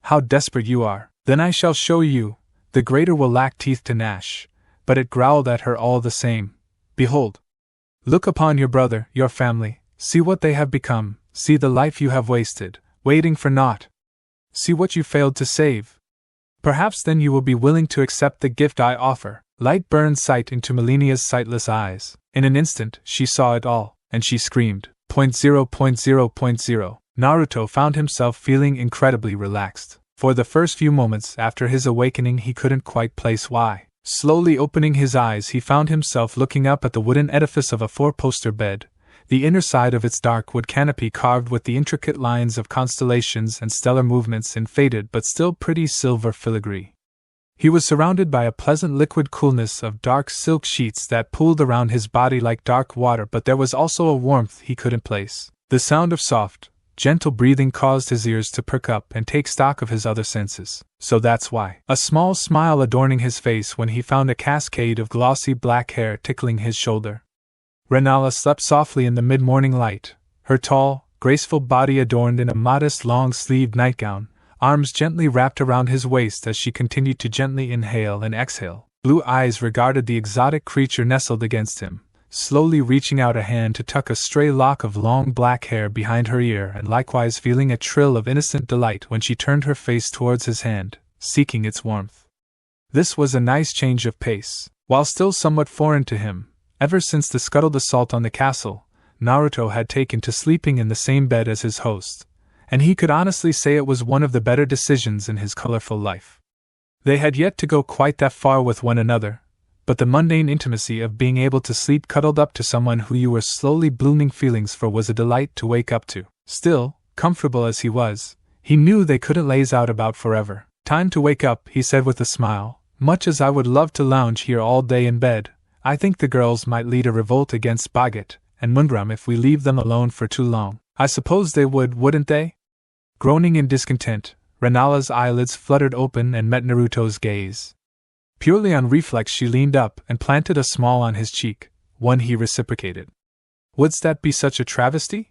How desperate you are. Then I shall show you. The greater will lack teeth to gnash. But it growled at her all the same. Behold. Look upon your brother, your family. See what they have become. See the life you have wasted, waiting for naught. See what you failed to save. Perhaps then you will be willing to accept the gift I offer. Light burned sight into Malenia's sightless eyes. In an instant, she saw it all, and she screamed. 0.0.0.0. Naruto found himself feeling incredibly relaxed. For the first few moments after his awakening, he couldn't quite place why. Slowly opening his eyes, he found himself looking up at the wooden edifice of a four-poster bed, the inner side of its dark wood canopy carved with the intricate lines of constellations and stellar movements in faded but still pretty silver filigree. He was surrounded by a pleasant liquid coolness of dark silk sheets that pooled around his body like dark water, but there was also a warmth he couldn't place. The sound of soft, gentle breathing caused his ears to perk up and take stock of his other senses. So that's why. A small smile adorning his face when he found a cascade of glossy black hair tickling his shoulder. Rennala slept softly in the mid-morning light, her tall, graceful body adorned in a modest long-sleeved nightgown, arms gently wrapped around his waist as she continued to gently inhale and exhale. Blue eyes regarded the exotic creature nestled against him, slowly reaching out a hand to tuck a stray lock of long black hair behind her ear and likewise feeling a thrill of innocent delight when she turned her face towards his hand, seeking its warmth. This was a nice change of pace, while still somewhat foreign to him. Ever since the scuttled assault on the castle, Naruto had taken to sleeping in the same bed as his host, and he could honestly say it was one of the better decisions in his colorful life. They had yet to go quite that far with one another, but the mundane intimacy of being able to sleep cuddled up to someone who you were slowly blooming feelings for was a delight to wake up to. Still, comfortable as he was, he knew they couldn't laze out about forever. Time to wake up, he said with a smile. Much as I would love to lounge here all day in bed, I think the girls might lead a revolt against Boggart and Mundrum if we leave them alone for too long. I suppose they would, wouldn't they? Groaning in discontent, Rennala's eyelids fluttered open and met Naruto's gaze. Purely on reflex she leaned up and planted a smile on his cheek, one he reciprocated. Wouldst that be such a travesty?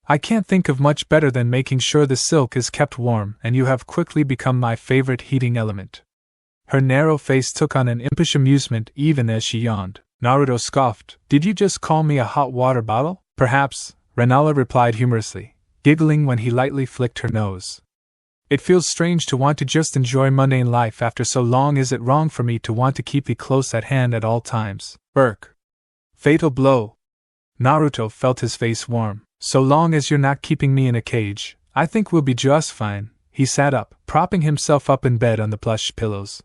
I can't think of much better than making sure the silk is kept warm, and you have quickly become my favorite heating element. Her narrow face took on an impish amusement even as she yawned. Naruto scoffed. Did you just call me a hot water bottle? Perhaps, Rennala replied humorously. giggling when he lightly flicked her nose. It feels strange to want to just enjoy mundane life after so long. Is it wrong for me to want to keep thee close at hand at all times? Irk. Fatal blow. Naruto felt his face warm. So long as you're not keeping me in a cage, I think we'll be just fine. He sat up, propping himself up in bed on the plush pillows.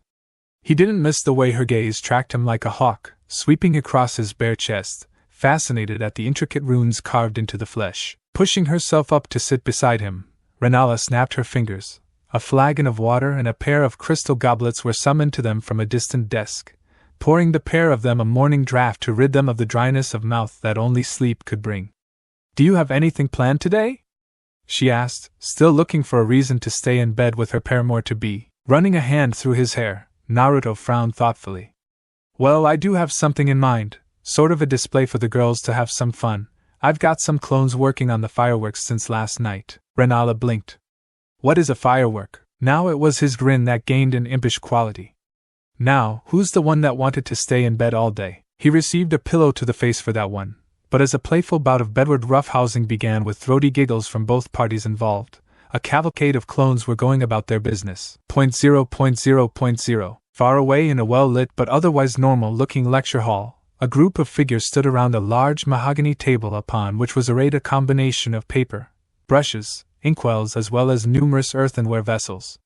He didn't miss the way her gaze tracked him like a hawk, sweeping across his bare chest, fascinated at the intricate runes carved into the flesh. Pushing herself up to sit beside him, Rennala snapped her fingers. A flagon of water and a pair of crystal goblets were summoned to them from a distant desk, pouring the pair of them a morning draught to rid them of the dryness of mouth that only sleep could bring. Do you have anything planned today? She asked, still looking for a reason to stay in bed with her paramour-to-be. Running a hand through his hair, Naruto frowned thoughtfully. Well, I do have something in mind, sort of a display for the girls to have some fun. I've got some clones working on the fireworks since last night. Rennala blinked. What is a firework? Now it was his grin that gained an impish quality. Now, who's the one that wanted to stay in bed all day? He received a pillow to the face for that one, but as a playful bout of bedward roughhousing began with throaty giggles from both parties involved, a cavalcade of clones were going about their business. 0.0.0.0. Far away in a well-lit but otherwise normal-looking lecture hall, a group of figures stood around a large mahogany table upon which was arrayed a combination of paper, brushes, inkwells as well as numerous earthenware vessels.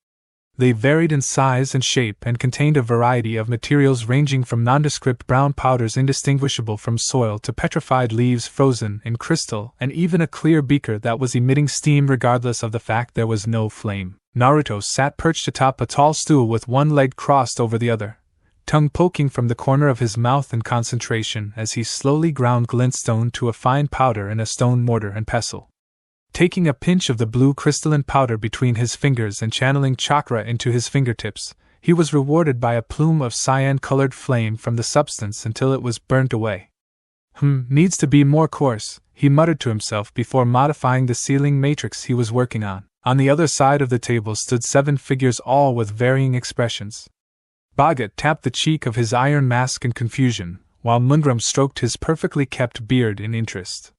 They varied in size and shape and contained a variety of materials ranging from nondescript brown powders indistinguishable from soil to petrified leaves frozen in crystal and even a clear beaker that was emitting steam regardless of the fact there was no flame. Naruto sat perched atop a tall stool with one leg crossed over the other, tongue poking from the corner of his mouth in concentration as he slowly ground glintstone to a fine powder in a stone mortar and pestle. Taking a pinch of the blue crystalline powder between his fingers and channeling chakra into his fingertips, he was rewarded by a plume of cyan-colored flame from the substance until it was burnt away. Needs to be more coarse, he muttered to himself before modifying the sealing matrix he was working on. On the other side of the table stood 7 figures, all with varying expressions. Boggart tapped the cheek of his iron mask in confusion, while Mundrum stroked his perfectly kept beard in interest.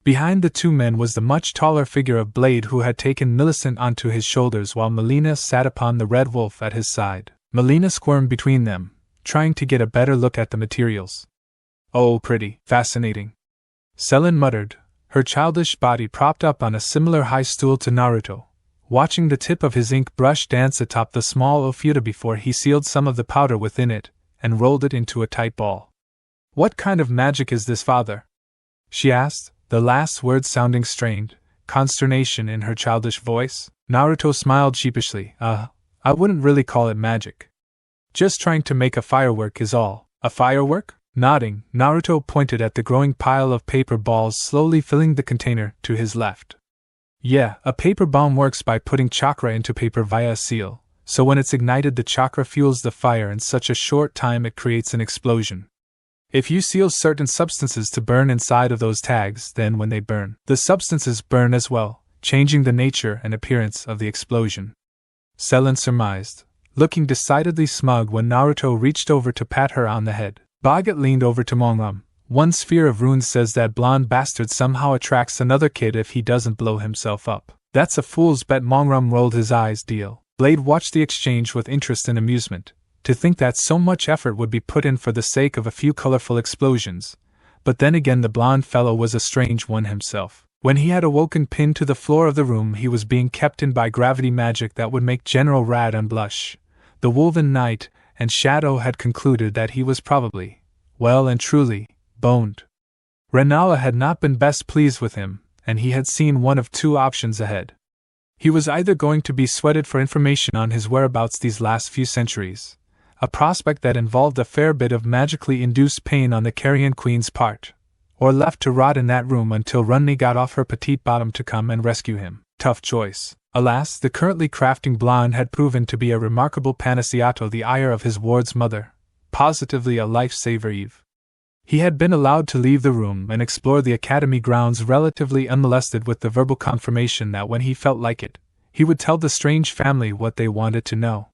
Behind the two men was the much taller figure of Blade, who had taken Millicent onto his shoulders while Molina sat upon the red wolf at his side. Molina squirmed between them, trying to get a better look at the materials. Oh, pretty, fascinating, Sellen muttered, her childish body propped up on a similar high stool to Naruto, watching the tip of his ink brush dance atop the small ofuta before he sealed some of the powder within it and rolled it into a tight ball. What kind of magic is this, father? She asked, the last word sounding strained, consternation in her childish voice. Naruto smiled sheepishly. I wouldn't really call it magic. Just trying to make a firework is all. A firework? Nodding, Naruto pointed at the growing pile of paper balls slowly filling the container to his left. Yeah, a paper bomb works by putting chakra into paper via a seal, so when it's ignited the chakra fuels the fire in such a short time it creates an explosion. If you seal certain substances to burn inside of those tags, then when they burn, the substances burn as well, changing the nature and appearance of the explosion. Sellen surmised, looking decidedly smug when Naruto reached over to pat her on the head. Boggart leaned over to Mongrum. One sphere of runes says that blonde bastard somehow attracts another kid if he doesn't blow himself up. That's a fool's bet. Mongrum rolled his eyes. Deal. Blade watched the exchange with interest and amusement. To think that so much effort would be put in for the sake of a few colorful explosions. But then again, the blonde fellow was a strange one himself. When he had awoken pinned to the floor of the room he was being kept in by gravity magic that would make General Radon blush, the Woven Knight and Shadow had concluded that he was probably, well and truly, boned. Rennala had not been best pleased with him, and he had seen one of two options ahead. He was either going to be sweated for information on his whereabouts these last few centuries, a prospect that involved a fair bit of magically induced pain on the Carrion Queen's part, or left to rot in that room until Ranni got off her petite bottom to come and rescue him. Tough choice. Alas, the currently crafting blonde had proven to be a remarkable panacea, the ire of his ward's mother, positively a lifesaver Eve. He had been allowed to leave the room and explore the academy grounds relatively unmolested, with the verbal confirmation that when he felt like it, he would tell the strange family what they wanted to know.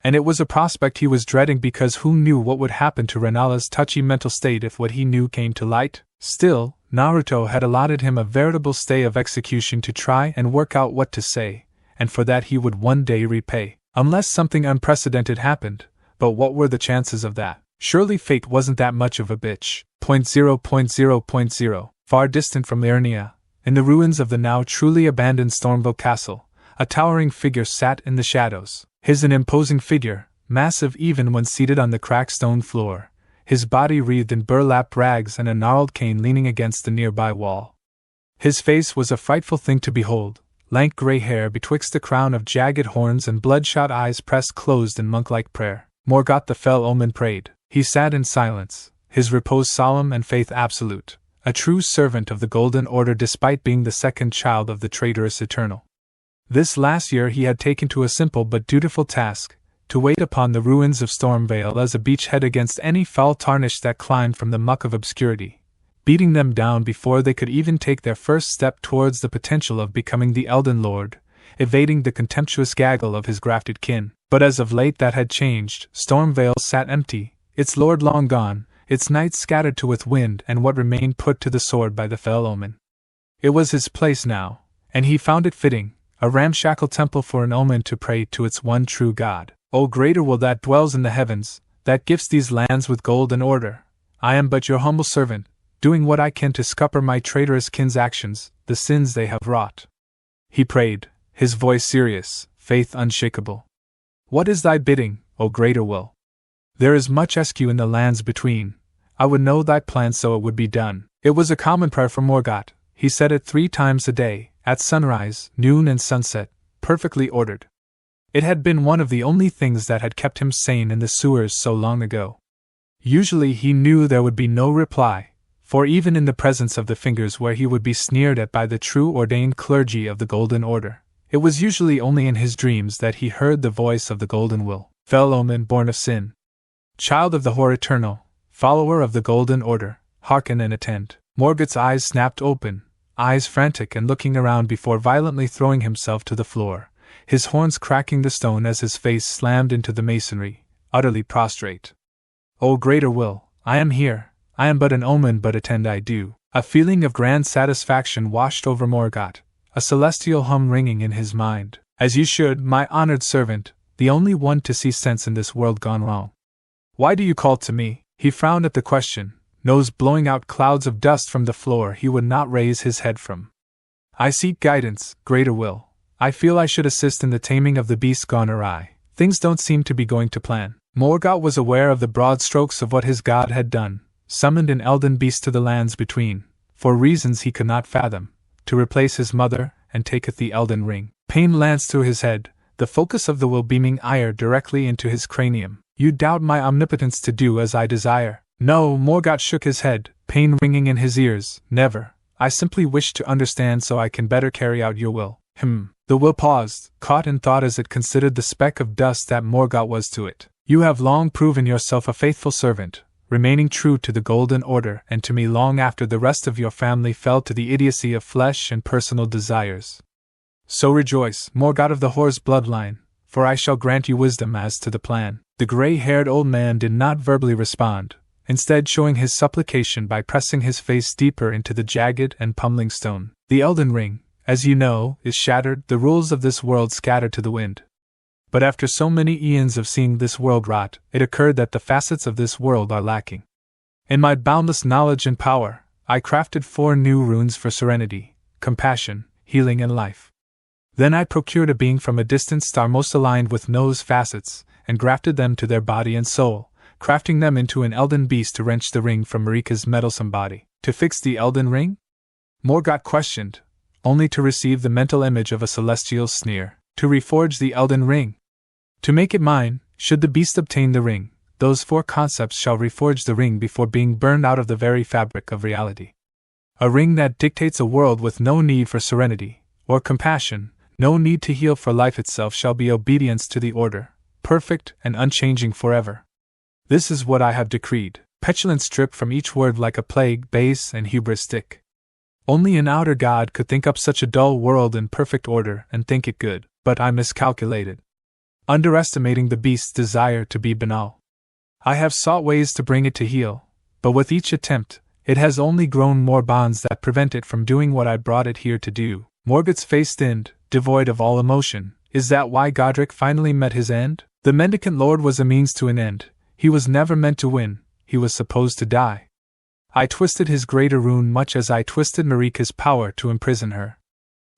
And it was a prospect he was dreading, because who knew what would happen to Rennala's touchy mental state if what he knew came to light? Still, Naruto had allotted him a veritable stay of execution to try and work out what to say, and for that he would one day repay. Unless something unprecedented happened, but what were the chances of that? Surely fate wasn't that much of a bitch. 0.0.0.0 Far distant from Marenia, in the ruins of the now truly abandoned Stormville Castle, a towering figure sat in the shadows. His an imposing figure, massive even when seated on the cracked stone floor, his body wreathed in burlap rags and a gnarled cane leaning against the nearby wall. His face was a frightful thing to behold, lank gray hair betwixt a crown of jagged horns and bloodshot eyes pressed closed in monk-like prayer. Morgott the fell omen prayed. He sat in silence, his repose solemn and faith absolute, a true servant of the Golden Order despite being the second child of the traitorous Eternal. This last year he had taken to a simple but dutiful task, to wait upon the ruins of Stormvale as a beachhead against any foul tarnish that climbed from the muck of obscurity, beating them down before they could even take their first step towards the potential of becoming the Elden Lord, evading the contemptuous gaggle of his grafted kin. But as of late that had changed. Stormvale sat empty, its lord long gone, its knights scattered to with wind and what remained put to the sword by the fell omen. It was his place now, and he found it fitting, a ramshackle temple for an omen to pray to its one true God. O greater will that dwells in the heavens, that gifts these lands with gold and order. I am but your humble servant, doing what I can to scupper my traitorous kin's actions, the sins they have wrought. He prayed, his voice serious, faith unshakable. What is thy bidding, O greater will? There is much eskew in the lands between. I would know thy plan so it would be done. It was a common prayer for Morgott. He said it 3 times a day, at sunrise, noon and sunset, perfectly ordered. It had been one of the only things that had kept him sane in the sewers so long ago. Usually he knew there would be no reply, for even in the presence of the fingers where he would be sneered at by the true ordained clergy of the Golden Order, it was usually only in his dreams that he heard the voice of the Golden Will. Fell omen born of sin, child of the Hor Eternal, follower of the Golden Order, hearken and attend. Morgott's eyes snapped open, eyes frantic and looking around before violently throwing himself to the floor, his horns cracking the stone as his face slammed into the masonry, utterly prostrate. O greater will, I am here, I am but an omen but attend I do. A feeling of grand satisfaction washed over Morgott, a celestial hum ringing in his mind. As you should, my honored servant, the only one to see sense in this world gone wrong. Why do you call to me? He frowned at the question, nose blowing out clouds of dust from the floor he would not raise his head from. I seek guidance, greater will. I feel I should assist in the taming of the beast gone awry. Things don't seem to be going to plan. Morgott was aware of the broad strokes of what his god had done, summoned an elden beast to the lands between, for reasons he could not fathom, to replace his mother, and taketh the Elden Ring. Pain lanced through his head, the focus of the will beaming ire directly into his cranium. You doubt my omnipotence to do as I desire. No, Morgott shook his head, pain ringing in his ears. Never. I simply wish to understand so I can better carry out your will. The will paused, caught in thought as it considered the speck of dust that Morgott was to it. You have long proven yourself a faithful servant, remaining true to the Golden Order and to me long after the rest of your family fell to the idiocy of flesh and personal desires. So rejoice, Morgott of the Hor's bloodline, for I shall grant you wisdom as to the plan. The gray-haired old man did not verbally respond, instead showing his supplication by pressing his face deeper into the jagged and pummeling stone. The Elden Ring, as you know, is shattered, the rules of this world scattered to the wind. But after so many eons of seeing this world rot, it occurred that the facets of this world are lacking. In my boundless knowledge and power, I crafted 4 new runes for serenity, compassion, healing and life. Then I procured a being from a distant star most aligned with those facets, and grafted them to their body and soul, crafting them into an elden beast to wrench the ring from Marika's meddlesome body. To fix the Elden Ring? Morgott questioned, only to receive the mental image of a celestial sneer. To reforge the Elden Ring. To make it mine, should the beast obtain the ring, those 4 concepts shall reforge the ring before being burned out of the very fabric of reality. A ring that dictates a world with no need for serenity, or compassion, no need to heal for life itself shall be obedience to the order, perfect and unchanging forever. This is what I have decreed. Petulance dripped from each word like a plague, base and hubristic. Only an outer god could think up such a dull world in perfect order and think it good, but I miscalculated, underestimating the beast's desire to be banal. I have sought ways to bring it to heel, but with each attempt, It has only grown more bonds that prevent it from doing what I brought it here to do. Morgott's face thinned, devoid of all emotion. Is that why Godrick finally met his end? The Mendicant Lord was a means to an end. He was never meant to win, he was supposed to die. I twisted his greater rune much as I twisted Marika's power to imprison her.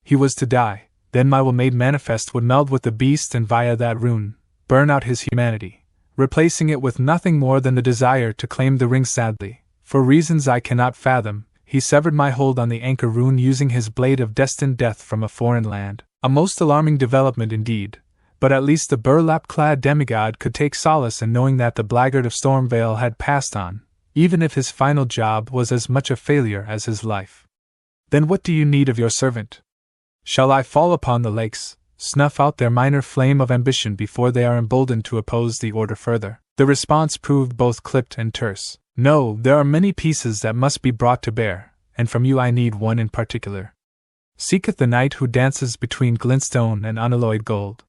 He was to die, then my will made manifest would meld with the beast and via that rune, burn out his humanity, replacing it with nothing more than the desire to claim the ring. Sadly, for reasons I cannot fathom, he severed my hold on the anchor rune using his blade of destined death from a foreign land. A most alarming development indeed, but at least the burlap-clad demigod could take solace in knowing that the blackguard of Stormvale had passed on, even if his final job was as much a failure as his life. Then what do you need of your servant? Shall I fall upon the lakes, snuff out their minor flame of ambition before they are emboldened to oppose the order further? The response proved both clipped and terse. No, there are many pieces that must be brought to bear, and from you I need one in particular. Seeketh the knight who dances between glintstone and unalloyed gold.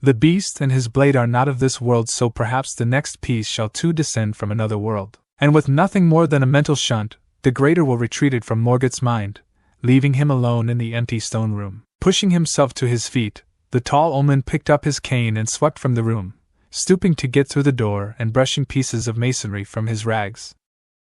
The beast and his blade are not of this world, so perhaps the next piece shall too descend from another world. And with nothing more than a mental shunt, the greater will retreated from Morgott's mind, leaving him alone in the empty stone room. Pushing himself to his feet, the tall omen picked up his cane and swept from the room, stooping to get through the door and brushing pieces of masonry from his rags.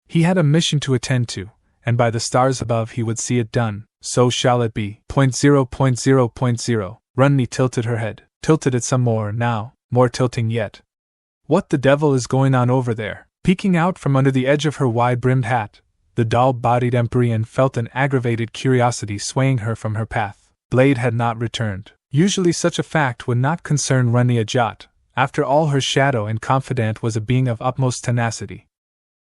He had a mission to attend to, and by the stars above he would see it done. So shall it be. 0.0.0.0. Ranni tilted her head, tilted it some more now, more tilting yet. What the devil is going on over there? Peeking out from under the edge of her wide-brimmed hat, the doll-bodied Empyrean felt an aggravated curiosity swaying her from her path. Blade had not returned. Usually such a fact would not concern Ranni a jot. After all, her shadow and confidant was a being of utmost tenacity.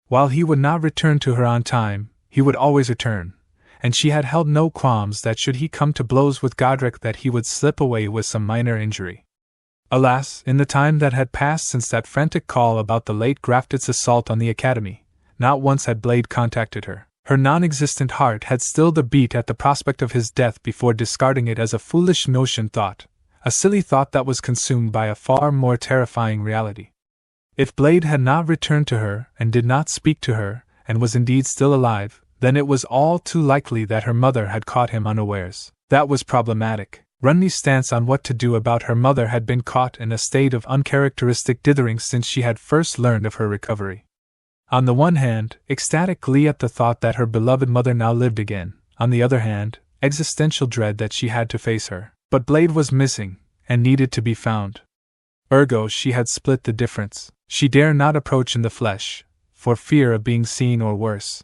While he would not return to her on time, he would always return. And she had held no qualms that should he come to blows with Godrick that he would slip away with some minor injury. Alas, in the time that had passed since that frantic call about the late Graftit's assault on the academy, not once had Blade contacted her. Her non-existent heart had stilled a beat at the prospect of his death before discarding it as a foolish notion thought, a silly thought that was consumed by a far more terrifying reality. If Blade had not returned to her and did not speak to her, and was indeed still alive, then it was all too likely that her mother had caught him unawares. That was problematic. Ranni's stance on what to do about her mother had been caught in a state of uncharacteristic dithering since she had first learned of her recovery. On the one hand, ecstatic glee at the thought that her beloved mother now lived again. On the other hand, existential dread that she had to face her. But Blade was missing, and needed to be found. Ergo, she had split the difference. She dare not approach in the flesh, for fear of being seen or worse.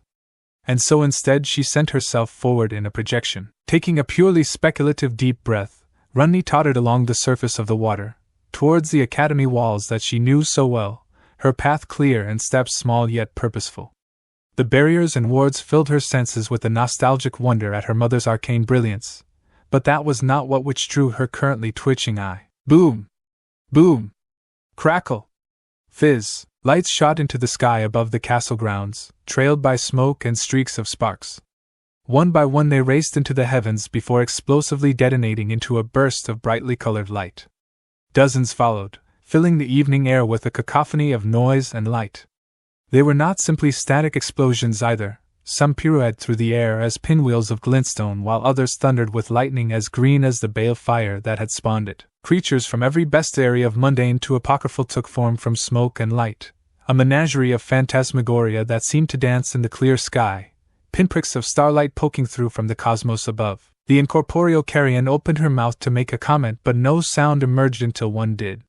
And so instead she sent herself forward in a projection. Taking a purely speculative deep breath, Ranni tottered along the surface of the water, towards the academy walls that she knew so well, her path clear and steps small yet purposeful. The barriers and wards filled her senses with a nostalgic wonder at her mother's arcane brilliance, but that was not what which drew her currently twitching eye. Boom! Boom! Crackle! Fizz! Lights shot into the sky above the castle grounds, trailed by smoke and streaks of sparks. One by one they raced into the heavens before explosively detonating into a burst of brightly colored light. Dozens followed, filling the evening air with a cacophony of noise and light. They were not simply static explosions either. Some pirouetted through the air as pinwheels of glintstone, while others thundered with lightning as green as the bale fire that had spawned it. Creatures from every bestiary of mundane to apocryphal took form from smoke and light, a menagerie of phantasmagoria that seemed to dance in the clear sky, pinpricks of starlight poking through from the cosmos above. The incorporeal carrion opened her mouth to make a comment, but no sound emerged until one did.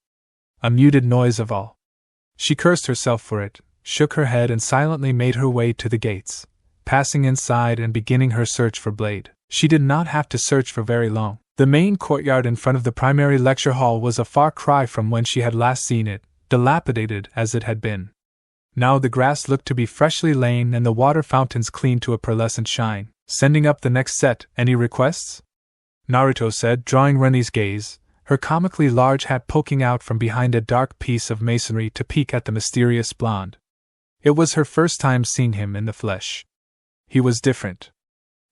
A muted noise of all. She cursed herself for it, shook her head and silently made her way to the gates, passing inside and beginning her search for Blade. She did not have to search for very long. The main courtyard in front of the primary lecture hall was a far cry from when she had last seen it, dilapidated as it had been. Now the grass looked to be freshly lain and the water fountains clean to a pearlescent shine. Sending up the next set. Any requests? Naruto said, drawing Ranni's gaze, her comically large hat poking out from behind a dark piece of masonry to peek at the mysterious blonde. It was her first time seeing him in the flesh. He was different.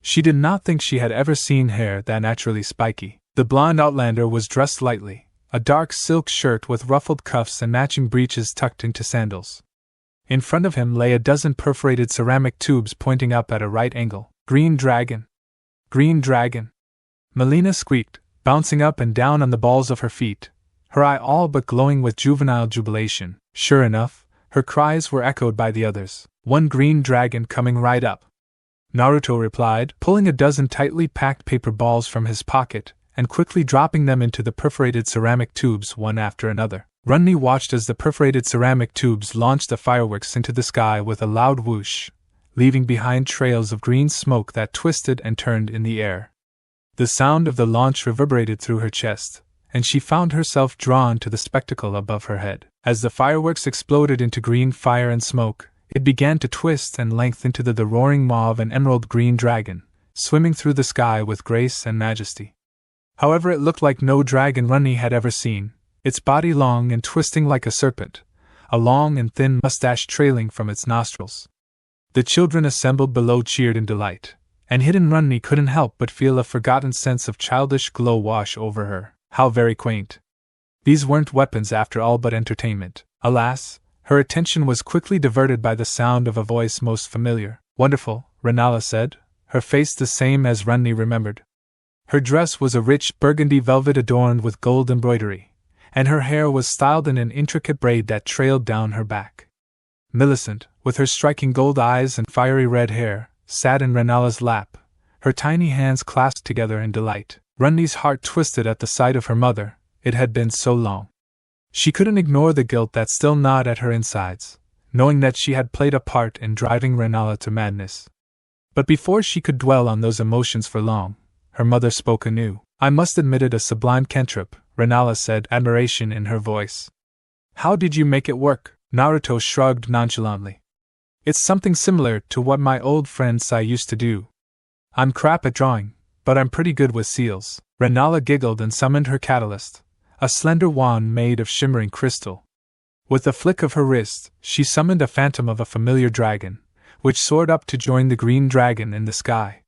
She did not think she had ever seen hair that naturally spiky. The blonde outlander was dressed lightly, a dark silk shirt with ruffled cuffs and matching breeches tucked into sandals. In front of him lay a dozen perforated ceramic tubes pointing up at a right angle. Green dragon! Green dragon! Molina squeaked, bouncing up and down on the balls of her feet, her eye all but glowing with juvenile jubilation. Sure enough, her cries were echoed by the others. One green dragon coming right up, Naruto replied, pulling a dozen tightly packed paper balls from his pocket and quickly dropping them into the perforated ceramic tubes one after another. Ranni watched as the perforated ceramic tubes launched the fireworks into the sky with a loud whoosh, leaving behind trails of green smoke that twisted and turned in the air. The sound of the launch reverberated through her chest, and she found herself drawn to the spectacle above her head. As the fireworks exploded into green fire and smoke, it began to twist and lengthen into the roaring maw of an emerald green dragon, swimming through the sky with grace and majesty. However, it looked like no dragon Ranni had ever seen, its body long and twisting like a serpent, a long and thin mustache trailing from its nostrils. The children assembled below cheered in delight, and hidden Ranni couldn't help but feel a forgotten sense of childish glow wash over her. How very quaint. These weren't weapons after all but entertainment. Alas, her attention was quickly diverted by the sound of a voice most familiar. Wonderful, Rennala said, her face the same as Ranni remembered. Her dress was a rich burgundy velvet adorned with gold embroidery, and her hair was styled in an intricate braid that trailed down her back. Millicent, with her striking gold eyes and fiery red hair, sat in Rennala's lap, her tiny hands clasped together in delight. Ranni's heart twisted at the sight of her mother. It had been so long. She couldn't ignore the guilt that still gnawed at her insides, knowing that she had played a part in driving Rennala to madness. But before she could dwell on those emotions for long, her mother spoke anew. I must admit it a sublime cantrip, Rennala said, admiration in her voice. How did you make it work? Naruto shrugged nonchalantly. It's something similar to what my old friend Sai used to do. I'm crap at drawing, but I'm pretty good with seals. Rennala giggled and summoned her catalyst, a slender wand made of shimmering crystal. With a flick of her wrist, she summoned a phantom of a familiar dragon, which soared up to join the green dragon in the sky.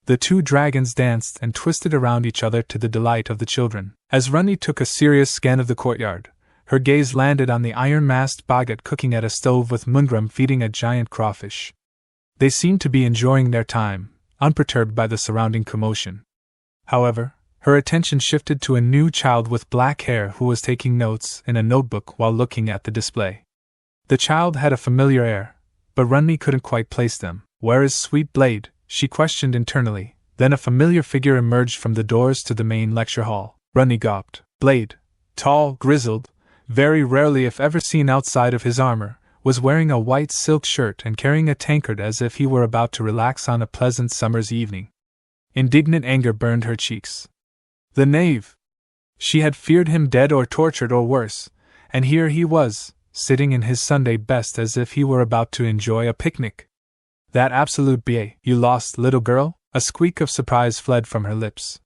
The two dragons danced and twisted around each other to the delight of the children. As Ranni took a serious scan of the courtyard, her gaze landed on the iron-masked Boggart cooking at a stove with Mungrum feeding a giant crawfish. They seemed to be enjoying their time, unperturbed by the surrounding commotion. However, her attention shifted to a new child with black hair who was taking notes in a notebook while looking at the display. The child had a familiar air, but Ranni couldn't quite place them. Where is Sweet Blade? She questioned internally. Then a familiar figure emerged from the doors to the main lecture hall. Ranni gawped. Blade, tall, grizzled, very rarely if ever seen outside of his armor, was wearing a white silk shirt and carrying a tankard as if he were about to relax on a pleasant summer's evening. Indignant anger burned her cheeks. The knave! She had feared him dead or tortured or worse, and here he was, sitting in his Sunday best as if he were about to enjoy a picnic. That absolute BA. You lost, little girl? A squeak of surprise fled from her lips.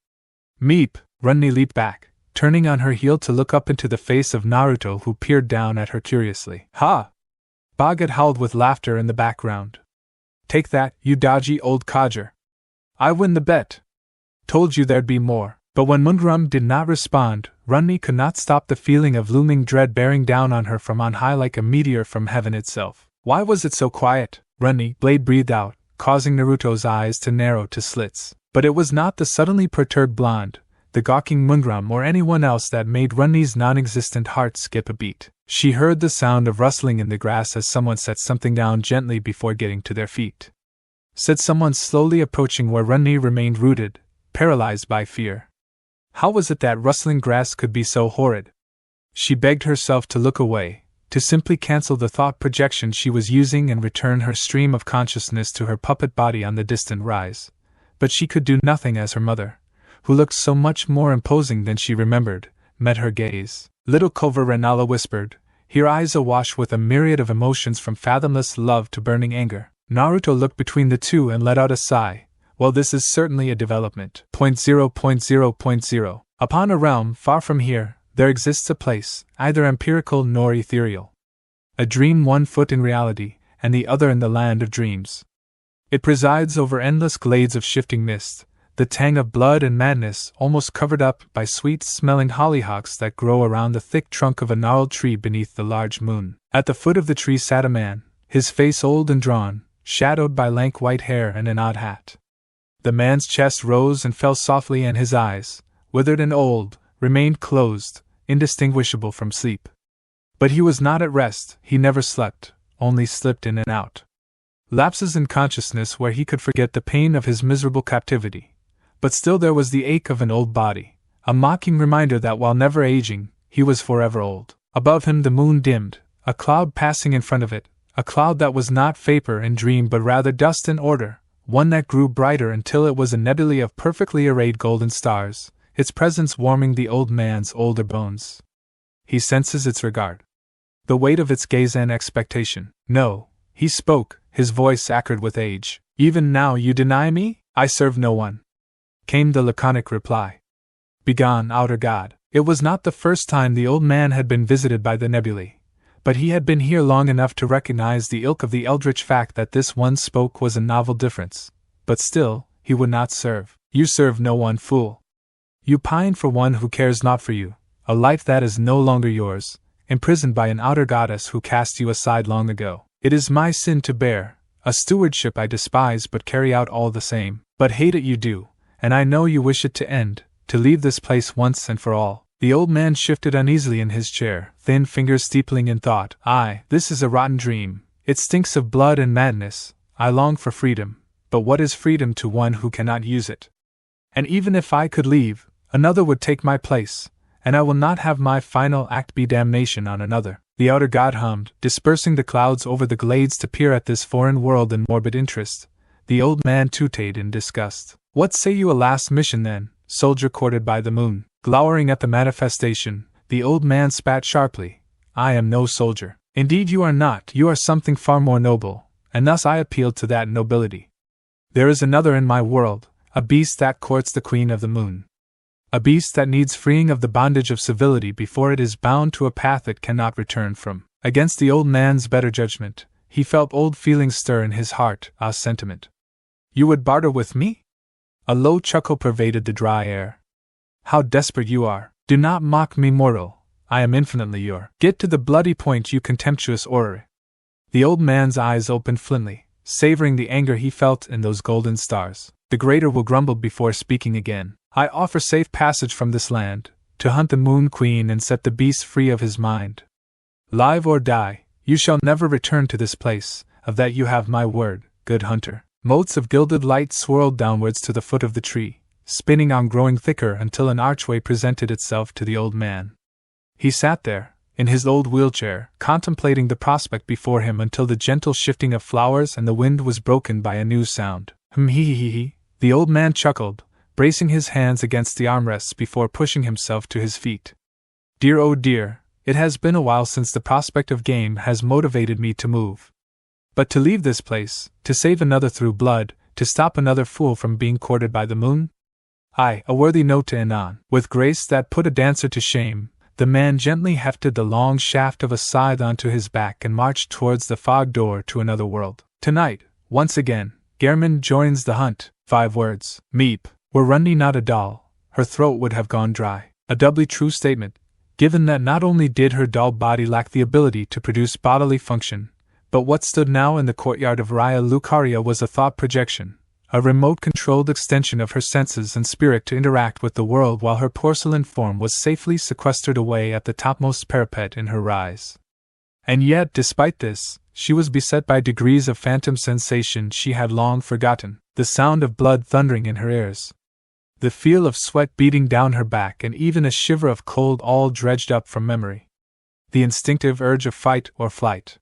Meep! Ranni leaped back, turning on her heel to look up into the face of Naruto who peered down at her curiously. Ha! Boggart howled with laughter in the background. Take that, you dodgy old codger. I win the bet. Told you there'd be more. But when Mungrum did not respond, Ranni could not stop the feeling of looming dread bearing down on her from on high like a meteor from heaven itself. Why was it so quiet? Ranni, Blade breathed out, causing Naruto's eyes to narrow to slits. But it was not the suddenly perturbed blonde, the gawking Mungrum or anyone else that made Ranni's non-existent heart skip a beat. She heard the sound of rustling in the grass as someone set something down gently before getting to their feet. Said someone slowly approaching where Ranni remained rooted, paralyzed by fear. How was it that rustling grass could be so horrid? She begged herself to look away, to simply cancel the thought projection she was using and return her stream of consciousness to her puppet body on the distant rise. But she could do nothing as her mother, who looked so much more imposing than she remembered, met her gaze. Little Culver Rennala whispered, her eyes awash with a myriad of emotions from fathomless love to burning anger. Naruto looked between the two and let out a sigh. Well, this is certainly a development. 0.0.0.0. Upon a realm far from here, there exists a place, neither empirical nor ethereal. A dream 1 foot in reality, and the other in the land of dreams. It presides over endless glades of shifting mist, the tang of blood and madness almost covered up by sweet-smelling hollyhocks that grow around the thick trunk of a gnarled tree beneath the large moon. At the foot of the tree sat a man, his face old and drawn, shadowed by lank white hair and an odd hat. The man's chest rose and fell softly, and his eyes, withered and old, remained closed, indistinguishable from sleep. But he was not at rest. He never slept, only slipped in and out. Lapses in consciousness where he could forget the pain of his miserable captivity. But still there was the ache of an old body, a mocking reminder that while never aging, he was forever old. Above him the moon dimmed, a cloud passing in front of it, a cloud that was not vapor and dream but rather dust and order, one that grew brighter until it was a nebulae of perfectly arrayed golden stars, its presence warming the old man's older bones. He senses its regard, the weight of its gaze and expectation. No, he spoke, his voice acrid with age. Even now you deny me? I serve no one, came the laconic reply. Begone, outer god. It was not the first time the old man had been visited by the nebulae, but he had been here long enough to recognize the ilk of the eldritch fact that this one spoke was a novel difference. But still, he would not serve. You serve no one, fool. You pine for one who cares not for you, a life that is no longer yours, imprisoned by an outer goddess who cast you aside long ago. It is my sin to bear, a stewardship I despise but carry out all the same. But hate it you do, and I know you wish it to end, to leave this place once and for all. The old man shifted uneasily in his chair, thin fingers steepling in thought. Aye, this is a rotten dream. It stinks of blood and madness. I long for freedom, but what is freedom to one who cannot use it? And even if I could leave, another would take my place, and I will not have my final act be damnation on another. The outer god hummed, dispersing the clouds over the glades to peer at this foreign world in morbid interest. The old man tooted in disgust. What say you a last mission then, soldier courted by the moon? Glowering at the manifestation, the old man spat sharply. I am no soldier. Indeed you are not. You are something far more noble, and thus I appealed to that nobility. There is another in my world, a beast that courts the queen of the moon. A beast that needs freeing of the bondage of civility before it is bound to a path it cannot return from. Against the old man's better judgment, he felt old feelings stir in his heart, a sentiment. You would barter with me? A low chuckle pervaded the dry air. How desperate you are. Do not mock me, mortal. I am infinitely your. Get to the bloody point, you contemptuous orrery. The old man's eyes opened flinly, savoring the anger he felt in those golden stars. The greater will grumble before speaking again. I offer safe passage from this land, to hunt the moon queen and set the beast free of his mind. Live or die, you shall never return to this place, of that you have my word, good hunter. Motes of gilded light swirled downwards to the foot of the tree, spinning on, growing thicker until an archway presented itself to the old man. He sat there, in his old wheelchair, contemplating the prospect before him until the gentle shifting of flowers and the wind was broken by a new sound. Hee. The old man chuckled, bracing his hands against the armrests before pushing himself to his feet. Dear, oh dear, it has been a while since the prospect of game has motivated me to move. But to leave this place, to save another through blood, to stop another fool from being courted by the moon? Aye, a worthy note to end on. With grace that put a dancer to shame, the man gently hefted the long shaft of a scythe onto his back and marched towards the fog door to another world. Tonight, once again, Gehrman joins the hunt. 5 words. Meep. Were Ranni not a doll, her throat would have gone dry. A doubly true statement, given that not only did her doll body lack the ability to produce bodily function, but what stood now in the courtyard of Raya Lucaria was a thought projection, a remote-controlled extension of her senses and spirit to interact with the world while her porcelain form was safely sequestered away at the topmost parapet in her rise. And yet, despite this, she was beset by degrees of phantom sensation she had long forgotten, the sound of blood thundering in her ears, the feel of sweat beating down her back, and even a shiver of cold all dredged up from memory. The instinctive urge of fight or flight.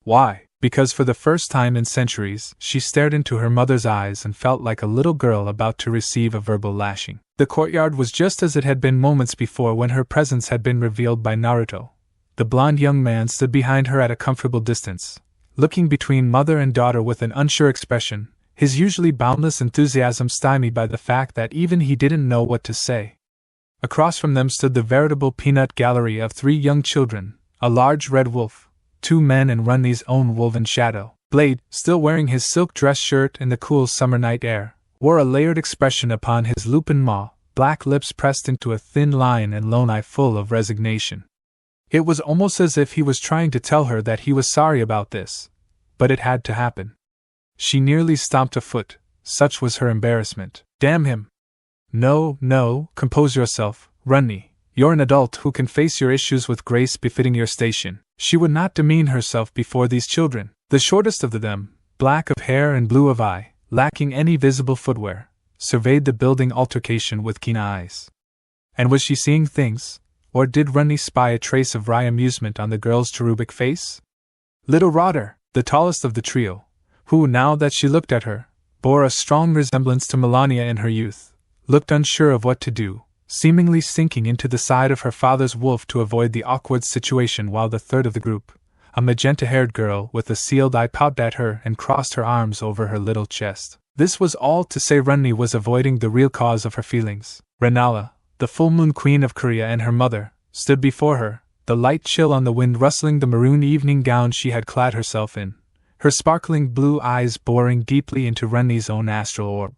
Why? Because for the first time in centuries, she stared into her mother's eyes and felt like a little girl about to receive a verbal lashing. The courtyard was just as it had been moments before when her presence had been revealed by Naruto. The blond young man stood behind her at a comfortable distance, looking between mother and daughter with an unsure expression, his usually boundless enthusiasm stymied by the fact that even he didn't know what to say. Across from them stood the veritable peanut gallery of 3 young children, a large red wolf, 2 men and Ranni's own woven shadow. Blade, still wearing his silk dress shirt in the cool summer night air, wore a layered expression upon his lupin maw, black lips pressed into a thin line and lone eye full of resignation. It was almost as if he was trying to tell her that he was sorry about this, but it had to happen. She nearly stomped a foot, such was her embarrassment. Damn him! No, compose yourself, Ranni. You're an adult who can face your issues with grace befitting your station. She would not demean herself before these children. The shortest of them, black of hair and blue of eye, lacking any visible footwear, surveyed the building altercation with keen eyes. And was she seeing things, or did Ranni spy a trace of wry amusement on the girl's cherubic face? Little Rotter, the tallest of the trio, who, now that she looked at her, bore a strong resemblance to Malenia in her youth, looked unsure of what to do, seemingly sinking into the side of her father's wolf to avoid the awkward situation, while the third of the group, a magenta-haired girl with a sealed eye, popped at her and crossed her arms over her little chest. This was all to say Ranni was avoiding the real cause of her feelings. Rennala, the full moon queen of Korea, and her mother, stood before her, the light chill on the wind rustling the maroon evening gown she had clad herself in, her sparkling blue eyes boring deeply into Ranni's own astral orb.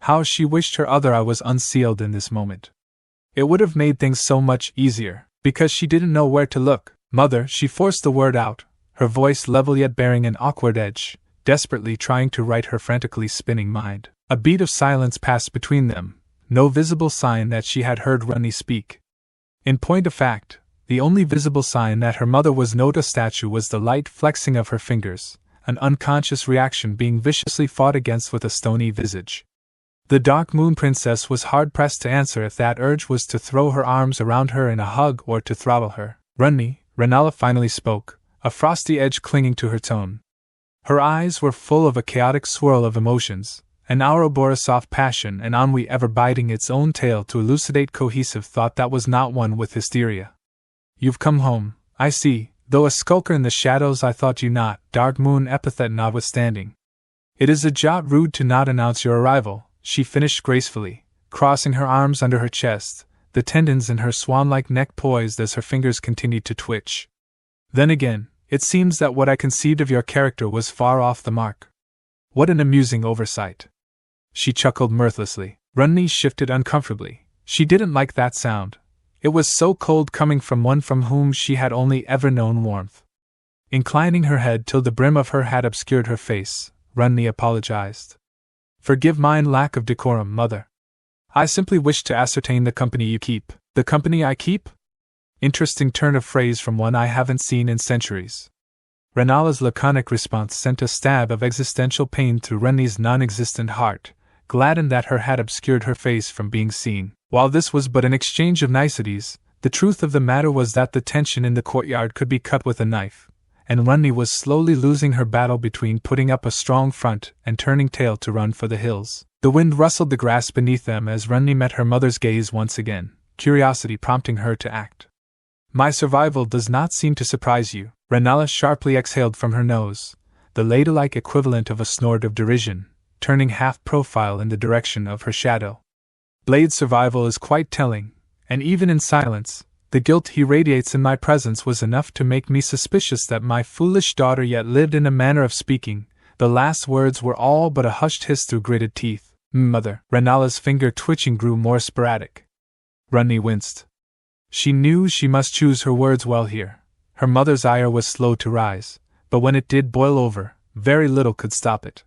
How she wished her other eye was unsealed in this moment. It would have made things so much easier, because she didn't know where to look. Mother, she forced the word out, her voice level yet bearing an awkward edge, desperately trying to right her frantically spinning mind. A beat of silence passed between them, no visible sign that she had heard Ranni speak. In point of fact, the only visible sign that her mother was not a statue was the light flexing of her fingers, an unconscious reaction being viciously fought against with a stony visage. The Dark Moon Princess was hard-pressed to answer if that urge was to throw her arms around her in a hug or to throttle her. Ranni, Rennala finally spoke, a frosty edge clinging to her tone. Her eyes were full of a chaotic swirl of emotions, an Ouroboros of passion and ennui ever biting its own tail to elucidate cohesive thought that was not one with hysteria. You've come home, I see, though a skulker in the shadows I thought you not, Dark Moon epithet notwithstanding. It is a jot rude to not announce your arrival, she finished gracefully, crossing her arms under her chest, the tendons in her swan-like neck poised as her fingers continued to twitch. Then again, it seems that what I conceived of your character was far off the mark. What an amusing oversight. She chuckled mirthlessly. Ranni shifted uncomfortably. She didn't like that sound. It was so cold coming from one from whom she had only ever known warmth. Inclining her head till the brim of her hat obscured her face, Ranni apologized. Forgive mine lack of decorum, mother. I simply wished to ascertain the company you keep. The company I keep? Interesting turn of phrase from one I haven't seen in centuries. Rennala's laconic response sent a stab of existential pain through Ranni's non-existent heart, gladdened that her hat obscured her face from being seen. While this was but an exchange of niceties, the truth of the matter was that the tension in the courtyard could be cut with a knife, and Ranni was slowly losing her battle between putting up a strong front and turning tail to run for the hills. The wind rustled the grass beneath them as Ranni met her mother's gaze once again, curiosity prompting her to act. My survival does not seem to surprise you, Rennala sharply exhaled from her nose, the ladle-like equivalent of a snort of derision, turning half-profile in the direction of her shadow. Blade's survival is quite telling, and even in silence, the guilt he radiates in my presence was enough to make me suspicious that my foolish daughter yet lived in a manner of speaking. The last words were all but a hushed hiss through gritted teeth. Mother. Rennala's finger twitching grew more sporadic. Ranni winced. She knew she must choose her words well here. Her mother's ire was slow to rise, but when it did boil over, very little could stop it.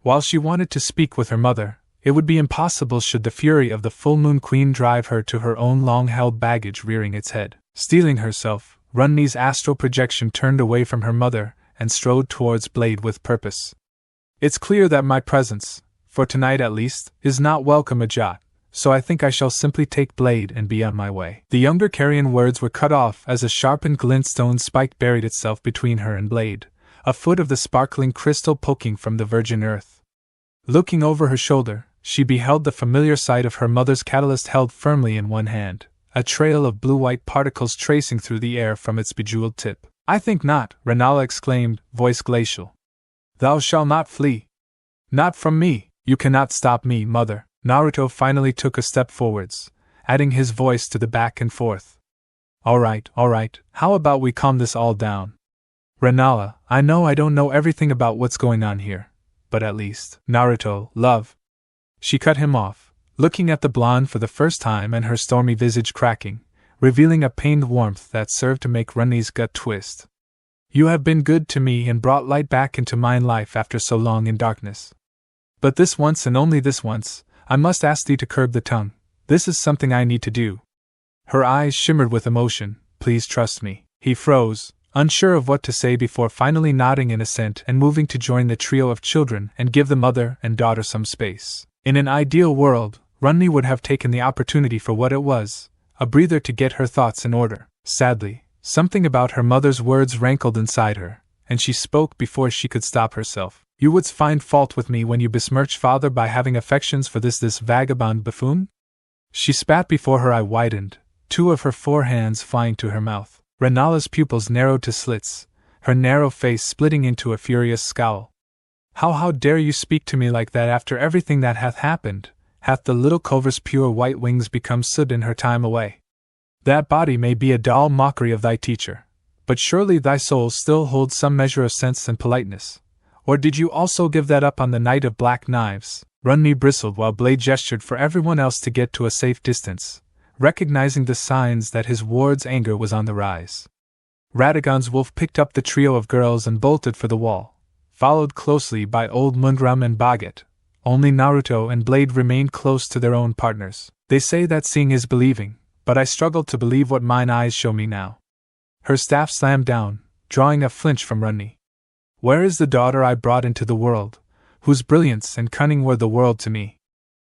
While she wanted to speak with her mother, it would be impossible should the fury of the full moon queen drive her to her own long-held baggage rearing its head. Steeling herself, Ranni's astral projection turned away from her mother and strode towards Blade with purpose. It's clear that my presence, for tonight at least, is not welcome a jot, so I think I shall simply take Blade and be on my way. The younger carrion words were cut off as a sharpened glintstone spike buried itself between her and Blade, a foot of the sparkling crystal poking from the virgin earth. Looking over her shoulder, she beheld the familiar sight of her mother's catalyst held firmly in one hand, a trail of blue-white particles tracing through the air from its bejeweled tip. I think not, Rennala exclaimed, voice glacial. Thou shalt not flee. Not from me. You cannot stop me, mother. Naruto finally took a step forwards, adding his voice to the back and forth. All right, how about we calm this all down? Rennala, I know I don't know everything about what's going on here, but at least, Naruto, love. She cut him off, looking at the blonde for the first time and her stormy visage cracking, revealing a pained warmth that served to make Ranni's gut twist. You have been good to me and brought light back into mine life after so long in darkness. But this once and only this once, I must ask thee to curb the tongue. This is something I need to do." Her eyes shimmered with emotion. "Please trust me." He froze, unsure of what to say before finally nodding in assent and moving to join the trio of children and give the mother and daughter some space. In an ideal world, Ranni would have taken the opportunity for what it was, a breather to get her thoughts in order. Sadly, something about her mother's words rankled inside her, and she spoke before she could stop herself. "You wouldst find fault with me when you besmirch father by having affections for this vagabond buffoon?" She spat before her eye widened, 2 of her 4 hands flying to her mouth. Rennala's pupils narrowed to slits, her narrow face splitting into a furious scowl. How dare you speak to me like that after everything that hath happened? Hath the little culver's pure white wings become soot in her time away? That body may be a dull mockery of thy teacher, but surely thy soul still holds some measure of sense and politeness. Or did you also give that up on the night of black knives? Ranni bristled while Blade gestured for everyone else to get to a safe distance, recognizing the signs that his ward's anger was on the rise. Radagon's wolf picked up the trio of girls and bolted for the wall, followed closely by old Mundrum and Boggart. Only Naruto and Blade remained close to their own partners. They say that seeing is believing, but I struggle to believe what mine eyes show me now. Her staff slammed down, drawing a flinch from Ranni. Where is the daughter I brought into the world, whose brilliance and cunning were the world to me?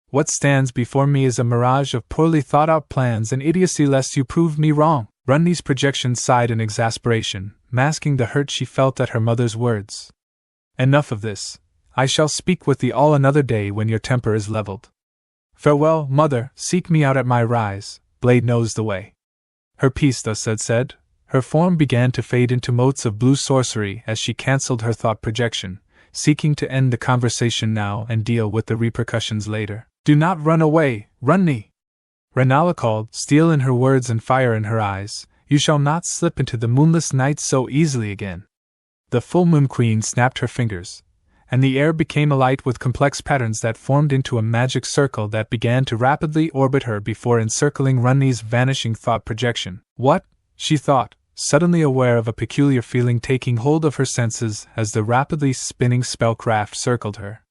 What stands before me is a mirage of poorly thought-out plans and idiocy lest you prove me wrong. Ranni's projection sighed in exasperation, masking the hurt she felt at her mother's words. Enough of this. I shall speak with thee all another day when your temper is leveled. Farewell, mother, seek me out at my rise, Blade knows the way. Her piece thus said, her form began to fade into motes of blue sorcery as she cancelled her thought projection, seeking to end the conversation now and deal with the repercussions later. Do not run away, Ranni! Rennala called, steel in her words and fire in her eyes. You shall not slip into the moonless night so easily again. The full moon queen snapped her fingers, and the air became alight with complex patterns that formed into a magic circle that began to rapidly orbit her before encircling Ranni's vanishing thought projection. What? She thought, suddenly aware of a peculiar feeling taking hold of her senses as the rapidly spinning spellcraft circled her.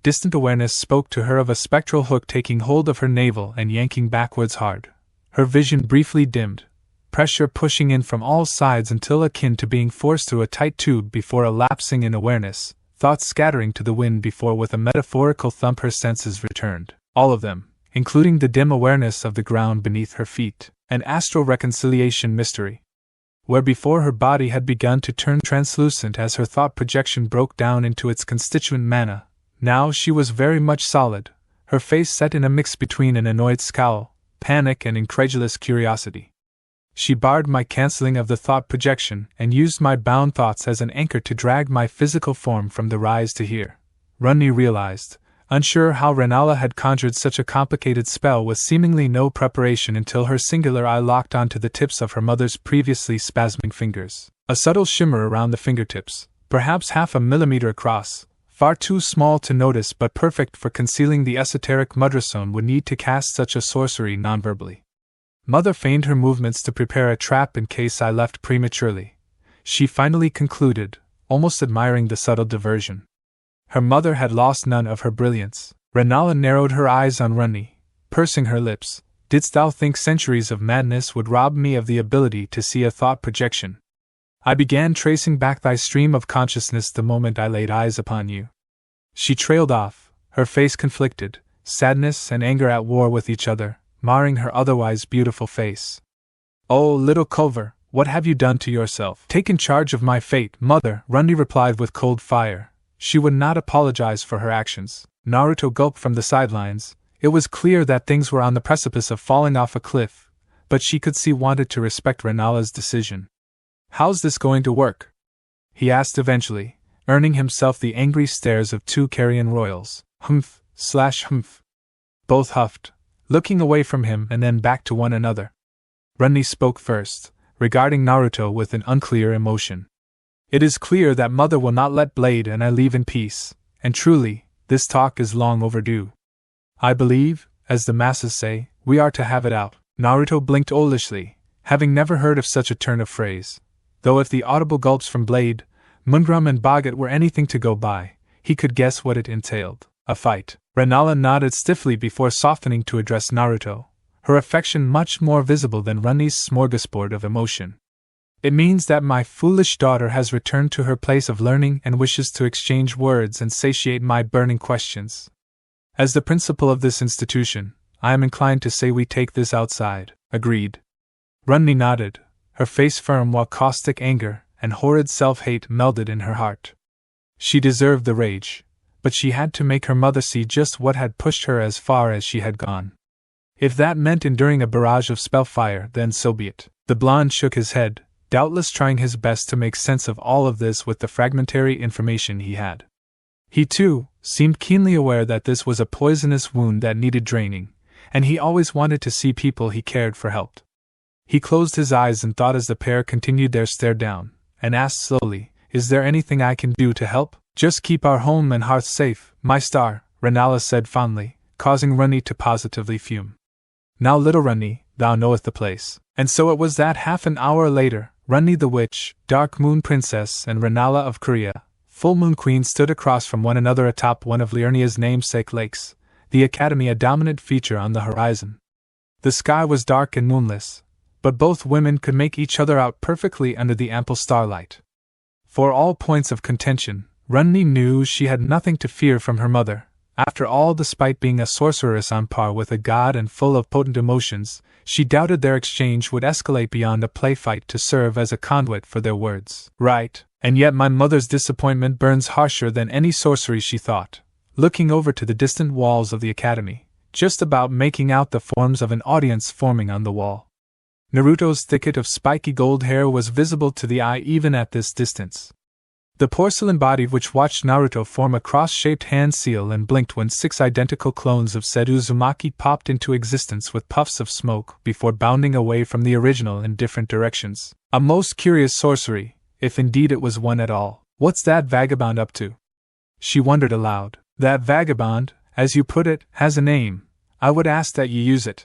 Distant awareness spoke to her of a spectral hook taking hold of her navel and yanking backwards hard. Her vision briefly dimmed, pressure pushing in from all sides until akin to being forced through a tight tube before elapsing in awareness. Thoughts scattering to the wind before with a metaphorical thump her senses returned, all of them, including the dim awareness of the ground beneath her feet, an astral reconciliation mystery. Where before her body had begun to turn translucent as her thought projection broke down into its constituent mana, now she was very much solid, her face set in a mix between an annoyed scowl, panic and incredulous curiosity. She barred my cancelling of the thought projection and used my bound thoughts as an anchor to drag my physical form from the rise to here. Ranni realized, unsure how Rennala had conjured such a complicated spell with seemingly no preparation until her singular eye locked onto the tips of her mother's previously spasming fingers. A subtle shimmer around the fingertips, perhaps half a millimeter across, far too small to notice but perfect for concealing the esoteric Mudrasone would need to cast such a sorcery nonverbally. Mother feigned her movements to prepare a trap in case I left prematurely. She finally concluded, almost admiring the subtle diversion. Her mother had lost none of her brilliance. Rennala narrowed her eyes on Ranni, pursing her lips. Didst thou think centuries of madness would rob me of the ability to see a thought projection? I began tracing back thy stream of consciousness the moment I laid eyes upon you. She trailed off, her face conflicted, sadness and anger at war with each other, marring her otherwise beautiful face. Oh, little Culver, what have you done to yourself? Taken charge of my fate, mother, Ranni replied with cold fire. She would not apologize for her actions. Naruto gulped from the sidelines. It was clear that things were on the precipice of falling off a cliff, but she could see wanted to respect Rennala's decision. How's this going to work? He asked eventually, earning himself the angry stares of 2 carrion royals. Humph. Both huffed, looking away from him and then back to one another. Ranni spoke first, regarding Naruto with an unclear emotion. It is clear that mother will not let Blade and I leave in peace, and truly, this talk is long overdue. I believe, as the masses say, we are to have it out. Naruto blinked owlishly, having never heard of such a turn of phrase. though if the audible gulps from Blade, Mungrum and Boggart were anything to go by, he could guess what it entailed: a fight. Rennala nodded stiffly before softening to address Naruto, her affection much more visible than Ranni's smorgasbord of emotion. It means that my foolish daughter has returned to her place of learning and wishes to exchange words and satiate my burning questions. As the principal of this institution, I am inclined to say we take this outside. Agreed. Ranni nodded, her face firm while caustic anger and horrid self-hate melded in her heart. She deserved the rage, but she had to make her mother see just what had pushed her as far as she had gone. If that meant enduring a barrage of spellfire, then so be it. The blonde shook his head, doubtless trying his best to make sense of all of this with the fragmentary information he had. He, too, seemed keenly aware that this was a poisonous wound that needed draining, and he always wanted to see people he cared for helped. He closed his eyes and thought as the pair continued their stare down, and asked slowly, "Is there anything I can do to help?" "Just keep our home and hearth safe, my star," Rennala said fondly, causing Ranni to positively fume. "Now little Ranni, thou knowest the place." And so it was that half an hour later, Ranni the Witch, Dark Moon Princess, and Rennala of Korea, Full Moon Queen, stood across from one another atop one of Liurnia's namesake lakes, the academy a dominant feature on the horizon. The sky was dark and moonless, but both women could make each other out perfectly under the ample starlight. For all points of contention, Ranni knew she had nothing to fear from her mother. After all, despite being a sorceress on par with a god and full of potent emotions, she doubted their exchange would escalate beyond a play fight to serve as a conduit for their words. Right, and yet my mother's disappointment burns harsher than any sorcery, she thought, looking over to the distant walls of the academy, just about making out the forms of an audience forming on the wall. Naruto's thicket of spiky gold hair was visible to the eye even at this distance. The porcelain body which watched Naruto form a cross-shaped hand seal and blinked when 6 identical clones of said Uzumaki popped into existence with puffs of smoke before bounding away from the original in different directions. A most curious sorcery, if indeed it was one at all. "What's that vagabond up to?" she wondered aloud. "That vagabond, as you put it, has a name. I would ask that you use it."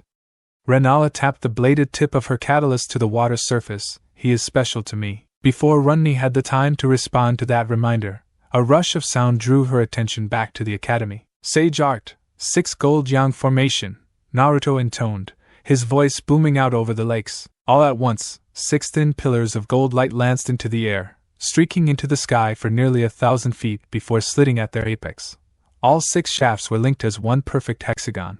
Rennala tapped the bladed tip of her catalyst to the water surface. "He is special to me." Before Ranni had the time to respond to that reminder, a rush of sound drew her attention back to the academy. "Sage art, 6 gold yang formation," Naruto intoned, his voice booming out over the lakes. All at once, 6 thin pillars of gold light lanced into the air, streaking into the sky for nearly 1,000 feet before slitting at their apex. All 6 shafts were linked as one perfect hexagon.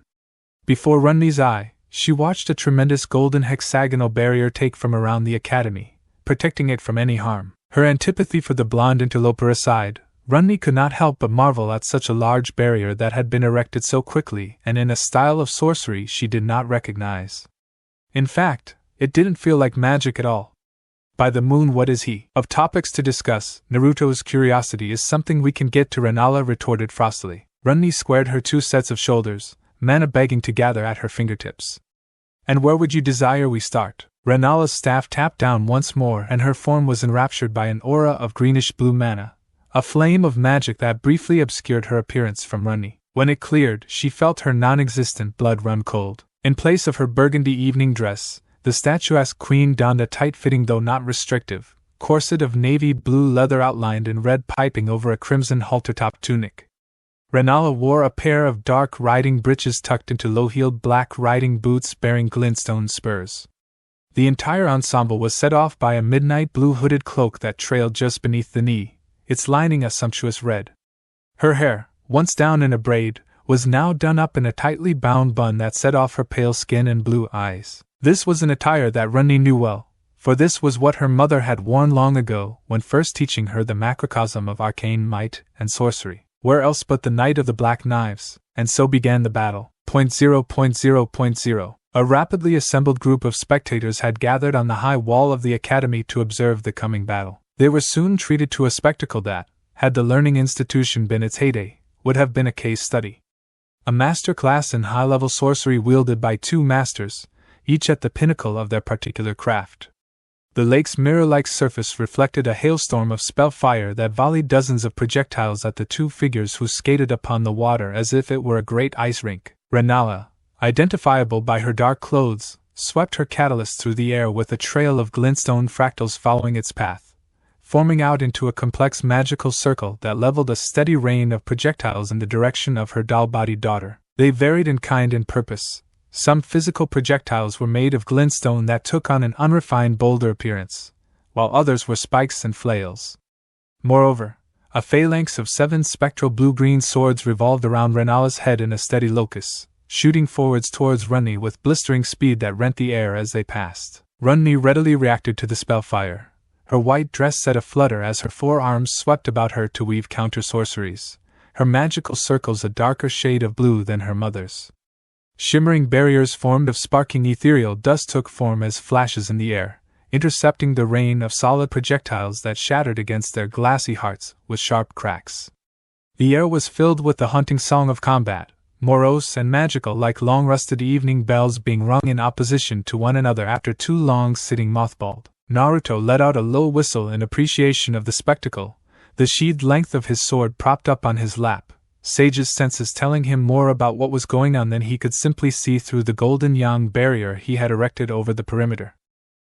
Before Ranni's eye, she watched a tremendous golden hexagonal barrier take from around the academy, protecting it from any harm. Her antipathy for the blonde interloper aside, Ranni could not help but marvel at such a large barrier that had been erected so quickly and in a style of sorcery she did not recognize. In fact, it didn't feel like magic at all. By the moon, what is he? Of topics to discuss, Naruto's curiosity is something we can get to, Rennala retorted frostily. Ranni squared her 2 sets of shoulders, mana begging to gather at her fingertips. "And where would you desire we start?" Rennala's staff tapped down once more and her form was enraptured by an aura of greenish-blue mana, a flame of magic that briefly obscured her appearance from Ranni. When it cleared, she felt her non-existent blood run cold. In place of her burgundy evening dress, the statuesque queen donned a tight-fitting though not restrictive corset of navy blue leather outlined in red piping over a crimson halter-top tunic. Rennala wore a pair of dark riding breeches tucked into low-heeled black riding boots bearing glintstone spurs. The entire ensemble was set off by a midnight blue hooded cloak that trailed just beneath the knee, its lining a sumptuous red. Her hair, once down in a braid, was now done up in a tightly bound bun that set off her pale skin and blue eyes. This was an attire that Ranni knew well, for this was what her mother had worn long ago when first teaching her the macrocosm of arcane might and sorcery. Where else but the Knight of the Black Knives? And so began the battle. 0.0.0.0 A rapidly assembled group of spectators had gathered on the high wall of the academy to observe the coming battle. They were soon treated to a spectacle that, had the learning institution been its heyday, would have been a case study. A master class in high-level sorcery wielded by 2 masters, each at the pinnacle of their particular craft. The lake's mirror-like surface reflected a hailstorm of spellfire that volleyed dozens of projectiles at the 2 figures who skated upon the water as if it were a great ice rink. Rennala, identifiable by her dark clothes, swept her catalyst through the air with a trail of glintstone fractals following its path, forming out into a complex magical circle that leveled a steady rain of projectiles in the direction of her doll-bodied daughter. They varied in kind and purpose. Some physical projectiles were made of glintstone that took on an unrefined boulder appearance, while others were spikes and flails. Moreover, a phalanx of 7 spectral blue-green swords revolved around Rennala's head in a steady locus, shooting forwards towards Ranni with blistering speed that rent the air as they passed. Ranni readily reacted to the spell fire. Her white dress set aflutter as her forearms swept about her to weave counter-sorceries, her magical circles a darker shade of blue than her mother's. Shimmering barriers formed of sparking ethereal dust took form as flashes in the air, intercepting the rain of solid projectiles that shattered against their glassy hearts with sharp cracks. The air was filled with the haunting song of combat, morose and magical like long-rusted evening bells being rung in opposition to one another after too long sitting mothballed. Naruto let out a low whistle in appreciation of the spectacle, the sheathed length of his sword propped up on his lap, Sage's senses telling him more about what was going on than he could simply see through the golden yang barrier he had erected over the perimeter.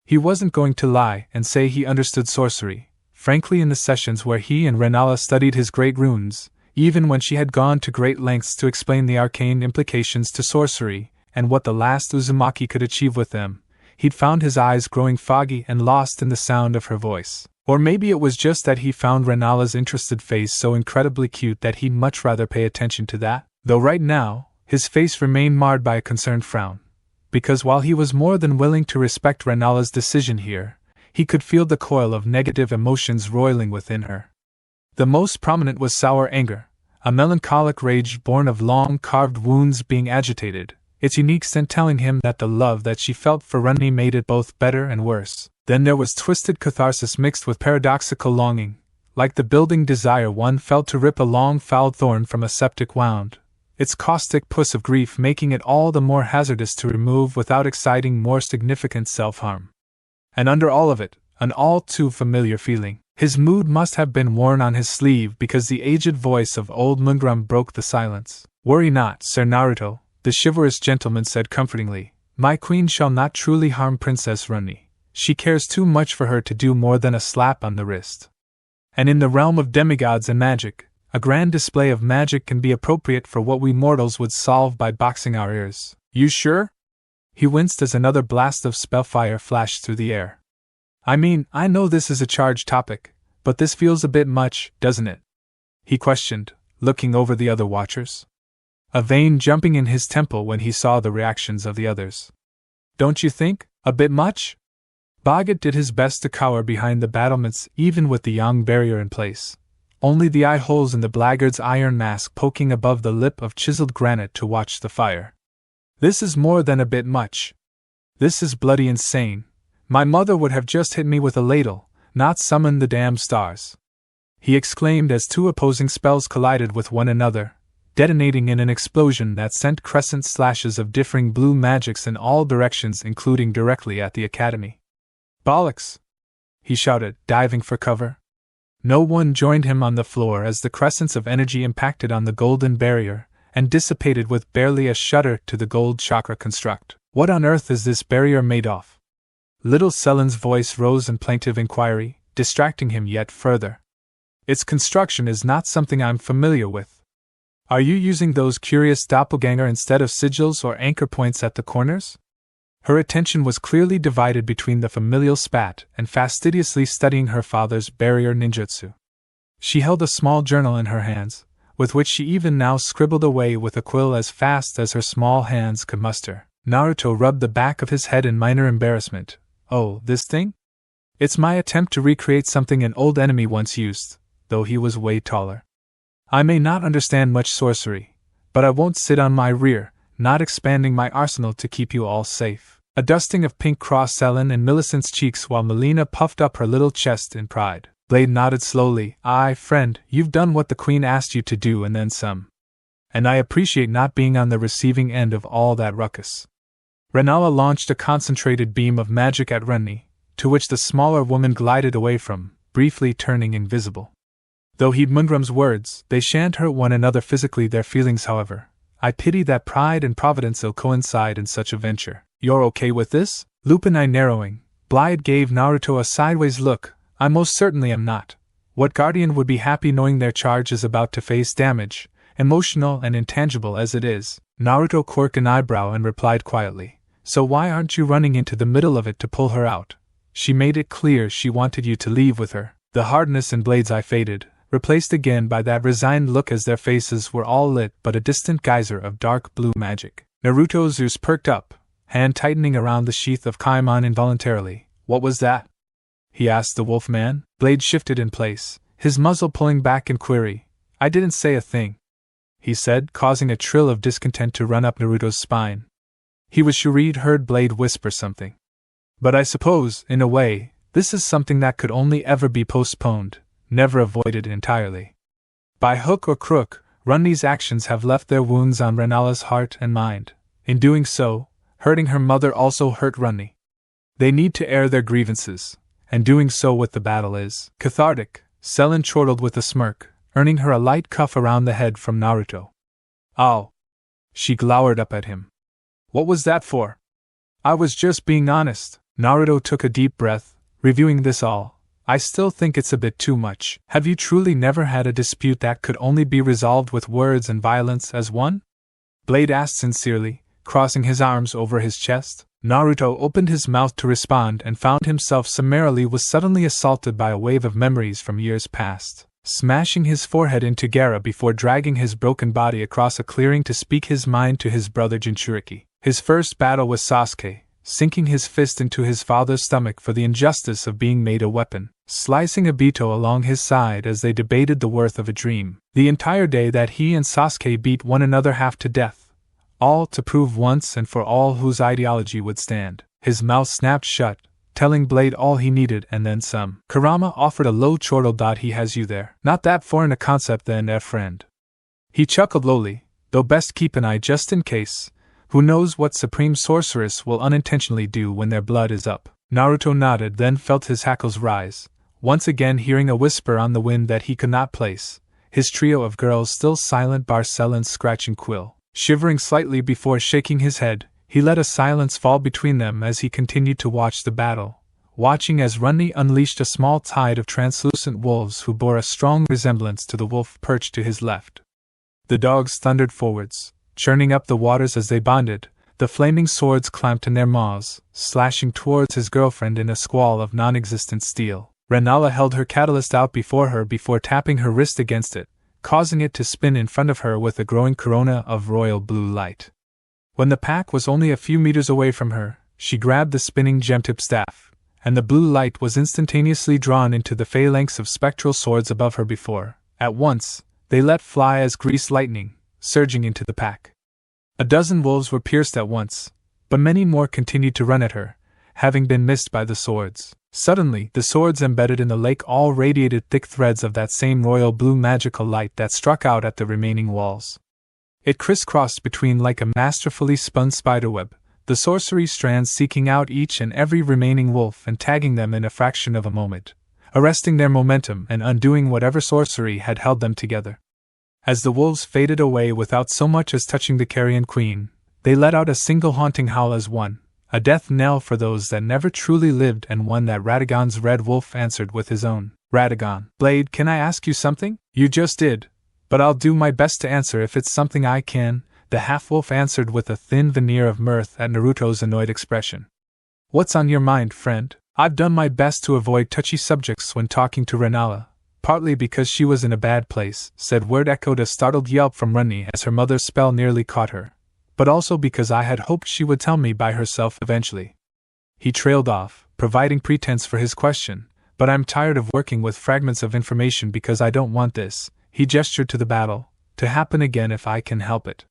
He wasn't going to lie and say he understood sorcery. Frankly, in the sessions where he and Rennala studied his great runes, even when she had gone to great lengths to explain the arcane implications to sorcery and what the last Uzumaki could achieve with them, he'd found his eyes growing foggy and lost in the sound of her voice. Or maybe it was just that he found Rennala's interested face so incredibly cute that he'd much rather pay attention to that, though right now, his face remained marred by a concerned frown. Because while he was more than willing to respect Rennala's decision here, he could feel the coil of negative emotions roiling within her. The most prominent was sour anger, a melancholic rage born of long carved wounds being agitated, its unique scent telling him that the love that she felt for Ranni made it both better and worse. Then there was twisted catharsis mixed with paradoxical longing, like the building desire one felt to rip a long foul thorn from a septic wound, its caustic puss of grief making it all the more hazardous to remove without exciting more significant self-harm. And under all of it, an all too familiar feeling. His mood must have been worn on his sleeve because the aged voice of old Mungrum broke the silence. "Worry not, Sir Naruto," the chivalrous gentleman said comfortingly. "My queen shall not truly harm Princess Ranni. She cares too much for her to do more than a slap on the wrist. And in the realm of demigods and magic, a grand display of magic can be appropriate for what we mortals would solve by boxing our ears." "You sure?" He winced as another blast of spellfire flashed through the air. "I mean, I know this is a charged topic, but this feels a bit much, doesn't it?" he questioned, looking over the other watchers. A vein jumping in his temple when he saw the reactions of the others. "Don't you think? A bit much?" Boggart did his best to cower behind the battlements even with the yang barrier in place, only the eye holes in the blackguard's iron mask poking above the lip of chiseled granite to watch the fire. "This is more than a bit much. This is bloody insane. My mother would have just hit me with a ladle, not summoned the damned stars," he exclaimed as 2 opposing spells collided with one another, detonating in an explosion that sent crescent slashes of differing blue magics in all directions, including directly at the academy. "Bollocks!" he shouted, diving for cover. No one joined him on the floor as the crescents of energy impacted on the golden barrier, and dissipated with barely a shudder to the gold chakra construct. "What on earth is this barrier made of?" Little Sellen's voice rose in plaintive inquiry, distracting him yet further. "Its construction is not something I'm familiar with. Are you using those curious doppelganger instead of sigils or anchor points at the corners?" Her attention was clearly divided between the familial spat and fastidiously studying her father's barrier ninjutsu. She held a small journal in her hands, with which she even now scribbled away with a quill as fast as her small hands could muster. Naruto rubbed the back of his head in minor embarrassment. "Oh, this thing? It's my attempt to recreate something an old enemy once used, though he was way taller. I may not understand much sorcery, but I won't sit on my rear, not expanding my arsenal to keep you all safe." A dusting of pink crossed Sellen and Millicent's cheeks while Molina puffed up her little chest in pride. Blade nodded slowly. "Aye, friend, you've done what the Queen asked you to do and then some. And I appreciate not being on the receiving end of all that ruckus." Rennala launched a concentrated beam of magic at Ranni, to which the smaller woman glided away from, briefly turning invisible. Though he'd Mungrum's words, they shan't hurt one another physically. Their feelings, however, I pity that pride and providence ill coincide in such a venture. You're okay with this? Lupin eye narrowing, Blade gave Naruto a sideways look. I most certainly am not. What guardian would be happy knowing their charge is about to face damage, emotional and intangible as it is? Naruto quirked an eyebrow and replied quietly, so why aren't you running into the middle of it to pull her out? She made it clear she wanted you to leave with her. The hardness in Blade's eye faded, replaced again by that resigned look as their faces were all lit but a distant geyser of dark blue magic. Naruto's ears perked up, hand tightening around the sheath of Kaimon involuntarily. What was that? He asked the wolf man. Blade shifted in place, his muzzle pulling back in query. I didn't say a thing, he said, causing a trill of discontent to run up Naruto's spine. He was sure he'd heard Blade whisper something. But I suppose, in a way, this is something that could only ever be postponed, never avoided entirely. By hook or crook, Ranni's actions have left their wounds on Rennala's heart and mind. In doing so, hurting her mother also hurt Ranni. They need to air their grievances, and doing so with the battle is cathartic. Sellen chortled with a smirk, earning her a light cuff around the head from Naruto. Oh. She glowered up at him. What was that for? I was just being honest. Naruto took a deep breath, reviewing this all. I still think it's a bit too much. Have you truly never had a dispute that could only be resolved with words and violence as one? Blade asked sincerely, crossing his arms over his chest. Naruto opened his mouth to respond and found himself summarily was suddenly assaulted by a wave of memories from years past, smashing his forehead into Gaara before dragging his broken body across a clearing to speak his mind to his brother Jinchuriki. His first battle with Sasuke, sinking his fist into his father's stomach for the injustice of being made a weapon, slicing Obito along his side as they debated the worth of a dream. The entire day that he and Sasuke beat one another half to death. All to prove once and for all whose ideology would stand. His mouth snapped shut, telling Blade all he needed and then some. Kurama offered a low chortle. He has you there. Not that foreign a concept then, friend. He chuckled lowly, though best keep an eye just in case. Who knows what supreme sorceress will unintentionally do when their blood is up. Naruto nodded, then felt his hackles rise, once again hearing a whisper on the wind that he could not place. His trio of girls still silent bar Sellen's scratching quill. Shivering slightly before shaking his head, he let a silence fall between them as he continued to watch the battle, watching as Ranni unleashed a small tide of translucent wolves who bore a strong resemblance to the wolf perched to his left. The dogs thundered forwards, churning up the waters as they bonded, the flaming swords clamped in their maws, slashing towards his girlfriend in a squall of non-existent steel. Rennala held her catalyst out before her before tapping her wrist against it, causing it to spin in front of her with a growing corona of royal blue light. When the pack was only a few meters away from her, she grabbed the spinning gem-tip staff, and the blue light was instantaneously drawn into the phalanx of spectral swords above her before, at once, they let fly as greased lightning, surging into the pack. A dozen wolves were pierced at once, but many more continued to run at her, having been missed by the swords. Suddenly, the swords embedded in the lake all radiated thick threads of that same royal blue magical light that struck out at the remaining walls. It crisscrossed between like a masterfully spun spiderweb, the sorcery strands seeking out each and every remaining wolf and tagging them in a fraction of a moment, arresting their momentum and undoing whatever sorcery had held them together. As the wolves faded away without so much as touching the carrion queen, they let out a single haunting howl as one, a death knell for those that never truly lived, and one that Radagon's red wolf answered with his own. Radagon. Blade, can I ask you something? You just did. But I'll do my best to answer if it's something I can, the half-wolf answered with a thin veneer of mirth at Naruto's annoyed expression. What's on your mind, friend? I've done my best to avoid touchy subjects when talking to Rennala, partly because she was in a bad place, said Word echoed a startled yelp from Ranni as her mother's spell nearly caught her, but also because I had hoped she would tell me by herself eventually. He trailed off, providing pretense for his question, but I'm tired of working with fragments of information because I don't want this, he gestured to the battle, to happen again if I can help it.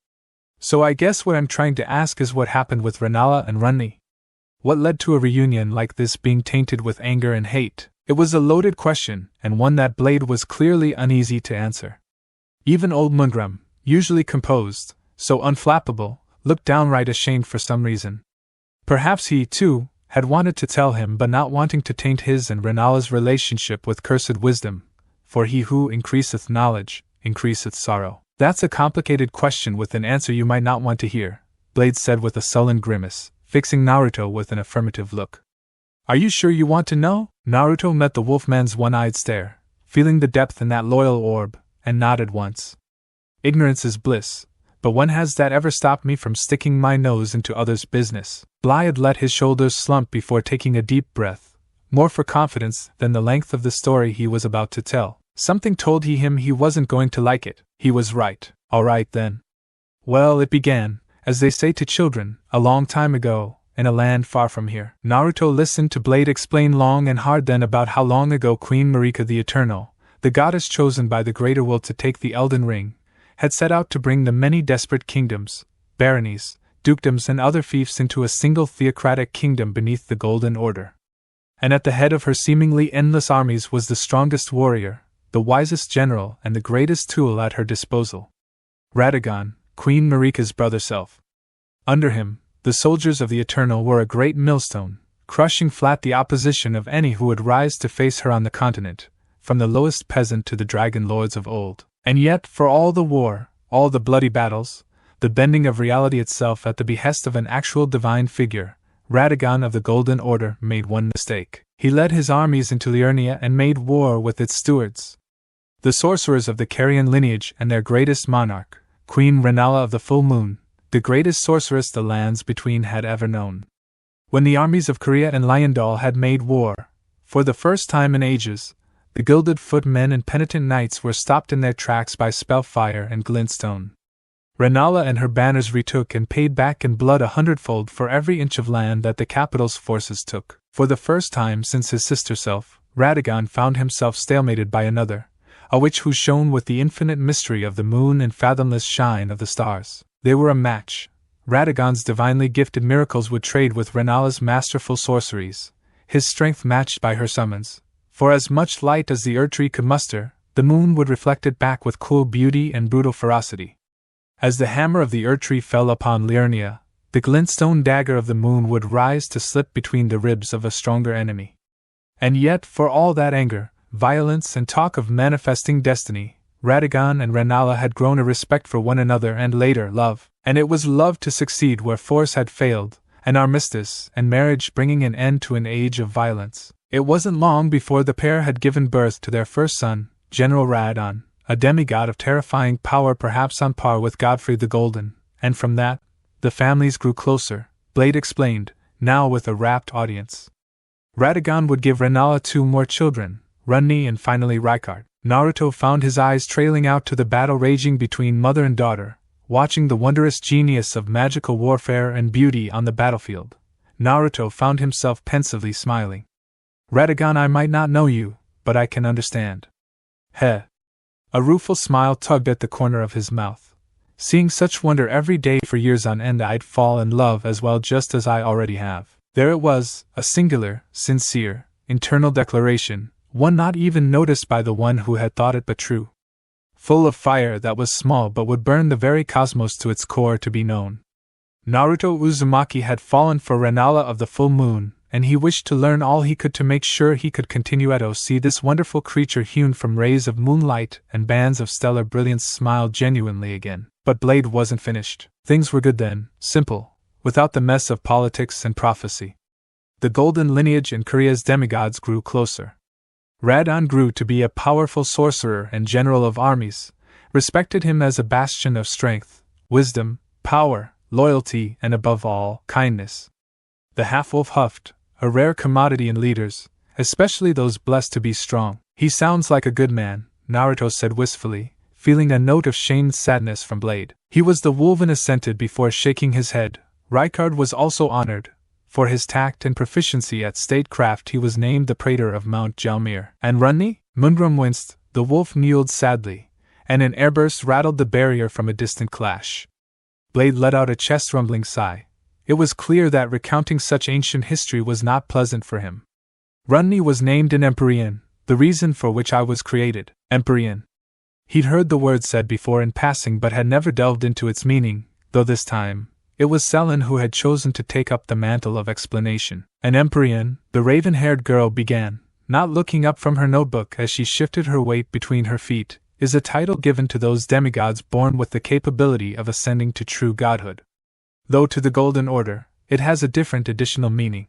So I guess what I'm trying to ask is what happened with Rennala and Ranni. What led to a reunion like this being tainted with anger and hate? It was a loaded question, and one that Blade was clearly uneasy to answer. Even old Mungrum, usually composed, so unflappable, looked downright ashamed for some reason. Perhaps he, too, had wanted to tell him but not wanting to taint his and Rennala's relationship with cursed wisdom, for he who increaseth knowledge, increaseth sorrow. That's a complicated question with an answer you might not want to hear, Blade said with a sullen grimace, fixing Naruto with an affirmative look. Are you sure you want to know? Naruto met the wolfman's one-eyed stare, feeling the depth in that loyal orb, and nodded once. Ignorance is bliss, but when has that ever stopped me from sticking my nose into others' business? Blythe let his shoulders slump before taking a deep breath, more for confidence than the length of the story he was about to tell. Something told him he wasn't going to like it. He was right. All right then. Well, it began, as they say to children, a long time ago, in a land far from here. Naruto listened to Blade explain long and hard then about how long ago Queen Marika the Eternal, the goddess chosen by the Greater Will to take the Elden Ring, had set out to bring the many desperate kingdoms, baronies, dukedoms and other fiefs into a single theocratic kingdom beneath the Golden Order. And at the head of her seemingly endless armies was the strongest warrior, the wisest general and the greatest tool at her disposal. Radagon, Queen Marika's brother self. Under him, the soldiers of the Eternal were a great millstone, crushing flat the opposition of any who would rise to face her on the continent, from the lowest peasant to the dragon lords of old. And yet, for all the war, all the bloody battles, the bending of reality itself at the behest of an actual divine figure, Radagon of the Golden Order made one mistake. He led his armies into Liurnia and made war with its stewards, the sorcerers of the Carian lineage and their greatest monarch, Queen Rennala of the Full Moon, the greatest sorceress the lands between had ever known. When the armies of Korea and Lyondal had made war, for the first time in ages, the gilded footmen and penitent knights were stopped in their tracks by spellfire and glintstone. Rennala and her banners retook and paid back in blood 100-fold for every inch of land that the capital's forces took. For the first time since his sister self, Radagon found himself stalemated by another, a witch who shone with the infinite mystery of the moon and fathomless shine of the stars. They were a match. Radagon's divinely gifted miracles would trade with Rennala's masterful sorceries, his strength matched by her summons. For as much light as the Erdtree could muster, the moon would reflect it back with cool beauty and brutal ferocity. As the hammer of the Erdtree fell upon Liurnia, the glintstone dagger of the moon would rise to slip between the ribs of a stronger enemy. And yet, for all that anger, violence and talk of manifesting destiny, Radagon and Rennala had grown a respect for one another and later love, and it was love to succeed where force had failed, an armistice and marriage bringing an end to an age of violence. It wasn't long before the pair had given birth to their first son, General Radon, a demigod of terrifying power perhaps on par with Godfrey the Golden, and from that, the families grew closer, Blade explained, now with a rapt audience. Radagon would give Rennala 2 more children, Ranni and finally Rykard. Naruto found his eyes trailing out to the battle raging between mother and daughter, watching the wondrous genius of magical warfare and beauty on the battlefield. Naruto found himself pensively smiling. Radagon, I might not know you, but I can understand. Heh. A rueful smile tugged at the corner of his mouth. Seeing such wonder every day for years on end, I'd fall in love as well, just as I already have. There it was, a singular, sincere, internal declaration, one not even noticed by the one who had thought it but true. Full of fire that was small but would burn the very cosmos to its core to be known. Naruto Uzumaki had fallen for Rennala of the Full Moon, and he wished to learn all he could to make sure he could continue to see this wonderful creature hewn from rays of moonlight and bands of stellar brilliance smile genuinely again. But Blade wasn't finished. Things were good then, simple, without the mess of politics and prophecy. The golden lineage in Korea's demigods grew closer. Radon grew to be a powerful sorcerer and general of armies, respected him as a bastion of strength, wisdom, power, loyalty, and above all, kindness. The half-wolf huffed, a rare commodity in leaders, especially those blessed to be strong. He sounds like a good man, Naruto said wistfully, feeling a note of shamed sadness from Blade. He was the Wolven assented before shaking his head. Rykard was also honored. For his tact and proficiency at statecraft he was named the Praetor of Mount Jalmir. And Ranni? Mundrum winced, the wolf kneeled sadly, and an airburst rattled the barrier from a distant clash. Blade let out a chest-rumbling sigh. It was clear that recounting such ancient history was not pleasant for him. Ranni was named in Empyrean, the reason for which I was created. Empyrean. He'd heard the word said before in passing but had never delved into its meaning, though this time it was Sellen who had chosen to take up the mantle of explanation. An Empyrean, the raven-haired girl began, not looking up from her notebook as she shifted her weight between her feet, is a title given to those demigods born with the capability of ascending to true godhood. Though to the Golden Order, It has a different additional meaning.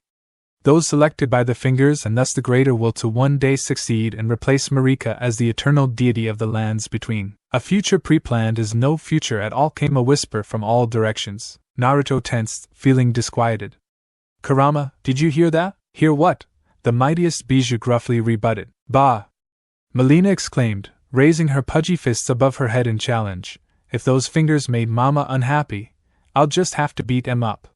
Those selected by the fingers and thus the greater will to one day succeed and replace Marika as the eternal deity of the lands between. A future pre-planned is no future at all, came a whisper from all directions. Naruto tensed, feeling disquieted. Kurama, did you hear that? Hear what? The mightiest Bijou gruffly rebutted. Bah! Molina exclaimed, raising her pudgy fists above her head in challenge. If those fingers made Mama unhappy, I'll just have to beat em up.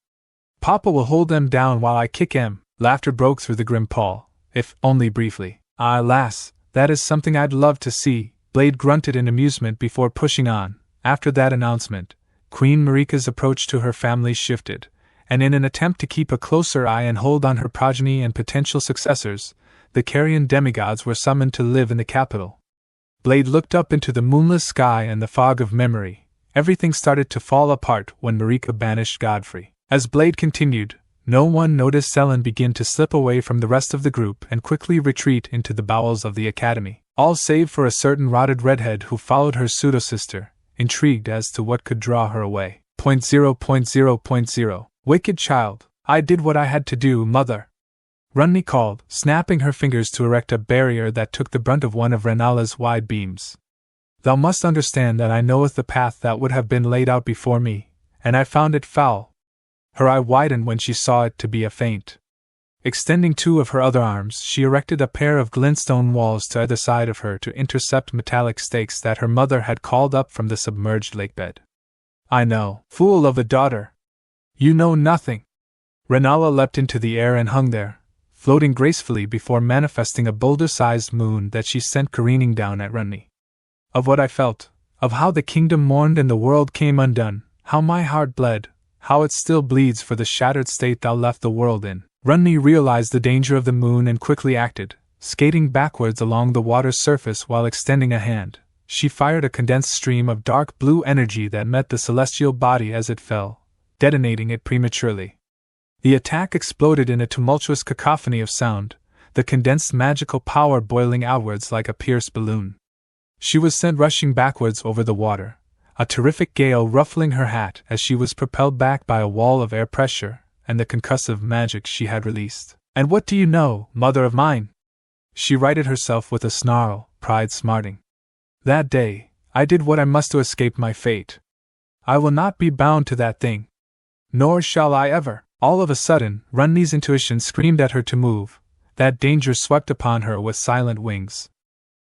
Papa will hold them down while I kick em. Laughter broke through the grim pall, if only briefly. Ah, lass, that is something I'd love to see, Blade grunted in amusement before pushing on. After that announcement, Queen Marika's approach to her family shifted, and in an attempt to keep a closer eye and hold on her progeny and potential successors, the carrion demigods were summoned to live in the capital. Blade looked up into the moonless sky and the fog of memory. Everything started to fall apart when Marika banished Godfrey. As Blade continued, no one noticed Sellen begin to slip away from the rest of the group and quickly retreat into the bowels of the academy, all save for a certain rotted redhead who followed her pseudo-sister, intrigued as to what could draw her away. 0.0.0.0 Wicked child, I did what I had to do, mother. Ranni called, snapping her fingers to erect a barrier that took the brunt of one of Rennala's wide beams. Thou must understand that I knoweth the path that would have been laid out before me, and I found it foul. Her eye widened when she saw it to be a feint. Extending two of her other arms, she erected a pair of glintstone walls to either side of her to intercept metallic stakes that her mother had called up from the submerged lakebed. I know, fool of a daughter. You know nothing. Rennala leapt into the air and hung there, floating gracefully before manifesting a boulder-sized moon that she sent careening down at Ranni. Of what I felt, of how the kingdom mourned and the world came undone, how my heart bled, how it still bleeds for the shattered state thou left the world in. Ranni realized the danger of the moon and quickly acted, skating backwards along the water's surface while extending a hand. She fired a condensed stream of dark blue energy that met the celestial body as it fell, detonating it prematurely. The attack exploded in a tumultuous cacophony of sound, the condensed magical power boiling outwards like a pierced balloon. She was sent rushing backwards over the water, a terrific gale ruffling her hat as she was propelled back by a wall of air pressure and the concussive magic she had released. And what do you know, mother of mine? She righted herself with a snarl, pride smarting. That day, I did what I must to escape my fate. I will not be bound to that thing. Nor shall I ever. All of a sudden, Ranni's intuition screamed at her to move. That danger swept upon her with silent wings.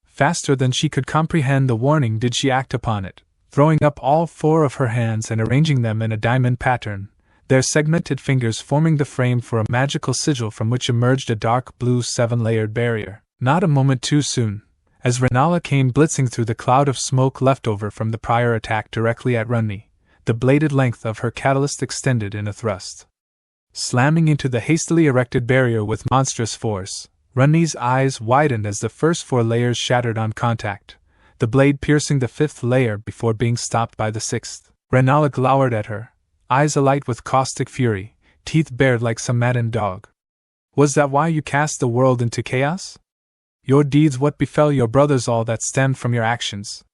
Faster than she could comprehend the warning did she act upon it, throwing up all four of her hands and arranging them in a diamond pattern, their segmented fingers forming the frame for a magical sigil from which emerged a dark blue 7-layered barrier. Not a moment too soon, as Rennala came blitzing through the cloud of smoke left over from the prior attack directly at Ranni, the bladed length of her catalyst extended in a thrust. Slamming into the hastily erected barrier with monstrous force, Ranni's eyes widened as the first 4 layers shattered on contact, the blade piercing the 5th layer before being stopped by the 6th. Rennala glowered at her, eyes alight with caustic fury, teeth bared like some maddened dog. Was that why you cast the world into chaos? Your deeds what befell your brothers all that stemmed from your actions?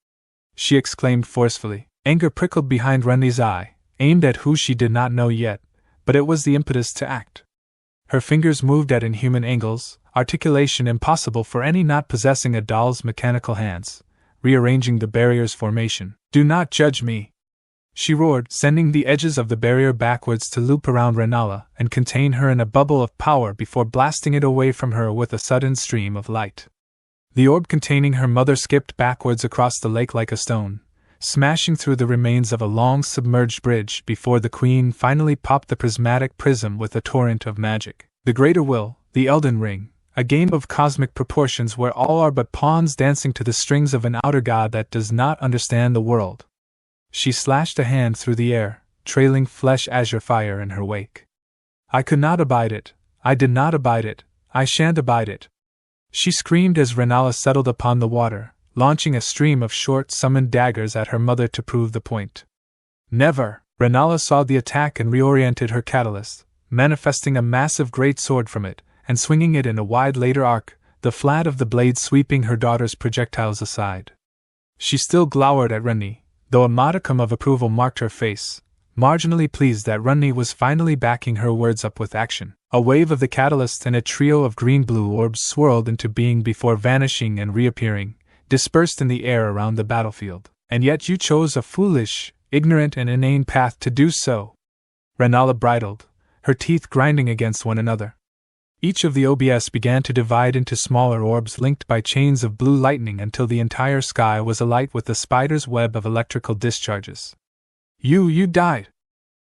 She exclaimed forcefully. Anger prickled behind Ranni's eye, aimed at who she did not know yet, but it was the impetus to act. Her fingers moved at inhuman angles, articulation impossible for any not possessing a doll's mechanical hands, rearranging the barrier's formation. Do not judge me! She roared, sending the edges of the barrier backwards to loop around Rennala and contain her in a bubble of power before blasting it away from her with a sudden stream of light. The orb containing her mother skipped backwards across the lake like a stone, smashing through the remains of a long submerged bridge before the queen finally popped the prismatic prism with a torrent of magic. The greater will, the Elden Ring, a game of cosmic proportions where all are but pawns dancing to the strings of an outer god that does not understand the world. She slashed a hand through the air, trailing flesh azure fire in her wake. I could not abide it, I did not abide it, I shan't abide it. She screamed as Rennala settled upon the water, launching a stream of short summoned daggers at her mother to prove the point. Never! Rennala saw the attack and reoriented her catalyst, manifesting a massive great sword from it, and swinging it in a wide later arc, the flat of the blade sweeping her daughter's projectiles aside. She still glowered at Ranni, though a modicum of approval marked her face, marginally pleased that Ranni was finally backing her words up with action. A wave of the catalyst and a trio of green-blue orbs swirled into being before vanishing and reappearing, dispersed in the air around the battlefield. And yet you chose a foolish, ignorant and inane path to do so. Rennala bridled, her teeth grinding against one another. Each of the OBS began to divide into smaller orbs linked by chains of blue lightning until the entire sky was alight with a spider's web of electrical discharges. You died,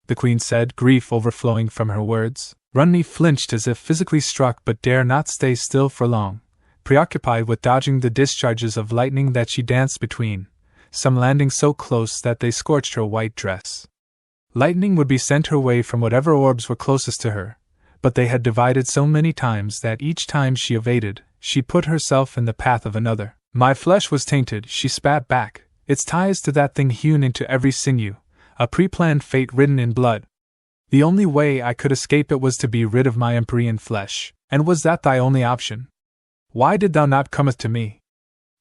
the Queen said, grief overflowing from her words. Ranni flinched as if physically struck but dare not stay still for long, preoccupied with dodging the discharges of lightning that she danced between, some landing so close that they scorched her white dress. Lightning would be sent her way from whatever orbs were closest to her, but they had divided so many times that each time she evaded, she put herself in the path of another. My flesh was tainted, she spat back, its ties to that thing hewn into every sinew, a pre-planned fate written in blood. The only way I could escape it was to be rid of my Empyrean flesh, and was that thy only option? Why did thou not cometh to me?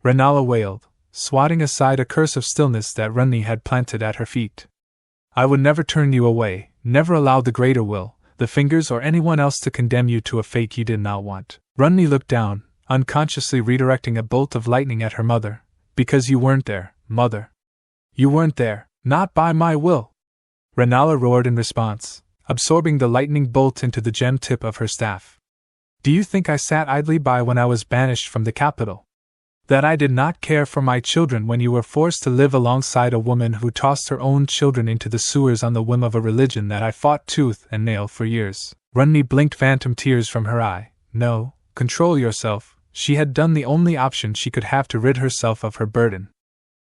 Rennala wailed, swatting aside a curse of stillness that Ranni had planted at her feet. I would never turn you away, never allow the greater will, the fingers or anyone else to condemn you to a fate you did not want. Ranni looked down, unconsciously redirecting a bolt of lightning at her mother. Because you weren't there, mother. You weren't there, not by my will. Rennala roared in response, absorbing the lightning bolt into the gem tip of her staff. Do you think I sat idly by when I was banished from the capital? That I did not care for my children when you were forced to live alongside a woman who tossed her own children into the sewers on the whim of a religion that I fought tooth and nail for years? Ranni blinked phantom tears from her eye. No, control yourself. She had done the only option she could have to rid herself of her burden.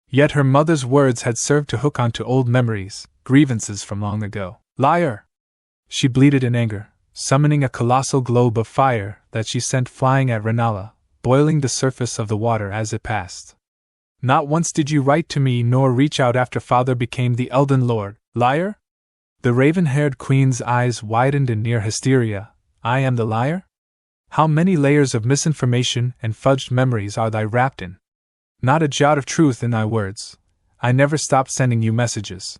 Yet her mother's words had served to hook onto old memories, grievances from long ago. Liar! She bleated in anger, summoning a colossal globe of fire that she sent flying at Rennala, boiling the surface of the water as it passed. Not once did you write to me nor reach out after father became the Elden Lord. Liar? The raven-haired queen's eyes widened in near hysteria. I am the liar? How many layers of misinformation and fudged memories are thy wrapped in? Not a jot of truth in thy words. I never stopped sending you messages.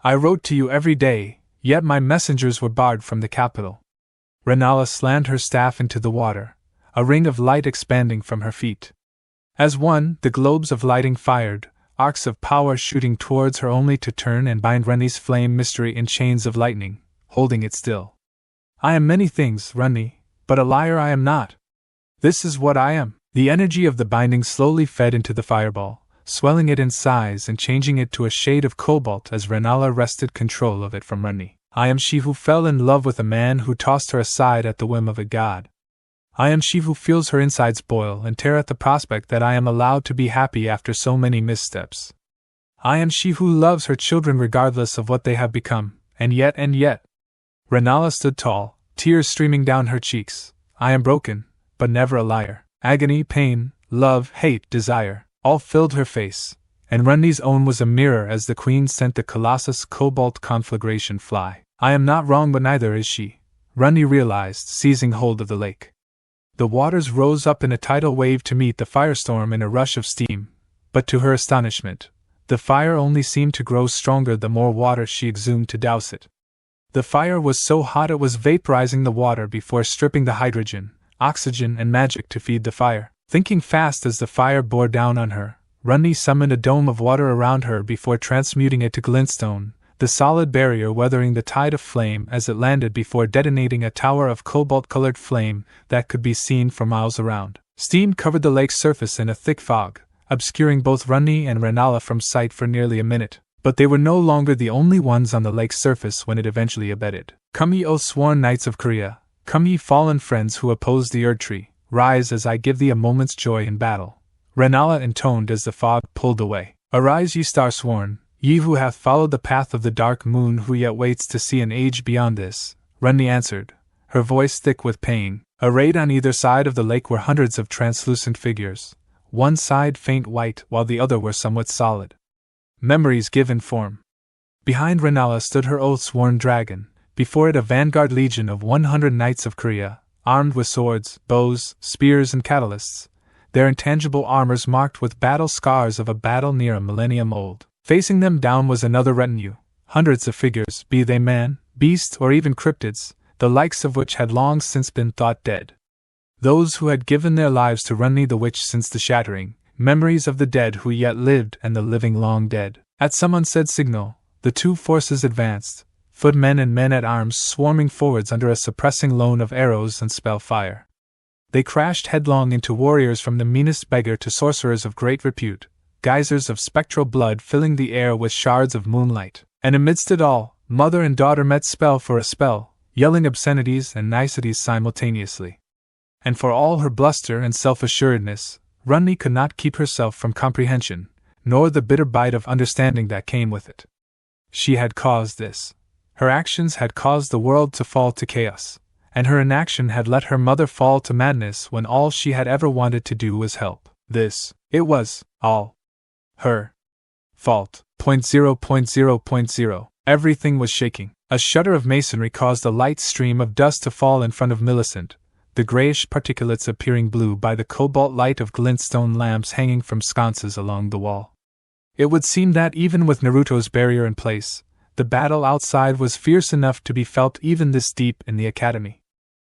I wrote to you every day, yet my messengers were barred from the capital. Rennala slammed her staff into the water, a ring of light expanding from her feet. As one, the globes of lighting fired, arcs of power shooting towards her only to turn and bind Ranni's flame mystery in chains of lightning, holding it still. I am many things, Ranni, but a liar I am not. This is what I am. The energy of the binding slowly fed into the fireball, swelling it in size and changing it to a shade of cobalt as Rennala wrested control of it from Ranni. I am she who fell in love with a man who tossed her aside at the whim of a god. I am she who feels her insides boil and tear at the prospect that I am allowed to be happy after so many missteps. I am she who loves her children regardless of what they have become, and yet. Rennala stood tall, tears streaming down her cheeks. I am broken, but never a liar. Agony, pain, love, hate, desire, all filled her face, and Ranni's own was a mirror as the Queen sent the Colossus cobalt conflagration fly. I am not wrong, but neither is she, Ranni realized, seizing hold of the lake. The waters rose up in a tidal wave to meet the firestorm in a rush of steam, but to her astonishment, the fire only seemed to grow stronger the more water she exhumed to douse it. The fire was so hot it was vaporizing the water before stripping the hydrogen, oxygen and magic to feed the fire. Thinking fast as the fire bore down on her, Ranni summoned a dome of water around her before transmuting it to glintstone, the solid barrier weathering the tide of flame as it landed before detonating a tower of cobalt-colored flame that could be seen for miles around. Steam covered the lake's surface in a thick fog, obscuring both Ranni and Rennala from sight for nearly a minute, but they were no longer the only ones on the lake's surface when it eventually abated. Come ye, O sworn knights of Korea! Come ye fallen friends who oppose the Erdtree, rise as I give thee a moment's joy in battle. Rennala intoned as the fog pulled away. Arise ye star-sworn, ye who hath followed the path of the dark moon who yet waits to see an age beyond this. Ranni answered, her voice thick with pain. Arrayed on either side of the lake were hundreds of translucent figures, one side faint white while the other were somewhat solid. Memories given form. Behind Rennala stood her oath-sworn dragon, before it a vanguard legion of 100 knights of Korea, armed with swords, bows, spears and catalysts, their intangible armors marked with battle scars of a battle near a millennium old. Facing them down was another retinue, hundreds of figures, be they man, beast, or even cryptids, the likes of which had long since been thought dead. Those who had given their lives to Ranni the witch since the shattering, memories of the dead who yet lived and the living long dead. At some unsaid signal, the two forces advanced, footmen and men-at-arms swarming forwards under a suppressing loan of arrows and spell fire. They crashed headlong into warriors from the meanest beggar to sorcerers of great repute, geysers of spectral blood filling the air with shards of moonlight. And amidst it all, mother and daughter met spell for a spell, yelling obscenities and niceties simultaneously. And for all her bluster and self-assuredness, Ranni could not keep herself from comprehension, nor the bitter bite of understanding that came with it. She had caused this. Her actions had caused the world to fall to chaos, and her inaction had let her mother fall to madness when all she had ever wanted to do was help. It was, all, her fault. 0.0.0.0. Everything was shaking. A shudder of masonry caused a light stream of dust to fall in front of Millicent, the grayish particulates appearing blue by the cobalt light of glintstone lamps hanging from sconces along the wall. It would seem that even with Naruto's barrier in place, the battle outside was fierce enough to be felt even this deep in the academy.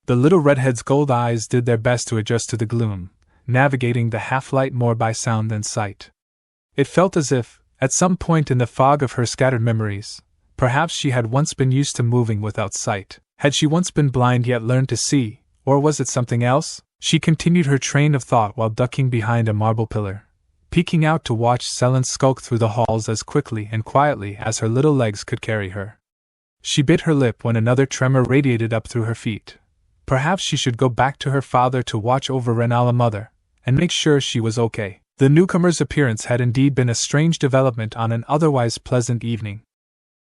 The little redhead's gold eyes did their best to adjust to the gloom, navigating the half-light more by sound than sight. It felt as if, at some point in the fog of her scattered memories, perhaps she had once been used to moving without sight. Had she once been blind yet learned to see, or was it something else? She continued her train of thought while ducking behind a marble pillar, peeking out to watch Sellen skulk through the halls as quickly and quietly as her little legs could carry her. She bit her lip when another tremor radiated up through her feet. Perhaps she should go back to her father to watch over Rennala mother, and make sure she was okay. The newcomer's appearance had indeed been a strange development on an otherwise pleasant evening.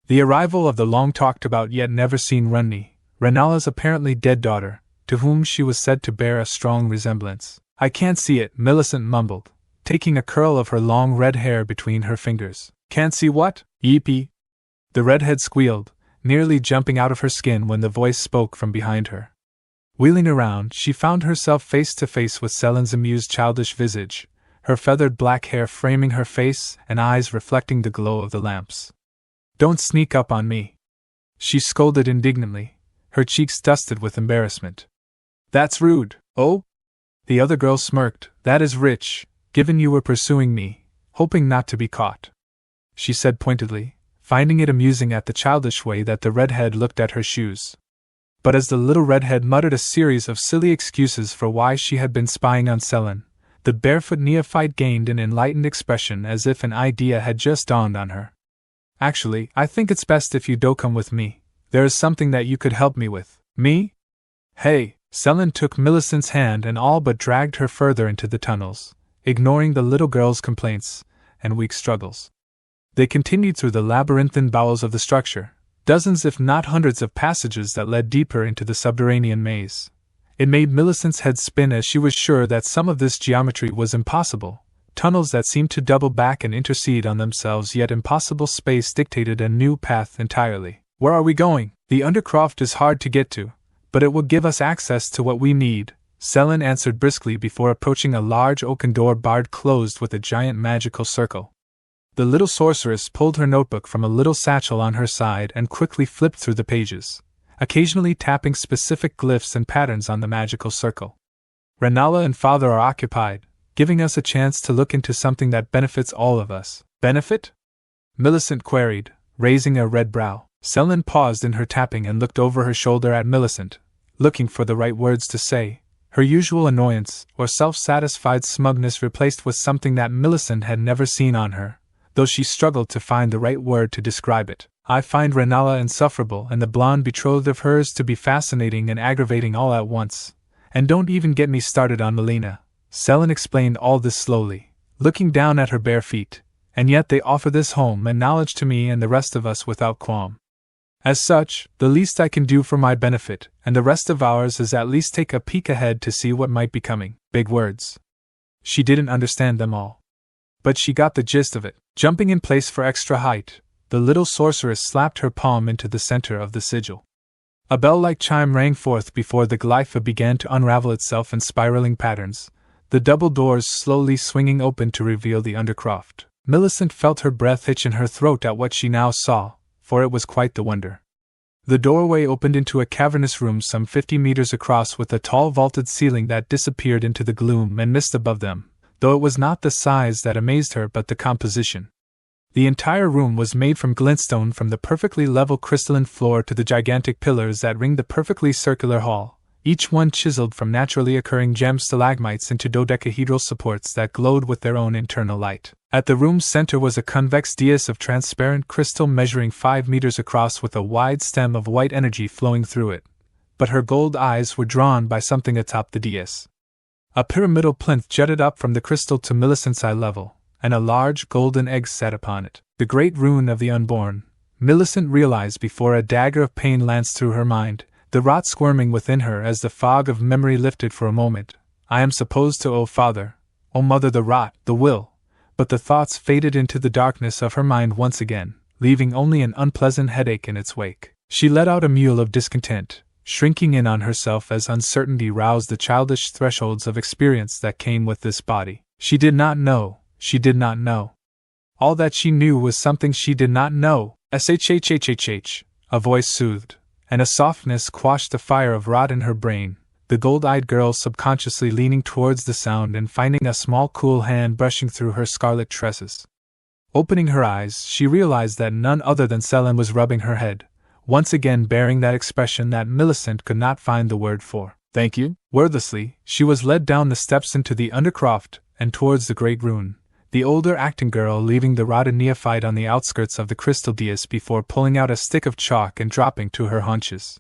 The arrival of the long-talked-about yet never-seen Ranni, Rennala's apparently dead daughter, to whom she was said to bear a strong resemblance. "I can't see it," Millicent mumbled, taking a curl of her long red hair between her fingers. "Can't see what? Yeepee!" The redhead squealed, nearly jumping out of her skin when the voice spoke from behind her. Wheeling around, she found herself face to face with Sellen's amused childish visage, her feathered black hair framing her face and eyes reflecting the glow of the lamps. "Don't sneak up on me," she scolded indignantly, her cheeks dusted with embarrassment. "That's rude." "Oh?" The other girl smirked. "That is rich, given you were pursuing me, hoping not to be caught," she said pointedly, finding it amusing at the childish way that the redhead looked at her shoes. But as the little redhead muttered a series of silly excuses for why she had been spying on Sellen, the barefoot neophyte gained an enlightened expression as if an idea had just dawned on her. "Actually, I think it's best if you don't come with me. There is something that you could help me with." "Me?" "Hey!" Sellen took Millicent's hand and all but dragged her further into the tunnels, ignoring the little girl's complaints and weak struggles. They continued through the labyrinthine bowels of the structure, dozens if not hundreds of passages that led deeper into the subterranean maze. It made Millicent's head spin as she was sure that some of this geometry was impossible. Tunnels that seemed to double back and intercede on themselves, yet impossible space dictated a new path entirely. "Where are we going?" "The Undercroft is hard to get to, but it will give us access to what we need," Sellen answered briskly before approaching a large oaken door barred closed with a giant magical circle. The little sorceress pulled her notebook from a little satchel on her side and quickly flipped through the pages, occasionally tapping specific glyphs and patterns on the magical circle. "Rennala and father are occupied, giving us a chance to look into something that benefits all of us." "Benefit?" Millicent queried, raising a red brow. Sellen paused in her tapping and looked over her shoulder at Millicent, looking for the right words to say, her usual annoyance or self-satisfied smugness replaced with something that Millicent had never seen on her, though she struggled to find the right word to describe it. "I find Rennala insufferable and the blonde betrothed of hers to be fascinating and aggravating all at once. And don't even get me started on Molina." Sellen explained all this slowly, looking down at her bare feet, "and yet they offer this home and knowledge to me and the rest of us without qualm. As such, the least I can do for my benefit, and the rest of ours, is at least take a peek ahead to see what might be coming." Big words. She didn't understand them all, but she got the gist of it. Jumping in place for extra height, the little sorceress slapped her palm into the center of the sigil. A bell-like chime rang forth before the glypha began to unravel itself in spiraling patterns, the double doors slowly swinging open to reveal the Undercroft. Millicent felt her breath hitch in her throat at what she now saw, for it was quite the wonder. The doorway opened into a cavernous room some 50 meters across with a tall vaulted ceiling that disappeared into the gloom and mist above them, though it was not the size that amazed her but the composition. The entire room was made from glintstone, from the perfectly level crystalline floor to the gigantic pillars that ringed the perfectly circular hall, each one chiseled from naturally occurring gem stalagmites into dodecahedral supports that glowed with their own internal light. At the room's center was a convex dais of transparent crystal measuring 5 meters across with a wide stem of white energy flowing through it, but her gold eyes were drawn by something atop the dais. A pyramidal plinth jutted up from the crystal to Millicent's eye level, and a large golden egg sat upon it. The great rune of the unborn, Millicent realized before a dagger of pain lanced through her mind, the rot squirming within her as the fog of memory lifted for a moment. I am supposed to, O father, O mother, the rot, the will. But the thoughts faded into the darkness of her mind once again, leaving only an unpleasant headache in its wake. She let out a mewl of discontent, shrinking in on herself as uncertainty roused the childish thresholds of experience that came with this body. She did not know. She did not know. All that she knew was something she did not know. Shhhhhh, a voice soothed, and a softness quashed the fire of rot in her brain, the gold-eyed girl subconsciously leaning towards the sound and finding a small cool hand brushing through her scarlet tresses. Opening her eyes, she realized that none other than Sellen was rubbing her head, once again bearing that expression that Millicent could not find the word for. Thank you. Wordlessly, she was led down the steps into the undercroft and towards the great rune, the older acting girl leaving the rotted neophyte on the outskirts of the crystal dais before pulling out a stick of chalk and dropping to her haunches.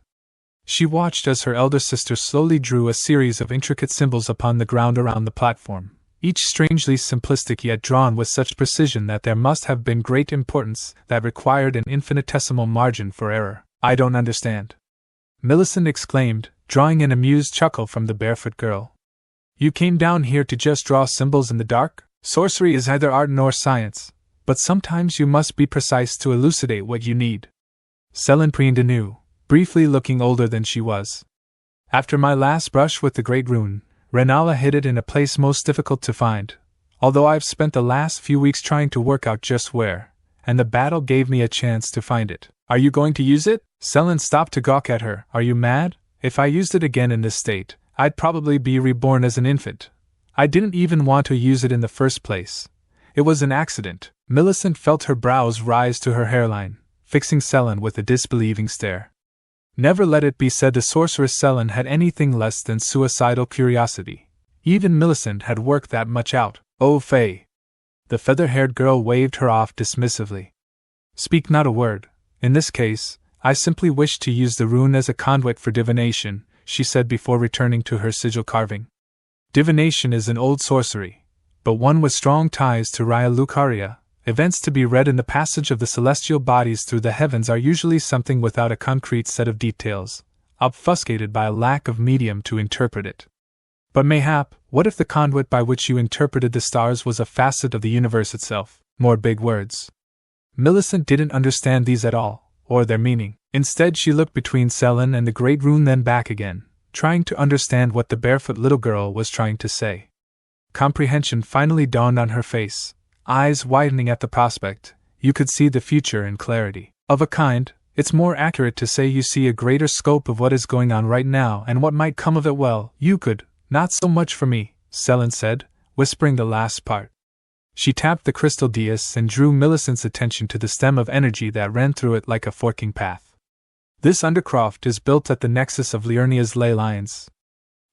She watched as her elder sister slowly drew a series of intricate symbols upon the ground around the platform, each strangely simplistic yet drawn with such precision that there must have been great importance that required an infinitesimal margin for error. I don't understand, Millicent exclaimed, drawing an amused chuckle from the barefoot girl. You came down here to just draw symbols in the dark? Sorcery is neither art nor science, but sometimes you must be precise to elucidate what you need. Sellen preened anew, briefly looking older than she was. After my last brush with the great rune, Rennala hid it in a place most difficult to find, although I've spent the last few weeks trying to work out just where, and the battle gave me a chance to find it. Are you going to use it? Sellen stopped to gawk at her. Are you mad? If I used it again in this state, I'd probably be reborn as an infant. I didn't even want to use it in the first place. It was an accident. Millicent felt her brows rise to her hairline, fixing Sellen with a disbelieving stare. Never let it be said the sorceress Sellen had anything less than suicidal curiosity. Even Millicent had worked that much out. Oh, Faye! The feather-haired girl waved her off dismissively. Speak not a word. In this case, I simply wish to use the rune as a conduit for divination, she said before returning to her sigil carving. Divination is an old sorcery, but one with strong ties to Raya Lucaria. Events to be read in the passage of the celestial bodies through the heavens are usually something without a concrete set of details, obfuscated by a lack of medium to interpret it. But mayhap, what if the conduit by which you interpreted the stars was a facet of the universe itself? More big words. Millicent didn't understand these at all, or their meaning. Instead she looked between Sellen and the great rune, then back again, trying to understand what the barefoot little girl was trying to say. Comprehension finally dawned on her face, eyes widening at the prospect. You could see the future in clarity. Of a kind, it's more accurate to say you see a greater scope of what is going on right now and what might come of it. Well, you could. Not so much for me, Sellen said, whispering the last part. She tapped the crystal dais and drew Millicent's attention to the stem of energy that ran through it like a forking path. This undercroft is built at the nexus of Liurnia's ley lines.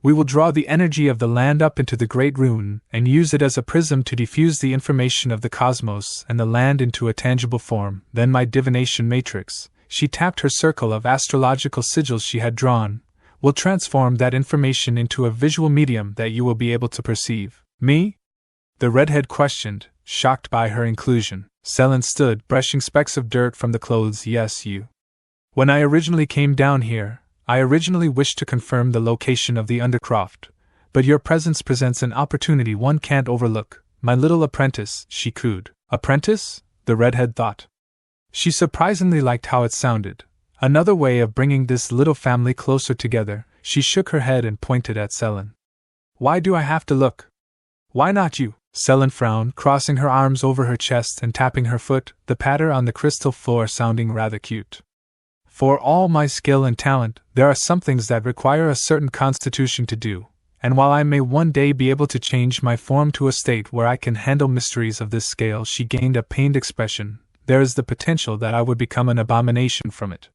We will draw the energy of the land up into the great rune and use it as a prism to diffuse the information of the cosmos and the land into a tangible form. Then my divination matrix, she tapped her circle of astrological sigils she had drawn, will transform that information into a visual medium that you will be able to perceive. Me? The redhead questioned, shocked by her inclusion. Sellen stood, brushing specks of dirt from the clothes. Yes, you. When I originally came down here, I originally wished to confirm the location of the undercroft, but your presence presents an opportunity one can't overlook. My little apprentice, she cooed. Apprentice? The redhead thought. She surprisingly liked how it sounded. Another way of bringing this little family closer together. She shook her head and pointed at Sellen. Why do I have to look? Why not you? Sellen frowned, crossing her arms over her chest and tapping her foot, the patter on the crystal floor sounding rather cute. For all my skill and talent, there are some things that require a certain constitution to do, and while I may one day be able to change my form to a state where I can handle mysteries of this scale, she gained a pained expression, there is the potential that I would become an abomination from it.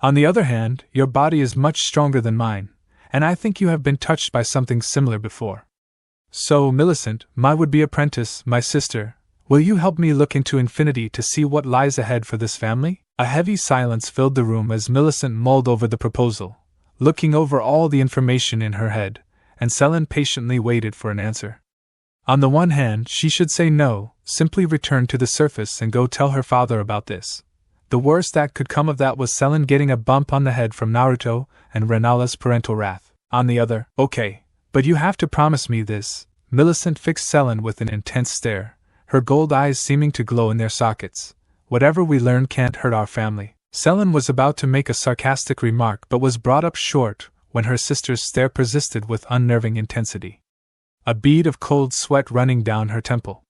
On the other hand, your body is much stronger than mine, and I think you have been touched by something similar before. So, Millicent, my would-be apprentice, my sister, will you help me look into infinity to see what lies ahead for this family? A heavy silence filled the room as Millicent mulled over the proposal, looking over all the information in her head, and Sellen patiently waited for an answer. On the one hand, she should say no, simply return to the surface and go tell her father about this. The worst that could come of that was Sellen getting a bump on the head from Naruto and Rennala's parental wrath. On the other, okay, but you have to promise me this. Millicent fixed Sellen with an intense stare, her gold eyes seeming to glow in their sockets. Whatever we learn can't hurt our family. Sellen was about to make a sarcastic remark but was brought up short when her sister's stare persisted with unnerving intensity. A bead of cold sweat running down her temple.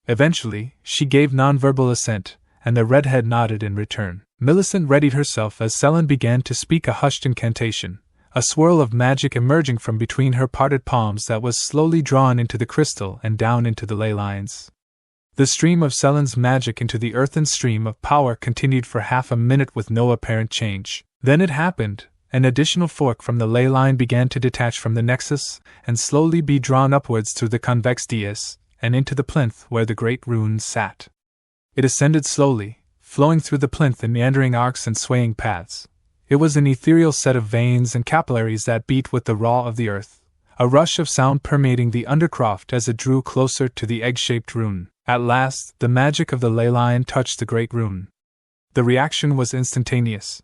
Eventually, she gave nonverbal assent, and the redhead nodded in return. Millicent readied herself as Sellen began to speak a hushed incantation, a swirl of magic emerging from between her parted palms that was slowly drawn into the crystal and down into the ley lines. The stream of Sellen's magic into the earthen stream of power continued for half a minute with no apparent change. Then it happened. An additional fork from the ley line began to detach from the nexus and slowly be drawn upwards through the convex dais and into the plinth where the great rune sat. It ascended slowly, flowing through the plinth in meandering arcs and swaying paths. It was an ethereal set of veins and capillaries that beat with the raw of the earth, a rush of sound permeating the undercroft as it drew closer to the egg-shaped rune. At last, the magic of the ley line touched the great rune. The reaction was instantaneous.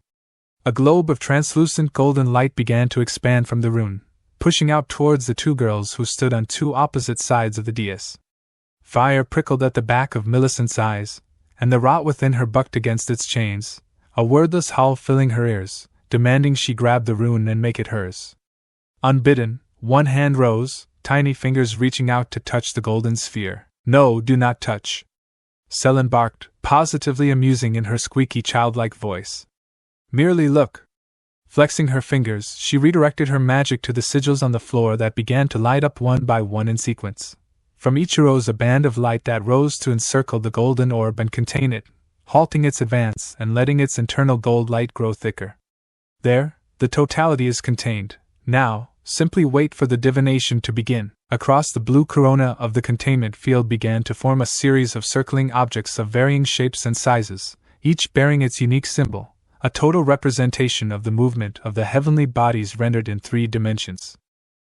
A globe of translucent golden light began to expand from the rune, pushing out towards the two girls who stood on two opposite sides of the dais. Fire prickled at the back of Millicent's eyes, and the rot within her bucked against its chains, a wordless howl filling her ears, demanding she grab the rune and make it hers. Unbidden, one hand rose, tiny fingers reaching out to touch the golden sphere. No, do not touch. Sellen barked, positively amusing in her squeaky childlike voice. Merely look. Flexing her fingers, she redirected her magic to the sigils on the floor that began to light up one by one in sequence. From each arose a band of light that rose to encircle the golden orb and contain it, halting its advance and letting its internal gold light grow thicker. There, the totality is contained. Now, simply wait for the divination to begin. Across the blue corona of the containment field began to form a series of circling objects of varying shapes and sizes, each bearing its unique symbol, a total representation of the movement of the heavenly bodies rendered in 3 dimensions.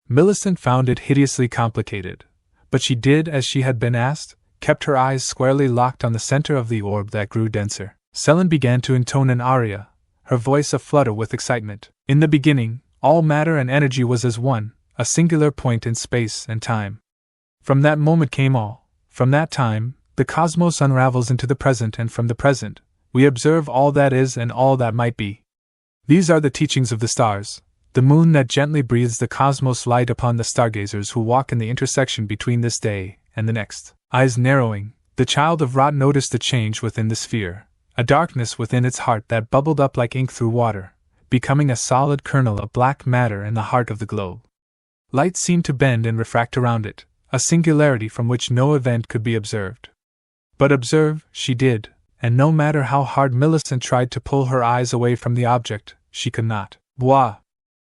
Millicent found it hideously complicated, but she did as she had been asked, kept her eyes squarely locked on the center of the orb that grew denser. Sellen began to intone an aria, her voice aflutter with excitement. In the beginning, all matter and energy was as one, a singular point in space and time. From that moment came all. From that time, the cosmos unravels into the present, and from the present, we observe all that is and all that might be. These are the teachings of the stars, the moon that gently breathes the cosmos light upon the stargazers who walk in the intersection between this day and the next. Eyes narrowing, the child of Rot noticed a change within the sphere, a darkness within its heart that bubbled up like ink through water, becoming a solid kernel of black matter in the heart of the globe. Light seemed to bend and refract around it, a singularity from which no event could be observed. But observe, she did, and no matter how hard Millicent tried to pull her eyes away from the object, she could not. Bois!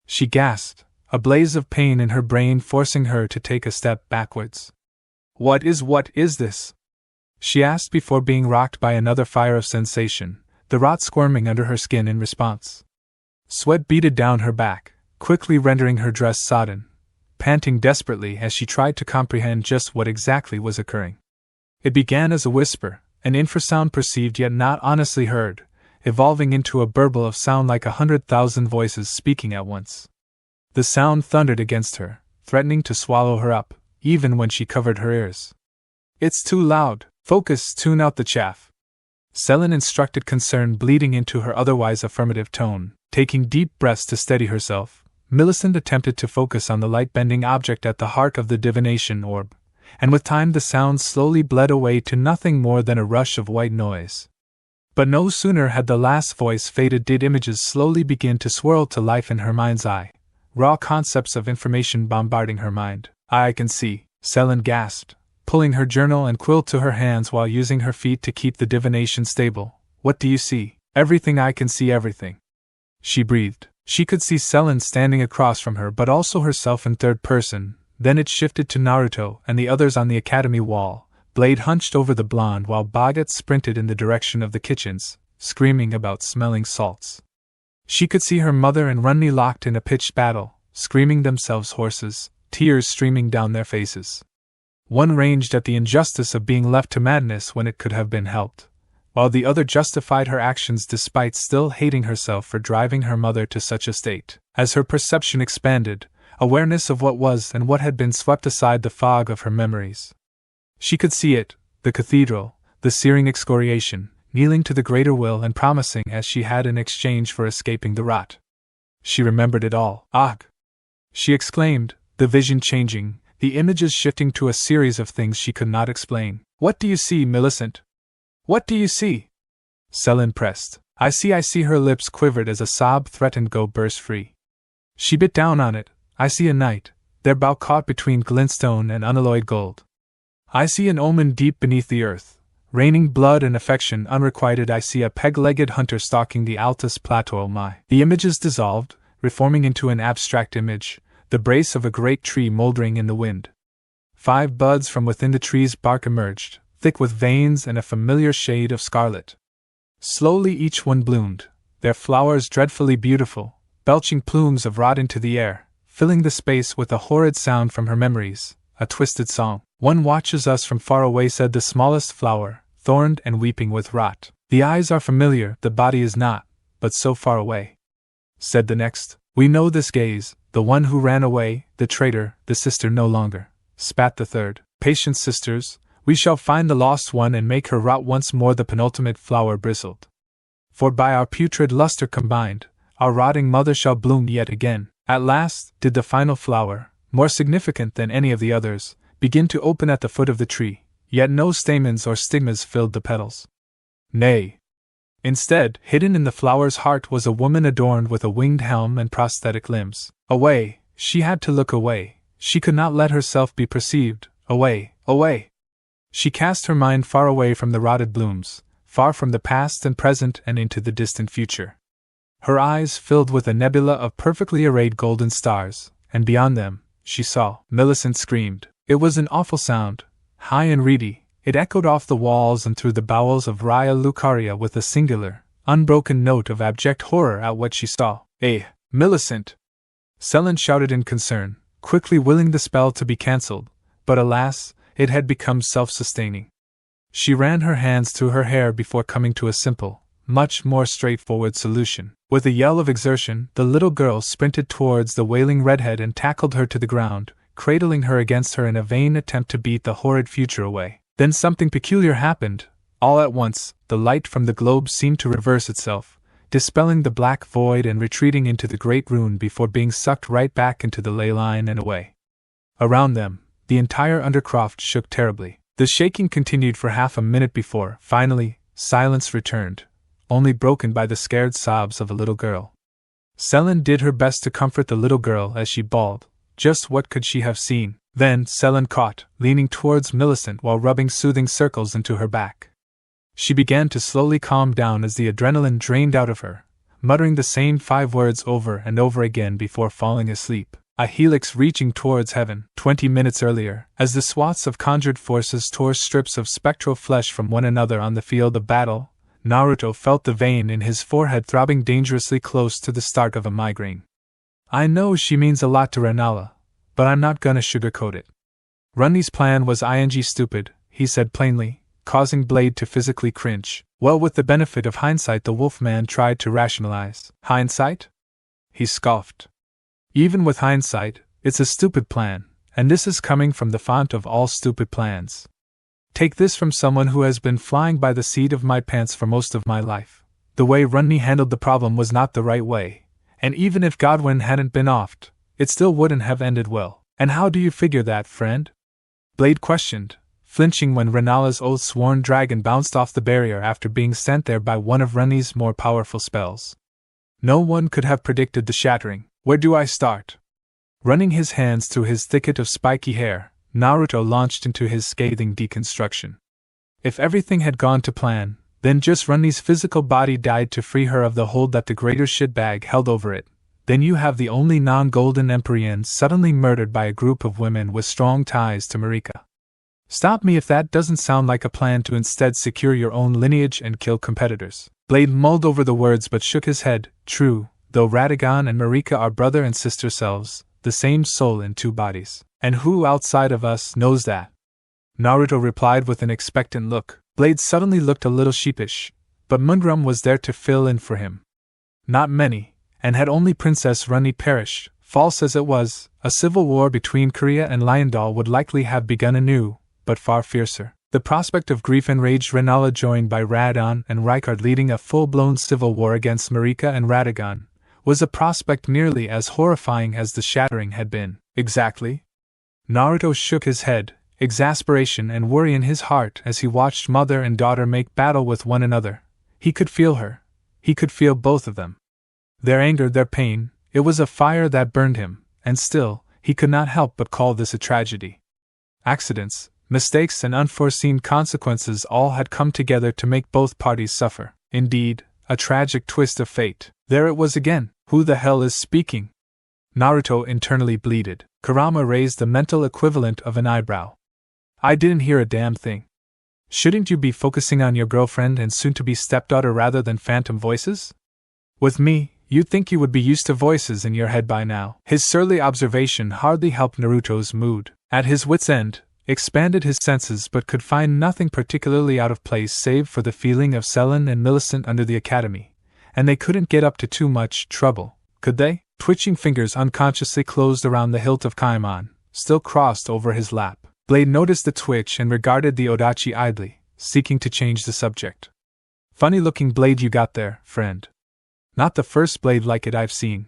She gasped, a blaze of pain in her brain forcing her to take a step backwards. What is this? She asked before being rocked by another fire of sensation, the rot squirming under her skin in response. Sweat beaded down her back, quickly rendering her dress sodden, panting desperately as she tried to comprehend just what exactly was occurring. It began as a whisper, an infrasound perceived yet not honestly heard, evolving into a burble of sound like 100,000 voices speaking at once. The sound thundered against her, threatening to swallow her up, even when she covered her ears. It's too loud. Focus, tune out the chaff. Sellen instructed, concern bleeding into her otherwise affirmative tone. Taking deep breaths to steady herself, Millicent attempted to focus on the light-bending object at the heart of the divination orb, and with time the sound slowly bled away to nothing more than a rush of white noise. But no sooner had the last voice faded did images slowly begin to swirl to life in her mind's eye, raw concepts of information bombarding her mind. "I can see," Sellen gasped, pulling her journal and quill to her hands while using her feet to keep the divination stable. "What do you see?" "Everything, I can see everything," she breathed. She could see Sellen standing across from her but also herself in third person. Then it shifted to Naruto and the others on the academy wall, blade hunched over the blonde while Boggart sprinted in the direction of the kitchens, screaming about smelling salts. She could see her mother and Ranni locked in a pitched battle, screaming themselves hoarse, tears streaming down their faces. One raged at the injustice of being left to madness when it could have been helped, while the other justified her actions despite still hating herself for driving her mother to such a state. As her perception expanded, awareness of what was and what had been swept aside the fog of her memories. She could see it, the cathedral, the searing excoriation, kneeling to the greater will and promising as she had in exchange for escaping the rot. She remembered it all. "Ugh!" she exclaimed, the vision changing, the images shifting to a series of things she could not explain. "What do you see, Millicent? What do you see?" Sellen pressed. I see. Her lips quivered as a sob threatened go burst free. She bit down on it. "I see a knight, their bow caught between glintstone and unalloyed gold. I see an omen deep beneath the earth, raining blood and affection unrequited. I see a peg-legged hunter stalking the Altus plateau." The images dissolved, reforming into an abstract image, the brace of a great tree moldering in the wind. 5 buds from within the tree's bark emerged, thick with veins and a familiar shade of scarlet. Slowly each one bloomed, their flowers dreadfully beautiful, belching plumes of rot into the air, filling the space with a horrid sound from her memories, a twisted song. "One watches us from far away," said the smallest flower, thorned and weeping with rot. "The eyes are familiar, the body is not, but so far away," said the next. "We know this gaze, the one who ran away, the traitor, the sister no longer," spat the third. "Patience, sisters, we shall find the lost one and make her rot once more," the penultimate flower bristled. "For by our putrid luster combined, our rotting mother shall bloom yet again." At last did the final flower, more significant than any of the others, begin to open at the foot of the tree, yet no stamens or stigmas filled the petals. Nay. Instead, hidden in the flower's heart was a woman adorned with a winged helm and prosthetic limbs. Away, she had to look away, she could not let herself be perceived. Away, away! She cast her mind far away from the rotted blooms, far from the past and present and into the distant future. Her eyes filled with a nebula of perfectly arrayed golden stars, and beyond them, she saw. Millicent screamed. It was an awful sound, high and reedy. It echoed off the walls and through the bowels of Raya Lucaria with a singular, unbroken note of abject horror at what she saw. "Eh, Millicent!" Sellen shouted in concern, quickly willing the spell to be cancelled, but alas, it had become self-sustaining. She ran her hands through her hair before coming to a simple, much more straightforward solution. With a yell of exertion, the little girl sprinted towards the wailing redhead and tackled her to the ground, cradling her against her in a vain attempt to beat the horrid future away. Then something peculiar happened. All at once, the light from the globe seemed to reverse itself, dispelling the black void and retreating into the great rune before being sucked right back into the ley line and away. Around them, the entire undercroft shook terribly. The shaking continued for half a minute before, finally, silence returned, only broken by the scared sobs of a little girl. Sellen did her best to comfort the little girl as she bawled. Just what could she have seen? Then Sellen caught, leaning towards Millicent while rubbing soothing circles into her back. She began to slowly calm down as the adrenaline drained out of her, muttering the same 5 words over and over again before falling asleep. A helix reaching towards heaven. 20 minutes earlier, as the swaths of conjured forces tore strips of spectral flesh from one another on the field of battle, Naruto felt the vein in his forehead throbbing dangerously close to the start of a migraine. "I know she means a lot to Rennala, but I'm not gonna sugarcoat it. Ranni's plan was stupid," he said plainly, causing Blade to physically cringe. Well, with the benefit of hindsight, the Wolfman tried to rationalize. "Hindsight?" he scoffed. "Even with hindsight, it's a stupid plan, and this is coming from the font of all stupid plans. Take this from someone who has been flying by the seat of my pants for most of my life. The way Ranni handled the problem was not the right way, and even if Godwin hadn't been offed, it still wouldn't have ended well. And how do you figure that, friend?" Blade questioned, flinching when Renala's oath-sworn dragon bounced off the barrier after being sent there by one of Ranni's more powerful spells. No one could have predicted the shattering. Where do I start? Running his hands through his thicket of spiky hair, Naruto launched into his scathing deconstruction. If everything had gone to plan, then just Ranni's physical body died to free her of the hold that the greater shitbag held over it. Then you have the only non-golden Empyrean suddenly murdered by a group of women with strong ties to Marika. Stop me if that doesn't sound like a plan to instead secure your own lineage and kill competitors. Blade mulled over the words but shook his head. True, though Radagon and Marika are brother and sister selves, the same soul in two bodies. And who outside of us knows that? Naruto replied with an expectant look. Blade suddenly looked a little sheepish, but Mungrum was there to fill in for him. Not many, and had only Princess Ranni perished, false as it was, a civil war between Korea and Lyondal would likely have begun anew, but far fiercer. The prospect of grief-enraged Rennala joined by Radon and Rykard leading a full-blown civil war against Marika and Radagon was a prospect nearly as horrifying as the shattering had been. Exactly? Naruto shook his head, exasperation and worry in his heart as he watched mother and daughter make battle with one another. He could feel her. He could feel both of them. Their anger, their pain, it was a fire that burned him, and still, he could not help but call this a tragedy. Accidents, mistakes and unforeseen consequences all had come together to make both parties suffer. Indeed, a tragic twist of fate. There it was again. Who the hell is speaking? Naruto internally bleated. Kurama raised the mental equivalent of an eyebrow. I didn't hear a damn thing. Shouldn't you be focusing on your girlfriend and soon-to-be stepdaughter rather than phantom voices? With me, you'd think you would be used to voices in your head by now. His surly observation hardly helped Naruto's mood. At his wit's end, expanded his senses but could find nothing particularly out of place save for the feeling of Sellen and Millicent under the academy. And they couldn't get up to too much trouble, could they? Twitching fingers unconsciously closed around the hilt of Kaimon, still crossed over his lap. Blade noticed the twitch and regarded the Odachi idly, seeking to change the subject. Funny-looking blade you got there, friend. Not the first blade like it I've seen.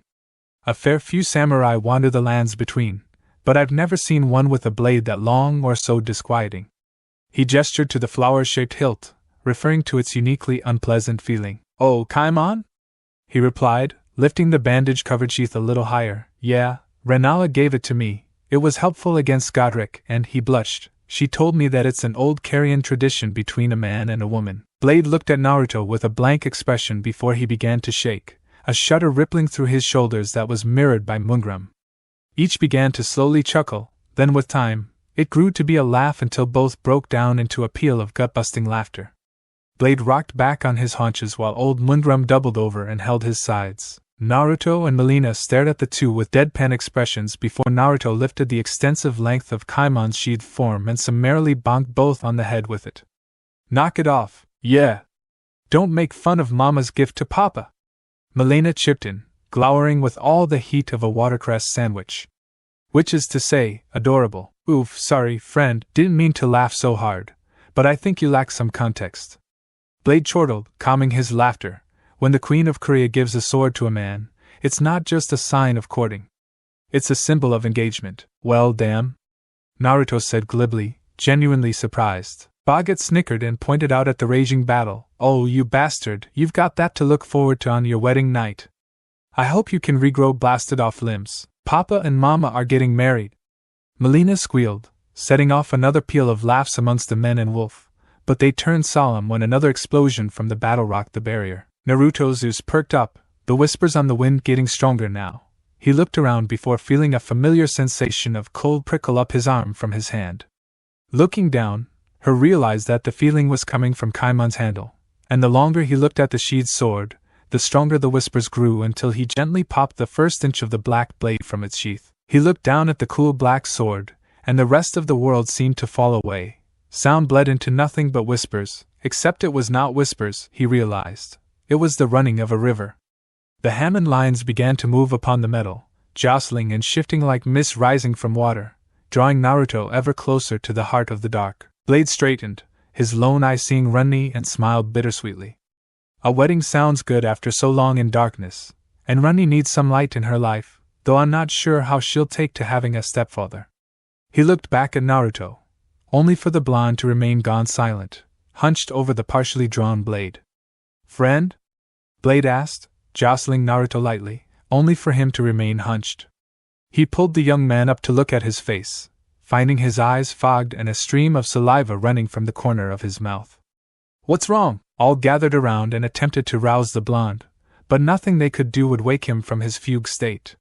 A fair few samurai wander the lands between, but I've never seen one with a blade that long or so disquieting. He gestured to the flower-shaped hilt, referring to its uniquely unpleasant feeling. Oh, Kaimon? He replied, lifting the bandage-covered sheath a little higher. Yeah, Rennala gave it to me. It was helpful against Godrick, and he blushed. She told me that it's an old Korean tradition between a man and a woman. Blade looked at Naruto with a blank expression before he began to shake, a shudder rippling through his shoulders that was mirrored by Mungrum. Each began to slowly chuckle, then with time, it grew to be a laugh until both broke down into a peal of gut-busting laughter. Blade rocked back on his haunches while old Mungrum doubled over and held his sides. Naruto and Molina stared at the two with deadpan expressions before Naruto lifted the extensive length of Kaimon's sheathed form and summarily bonked both on the head with it. Knock it off, yeah. Don't make fun of Mama's gift to Papa. Molina chipped in, glowering with all the heat of a watercress sandwich. Which is to say, adorable. Oof, sorry, friend, didn't mean to laugh so hard, but I think you lack some context. Blade chortled, calming his laughter. When the Queen of Korea gives a sword to a man, it's not just a sign of courting. It's a symbol of engagement. Well, damn, Naruto said glibly, genuinely surprised. Boggart snickered and pointed out at the raging battle. Oh, you bastard, you've got that to look forward to on your wedding night. I hope you can regrow blasted off limbs. Papa and Mama are getting married. Molina squealed, setting off another peal of laughs amongst the men and Wolf, but they turned solemn when another explosion from the battle rocked the barrier. Naruto's ears perked up, the whispers on the wind getting stronger now. He looked around before feeling a familiar sensation of cold prickle up his arm from his hand. Looking down, he realized that the feeling was coming from Kaimon's handle, and the longer he looked at the sheathed sword, the stronger the whispers grew until he gently popped the first inch of the black blade from its sheath. He looked down at the cool black sword, and the rest of the world seemed to fall away. Sound bled into nothing but whispers, except it was not whispers, he realized. It was the running of a river. The Hammond lines began to move upon the metal, jostling and shifting like mist rising from water, drawing Naruto ever closer to the heart of the dark. Blade straightened, his lone eye seeing Ranni, and smiled bittersweetly. A wedding sounds good after so long in darkness, and Ranni needs some light in her life, though I'm not sure how she'll take to having a stepfather. He looked back at Naruto, only for the blonde to remain gone silent, hunched over the partially drawn blade. "Friend?" Blade asked, jostling Naruto lightly, only for him to remain hunched. He pulled the young man up to look at his face, finding his eyes fogged and a stream of saliva running from the corner of his mouth. "What's wrong?" All gathered around and attempted to rouse the blonde, but nothing they could do would wake him from his fugue state.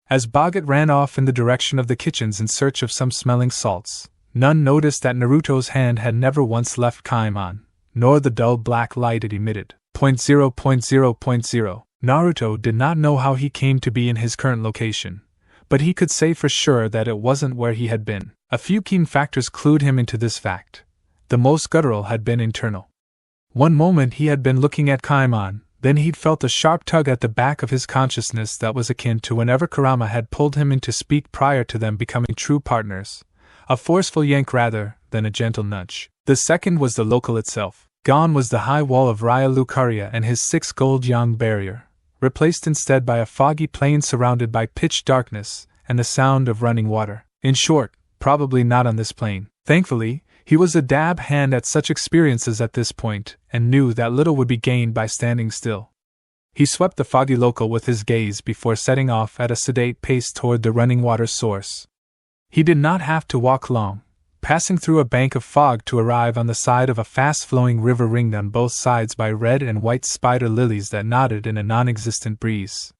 As Boggart ran off in the direction of the kitchens in search of some smelling salts, none noticed that Naruto's hand had never once left Kaimon, nor the dull black light it emitted. 0.0.0.0 Naruto did not know how he came to be in his current location, but he could say for sure that it wasn't where he had been. A few keen factors clued him into this fact. The most guttural had been internal. One moment he had been looking at Kaimon, then he'd felt a sharp tug at the back of his consciousness that was akin to whenever Kurama had pulled him in to speak prior to them becoming true partners. A forceful yank rather than a gentle nudge. The second was the local itself. Gone was the high wall of Raya Lucaria and his 6 gold yang barrier, replaced instead by a foggy plain surrounded by pitch darkness and the sound of running water. In short, probably not on this plane. Thankfully, he was a dab hand at such experiences at this point, and knew that little would be gained by standing still. He swept the foggy local with his gaze before setting off at a sedate pace toward the running water source. He did not have to walk long, passing through a bank of fog to arrive on the side of a fast-flowing river ringed on both sides by red and white spider lilies that nodded in a non-existent breeze.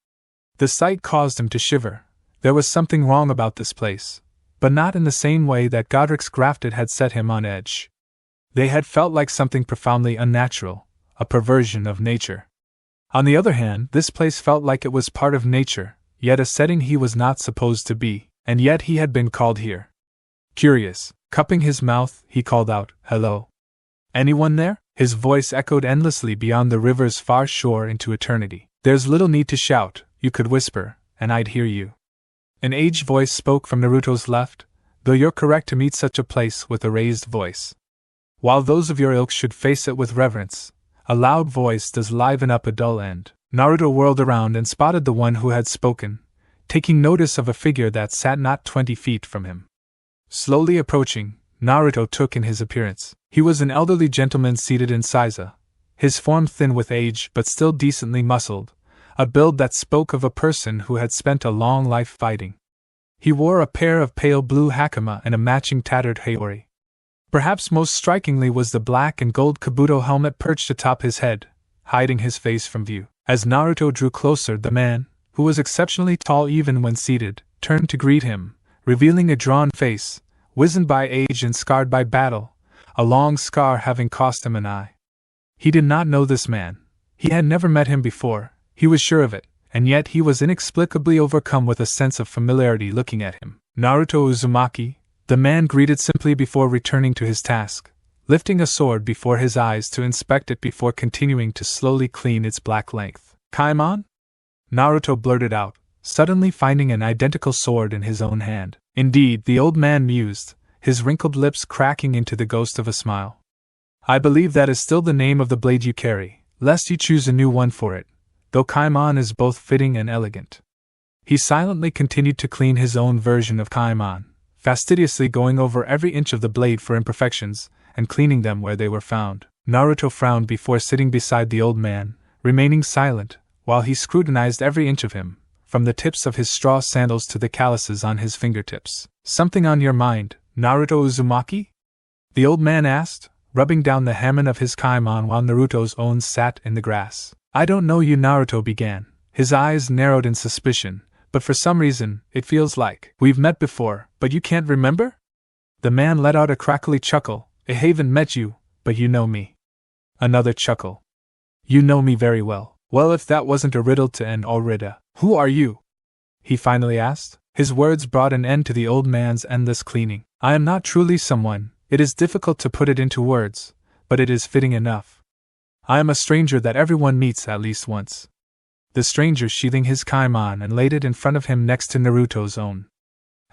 The sight caused him to shiver. There was something wrong about this place, but not in the same way that Godrick's grafted had set him on edge. They had felt like something profoundly unnatural, a perversion of nature. On the other hand, this place felt like it was part of nature, yet a setting he was not supposed to be, and yet he had been called here. Curious, cupping his mouth, he called out, "Hello? Anyone there?" His voice echoed endlessly beyond the river's far shore into eternity. "There's little need to shout, you could whisper, and I'd hear you." An aged voice spoke from Naruto's left, though you're correct to meet such a place with a raised voice. While those of your ilk should face it with reverence, a loud voice does liven up a dull end. Naruto whirled around and spotted the one who had spoken, taking notice of a figure that sat not 20 feet from him. Slowly approaching, Naruto took in his appearance. He was an elderly gentleman seated in seiza, his form thin with age but still decently muscled, a build that spoke of a person who had spent a long life fighting. He wore a pair of pale blue hakama and a matching tattered haori. Perhaps most strikingly was the black and gold kabuto helmet perched atop his head, hiding his face from view. As Naruto drew closer, the man, who was exceptionally tall even when seated, turned to greet him, revealing a drawn face, wizened by age and scarred by battle, a long scar having cost him an eye. He did not know this man. He had never met him before. He was sure of it, and yet he was inexplicably overcome with a sense of familiarity looking at him. "Naruto Uzumaki," the man greeted simply before returning to his task, lifting a sword before his eyes to inspect it before continuing to slowly clean its black length. "Kaimon?" Naruto blurted out, suddenly finding an identical sword in his own hand. "Indeed," the old man mused, his wrinkled lips cracking into the ghost of a smile. "I believe that is still the name of the blade you carry, lest you choose a new one for it, though Kaimon is both fitting and elegant." He silently continued to clean his own version of Kaimon, fastidiously going over every inch of the blade for imperfections, and cleaning them where they were found. Naruto frowned before sitting beside the old man, remaining silent, while he scrutinized every inch of him, from the tips of his straw sandals to the calluses on his fingertips. "Something on your mind, Naruto Uzumaki?" the old man asked, rubbing down the hamon of his Kaimon while Naruto's own sat in the grass. "I don't know you," Naruto began, his eyes narrowed in suspicion, "but for some reason, it feels like we've met before, but you can't remember?" The man let out a crackly chuckle. "I haven't met you, but you know me." Another chuckle. "You know me very well." "Well, if that wasn't a riddle to end already, who are you?" he finally asked. His words brought an end to the old man's endless cleaning. "I am not truly someone, it is difficult to put it into words, but it is fitting enough. I am a stranger that everyone meets at least once." The stranger sheathing his Kaimon and laid it in front of him next to Naruto's own.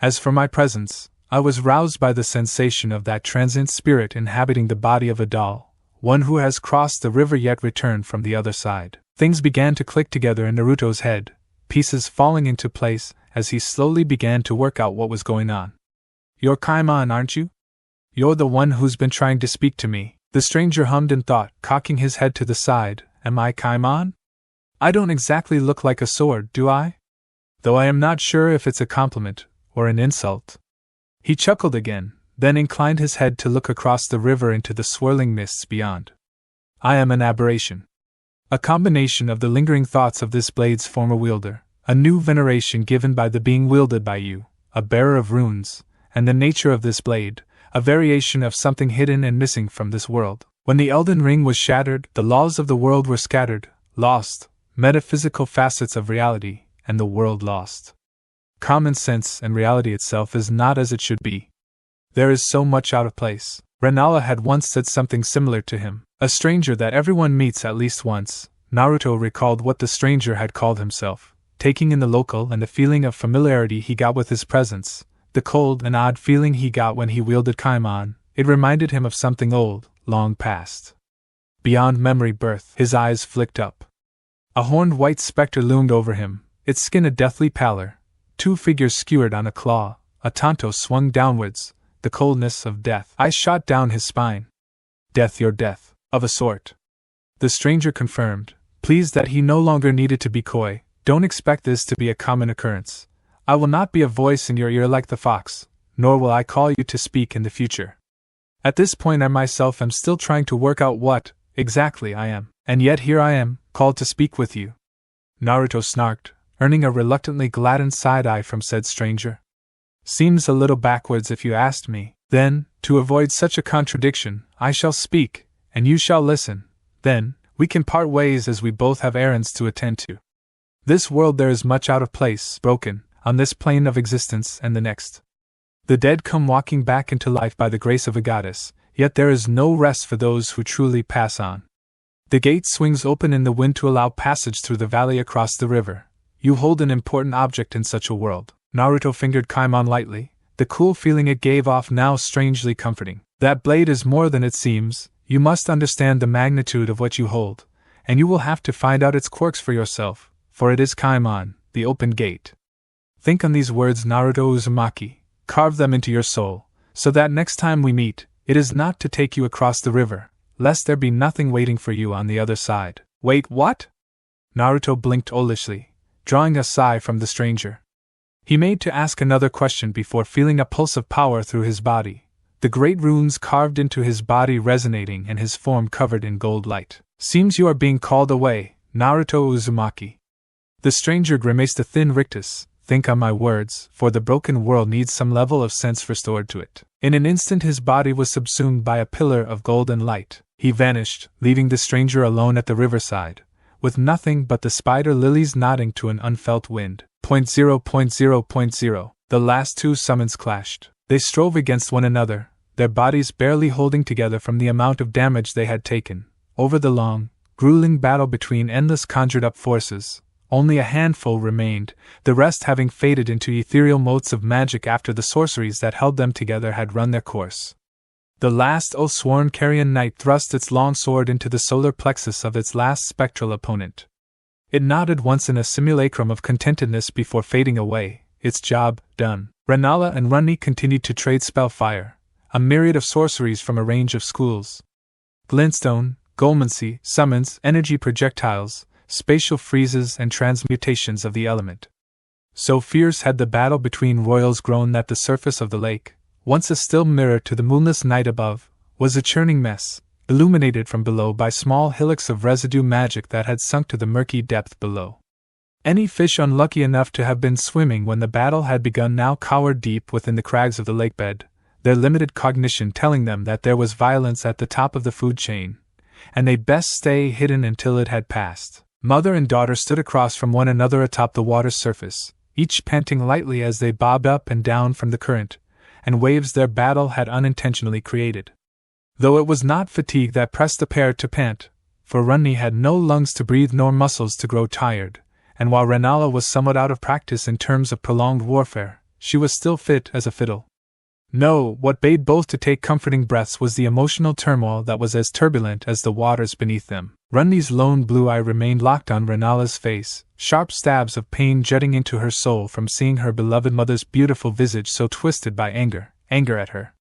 "As for my presence, I was roused by the sensation of that transient spirit inhabiting the body of a doll, one who has crossed the river yet returned from the other side." Things began to click together in Naruto's head, pieces falling into place as he slowly began to work out what was going on. "You're Kaimon, aren't you?" You're the one who's been trying to speak to me, the stranger hummed in thought, cocking his head to the side. Am I Kaimon? I don't exactly look like a sword, do I? Though I am not sure if it's a compliment or an insult. He chuckled again, then inclined his head to look across the river into the swirling mists beyond. I am an aberration. A combination of the lingering thoughts of this blade's former wielder, a new veneration given by the being wielded by you, a bearer of runes, and the nature of this blade, a variation of something hidden and missing from this world. When the Elden Ring was shattered, the laws of the world were scattered, lost, metaphysical facets of reality, and the world lost. Common sense and reality itself is not as it should be. There is so much out of place. Rennala had once said something similar to him. A stranger that everyone meets at least once. Naruto recalled what the stranger had called himself, taking in the local and the feeling of familiarity he got with his presence, the cold and odd feeling he got when he wielded Kaimon. It reminded him of something old, long past. Beyond memory birth, his eyes flicked up. A horned white specter loomed over him, its skin a deathly pallor, two figures skewered on a claw, a tanto swung downwards, the coldness of death. I shot down his spine. Death, your death, of a sort. The stranger confirmed, pleased that he no longer needed to be coy. Don't expect this to be a common occurrence. I will not be a voice in your ear like the fox, nor will I call you to speak in the future. At this point I myself am still trying to work out what, exactly I am, and yet here I am, called to speak with you. Naruto snarked, earning a reluctantly gladdened side-eye from said stranger. Seems a little backwards if you asked me. Then, to avoid such a contradiction, I shall speak, and you shall listen. Then, we can part ways as we both have errands to attend to. This world there is much out of place, broken, on this plane of existence and the next. The dead come walking back into life by the grace of a goddess, yet there is no rest for those who truly pass on. The gate swings open in the wind to allow passage through the valley across the river. You hold an important object in such a world. Naruto fingered Kaimon lightly, the cool feeling it gave off now strangely comforting. That blade is more than it seems. You must understand the magnitude of what you hold, and you will have to find out its quirks for yourself, for it is Kaimon, the open gate. Think on these words, Naruto Uzumaki. Carve them into your soul, so that next time we meet, it is not to take you across the river, lest there be nothing waiting for you on the other side. Wait, what? Naruto blinked owlishly, drawing a sigh from the stranger. He made to ask another question before feeling a pulse of power through his body, the great runes carved into his body resonating and his form covered in gold light. Seems you are being called away, Naruto Uzumaki. The stranger grimaced a thin rictus. Think on my words, for the broken world needs some level of sense restored to it. In an instant his body was subsumed by a pillar of golden light. He vanished, leaving the stranger alone at the riverside, with nothing but the spider lilies nodding to an unfelt wind. 0.0.0.0. The last two summons clashed. They strove against one another, their bodies barely holding together from the amount of damage they had taken. Over the long, grueling battle between endless conjured-up forces, only a handful remained, the rest having faded into ethereal motes of magic after the sorceries that held them together had run their course. The last oath-sworn Carian knight thrust its long sword into the solar plexus of its last spectral opponent. It nodded once in a simulacrum of contentedness before fading away, its job done. Rennala and Ranni continued to trade spell fire, a myriad of sorceries from a range of schools. Glintstone, Golmancy, summons, energy projectiles, spatial freezes and transmutations of the element. So fierce had the battle between royals grown that the surface of the lake, once a still mirror to the moonless night above, was a churning mess, illuminated from below by small hillocks of residue magic that had sunk to the murky depth below. Any fish unlucky enough to have been swimming when the battle had begun now cowered deep within the crags of the lake bed, their limited cognition telling them that there was violence at the top of the food chain, and they'd best stay hidden until it had passed. Mother and daughter stood across from one another atop the water's surface, each panting lightly as they bobbed up and down from the current and waves their battle had unintentionally created. Though it was not fatigue that pressed the pair to pant, for Ranni had no lungs to breathe nor muscles to grow tired, and while Rennala was somewhat out of practice in terms of prolonged warfare, she was still fit as a fiddle. No, what bade both to take comforting breaths was the emotional turmoil that was as turbulent as the waters beneath them. Ranni's lone blue eye remained locked on Rennala's face, sharp stabs of pain jutting into her soul from seeing her beloved mother's beautiful visage so twisted by anger at her.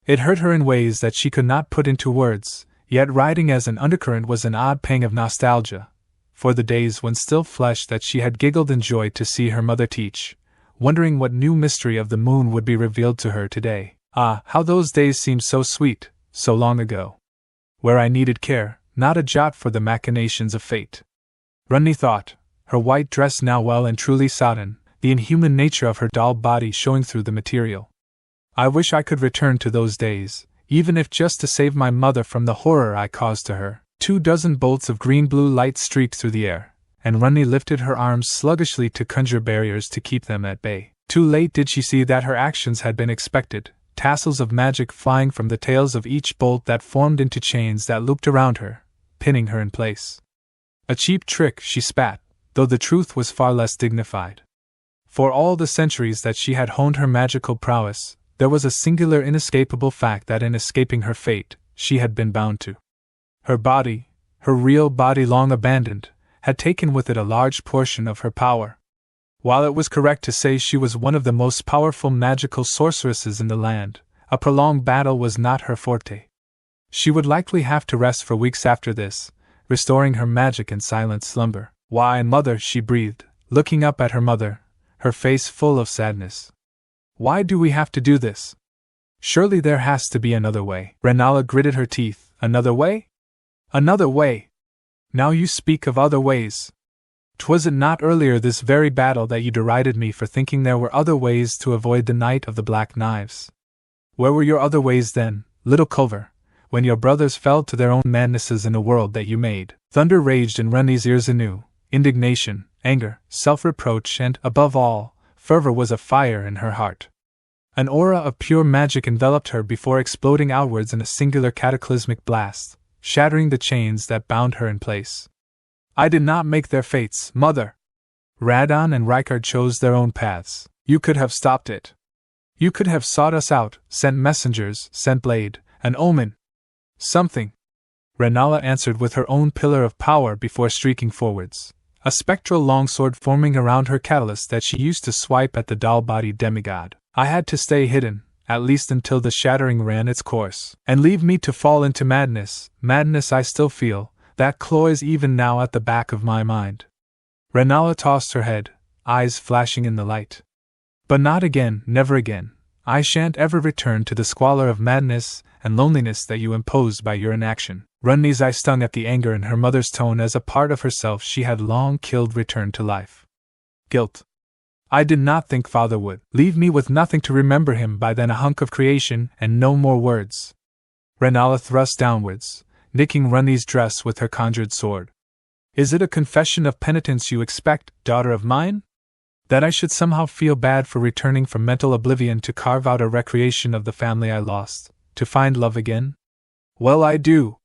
It hurt her in ways that she could not put into words, yet riding as an undercurrent was an odd pang of nostalgia, for the days when still flesh that she had giggled in joy to see her mother teach, wondering what new mystery of the moon would be revealed to her today. Ah, how those days seemed so sweet, so long ago. Where I needed care, not a jot for the machinations of fate. Ranni thought, her white dress now well and truly sodden, the inhuman nature of her doll body showing through the material. I wish I could return to those days, even if just to save my mother from the horror I caused to her. 24 bolts of green-blue light streaked through the air, and Ranni lifted her arms sluggishly to conjure barriers to keep them at bay. Too late did she see that her actions had been expected, tassels of magic flying from the tails of each bolt that formed into chains that looped around her, pinning her in place. A cheap trick, she spat, though the truth was far less dignified. For all the centuries that she had honed her magical prowess, there was a singular inescapable fact that in escaping her fate, she had been bound to. Her body, her real body long abandoned, had taken with it a large portion of her power. While it was correct to say she was one of the most powerful magical sorceresses in the land, a prolonged battle was not her forte. She would likely have to rest for weeks after this, restoring her magic in silent slumber. Why, mother, she breathed, looking up at her mother, her face full of sadness. Why do we have to do this? Surely there has to be another way. Rennala gritted her teeth. Another way? Another way! Now you speak of other ways. 'Twas it not earlier this very battle that you derided me for thinking there were other ways to avoid the night of the black knives? Where were your other ways then, little Culver, when your brothers fell to their own madnesses in a world that you made? Thunder raged in Ranni's ears anew. Indignation, anger, self-reproach, and, above all, fervor was afire in her heart. An aura of pure magic enveloped her before exploding outwards in a singular cataclysmic blast, shattering the chains that bound her in place. I did not make their fates, mother. Radon and Rykard chose their own paths. You could have stopped it. You could have sought us out, sent messengers, sent blade, an omen. Something. Rennala answered with her own pillar of power before streaking forwards, a spectral longsword forming around her catalyst that she used to swipe at the doll-bodied demigod. I had to stay hidden, at least until the shattering ran its course, and leave me to fall into madness I still feel, that cloys even now at the back of my mind. Rennala tossed her head, eyes flashing in the light. But not again, never again. I shan't ever return to the squalor of madness and loneliness that you imposed by your inaction. Ranni's eye stung at the anger in her mother's tone as a part of herself she had long killed returned to life. Guilt. I did not think father would leave me with nothing to remember him by then, a hunk of creation and no more words. Rennala thrust downwards, nicking Ranni's dress with her conjured sword. Is it a confession of penitence you expect, daughter of mine? That I should somehow feel bad for returning from mental oblivion to carve out a recreation of the family I lost, to find love again? Well, I do,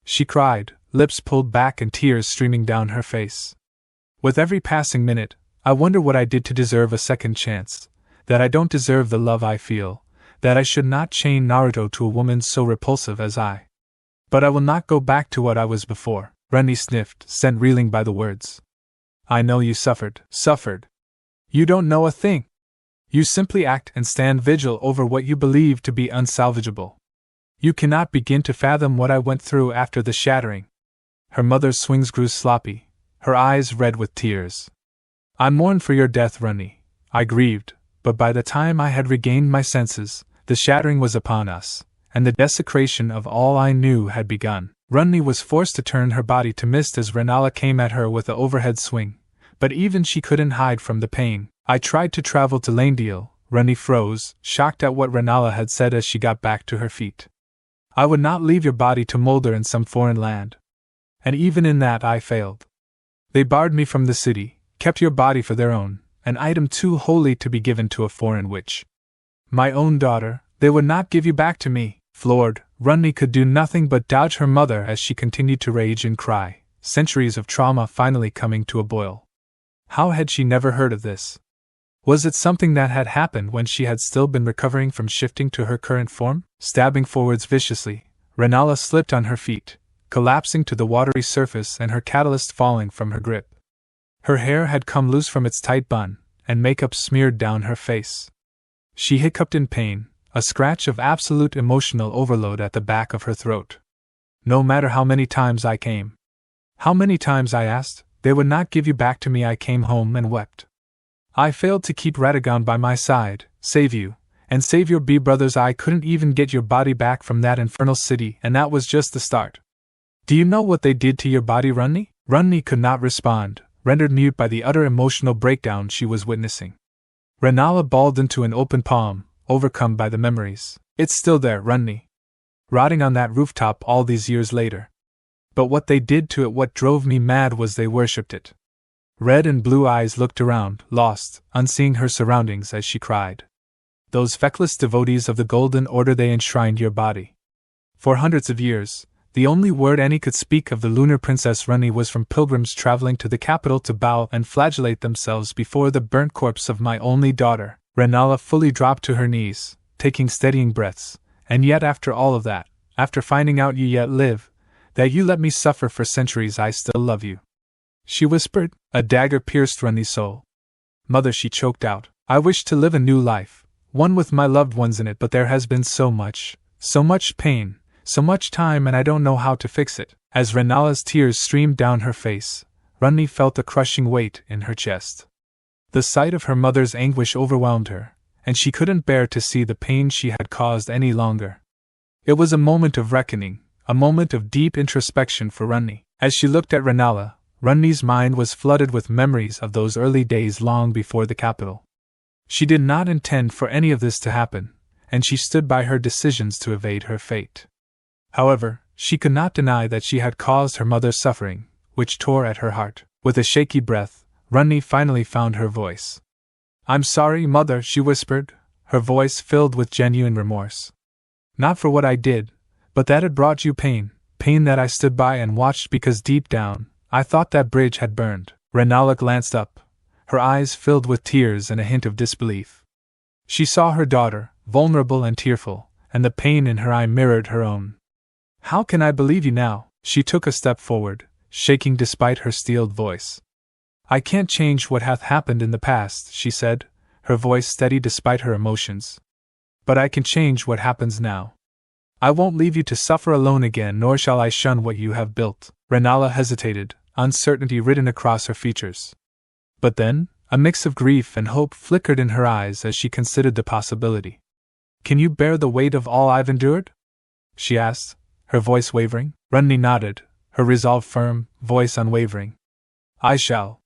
she cried, lips pulled back and tears streaming down her face. With every passing minute, I wonder what I did to deserve a second chance, that I don't deserve the love I feel, that I should not chain Naruto to a woman so repulsive as I. But I will not go back to what I was before. Ranni sniffed, sent reeling by the words. I know you suffered. You don't know a thing. You simply act and stand vigil over what you believe to be unsalvageable. You cannot begin to fathom what I went through after the shattering. Her mother's swings grew sloppy, her eyes red with tears. I mourned for your death, Ranni. I grieved, but by the time I had regained my senses, the shattering was upon us, and the desecration of all I knew had begun. Ranni was forced to turn her body to mist as Rennala came at her with the overhead swing, but even she couldn't hide from the pain. I tried to travel to Lanedale. Ranni froze, shocked at what Rennala had said as she got back to her feet. I would not leave your body to molder in some foreign land. And even in that I failed. They barred me from the city, kept your body for their own, an item too holy to be given to a foreign witch. My own daughter, they would not give you back to me. Floored, Ranni could do nothing but dodge her mother as she continued to rage and cry, centuries of trauma finally coming to a boil. How had she never heard of this? Was it something that had happened when she had still been recovering from shifting to her current form? Stabbing forwards viciously, Rennala slipped on her feet, collapsing to the watery surface and her catalyst falling from her grip. Her hair had come loose from its tight bun, and makeup smeared down her face. She hiccuped in pain, a scratch of absolute emotional overload at the back of her throat. No matter how many times I came. How many times I asked, they would not give you back to me. I came home and wept. I failed to keep Radagon by my side, save you, and save your brothers. I couldn't even get your body back from that infernal city, and that was just the start. Do you know what they did to your body, Ranni? Ranni could not respond, rendered mute by the utter emotional breakdown she was witnessing. Rennala bawled into an open palm, overcome by the memories. It's still there, Ranni. Rotting on that rooftop all these years later. But what they did to it, what drove me mad, was they worshipped it. Red and blue eyes looked around, lost, unseeing her surroundings as she cried. Those feckless devotees of the Golden Order, they enshrined your body. For hundreds of years, the only word any could speak of the lunar princess Ranni was from pilgrims traveling to the capital to bow and flagellate themselves before the burnt corpse of my only daughter. Rennala fully dropped to her knees, taking steadying breaths. And yet after all of that, after finding out you yet live, that you let me suffer for centuries, I still love you. She whispered. A dagger pierced Ranni's soul. Mother, she choked out, I wish to live a new life, one with my loved ones in it, but there has been so much pain, so much time, and I don't know how to fix it. As Rennala's tears streamed down her face, Ranni felt a crushing weight in her chest. The sight of her mother's anguish overwhelmed her, and she couldn't bear to see the pain she had caused any longer. It was a moment of reckoning, a moment of deep introspection for Ranni. As she looked at Rennala, Ranni's mind was flooded with memories of those early days long before the capital. She did not intend for any of this to happen, and she stood by her decisions to evade her fate. However, she could not deny that she had caused her mother suffering, which tore at her heart. With a shaky breath, Ranni finally found her voice. I'm sorry, Mother, she whispered, her voice filled with genuine remorse. Not for what I did, but that it brought you pain that I stood by and watched because deep down, I thought that bridge had burned. Rennala glanced up, her eyes filled with tears and a hint of disbelief. She saw her daughter, vulnerable and tearful, and the pain in her eye mirrored her own. How can I believe you now? She took a step forward, shaking despite her steeled voice. I can't change what hath happened in the past, she said, her voice steady despite her emotions. But I can change what happens now. I won't leave you to suffer alone again, nor shall I shun what you have built. Rennala hesitated, uncertainty written across her features. But then, a mix of grief and hope flickered in her eyes as she considered the possibility. Can you bear the weight of all I've endured? She asked, her voice wavering. Ranni nodded, her resolve firm, voice unwavering. I shall.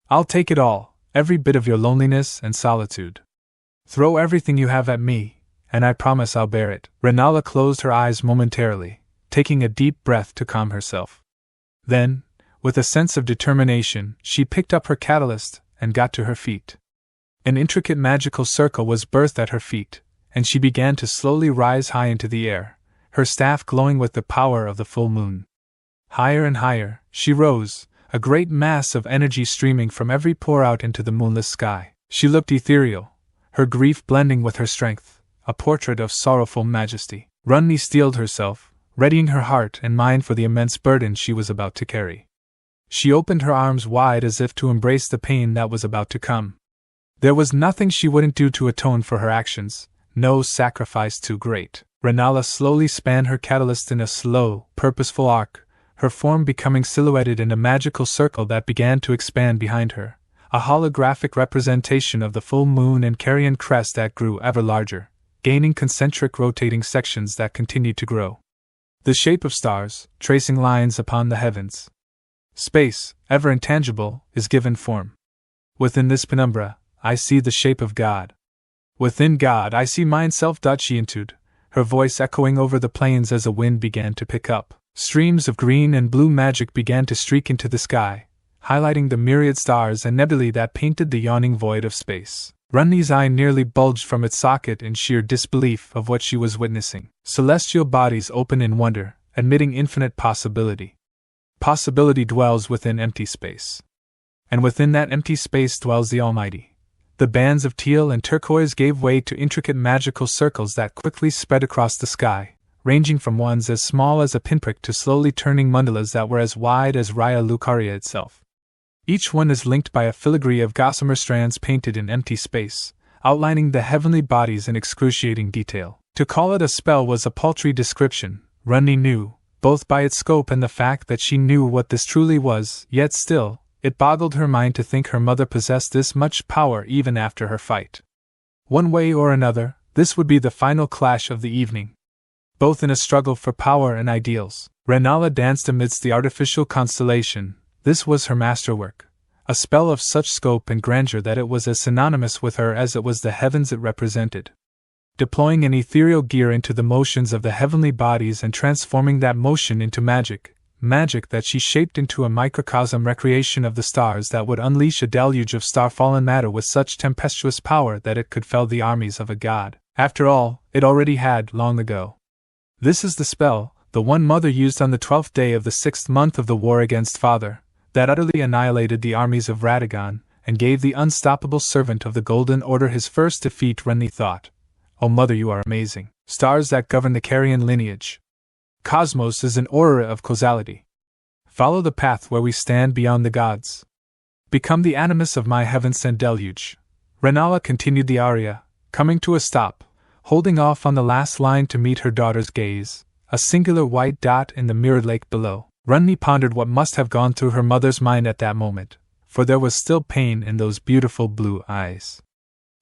I'll take it all, every bit of your loneliness and solitude. Throw everything you have at me, and I promise I'll bear it. Rennala closed her eyes momentarily, taking a deep breath to calm herself. Then, with a sense of determination, she picked up her catalyst and got to her feet. An intricate magical circle was birthed at her feet, and she began to slowly rise high into the air, her staff glowing with the power of the full moon. Higher and higher, she rose, a great mass of energy streaming from every pore out into the moonless sky. She looked ethereal, her grief blending with her strength, a portrait of sorrowful majesty. Ranni steeled herself, readying her heart and mind for the immense burden she was about to carry. She opened her arms wide as if to embrace the pain that was about to come. There was nothing she wouldn't do to atone for her actions, no sacrifice too great. Rennala slowly span her catalyst in a slow, purposeful arc, her form becoming silhouetted in a magical circle that began to expand behind her, a holographic representation of the full moon and carrion crest that grew ever larger, gaining concentric rotating sections that continued to grow. The shape of stars, tracing lines upon the heavens. Space, ever intangible, is given form. Within this penumbra, I see the shape of God. Within God I see myself. She intoned, her voice echoing over the plains as a wind began to pick up. Streams of green and blue magic began to streak into the sky, highlighting the myriad stars and nebulae that painted the yawning void of space. Ranni's eye nearly bulged from its socket in sheer disbelief of what she was witnessing. Celestial bodies open in wonder, admitting infinite possibility. Possibility dwells within empty space. And within that empty space dwells the Almighty. The bands of teal and turquoise gave way to intricate magical circles that quickly spread across the sky, ranging from ones as small as a pinprick to slowly turning mandalas that were as wide as Raya Lucaria itself. Each one is linked by a filigree of gossamer strands painted in empty space, outlining the heavenly bodies in excruciating detail. To call it a spell was a paltry description, Ranni knew, both by its scope and the fact that she knew what this truly was, yet still, it boggled her mind to think her mother possessed this much power even after her fight. One way or another, this would be the final clash of the evening. Both in a struggle for power and ideals, Rennala danced amidst the artificial constellation. This was her masterwork, a spell of such scope and grandeur that it was as synonymous with her as it was the heavens it represented. Deploying an ethereal gear into the motions of the heavenly bodies and transforming that motion into magic that she shaped into a microcosm recreation of the stars that would unleash a deluge of star-fallen matter with such tempestuous power that it could fell the armies of a god. After all, it already had, long ago. This is the spell, the one Mother used on the 12th day of the 6th month of the war against Father, that utterly annihilated the armies of Radagon, and gave the unstoppable servant of the Golden Order his first defeat. Ranni thought, "Oh Mother, you are amazing. Stars that govern the Carian lineage. Cosmos is an aura of causality. Follow the path where we stand beyond the gods. Become the animus of my heaven-sent deluge." Rennala continued the aria, coming to a stop, holding off on the last line to meet her daughter's gaze, a singular white dot in the mirrored lake below. Ranni pondered what must have gone through her mother's mind at that moment, for there was still pain in those beautiful blue eyes.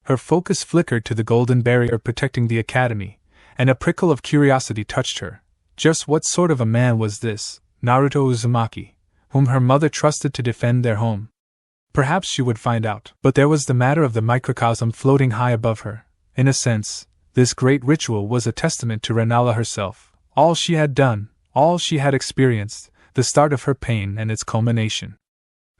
Her focus flickered to the golden barrier protecting the academy, and a prickle of curiosity touched her. Just what sort of a man was this, Naruto Uzumaki, whom her mother trusted to defend their home? Perhaps she would find out. But there was the matter of the microcosm floating high above her. In a sense, this great ritual was a testament to Rennala herself, all she had done, all she had experienced, the start of her pain and its culmination.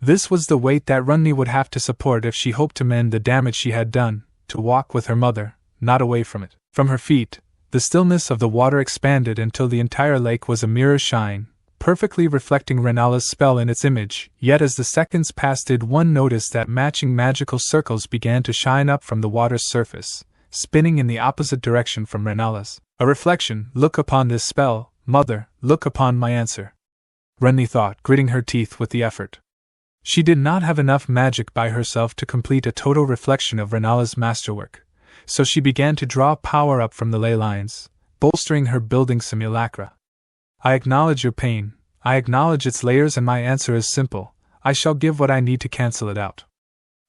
This was the weight that Ranni would have to support if she hoped to mend the damage she had done, to walk with her mother, not away from it. From her feet, the stillness of the water expanded until the entire lake was a mirror shine, perfectly reflecting Rennala's spell in its image. Yet as the seconds passed, did one notice that matching magical circles began to shine up from the water's surface, spinning in the opposite direction from Rennala's. A reflection. Look upon this spell, Mother, look upon my answer, Ranni thought, gritting her teeth with the effort. She did not have enough magic by herself to complete a total reflection of Rennala's masterwork, so she began to draw power up from the ley lines, bolstering her building simulacra. I acknowledge your pain, I acknowledge its layers, and my answer is simple. I shall give what I need to cancel it out.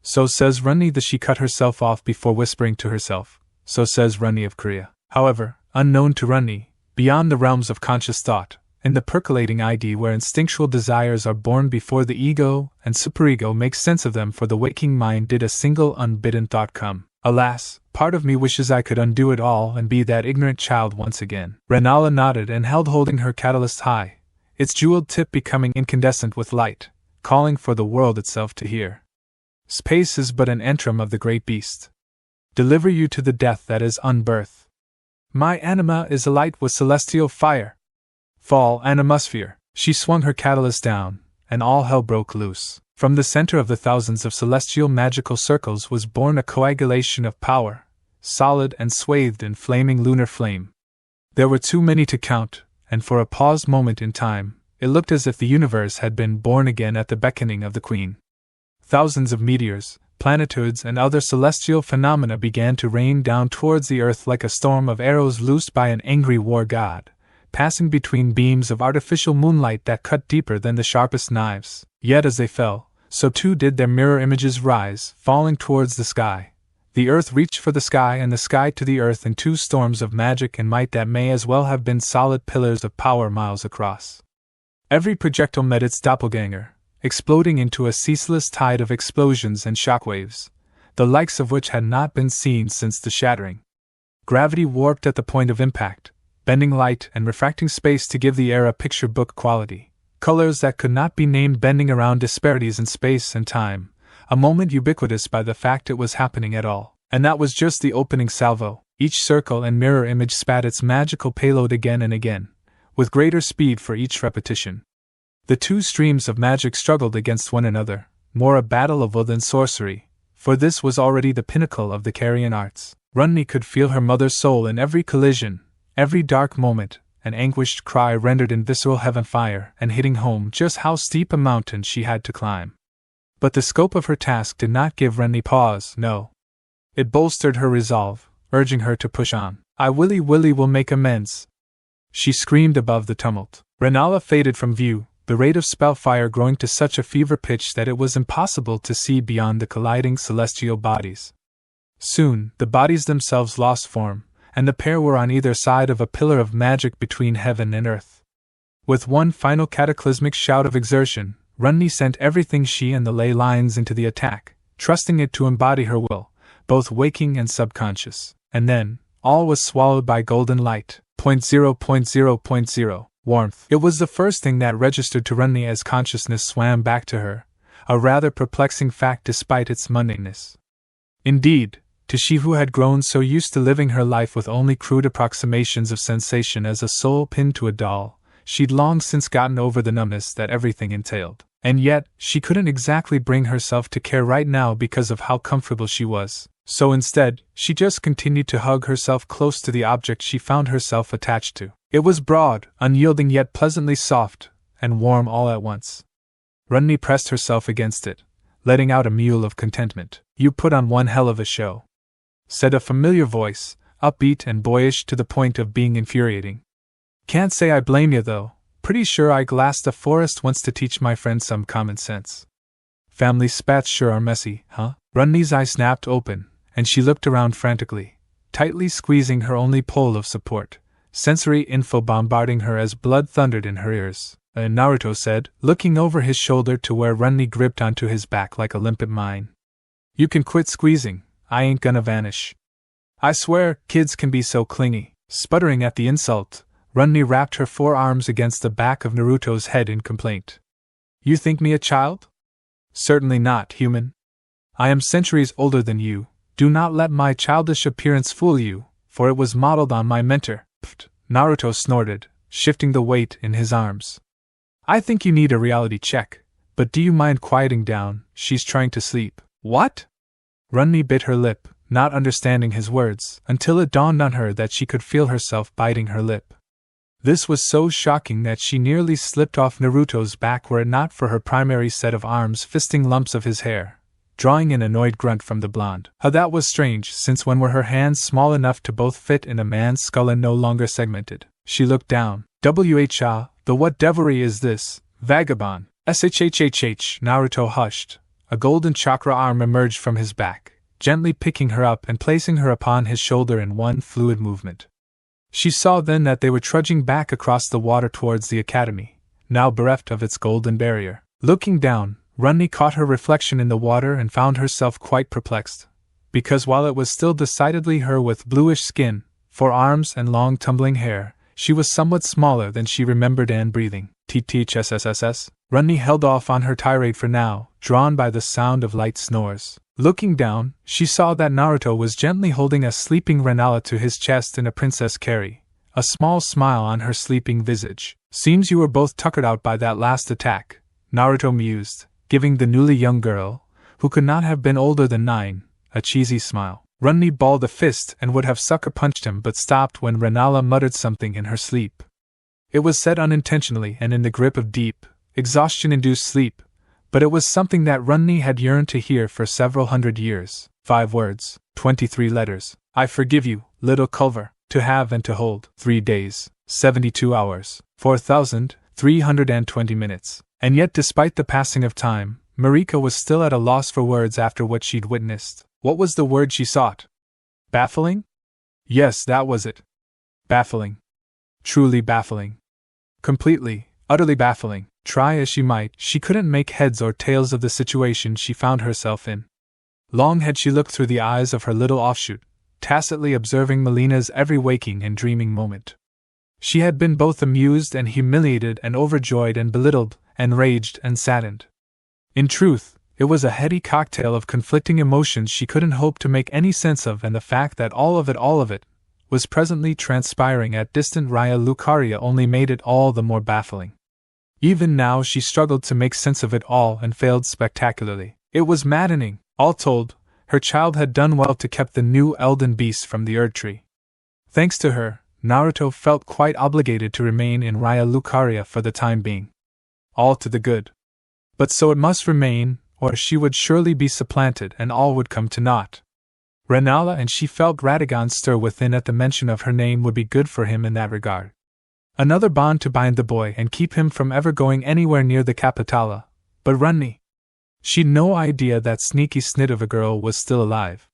So says Ranni. She cut herself off before whispering to herself, so says Ranni of Korea. However, unknown to Ranni, beyond the realms of conscious thought, in the percolating ID where instinctual desires are born before the ego and superego makes sense of them for the waking mind, did a single unbidden thought come. Alas, part of me wishes I could undo it all and be that ignorant child once again. Rennala nodded and held holding her catalyst high, its jeweled tip becoming incandescent with light, calling for the world itself to hear. Space is but an antrim of the great beast. Deliver you to the death that is unbirth. My anima is alight with celestial fire. Fall, animosphere. She swung her catalyst down, and all hell broke loose. From the center of the thousands of celestial magical circles was born a coagulation of power, solid and swathed in flaming lunar flame. There were too many to count, and for a paused moment in time, it looked as if the universe had been born again at the beckoning of the Queen. Thousands of meteors, planetoids, and other celestial phenomena began to rain down towards the earth like a storm of arrows loosed by an angry war god, passing between beams of artificial moonlight that cut deeper than the sharpest knives. Yet as they fell, so too did their mirror images rise, falling towards the sky. The earth reached for the sky, and the sky to the earth, in two storms of magic and might that may as well have been solid pillars of power miles across. Every projectile met its doppelganger, exploding into a ceaseless tide of explosions and shockwaves, the likes of which had not been seen since the shattering. Gravity warped at the point of impact, bending light and refracting space to give the air a picture book quality. Colors that could not be named bending around disparities in space and time, a moment ubiquitous by the fact it was happening at all. And that was just the opening salvo. Each circle and mirror image spat its magical payload again and again, with greater speed for each repetition. The two streams of magic struggled against one another, more a battle of will than sorcery, for this was already the pinnacle of the Carian arts. Ranni could feel her mother's soul in every collision, every dark moment, an anguished cry rendered in visceral heaven fire and hitting home just how steep a mountain she had to climb. But the scope of her task did not give Ranni pause, no. It bolstered her resolve, urging her to push on. I Willy will make amends, she screamed above the tumult. Rennala faded from view, the rate of spellfire growing to such a fever pitch that it was impossible to see beyond the colliding celestial bodies. Soon, the bodies themselves lost form, and the pair were on either side of a pillar of magic between heaven and earth. With one final cataclysmic shout of exertion, Ranni sent everything she and the ley lines into the attack, trusting it to embody her will, both waking and subconscious, and then, all was swallowed by golden light. 0.0.0.0 Warmth. It was the first thing that registered to Ranni as consciousness swam back to her, a rather perplexing fact despite its mundaneness. Indeed, to she who had grown so used to living her life with only crude approximations of sensation as a soul pinned to a doll, she'd long since gotten over the numbness that everything entailed. And yet, she couldn't exactly bring herself to care right now because of how comfortable she was. So instead, she just continued to hug herself close to the object she found herself attached to. It was broad, unyielding yet pleasantly soft, and warm all at once. Ranni pressed herself against it, letting out a mewl of contentment. You put on one hell of a show, said a familiar voice, upbeat and boyish to the point of being infuriating. Can't say I blame you though, pretty sure I glassed a forest once to teach my friend some common sense. Family spats sure are messy, huh? Ranni's eye snapped open, and she looked around frantically, tightly squeezing her only pole of support, sensory info bombarding her as blood thundered in her ears. Naruto said, looking over his shoulder to where Ranni gripped onto his back like a limpet mine. You can quit squeezing, I ain't gonna vanish. I swear, kids can be so clingy. Sputtering at the insult, Ranni wrapped her forearms against the back of Naruto's head in complaint. You think me a child? Certainly not, human. I am centuries older than you. Do not let my childish appearance fool you, for it was modeled on my mentor. Pfft, Naruto snorted, shifting the weight in his arms. I think you need a reality check, but do you mind quieting down? She's trying to sleep. What? Ranni bit her lip, not understanding his words, until it dawned on her that she could feel herself biting her lip. This was so shocking that she nearly slipped off Naruto's back were it not for her primary set of arms fisting lumps of his hair, drawing an annoyed grunt from the blonde. How that was strange, since when were her hands small enough to both fit in a man's skull and no longer segmented? She looked down. Wha, the what devilry is this, vagabond? Shhhh. Naruto hushed. A golden chakra arm emerged from his back, gently picking her up and placing her upon his shoulder in one fluid movement. She saw then that they were trudging back across the water towards the academy, now bereft of its golden barrier. Looking down, Ranni caught her reflection in the water and found herself quite perplexed, because while it was still decidedly her with bluish skin, 4 arms and long tumbling hair, she was somewhat smaller than she remembered and breathing. TTHSSSS. Ranni held off on her tirade for now, drawn by the sound of light snores. Looking down, she saw that Naruto was gently holding a sleeping Rennala to his chest in a princess carry, a small smile on her sleeping visage. Seems you were both tuckered out by that last attack, Naruto mused, giving the newly young girl, who could not have been older than 9, a cheesy smile. Ranni balled a fist and would have sucker punched him but stopped when Rennala muttered something in her sleep. It was said unintentionally and in the grip of deep, exhaustion-induced sleep, but it was something that Ranni had yearned to hear for several hundred years. 5 words, 23 letters. I forgive you, little Culver. To have and to hold. 3 days, 72 hours, 4,320 minutes. And yet despite the passing of time, Marika was still at a loss for words after what she'd witnessed. What was the word she sought? Baffling? Yes, that was it. Baffling. Truly baffling. Completely, utterly baffling. Try as she might, she couldn't make heads or tails of the situation she found herself in. Long had she looked through the eyes of her little offshoot, tacitly observing Molina's every waking and dreaming moment. She had been both amused and humiliated and overjoyed and belittled, and raged and saddened. In truth, it was a heady cocktail of conflicting emotions she couldn't hope to make any sense of, and the fact that all of it, was presently transpiring at distant Raya Lucaria only made it all the more baffling. Even now she struggled to make sense of it all and failed spectacularly. It was maddening. All told, her child had done well to keep the new Elden beast from the Erd Tree. Thanks to her, Naruto felt quite obligated to remain in Raya Lucaria for the time being. All to the good. But so it must remain, or she would surely be supplanted and all would come to naught. Rennala, and she felt Radagon stir within at the mention of her name would be good for him in that regard. Another bond to bind the boy and keep him from ever going anywhere near the Capitala. But Ranni. She'd no idea that sneaky snit of a girl was still alive.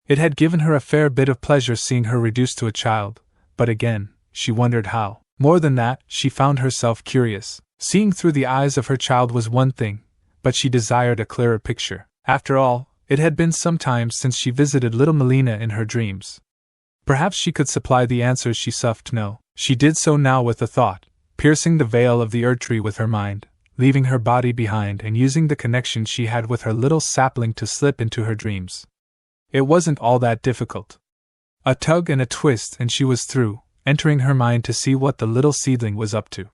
It had given her a fair bit of pleasure seeing her reduced to a child, but again, she wondered how. More than that, she found herself curious. Seeing through the eyes of her child was one thing, but she desired a clearer picture. After all, it had been some time since she visited little Molina in her dreams. Perhaps she could supply the answers she sought to know. She did so now with a thought, piercing the veil of the Erdtree with her mind, leaving her body behind and using the connection she had with her little sapling to slip into her dreams. It wasn't all that difficult. A tug and a twist and she was through, entering her mind to see what the little seedling was up to.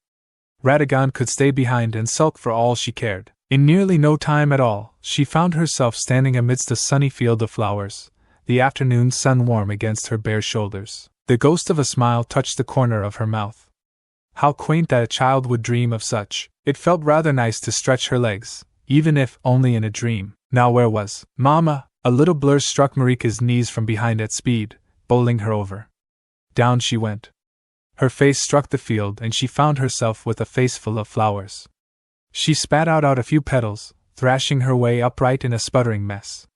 Radagon could stay behind and sulk for all she cared. In nearly no time at all, she found herself standing amidst a sunny field of flowers, the afternoon sun warm against her bare shoulders. The ghost of a smile touched the corner of her mouth. How quaint that a child would dream of such. It felt rather nice to stretch her legs, even if only in a dream. Now where was Mama? A little blur struck Marika's knees from behind at speed, bowling her over. Down she went. Her face struck the field and she found herself with a face full of flowers. She spat out a few petals, thrashing her way upright in a sputtering mess.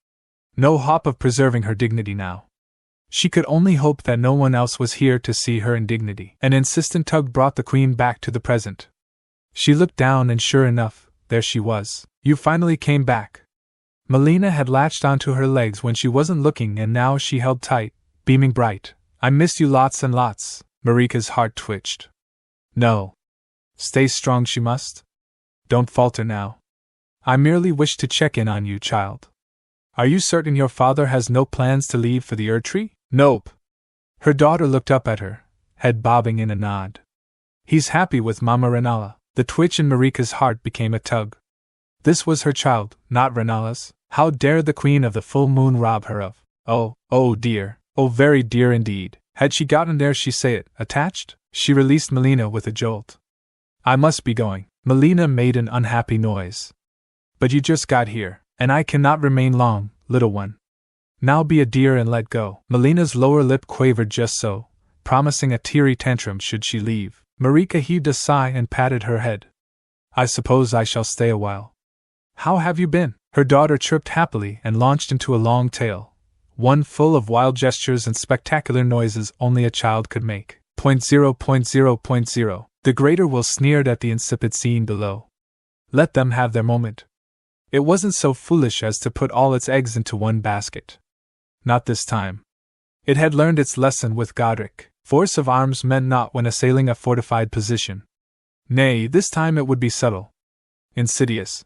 No hope of preserving her dignity now. She could only hope that no one else was here to see her indignity. An insistent tug brought the queen back to the present. She looked down and sure enough, there she was. You finally came back. Molina had latched onto her legs when she wasn't looking and now she held tight, beaming bright. I missed you lots and lots. Marika's heart twitched. No. Stay strong she must. Don't falter now. I merely wish to check in on you, child. Are you certain your father has no plans to leave for the Erdtree? Nope. Her daughter looked up at her, head bobbing in a nod. He's happy with Mama Rennala. The twitch in Marika's heart became a tug. This was her child, not Rennala's. How dared the queen of the full moon rob her of? Oh dear, oh very dear indeed. Had she gotten there she say it, attached? She released Molina with a jolt. I must be going. Molina made an unhappy noise. But you just got here, and I cannot remain long, little one. Now be a dear and let go. Molina's lower lip quavered just so, promising a teary tantrum should she leave. Marika heaved a sigh and patted her head. I suppose I shall stay a while. How have you been? Her daughter chirped happily and launched into a long tale, one full of wild gestures and spectacular noises only a child could make. 0.0.0.0. The greater will sneered at the insipid scene below. Let them have their moment. It wasn't so foolish as to put all its eggs into one basket. Not this time. It had learned its lesson with Godrick. Force of arms meant naught when assailing a fortified position. Nay, this time it would be subtle. Insidious.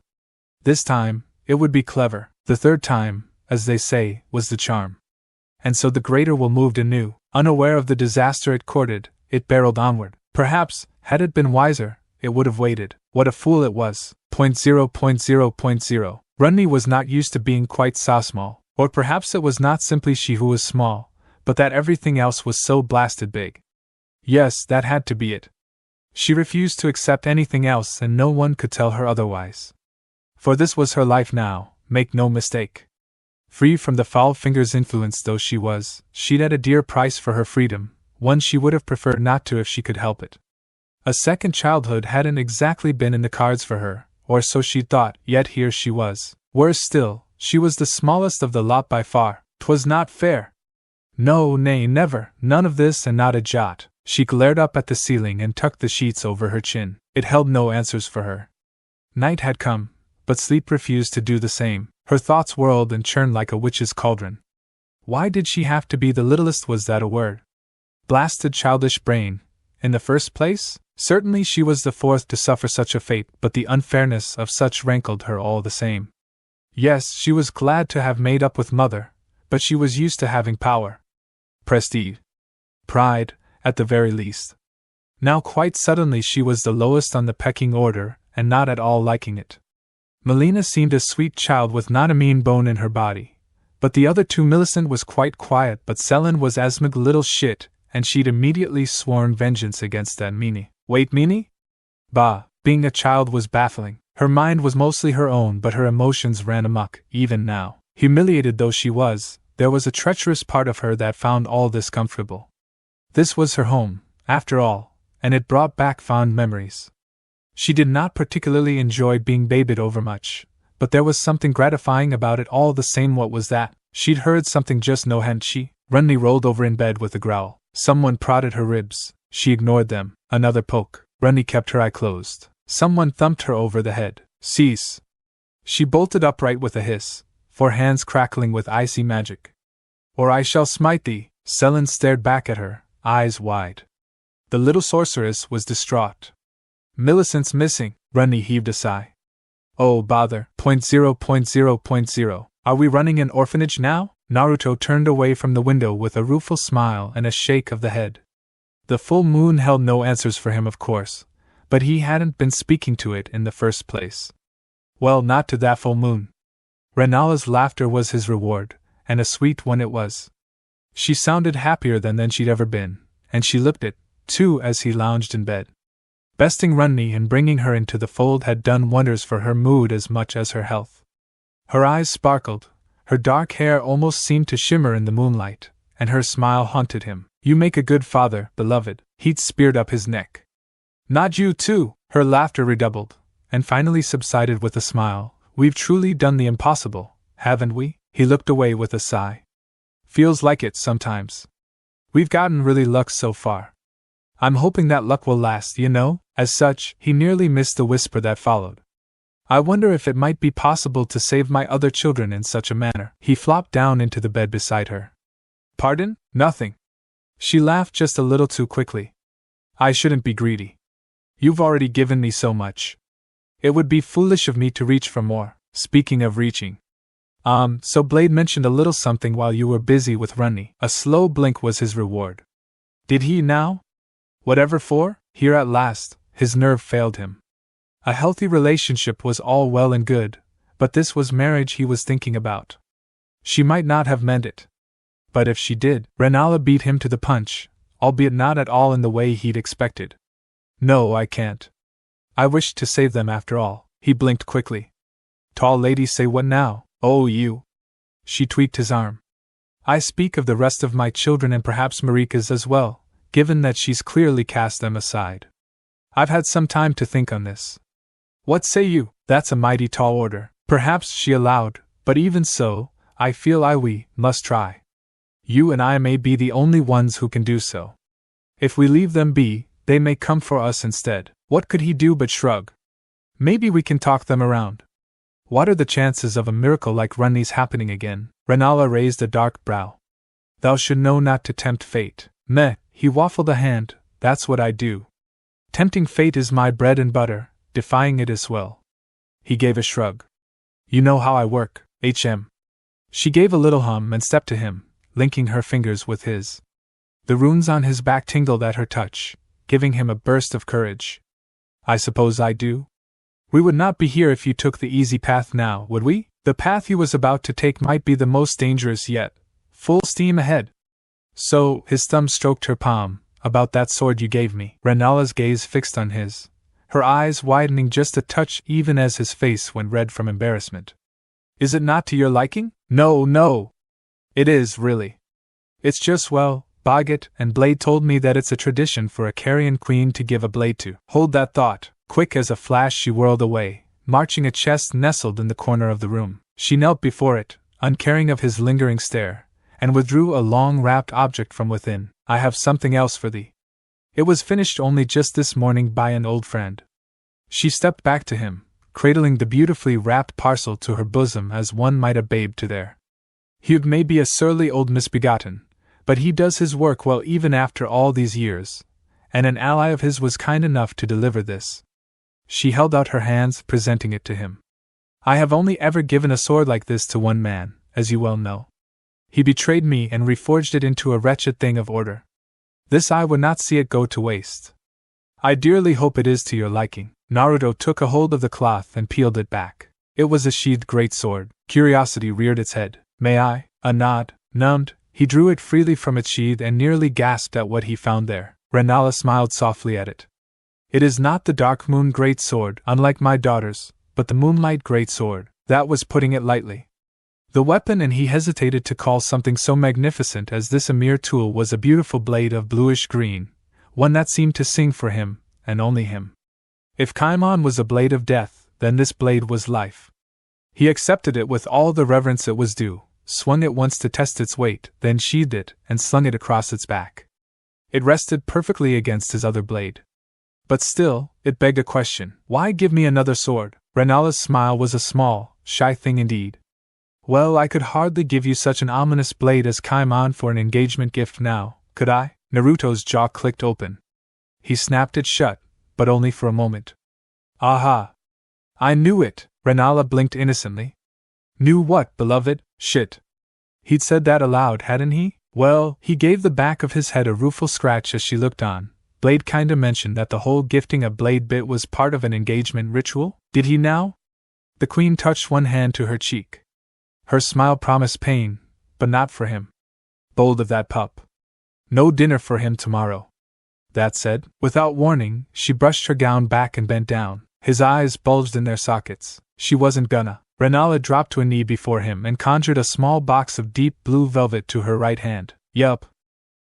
This time, it would be clever. The third time, as they say, was the charm. And so the greater will moved anew. Unaware of the disaster it courted, it barreled onward. Perhaps, had it been wiser, it would have waited. What a fool it was. 0.0.0.0. Ranni was not used to being quite so small. Or perhaps it was not simply she who was small, but that everything else was so blasted big. Yes, that had to be it. She refused to accept anything else and no one could tell her otherwise. For this was her life now, make no mistake. Free from the foul finger's influence though she was, she'd at a dear price for her freedom, one she would have preferred not to if she could help it. A second childhood hadn't exactly been in the cards for her, or so she thought, yet here she was. Worse still, she was the smallest of the lot by far. 'Twas not fair. No, nay, never, none of this and not a jot. She glared up at the ceiling and tucked the sheets over her chin. It held no answers for her. Night had come, but sleep refused to do the same. Her thoughts whirled and churned like a witch's cauldron. Why did she have to be the littlest? Was that a word? Blasted childish brain. In the first place? Certainly she was the fourth to suffer such a fate, but the unfairness of such rankled her all the same. Yes, she was glad to have made up with Mother, but she was used to having power. Prestige. Pride, at the very least. Now quite suddenly she was the lowest on the pecking order, and not at all liking it. Molina seemed a sweet child with not a mean bone in her body, but the other two Millicent was quite quiet, but Sellen was asmig little shit, and she'd immediately sworn vengeance against that meanie. Wait, meanie? Bah, being a child was baffling. Her mind was mostly her own, but her emotions ran amok, even now. Humiliated though she was, there was a treacherous part of her that found all this comfortable. This was her home, after all, and it brought back fond memories. She did not particularly enjoy being babied overmuch, but there was something gratifying about it all the same. What was that? She'd heard something just now, hadn't she? Ranni rolled over in bed with a growl. Someone prodded her ribs. She ignored them. Another poke. Ranni kept her eye closed. Someone thumped her over the head. Cease. She bolted upright with a hiss, 4 hands crackling with icy magic. Or I shall smite thee. Sellen stared back at her, eyes wide. The little sorceress was distraught. Millicent's missing. Ranni heaved a sigh. Oh bother. 0.0.0.0. Are we running an orphanage now? Naruto turned away from the window with a rueful smile and a shake of the head. The full moon held no answers for him, of course, but he hadn't been speaking to it in the first place. Well, not to that full moon. Rennala's laughter was his reward, and a sweet one it was. She sounded happier than she'd ever been, and she lipped it, too, as he lounged in bed. Besting Ranni and bringing her into the fold had done wonders for her mood as much as her health. Her eyes sparkled, her dark hair almost seemed to shimmer in the moonlight, and her smile haunted him. You make a good father, beloved. Heat speared up his neck. Not you too. Her laughter redoubled, and finally subsided with a smile. We've truly done the impossible, haven't we? He looked away with a sigh. Feels like it sometimes. We've gotten really lucky so far. I'm hoping that luck will last, you know. As such, he nearly missed the whisper that followed. I wonder if it might be possible to save my other children in such a manner. He flopped down into the bed beside her. Pardon? Nothing. She laughed just a little too quickly. I shouldn't be greedy. You've already given me so much. It would be foolish of me to reach for more. Speaking of reaching. So Blade mentioned a little something while you were busy with Ranni. A slow blink was his reward. Did he now? Whatever for? Here at last, his nerve failed him. A healthy relationship was all well and good, but this was marriage he was thinking about. She might not have meant it. But if she did, Rennala beat him to the punch, albeit not at all in the way he'd expected. No, I can't. I wished to save them after all. He blinked quickly. Tall lady, say what now? Oh, you. She tweaked his arm. I speak of the rest of my children and perhaps Marika's as well, given that she's clearly cast them aside. I've had some time to think on this. What say you? That's a mighty tall order. Perhaps she allowed, but even so, I feel we must try. You and I may be the only ones who can do so. If we leave them be, they may come for us instead. What could he do but shrug? Maybe we can talk them around. What are the chances of a miracle like Ranni's happening again? Rennala raised a dark brow. Thou should know not to tempt fate. Meh, he waffled a hand, that's what I do. Tempting fate is my bread and butter, defying it as well. He gave a shrug. You know how I work, HM. She gave a little hum and stepped to him, linking her fingers with his. The runes on his back tingled at her touch, giving him a burst of courage. I suppose I do? We would not be here if you took the easy path now, would we? The path he was about to take might be the most dangerous yet. Full steam ahead. So, his thumb stroked her palm. About that sword you gave me. Rennala's gaze fixed on his, her eyes widening just a touch even as his face went red from embarrassment. Is it not to your liking? No. It is, really. It's just, well, Boggart and Blade told me that it's a tradition for a carrion queen to give a blade to. Hold that thought. Quick as a flash she whirled away, marching a chest nestled in the corner of the room. She knelt before it, uncaring of his lingering stare, and withdrew a long wrapped object from within. I have something else for thee. It was finished only just this morning by an old friend. She stepped back to him, cradling the beautifully wrapped parcel to her bosom as one might a babe to their. He may be a surly old misbegotten, but he does his work well even after all these years, and an ally of his was kind enough to deliver this. She held out her hands, presenting it to him. I have only ever given a sword like this to one man, as you well know. He betrayed me and reforged it into a wretched thing of order. This I would not see it go to waste. I dearly hope it is to your liking. Naruto took a hold of the cloth and peeled it back. It was a sheathed greatsword. Curiosity reared its head. May I? A nod. Numbed, he drew it freely from its sheath and nearly gasped at what he found there. Rennala smiled softly at it. It is not the Dark Moon greatsword, unlike my daughter's, but the Moonlight greatsword. That was putting it lightly. The weapon, and he hesitated to call something so magnificent as this a mere tool, was a beautiful blade of bluish green, one that seemed to sing for him, and only him. If Kaimon was a blade of death, then this blade was life. He accepted it with all the reverence it was due, swung it once to test its weight, then sheathed it and slung it across its back. It rested perfectly against his other blade. But still, it begged a question. Why give me another sword? Rennala's smile was a small, shy thing indeed. Well, I could hardly give you such an ominous blade as Kaimon for an engagement gift now, could I? Naruto's jaw clicked open. He snapped it shut, but only for a moment. Aha! I knew it! Rennala blinked innocently. Knew what, beloved? Shit. He'd said that aloud, hadn't he? Well, he gave the back of his head a rueful scratch as she looked on. Blade kinda mentioned that the whole gifting a blade bit was part of an engagement ritual? Did he now? The queen touched one hand to her cheek. Her smile promised pain, but not for him. Bold of that pup. No dinner for him tomorrow. That said, without warning, she brushed her gown back and bent down. His eyes bulged in their sockets. She wasn't gonna. Rennala dropped to a knee before him and conjured a small box of deep blue velvet to her right hand. Yup.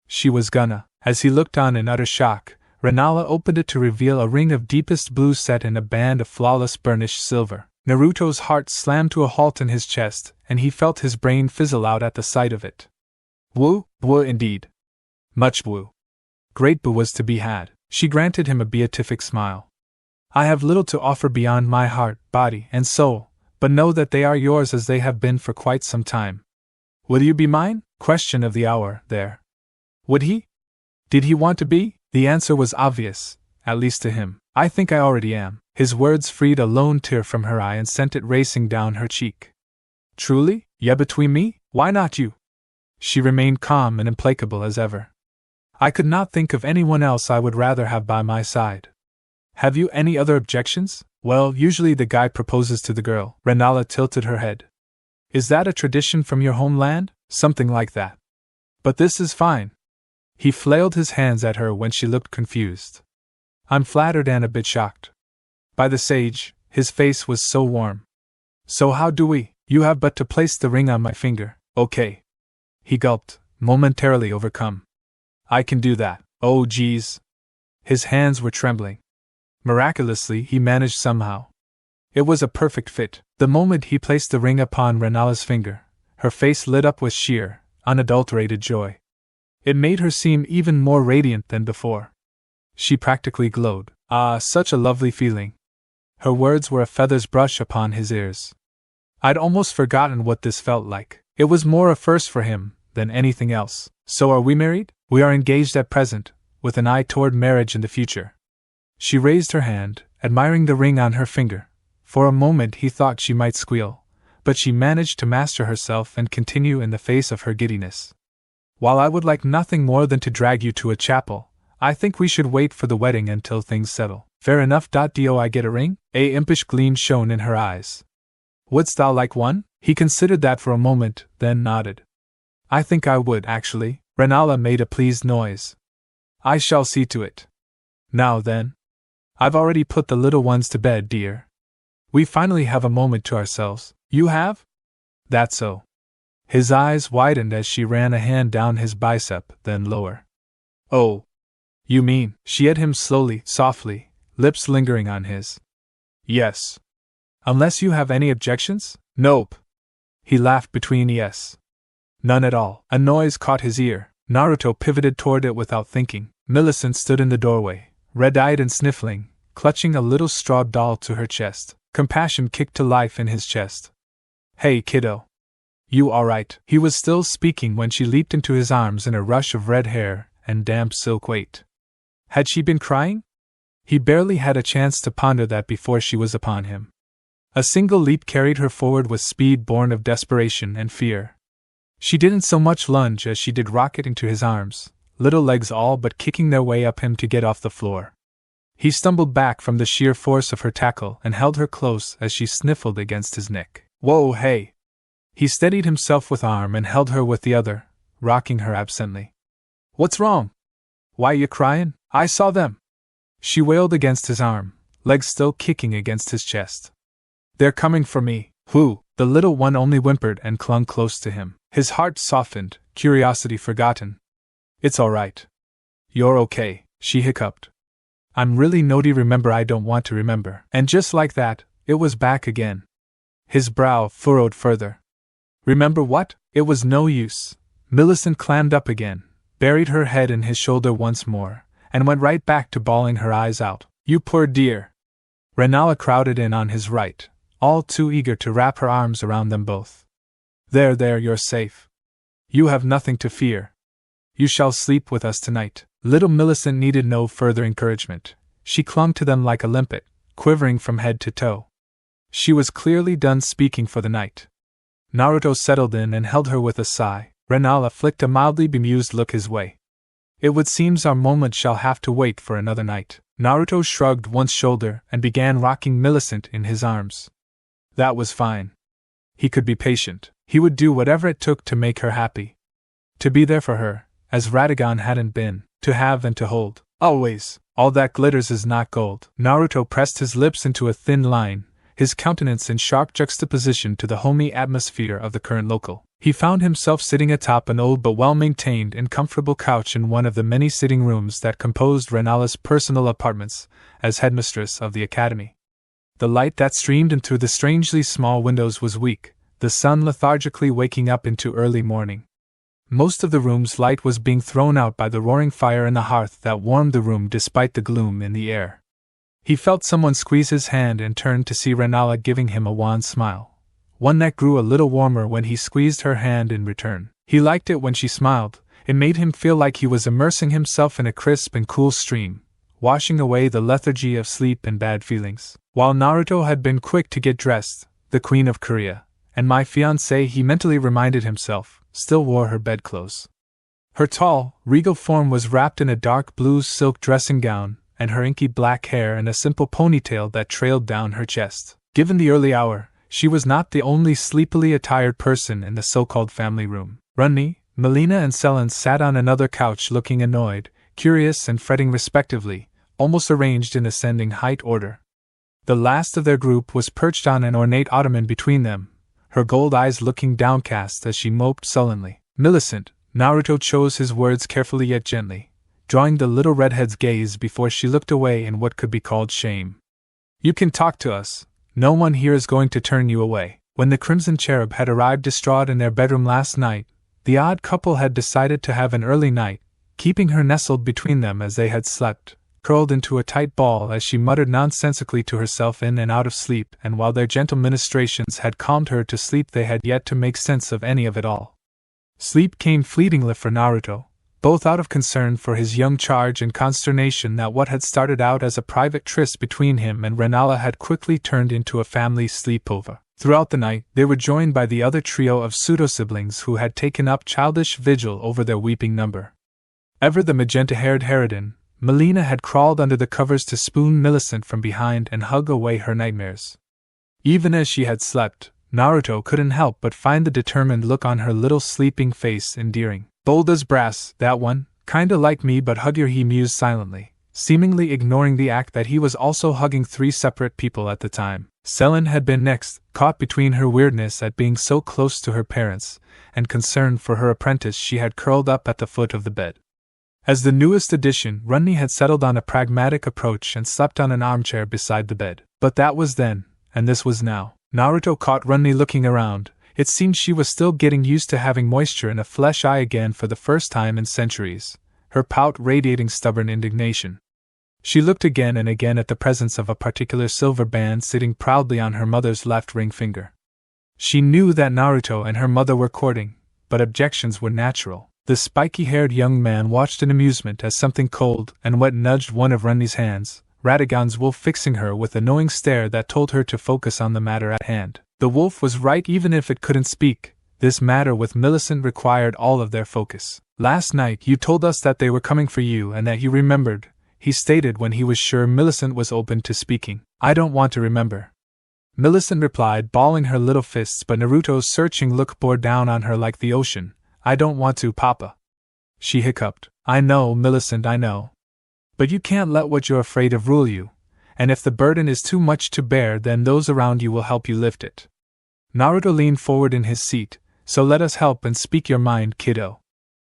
She was gonna. As he looked on in utter shock, Rennala opened it to reveal a ring of deepest blue set in a band of flawless burnished silver. Naruto's heart slammed to a halt in his chest, and he felt his brain fizzle out at the sight of it. Woo, woo indeed. Much woo. Great boo was to be had. She granted him a beatific smile. I have little to offer beyond my heart, body, and soul, but know that they are yours as they have been for quite some time. Will you be mine? Question of the hour, there. Would he? Did he want to be? The answer was obvious, at least to him. I think I already am. His words freed a lone tear from her eye and sent it racing down her cheek. Truly? Yeah, between me? Why not you? She remained calm and implacable as ever. I could not think of anyone else I would rather have by my side. Have you any other objections? Well, usually the guy proposes to the girl. Rennala tilted her head. Is that a tradition from your homeland? Something like that. But this is fine. He flailed his hands at her when she looked confused. I'm flattered and a bit shocked. By the sage, his face was so warm. So how do we? You have but to place the ring on my finger. Okay. He gulped, momentarily overcome. I can do that. Oh geez. His hands were trembling. Miraculously, he managed somehow. It was a perfect fit. The moment he placed the ring upon Rennala's finger, her face lit up with sheer, unadulterated joy. It made her seem even more radiant than before. She practically glowed. Ah, such a lovely feeling. Her words were a feather's brush upon his ears. I'd almost forgotten what this felt like. It was more a first for him than anything else. So are we married? We are engaged at present, with an eye toward marriage in the future. She raised her hand, admiring the ring on her finger. For a moment he thought she might squeal, but she managed to master herself and continue in the face of her giddiness. While I would like nothing more than to drag you to a chapel, I think we should wait for the wedding until things settle. Fair enough. Do I get a ring? A impish gleam shone in her eyes. Wouldst thou like one? He considered that for a moment, then nodded. I think I would, actually. Rennala made a pleased noise. I shall see to it. Now then. I've already put the little ones to bed, dear. We finally have a moment to ourselves. You have? That's so. His eyes widened as she ran a hand down his bicep, then lower. Oh. You mean? She eyed him slowly, softly, lips lingering on his. Yes. Unless you have any objections? Nope. He laughed between yes. None at all. A noise caught his ear. Naruto pivoted toward it without thinking. Millicent stood in the doorway, red-eyed and sniffling, clutching a little straw doll to her chest. Compassion kicked to life in his chest. Hey, kiddo. You alright? He was still speaking when she leaped into his arms in a rush of red hair and damp silk weight. Had she been crying? He barely had a chance to ponder that before she was upon him. A single leap carried her forward with speed born of desperation and fear. She didn't so much lunge as she did rocket into his arms, little legs all but kicking their way up him to get off the floor. He stumbled back from the sheer force of her tackle and held her close as she sniffled against his neck. Whoa, hey! He steadied himself with arm and held her with the other, rocking her absently. What's wrong? Why you crying? I saw them! She wailed against his arm, legs still kicking against his chest. They're coming for me. Who? The little one only whimpered and clung close to him. His heart softened, curiosity forgotten. It's all right. You're okay, she hiccuped. I'm really naughty, remember I don't want to remember. And just like that, it was back again. His brow furrowed further. Remember what? It was no use. Millicent clammed up again, buried her head in his shoulder once more, and went right back to bawling her eyes out. You poor dear. Rennala crowded in on his right, all too eager to wrap her arms around them both. There, you're safe. You have nothing to fear. You shall sleep with us tonight. Little Millicent needed no further encouragement. She clung to them like a limpet, quivering from head to toe. She was clearly done speaking for the night. Naruto settled in and held her with a sigh. Rennala flicked a mildly bemused look his way. It would seem our moment shall have to wait for another night. Naruto shrugged one shoulder and began rocking Millicent in his arms. That was fine. He could be patient. He would do whatever it took to make her happy. To be there for her, as Radagon hadn't been, to have and to hold. Always. All that glitters is not gold. Naruto pressed his lips into a thin line, his countenance in sharp juxtaposition to the homey atmosphere of the current local. He found himself sitting atop an old but well-maintained and comfortable couch in one of the many sitting rooms that composed Rennala's personal apartments, as headmistress of the academy. The light that streamed in through the strangely small windows was weak, the sun lethargically waking up into early morning. Most of the room's light was being thrown out by the roaring fire in the hearth that warmed the room despite the gloom in the air. He felt someone squeeze his hand and turned to see Rennala giving him a wan smile. One that grew a little warmer when he squeezed her hand in return. He liked it when she smiled. It made him feel like he was immersing himself in a crisp and cool stream, washing away the lethargy of sleep and bad feelings. While Naruto had been quick to get dressed, the Queen of Korea, and my fiancée, he mentally reminded himself, still wore her bedclothes. Her tall, regal form was wrapped in a dark blue silk dressing gown, and her inky black hair in a simple ponytail that trailed down her chest. Given the early hour, she was not the only sleepily attired person in the so-called family room. Ranni, Molina and Sellen sat on another couch looking annoyed, curious and fretting respectively, almost arranged in ascending height order. The last of their group was perched on an ornate ottoman between them, her gold eyes looking downcast as she moped sullenly. Millicent, Naruto chose his words carefully yet gently, drawing the little redhead's gaze before she looked away in what could be called shame. You can talk to us. No one here is going to turn you away. When the Crimson Cherub had arrived distraught in their bedroom last night, the odd couple had decided to have an early night, keeping her nestled between them as they had slept, curled into a tight ball as she muttered nonsensically to herself in and out of sleep, and while their gentle ministrations had calmed her to sleep, they had yet to make sense of any of it all. Sleep came fleetingly for Naruto, both out of concern for his young charge and consternation that what had started out as a private tryst between him and Rennala had quickly turned into a family sleepover. Throughout the night, they were joined by the other trio of pseudo-siblings who had taken up childish vigil over their weeping number. Ever the magenta-haired harridan, Molina had crawled under the covers to spoon Millicent from behind and hug away her nightmares. Even as she had slept, Naruto couldn't help but find the determined look on her little sleeping face endearing. Bold as brass, that one, kinda like me but huggier, he mused silently, seemingly ignoring the act that he was also hugging three separate people at the time. Sellen had been next, caught between her weirdness at being so close to her parents, and concern for her apprentice. She had curled up at the foot of the bed. As the newest addition, Ranni had settled on a pragmatic approach and slept on an armchair beside the bed. But that was then, and this was now. Naruto caught Ranni looking around. It seemed she was still getting used to having moisture in a flesh eye again for the first time in centuries, her pout radiating stubborn indignation. She looked again and again at the presence of a particular silver band sitting proudly on her mother's left ring finger. She knew that Naruto and her mother were courting, but objections were natural. The spiky-haired young man watched in amusement as something cold and wet nudged one of Ranni's hands, Radagon's wolf fixing her with a knowing stare that told her to focus on the matter at hand. The wolf was right even if it couldn't speak. This matter with Millicent required all of their focus. Last night you told us that they were coming for you and that you remembered, he stated when he was sure Millicent was open to speaking. I don't want to remember, Millicent replied, balling her little fists, but Naruto's searching look bore down on her like the ocean. I don't want to, Papa. She hiccuped. I know, Millicent, I know. But you can't let what you're afraid of rule you. And if the burden is too much to bear, then those around you will help you lift it. Naruto leaned forward in his seat. So let us help and speak your mind, kiddo.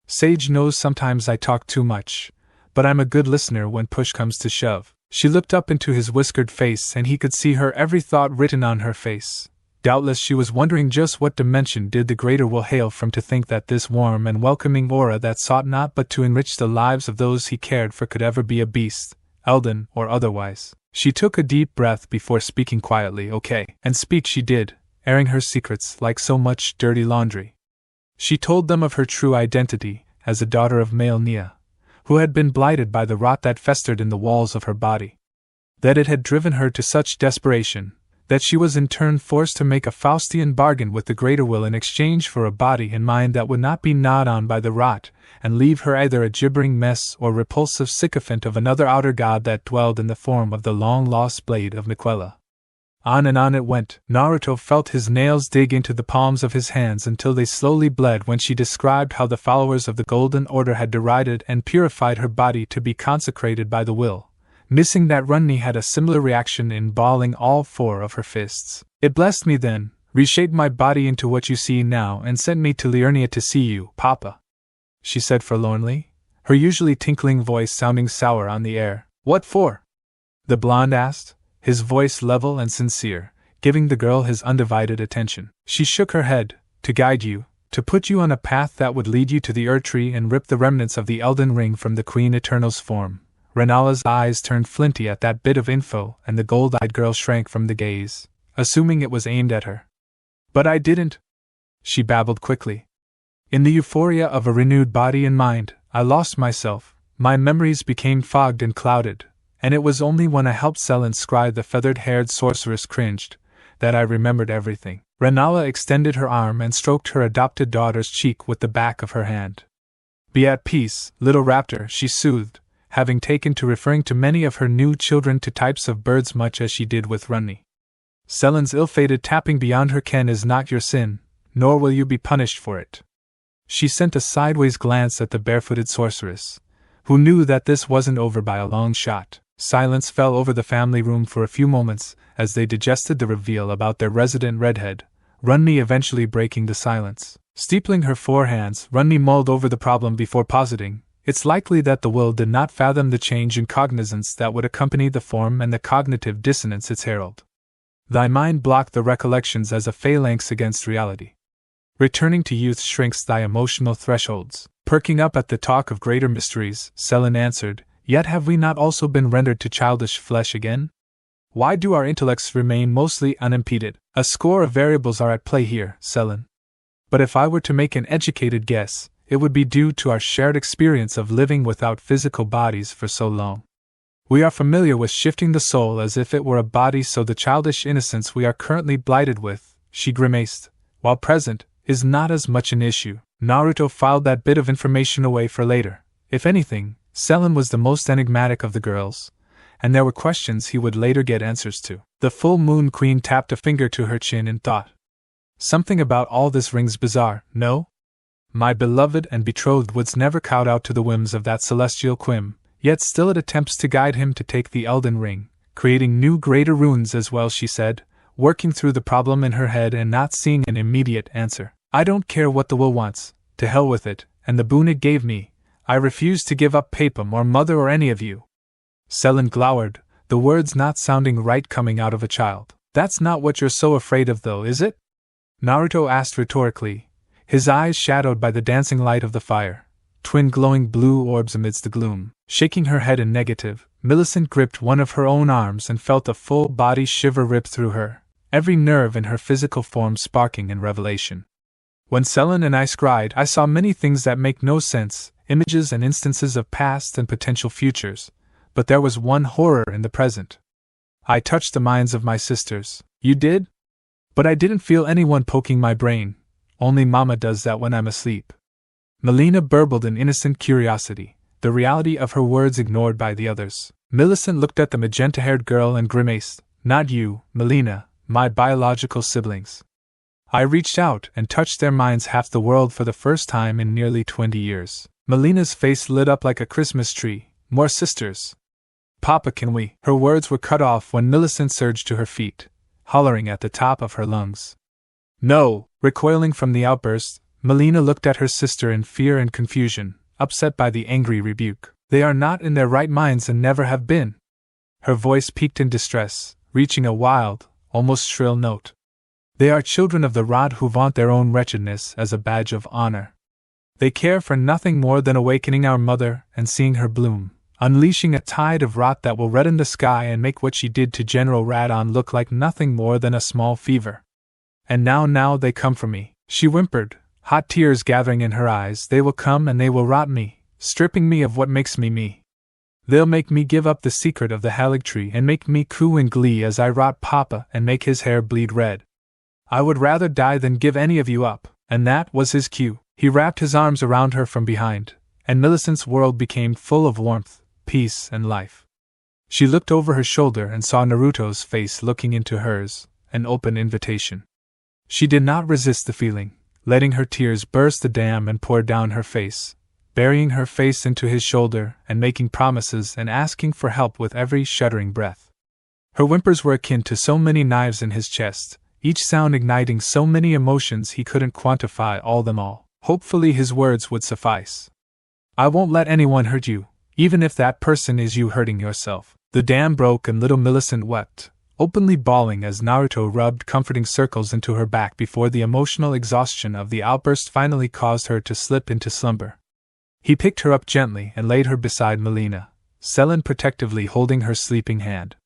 Sage knows sometimes I talk too much, but I'm a good listener when push comes to shove. She looked up into his whiskered face and he could see her every thought written on her face. Doubtless she was wondering just what dimension did the greater will hail from to think that this warm and welcoming aura that sought not but to enrich the lives of those he cared for could ever be a beast, Elden or otherwise. She took a deep breath before speaking quietly. Okay, and speak she did, airing her secrets like so much dirty laundry. She told them of her true identity as a daughter of Malenia, who had been blighted by the rot that festered in the walls of her body. That it had driven her to such desperation that she was in turn forced to make a Faustian bargain with the greater will in exchange for a body and mind that would not be gnawed on by the rot, and leave her either a gibbering mess or repulsive sycophant of another outer god that dwelled in the form of the long-lost blade of Miquella. On and on it went. Naruto felt his nails dig into the palms of his hands until they slowly bled when she described how the followers of the Golden Order had derided and purified her body to be consecrated by the will. Missing that, Ranni had a similar reaction in balling all four of her fists. It blessed me then, reshaped my body into what you see now, and sent me to Liurnia to see you, Papa, she said forlornly, her usually tinkling voice sounding sour on the air. What for? The blonde asked, his voice level and sincere, giving the girl his undivided attention. She shook her head. To guide you, to put you on a path that would lead you to the Erd-tree and rip the remnants of the Elden Ring from the Queen Eternal's form. Rennala's eyes turned flinty at that bit of info, and the gold-eyed girl shrank from the gaze, assuming it was aimed at her. But I didn't, she babbled quickly. In the euphoria of a renewed body and mind, I lost myself, my memories became fogged and clouded, and it was only when I helped Sellen scry the feathered-haired sorceress cringed, that I remembered everything. Rennala extended her arm and stroked her adopted daughter's cheek with the back of her hand. Be at peace, little raptor, she soothed, having taken to referring to many of her new children to types of birds much as she did with Ranni. Sellen's ill-fated tapping beyond her ken is not your sin, nor will you be punished for it. She sent a sideways glance at the barefooted sorceress, who knew that this wasn't over by a long shot. Silence fell over the family room for a few moments as they digested the reveal about their resident redhead, Ranni eventually breaking the silence. Steepling her forehands, Ranni mulled over the problem before positing, it's likely that the will did not fathom the change in cognizance that would accompany the form and the cognitive dissonance its herald. Thy mind blocked the recollections as a phalanx against reality. Returning to youth shrinks thy emotional thresholds. Perking up at the talk of greater mysteries, Sellen answered, yet have we not also been rendered to childish flesh again? Why do our intellects remain mostly unimpeded? A score of variables are at play here, Sellen. But if I were to make an educated guess, it would be due to our shared experience of living without physical bodies for so long. We are familiar with shifting the soul as if it were a body, so the childish innocence we are currently blighted with, she grimaced, while present, is not as much an issue. Naruto filed that bit of information away for later. If anything, Sellen was the most enigmatic of the girls, and there were questions he would later get answers to. The full moon queen tapped a finger to her chin in thought. Something about all this rings bizarre, no? My beloved and betrothed woods never cowed out to the whims of that celestial quim, yet still it attempts to guide him to take the Elden Ring, creating new greater runes as well, she said, working through the problem in her head and not seeing an immediate answer. I don't care what the will wants, to hell with it, and the boon it gave me. I refuse to give up Papum or Mother or any of you. Sellen glowered, the words not sounding right coming out of a child. That's not what you're so afraid of though, is it? Naruto asked rhetorically, his eyes shadowed by the dancing light of the fire, twin glowing blue orbs amidst the gloom. Shaking her head in negative, Millicent gripped one of her own arms and felt a full body shiver rip through her, every nerve in her physical form sparking in revelation. When Sellen and I scried, I saw many things that make no sense, images and instances of past and potential futures, but there was one horror in the present. I touched the minds of my sisters. You did? But I didn't feel anyone poking my brain. Only Mama does that when I'm asleep. Molina burbled in innocent curiosity, the reality of her words ignored by the others. Millicent looked at the magenta-haired girl and grimaced. Not you, Molina, my biological siblings. I reached out and touched their minds half the world for the first time in nearly 20 years. Molina's face lit up like a Christmas tree. More sisters. Papa, can we? Her words were cut off when Millicent surged to her feet, hollering at the top of her lungs. No! Recoiling from the outburst, Molina looked at her sister in fear and confusion, upset by the angry rebuke. They are not in their right minds and never have been. Her voice peaked in distress, reaching a wild, almost shrill note. They are children of the rod who vaunt their own wretchedness as a badge of honor. They care for nothing more than awakening our mother and seeing her bloom, unleashing a tide of rot that will redden the sky and make what she did to General Radon look like nothing more than a small fever. And now they come for me, she whimpered, hot tears gathering in her eyes. They will come and they will rot me, stripping me of what makes me me. They'll make me give up the secret of the halig tree and make me coo in glee as I rot Papa and make his hair bleed red. I would rather die than give any of you up, and that was his cue. He wrapped his arms around her from behind, and Millicent's world became full of warmth, peace, and life. She looked over her shoulder and saw Naruto's face looking into hers, an open invitation. She did not resist the feeling, letting her tears burst the dam and pour down her face, burying her face into his shoulder and making promises and asking for help with every shuddering breath. Her whimpers were akin to so many knives in his chest, each sound igniting so many emotions he couldn't quantify them all. Hopefully his words would suffice. I won't let anyone hurt you, even if that person is you hurting yourself. The dam broke and little Millicent wept, openly bawling as Naruto rubbed comforting circles into her back before the emotional exhaustion of the outburst finally caused her to slip into slumber. He picked her up gently and laid her beside Molina, Sellen protectively holding her sleeping hand.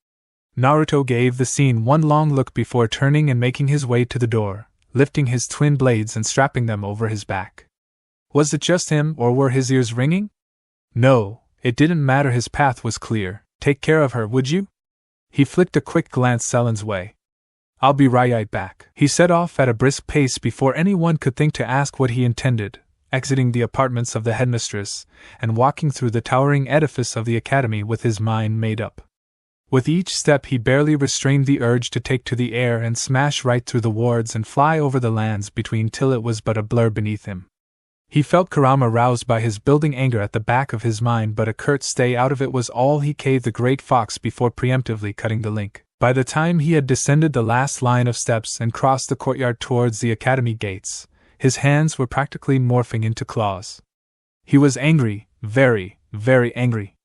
Naruto gave the scene one long look before turning and making his way to the door, lifting his twin blades and strapping them over his back. Was it just him, or were his ears ringing? No, it didn't matter, his path was clear. Take care of her, would you? He flicked a quick glance Sellen's way. I'll be right back. He set off at a brisk pace before anyone could think to ask what he intended, exiting the apartments of the headmistress, and walking through the towering edifice of the academy with his mind made up. With each step he barely restrained the urge to take to the air and smash right through the wards and fly over the lands between till it was but a blur beneath him. He felt Kurama roused by his building anger at the back of his mind, but a curt stay out of it was all he gave the great fox before preemptively cutting the link. By the time he had descended the last line of steps and crossed the courtyard towards the academy gates, his hands were practically morphing into claws. He was angry, very, very angry.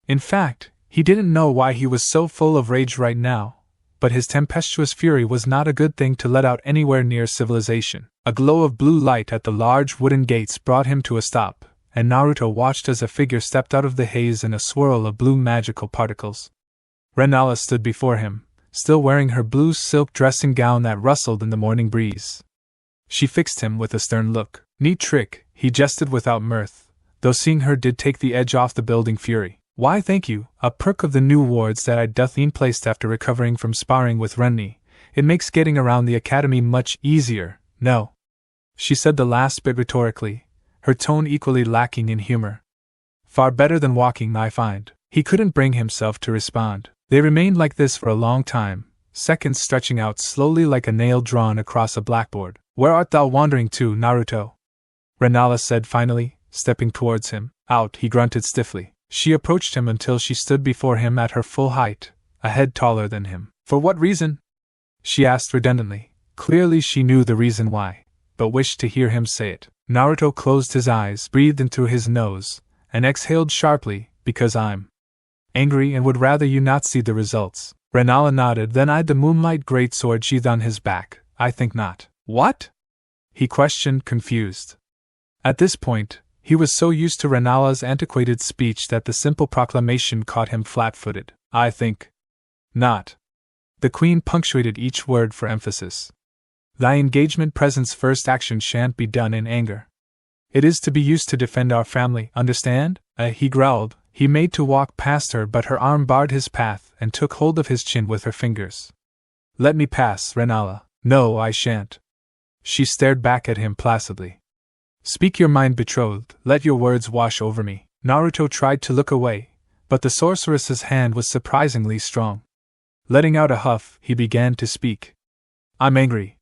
In fact, he didn't know why he was so full of rage right now, but his tempestuous fury was not a good thing to let out anywhere near civilization. A glow of blue light at the large wooden gates brought him to a stop, and Naruto watched as a figure stepped out of the haze in a swirl of blue magical particles. Rennala stood before him, still wearing her blue silk dressing gown that rustled in the morning breeze. She fixed him with a stern look. Neat trick, he jested without mirth, though seeing her did take the edge off the building fury. Why thank you, a perk of the new wards that I'd been placed after recovering from sparring with Ranni. It makes getting around the academy much easier, no? She said the last bit rhetorically, her tone equally lacking in humor. Far better than walking, I find. He couldn't bring himself to respond. They remained like this for a long time, seconds stretching out slowly like a nail drawn across a blackboard. Where art thou wandering to, Naruto? Rennala said finally, stepping towards him. Out, he grunted stiffly. She approached him until she stood before him at her full height, a head taller than him. For what reason? She asked redundantly. Clearly she knew the reason why, but wished to hear him say it. Naruto closed his eyes, breathed in through his nose, and exhaled sharply, because I'm angry and would rather you not see the results. Rennala nodded, then eyed the moonlight greatsword sheathed on his back. I think not. What? He questioned, confused. At this point, he was so used to Rennala's antiquated speech that the simple proclamation caught him flat-footed. I think not. The queen punctuated each word for emphasis. Thy engagement present's first action shan't be done in anger. It is to be used to defend our family, understand? He growled. He made to walk past her, but her arm barred his path and took hold of his chin with her fingers. Let me pass, Rennala. No, I shan't. She stared back at him placidly. Speak your mind, betrothed, let your words wash over me. Naruto tried to look away, but the sorceress's hand was surprisingly strong. Letting out a huff, he began to speak. I'm angry.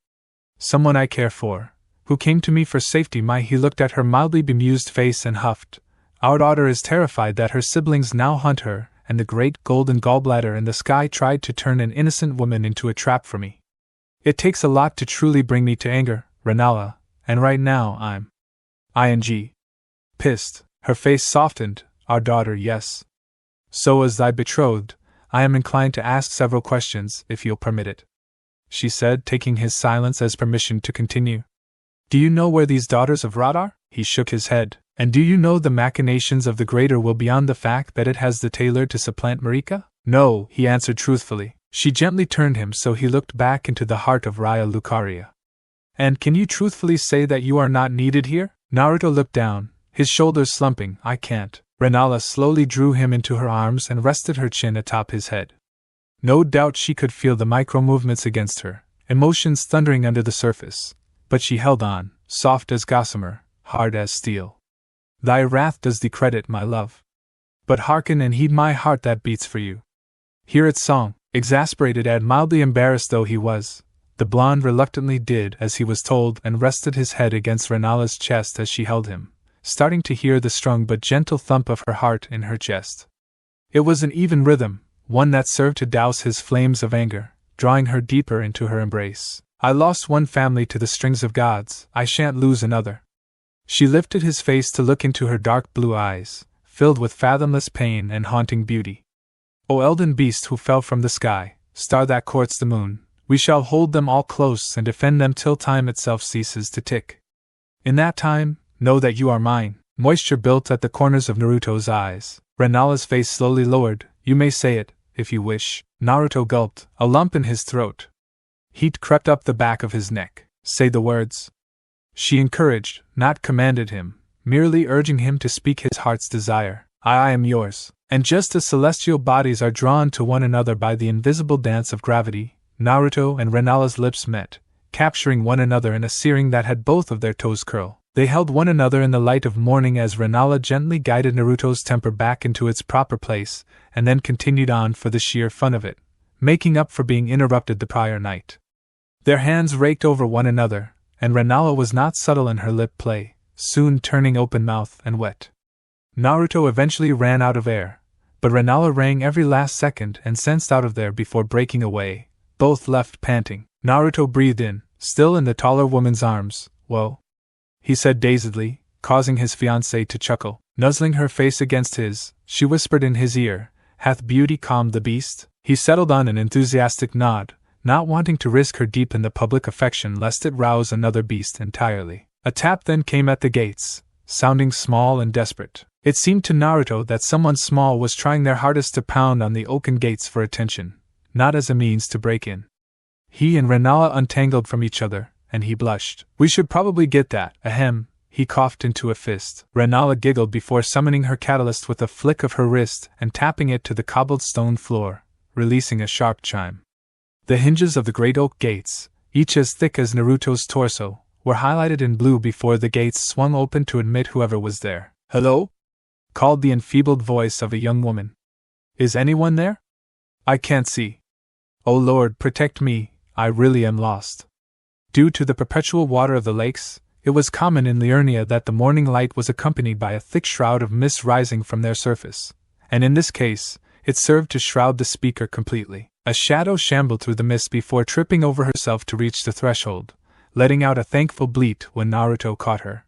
Someone I care for, who came to me for safety, he looked at her mildly bemused face and huffed. Our daughter is terrified that her siblings now hunt her, and the great golden gallbladder in the sky tried to turn an innocent woman into a trap for me. It takes a lot to truly bring me to anger, Rennala, and right now I'm pissed. Her face softened. Our daughter, yes. So as thy betrothed, I am inclined to ask several questions, if you'll permit it, she said, taking his silence as permission to continue. Do you know where these daughters of Rod are? He shook his head. And do you know the machinations of the greater will beyond the fact that it has the tailor to supplant Marika? No, he answered truthfully. She gently turned him so he looked back into the heart of Raya Lucaria. And can you truthfully say that you are not needed here? Naruto looked down, his shoulders slumping. I can't. Rennala slowly drew him into her arms and rested her chin atop his head. No doubt she could feel the micro-movements against her, emotions thundering under the surface, but she held on, soft as gossamer, hard as steel. Thy wrath does thee credit, my love. But hearken and heed my heart that beats for you. Hear its song. Exasperated and mildly embarrassed though he was, the blonde reluctantly did as he was told and rested his head against Rennala's chest as she held him, starting to hear the strong but gentle thump of her heart in her chest. It was an even rhythm, one that served to douse his flames of anger, drawing her deeper into her embrace. I lost one family to the strings of gods, I shan't lose another. She lifted his face to look into her dark blue eyes, filled with fathomless pain and haunting beauty. O Elden beast who fell from the sky, star that courts the moon, we shall hold them all close and defend them till time itself ceases to tick. In that time, know that you are mine. Moisture built at the corners of Naruto's eyes. Rennala's face slowly lowered. You may say it, if you wish. Naruto gulped, a lump in his throat. Heat crept up the back of his neck. Say the words. She encouraged, not commanded him, merely urging him to speak his heart's desire. I am yours. And just as celestial bodies are drawn to one another by the invisible dance of gravity, Naruto and Rennala's lips met, capturing one another in a searing that had both of their toes curl. They held one another in the light of morning as Rennala gently guided Naruto's temper back into its proper place, and then continued on for the sheer fun of it, making up for being interrupted the prior night. Their hands raked over one another, and Rennala was not subtle in her lip play, soon turning open mouth and wet. Naruto eventually ran out of air, but Rennala rang every last second and sensed out of there before breaking away, both left panting. Naruto breathed in, still in the taller woman's arms. Whoa, he said dazedly, causing his fiancée to chuckle. Nuzzling her face against his, she whispered in his ear, Hath beauty calmed the beast? He settled on an enthusiastic nod, not wanting to risk her deep in the public affection lest it rouse another beast entirely. A tap then came at the gates, sounding small and desperate. It seemed to Naruto that someone small was trying their hardest to pound on the oaken gates for attention, not as a means to break in. He and Rennala untangled from each other, and he blushed. We should probably get that, ahem, he coughed into a fist. Rennala giggled before summoning her catalyst with a flick of her wrist and tapping it to the cobbled stone floor, releasing a sharp chime. The hinges of the great oak gates, each as thick as Naruto's torso, were highlighted in blue before the gates swung open to admit whoever was there. Hello? Called the enfeebled voice of a young woman. Is anyone there? I can't see. Oh Lord, protect me, I really am lost. Due to the perpetual water of the lakes, it was common in Liurnia that the morning light was accompanied by a thick shroud of mist rising from their surface, and in this case, it served to shroud the speaker completely. A shadow shambled through the mist before tripping over herself to reach the threshold, letting out a thankful bleat when Naruto caught her.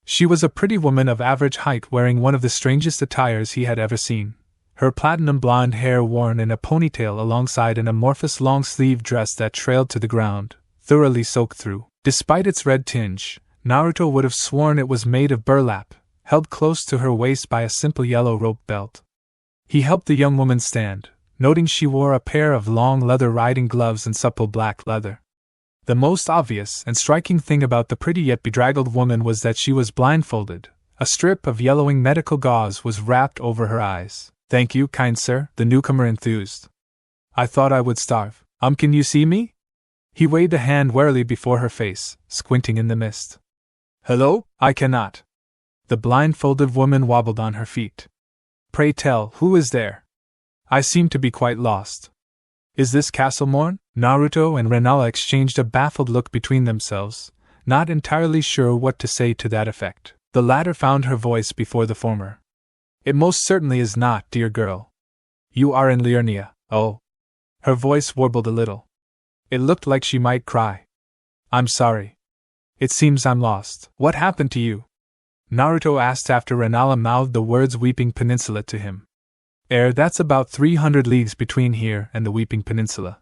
She was a pretty woman of average height wearing one of the strangest attires he had ever seen, her platinum blonde hair worn in a ponytail alongside an amorphous long-sleeved dress that trailed to the ground, thoroughly soaked through. Despite its red tinge, Naruto would have sworn it was made of burlap, held close to her waist by a simple yellow rope belt. He helped the young woman stand, noting she wore a pair of long leather riding gloves and supple black leather. The most obvious and striking thing about the pretty yet bedraggled woman was that she was blindfolded. A strip of yellowing medical gauze was wrapped over her eyes. Thank you, kind sir, the newcomer enthused. I thought I would starve. Can you see me? He waved a hand warily before her face, squinting in the mist. Hello? I cannot. The blindfolded woman wobbled on her feet. Pray tell, who is there? I seem to be quite lost. Is this Castle Morn? Naruto and Rennala exchanged a baffled look between themselves, not entirely sure what to say to that effect. The latter found her voice before the former. It most certainly is not, dear girl. You are in Liurnia. Oh. Her voice warbled a little. It looked like she might cry. I'm sorry. It seems I'm lost. What happened to you? Naruto asked after Rennala mouthed the words Weeping Peninsula to him. That's about 300 leagues between here and the Weeping Peninsula.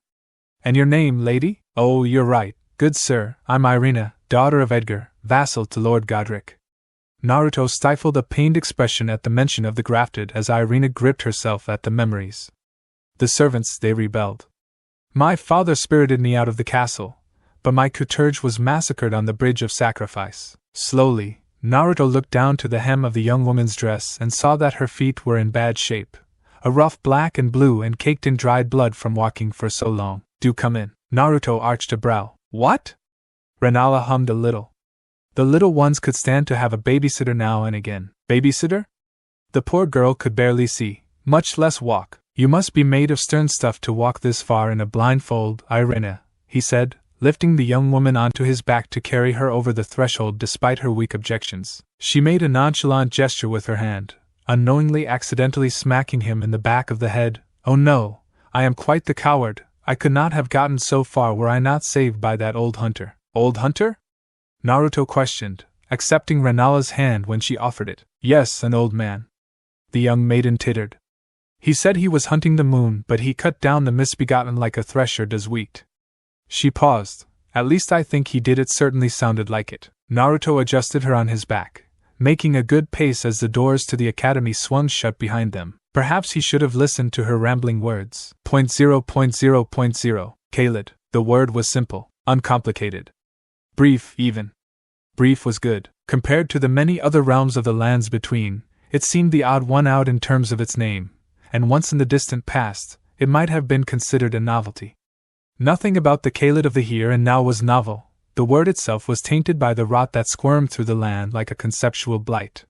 And your name, lady? Oh, you're right, good sir, I'm Irina, daughter of Edgar, vassal to Lord Godrick. Naruto stifled a pained expression at the mention of the grafted as Irina gripped herself at the memories. The servants, they rebelled. My father spirited me out of the castle, but my couturge was massacred on the Bridge of Sacrifice. Slowly, Naruto looked down to the hem of the young woman's dress and saw that her feet were in bad shape, a rough black and blue and caked in dried blood from walking for so long. Do come in. Naruto arched a brow. What? Rennala hummed a little. The little ones could stand to have a babysitter now and again. Babysitter? The poor girl could barely see, much less walk. You must be made of stern stuff to walk this far in a blindfold, Irina, he said, lifting the young woman onto his back to carry her over the threshold despite her weak objections. She made a nonchalant gesture with her hand, unknowingly accidentally smacking him in the back of the head. Oh no, I am quite the coward. I could not have gotten so far were I not saved by that old hunter. Old hunter? Naruto questioned, accepting Rennala's hand when she offered it. Yes, an old man. The young maiden tittered. He said he was hunting the moon, but he cut down the misbegotten like a thresher does wheat. She paused. At least I think he did. It certainly sounded like it. Naruto adjusted her on his back, making a good pace as the doors to the academy swung shut behind them. Perhaps he should have listened to her rambling words. 0.0.0.0. Kaled. The word was simple, uncomplicated. Brief, even. Brief was good. Compared to the many other realms of the lands between, it seemed the odd one out in terms of its name, and once in the distant past, it might have been considered a novelty. Nothing about the Kaled of the here and now was novel. The word itself was tainted by the rot that squirmed through the land like a conceptual blight.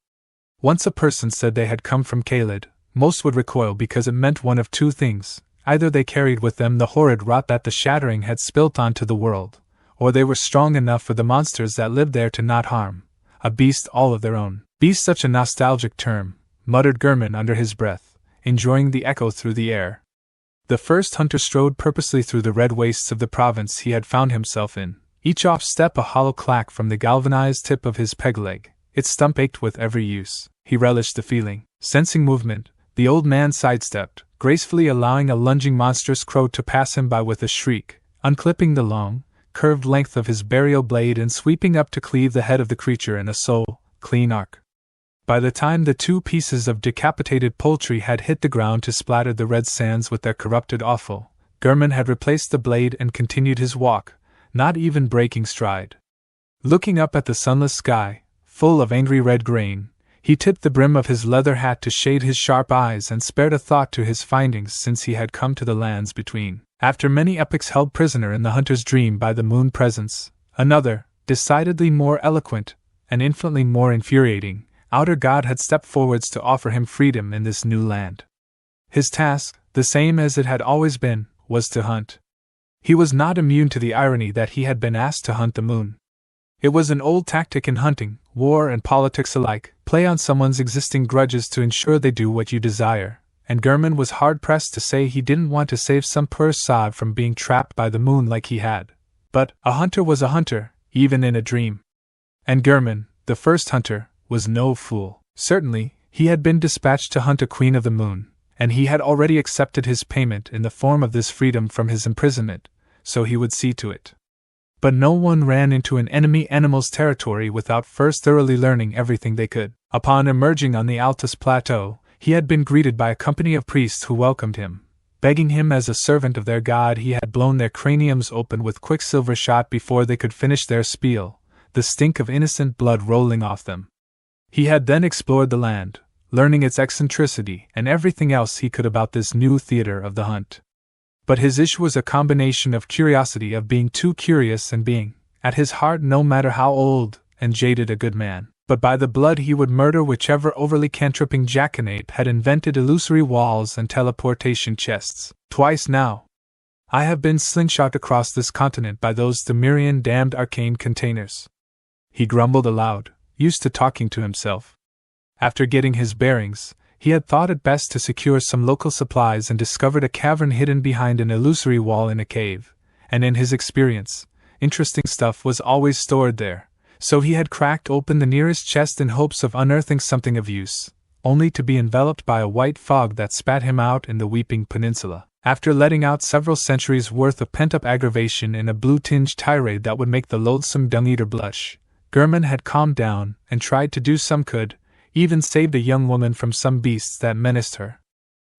Once a person said they had come from Kaled, most would recoil because it meant one of two things. Either they carried with them the horrid rot that the shattering had spilt onto the world, or they were strong enough for the monsters that lived there to not harm. A beast all of their own. Beast, such a nostalgic term, muttered German under his breath, enjoying the echo through the air. The first hunter strode purposely through the red wastes of the province he had found himself in, each off-step a hollow clack from the galvanized tip of his peg leg. Its stump ached with every use. He relished the feeling. Sensing movement, the old man sidestepped, gracefully allowing a lunging monstrous crow to pass him by with a shriek, unclipping the long, curved length of his burial blade and sweeping up to cleave the head of the creature in a clean arc. By the time the two pieces of decapitated poultry had hit the ground to splatter the red sands with their corrupted offal, German had replaced the blade and continued his walk, not even breaking stride. Looking up at the sunless sky, full of angry red grain, he tipped the brim of his leather hat to shade his sharp eyes and spared a thought to his findings since he had come to the lands between. After many epochs held prisoner in the hunter's dream by the moon presence, another, decidedly more eloquent, and infinitely more infuriating, outer god had stepped forwards to offer him freedom in this new land. His task, the same as it had always been, was to hunt. He was not immune to the irony that he had been asked to hunt the moon. It was an old tactic in hunting, war and politics alike, play on someone's existing grudges to ensure they do what you desire, and German was hard-pressed to say he didn't want to save some poor sod from being trapped by the moon like he had. But a hunter was a hunter, even in a dream. And German, the first hunter, was no fool. Certainly, he had been dispatched to hunt a queen of the moon, and he had already accepted his payment in the form of this freedom from his imprisonment, so he would see to it. But no one ran into an enemy animal's territory without first thoroughly learning everything they could. Upon emerging on the Altus Plateau, he had been greeted by a company of priests who welcomed him, begging him as a servant of their god. He had blown their craniums open with quicksilver shot before they could finish their spiel, the stink of innocent blood rolling off them. He had then explored the land, learning its eccentricity and everything else he could about this new theater of the hunt. But his issue was a combination of curiosity, of being too curious, and being, at his heart, no matter how old and jaded, a good man. But by the blood he would murder whichever overly cantripping jackanape had invented illusory walls and teleportation chests. Twice now I have been slingshot across this continent by those Themirian damned arcane containers. He grumbled aloud, used to talking to himself. After getting his bearings, he had thought it best to secure some local supplies and discovered a cavern hidden behind an illusory wall in a cave, and in his experience, interesting stuff was always stored there, so he had cracked open the nearest chest in hopes of unearthing something of use, only to be enveloped by a white fog that spat him out in the Weeping Peninsula. After letting out several centuries' worth of pent-up aggravation in a blue-tinged tirade that would make the loathsome dung-eater blush, Gehrman had calmed down and tried to do some good, even saved a young woman from some beasts that menaced her.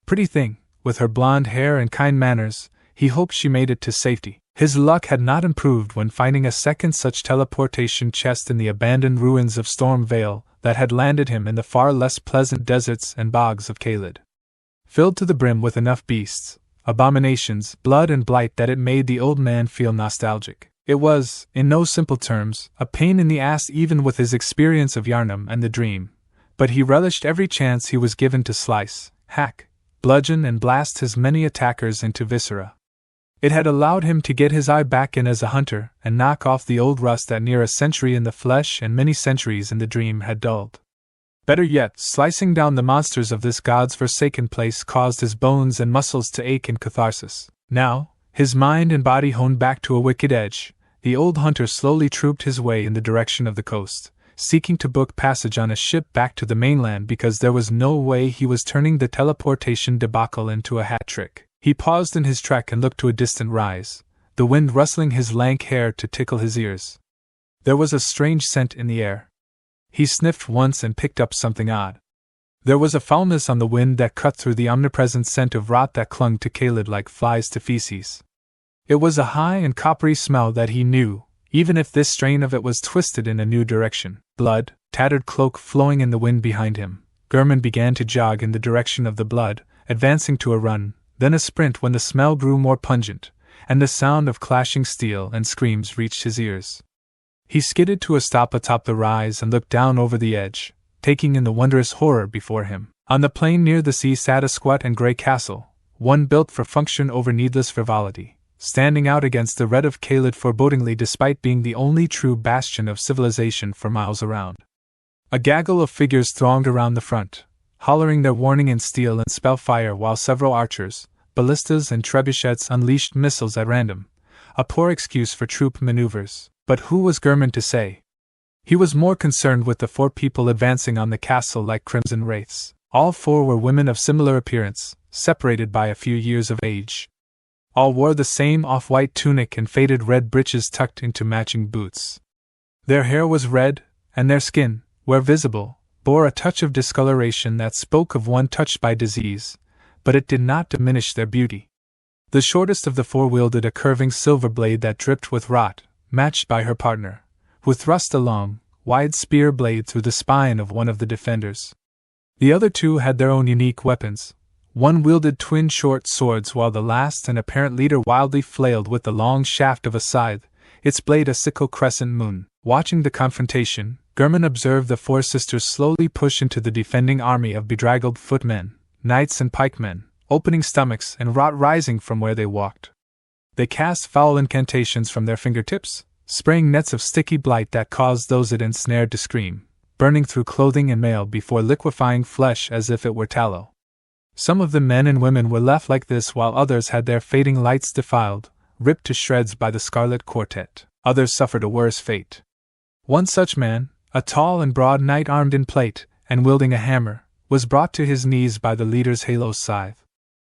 Pretty thing, with her blonde hair and kind manners, he hoped she made it to safety. His luck had not improved when finding a second such teleportation chest in the abandoned ruins of Storm Vale that had landed him in the far less pleasant deserts and bogs of Caelid. Filled to the brim with enough beasts, abominations, blood and blight that it made the old man feel nostalgic. It was, in no simple terms, a pain in the ass even with his experience of Yharnam and the Dream, but he relished every chance he was given to slice, hack, bludgeon and blast his many attackers into viscera. It had allowed him to get his eye back in as a hunter and knock off the old rust that near a century in the flesh and many centuries in the Dream had dulled. Better yet, slicing down the monsters of this god's forsaken place caused his bones and muscles to ache in catharsis. Now, his mind and body honed back to a wicked edge, the old hunter slowly trooped his way in the direction of the coast, seeking to book passage on a ship back to the mainland because there was no way he was turning the teleportation debacle into a hat trick. He paused in his trek and looked to a distant rise, the wind rustling his lank hair to tickle his ears. There was a strange scent in the air. He sniffed once and picked up something odd. There was a foulness on the wind that cut through the omnipresent scent of rot that clung to Caelid like flies to feces. It was a high and coppery smell that he knew, even if this strain of it was twisted in a new direction. Blood, tattered cloak flowing in the wind behind him, Gehrman began to jog in the direction of the blood, advancing to a run, then a sprint when the smell grew more pungent, and the sound of clashing steel and screams reached his ears. He skidded to a stop atop the rise and looked down over the edge, taking in the wondrous horror before him. On the plain near the sea sat a squat and grey castle, one built for function over needless frivolity, standing out against the red of Caelid forebodingly despite being the only true bastion of civilization for miles around. A gaggle of figures thronged around the front, hollering their warning in steel and spellfire while several archers, ballistas and trebuchets unleashed missiles at random, a poor excuse for troop maneuvers. But who was Gehrman to say? He was more concerned with the 4 people advancing on the castle like crimson wraiths. All 4 were women of similar appearance, separated by a few years of age. All wore the same off-white tunic and faded red breeches tucked into matching boots. Their hair was red, and their skin, where visible, bore a touch of discoloration that spoke of one touched by disease, but it did not diminish their beauty. The shortest of the 4 wielded a curving silver blade that dripped with rot, matched by her partner, who thrust a long, wide spear blade through the spine of one of the defenders. The other 2 had their own unique weapons. One wielded twin short swords while the last and apparent leader wildly flailed with the long shaft of a scythe, its blade a sickle crescent moon. Watching the confrontation, Gehrman observed the 4 sisters slowly push into the defending army of bedraggled footmen, knights and pikemen, opening stomachs and rot rising from where they walked. They cast foul incantations from their fingertips, spraying nets of sticky blight that caused those it ensnared to scream, burning through clothing and mail before liquefying flesh as if it were tallow. Some of the men and women were left like this while others had their fading lights defiled, ripped to shreds by the Scarlet Quartet. Others suffered a worse fate. One such man, a tall and broad knight armed in plate, and wielding a hammer, was brought to his knees by the leader's halo scythe.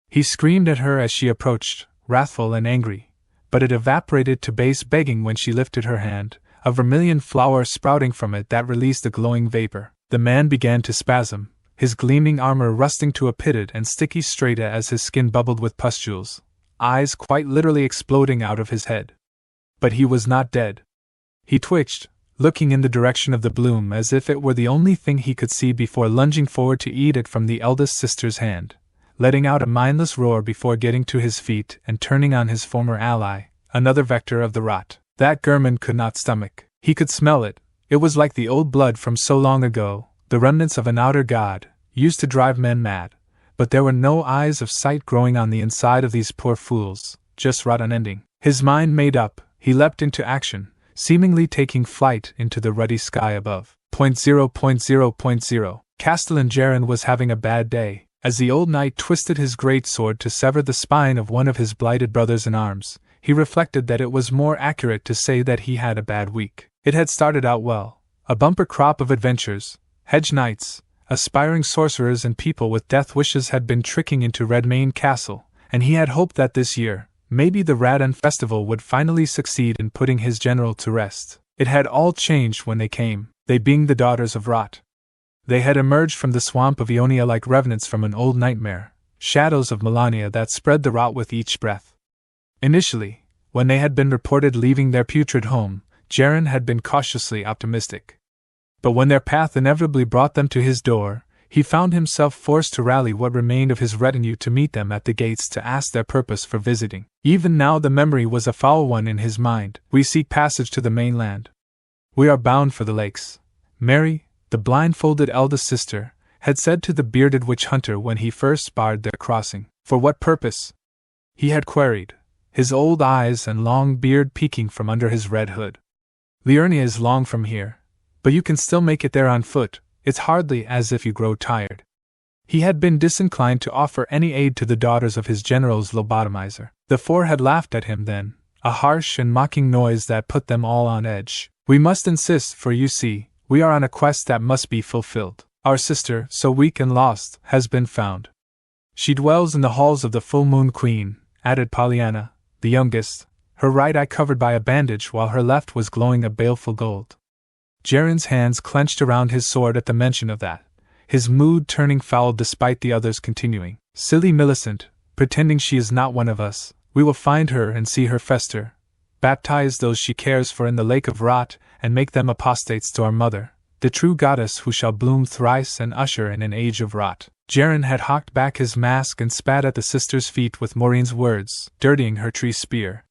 He screamed at her as she approached, wrathful and angry, but it evaporated to base begging when she lifted her hand, a vermilion flower sprouting from it that released a glowing vapor. The man began to spasm, his gleaming armor rusting to a pitted and sticky strata as his skin bubbled with pustules, eyes quite literally exploding out of his head. But he was not dead. He twitched, looking in the direction of the bloom as if it were the only thing he could see before lunging forward to eat it from the eldest sister's hand, letting out a mindless roar before getting to his feet and turning on his former ally, another vector of the rot. That Gehrman could not stomach. He could smell it. It was like the old blood from so long ago, the remnants of an outer god, used to drive men mad. But there were no eyes of sight growing on the inside of these poor fools, just rot unending. His mind made up, he leapt into action, seemingly taking flight into the ruddy sky above. 0.0.0.0 Castellan Jaren was having a bad day. As the old knight twisted his great sword to sever the spine of one of his blighted brothers in arms, he reflected that it was more accurate to say that he had a bad week. It had started out well, a bumper crop of adventures, hedge knights, aspiring sorcerers and people with death wishes had been tricking into Redmane Castle, and he had hoped that this year, maybe the Radan Festival would finally succeed in putting his general to rest. It had all changed when they came, they being the daughters of Rot. They had emerged from the swamp of Ionia like revenants from an old nightmare, shadows of Malenia that spread the rot with each breath. Initially, when they had been reported leaving their putrid home, Jaren had been cautiously optimistic. But when their path inevitably brought them to his door, he found himself forced to rally what remained of his retinue to meet them at the gates to ask their purpose for visiting. Even now the memory was a foul one in his mind. We seek passage to the mainland. We are bound for the lakes. Mary, the blindfolded eldest sister, had said to the bearded witch hunter when he first barred their crossing. For what purpose? He had queried, his old eyes and long beard peeking from under his red hood. Liurnia is long from here, but you can still make it there on foot. It's hardly as if you grow tired. He had been disinclined to offer any aid to the daughters of his general's lobotomizer. The four had laughed at him then, a harsh and mocking noise that put them all on edge. We must insist, for you see, we are on a quest that must be fulfilled. Our sister, so weak and lost, has been found. She dwells in the halls of the Full Moon Queen, added Pollyanna, the youngest, her right eye covered by a bandage while her left was glowing a baleful gold. Jaren's hands clenched around his sword at the mention of that, his mood turning foul despite the others continuing. Silly Millicent, pretending she is not one of us, we will find her and see her fester, baptize those she cares for in the lake of rot, and make them apostates to our mother, the true goddess who shall bloom thrice and usher in an age of rot. Jaren had hawked back his mask and spat at the sister's feet with Maureen's words, dirtying her tree spear.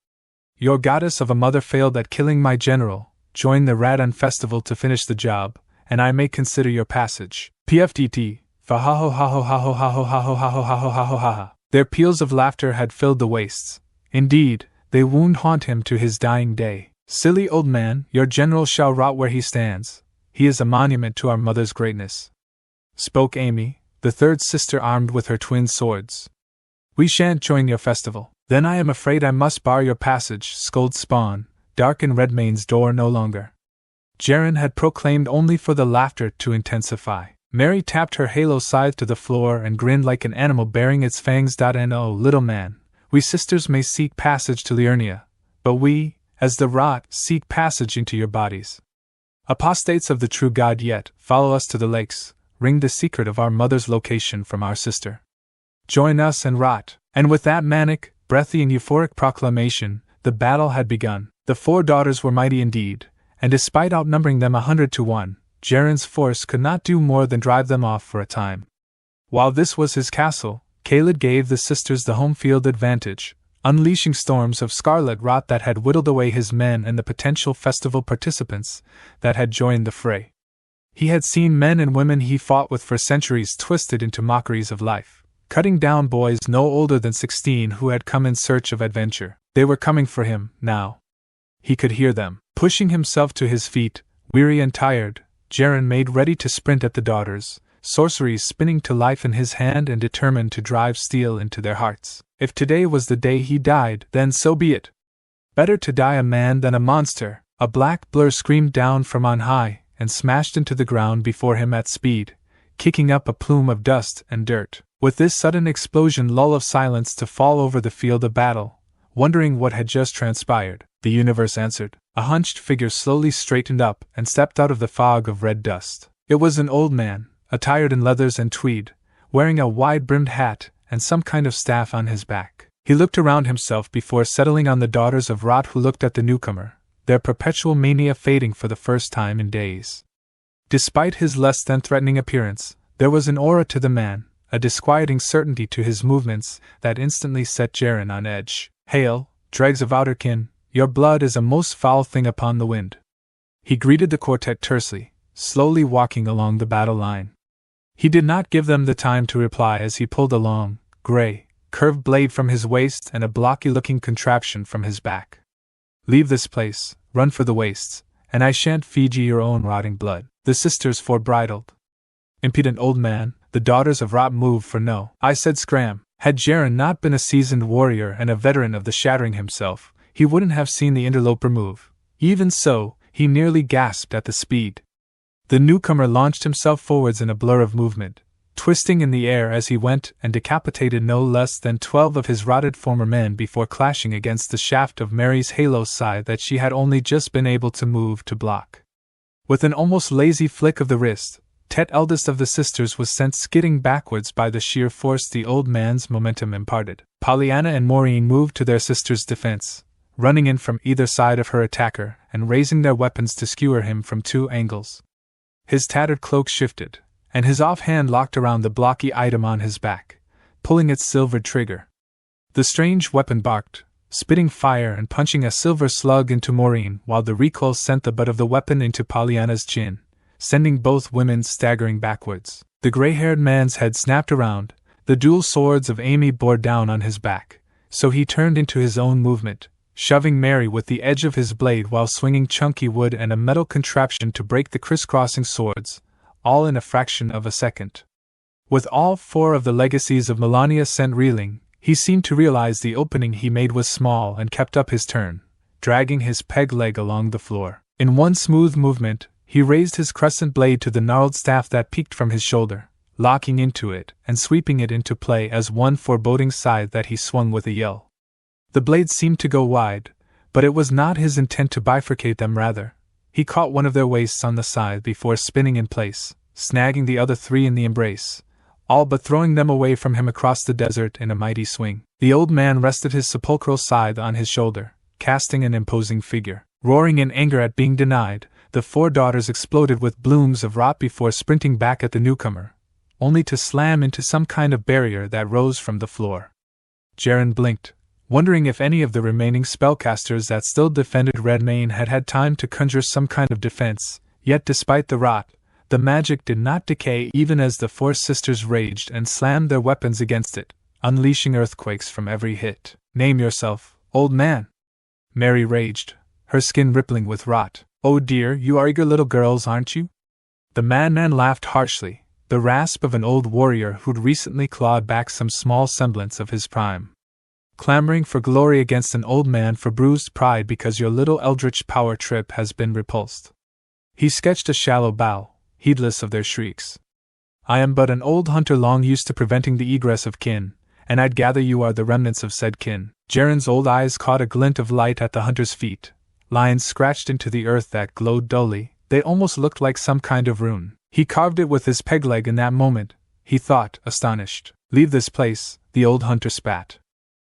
Your goddess of a mother failed at killing my general. Join the Radan Festival to finish the job, and I may consider your passage. PFTT, fahaho haho haho haho haho haho haho haho haha. Their peals of laughter had filled the wastes. Indeed, they would haunt him to his dying day. Silly old man, your general shall rot where he stands. He is a monument to our mother's greatness. Spoke Amy, the third sister armed with her twin swords. We shan't join your festival. Then I am afraid I must bar your passage, scolded Spawn. Darken Redmane's door no longer. Jaren had proclaimed only for the laughter to intensify. Mary tapped her halo scythe to the floor and grinned like an animal bearing its fangs. No, little man, we sisters may seek passage to Liurnia, but we, as the rot, seek passage into your bodies. Apostates of the true God yet, follow us to the lakes, wring the secret of our mother's location from our sister. Join us and rot. And with that manic, breathy and euphoric proclamation, the battle had begun. The four daughters were mighty indeed, and despite outnumbering them 100 to 1, Jaren's force could not do more than drive them off for a time. While this was his castle, Kaled gave the sisters the home field advantage, unleashing storms of scarlet rot that had whittled away his men and the potential festival participants that had joined the fray. He had seen men and women he fought with for centuries twisted into mockeries of life, cutting down boys no older than 16 who had come in search of adventure. They were coming for him, now. He could hear them. Pushing himself to his feet, weary and tired, Jaren made ready to sprint at the daughters, sorceries spinning to life in his hand and determined to drive steel into their hearts. If today was the day he died, then so be it. Better to die a man than a monster. A black blur screamed down from on high and smashed into the ground before him at speed, kicking up a plume of dust and dirt. With this sudden explosion lull of silence to fall over the field of battle, wondering what had just transpired, the universe answered. A hunched figure slowly straightened up and stepped out of the fog of red dust. It was an old man, attired in leathers and tweed, wearing a wide-brimmed hat and some kind of staff on his back. He looked around himself before settling on the daughters of Rot, who looked at the newcomer, their perpetual mania fading for the first time in days. Despite his less than threatening appearance, there was an aura to the man, a disquieting certainty to his movements that instantly set Jaren on edge. Hail, dregs of outerkin, your blood is a most foul thing upon the wind. He greeted the quartet tersely, slowly walking along the battle line. He did not give them the time to reply as he pulled a long, gray, curved blade from his waist and a blocky-looking contraption from his back. Leave this place, run for the wastes, and I shan't feed you your own rotting blood. The sisters forebridled. Impudent old man, the daughters of Rot moved for no. I said scram. Had Jaren not been a seasoned warrior and a veteran of the shattering himself, he wouldn't have seen the interloper move. Even so, he nearly gasped at the speed. The newcomer launched himself forwards in a blur of movement, twisting in the air as he went, and decapitated no less than 12 of his rotted former men before clashing against the shaft of Mary's halo scythe that she had only just been able to move to block. With an almost lazy flick of the wrist, Tet, eldest of the sisters, was sent skidding backwards by the sheer force the old man's momentum imparted. Pollyanna and Maureen moved to their sister's defense, running in from either side of her attacker and raising their weapons to skewer him from 2 angles. His tattered cloak shifted, and his offhand locked around the blocky item on his back, pulling its silvered trigger. The strange weapon barked, spitting fire and punching a silver slug into Maureen, while the recoil sent the butt of the weapon into Pollyanna's chin, sending both women staggering backwards. The gray-haired man's head snapped around, the dual swords of Amy bore down on his back, so he turned into his own movement, shoving Mary with the edge of his blade while swinging chunky wood and a metal contraption to break the crisscrossing swords, all in a fraction of a second. With all 4 of the legacies of Malenia sent reeling, he seemed to realize the opening he made was small and kept up his turn, dragging his peg leg along the floor. In one smooth movement, he raised his crescent blade to the gnarled staff that peeked from his shoulder, locking into it and sweeping it into play as one foreboding scythe that he swung with a yell. The blade seemed to go wide, but it was not his intent to bifurcate them. Rather, he caught one of their waists on the scythe before spinning in place, snagging the other 3 in the embrace, all but throwing them away from him across the desert in a mighty swing. The old man rested his sepulchral scythe on his shoulder, casting an imposing figure. Roaring in anger at being denied, the 4 daughters exploded with blooms of rot before sprinting back at the newcomer, only to slam into some kind of barrier that rose from the floor. Jaren blinked, wondering if any of the remaining spellcasters that still defended Redmane had had time to conjure some kind of defense, yet despite the rot, the magic did not decay even as the 4 sisters raged and slammed their weapons against it, unleashing earthquakes from every hit. "Name yourself, old man!" Mary raged, her skin rippling with rot. "Oh dear, you are eager little girls, aren't you?" The madman laughed harshly, the rasp of an old warrior who'd recently clawed back some small semblance of his prime. "Clamoring for glory against an old man for bruised pride because your little eldritch power trip has been repulsed." He sketched a shallow bow, heedless of their shrieks. "I am but an old hunter long used to preventing the egress of kin, and I'd gather you are the remnants of said kin." Jaren's old eyes caught a glint of light at the hunter's feet, lines scratched into the earth that glowed dully. They almost looked like some kind of rune. He carved it with his peg leg in that moment, he thought, astonished. "Leave this place," the old hunter spat.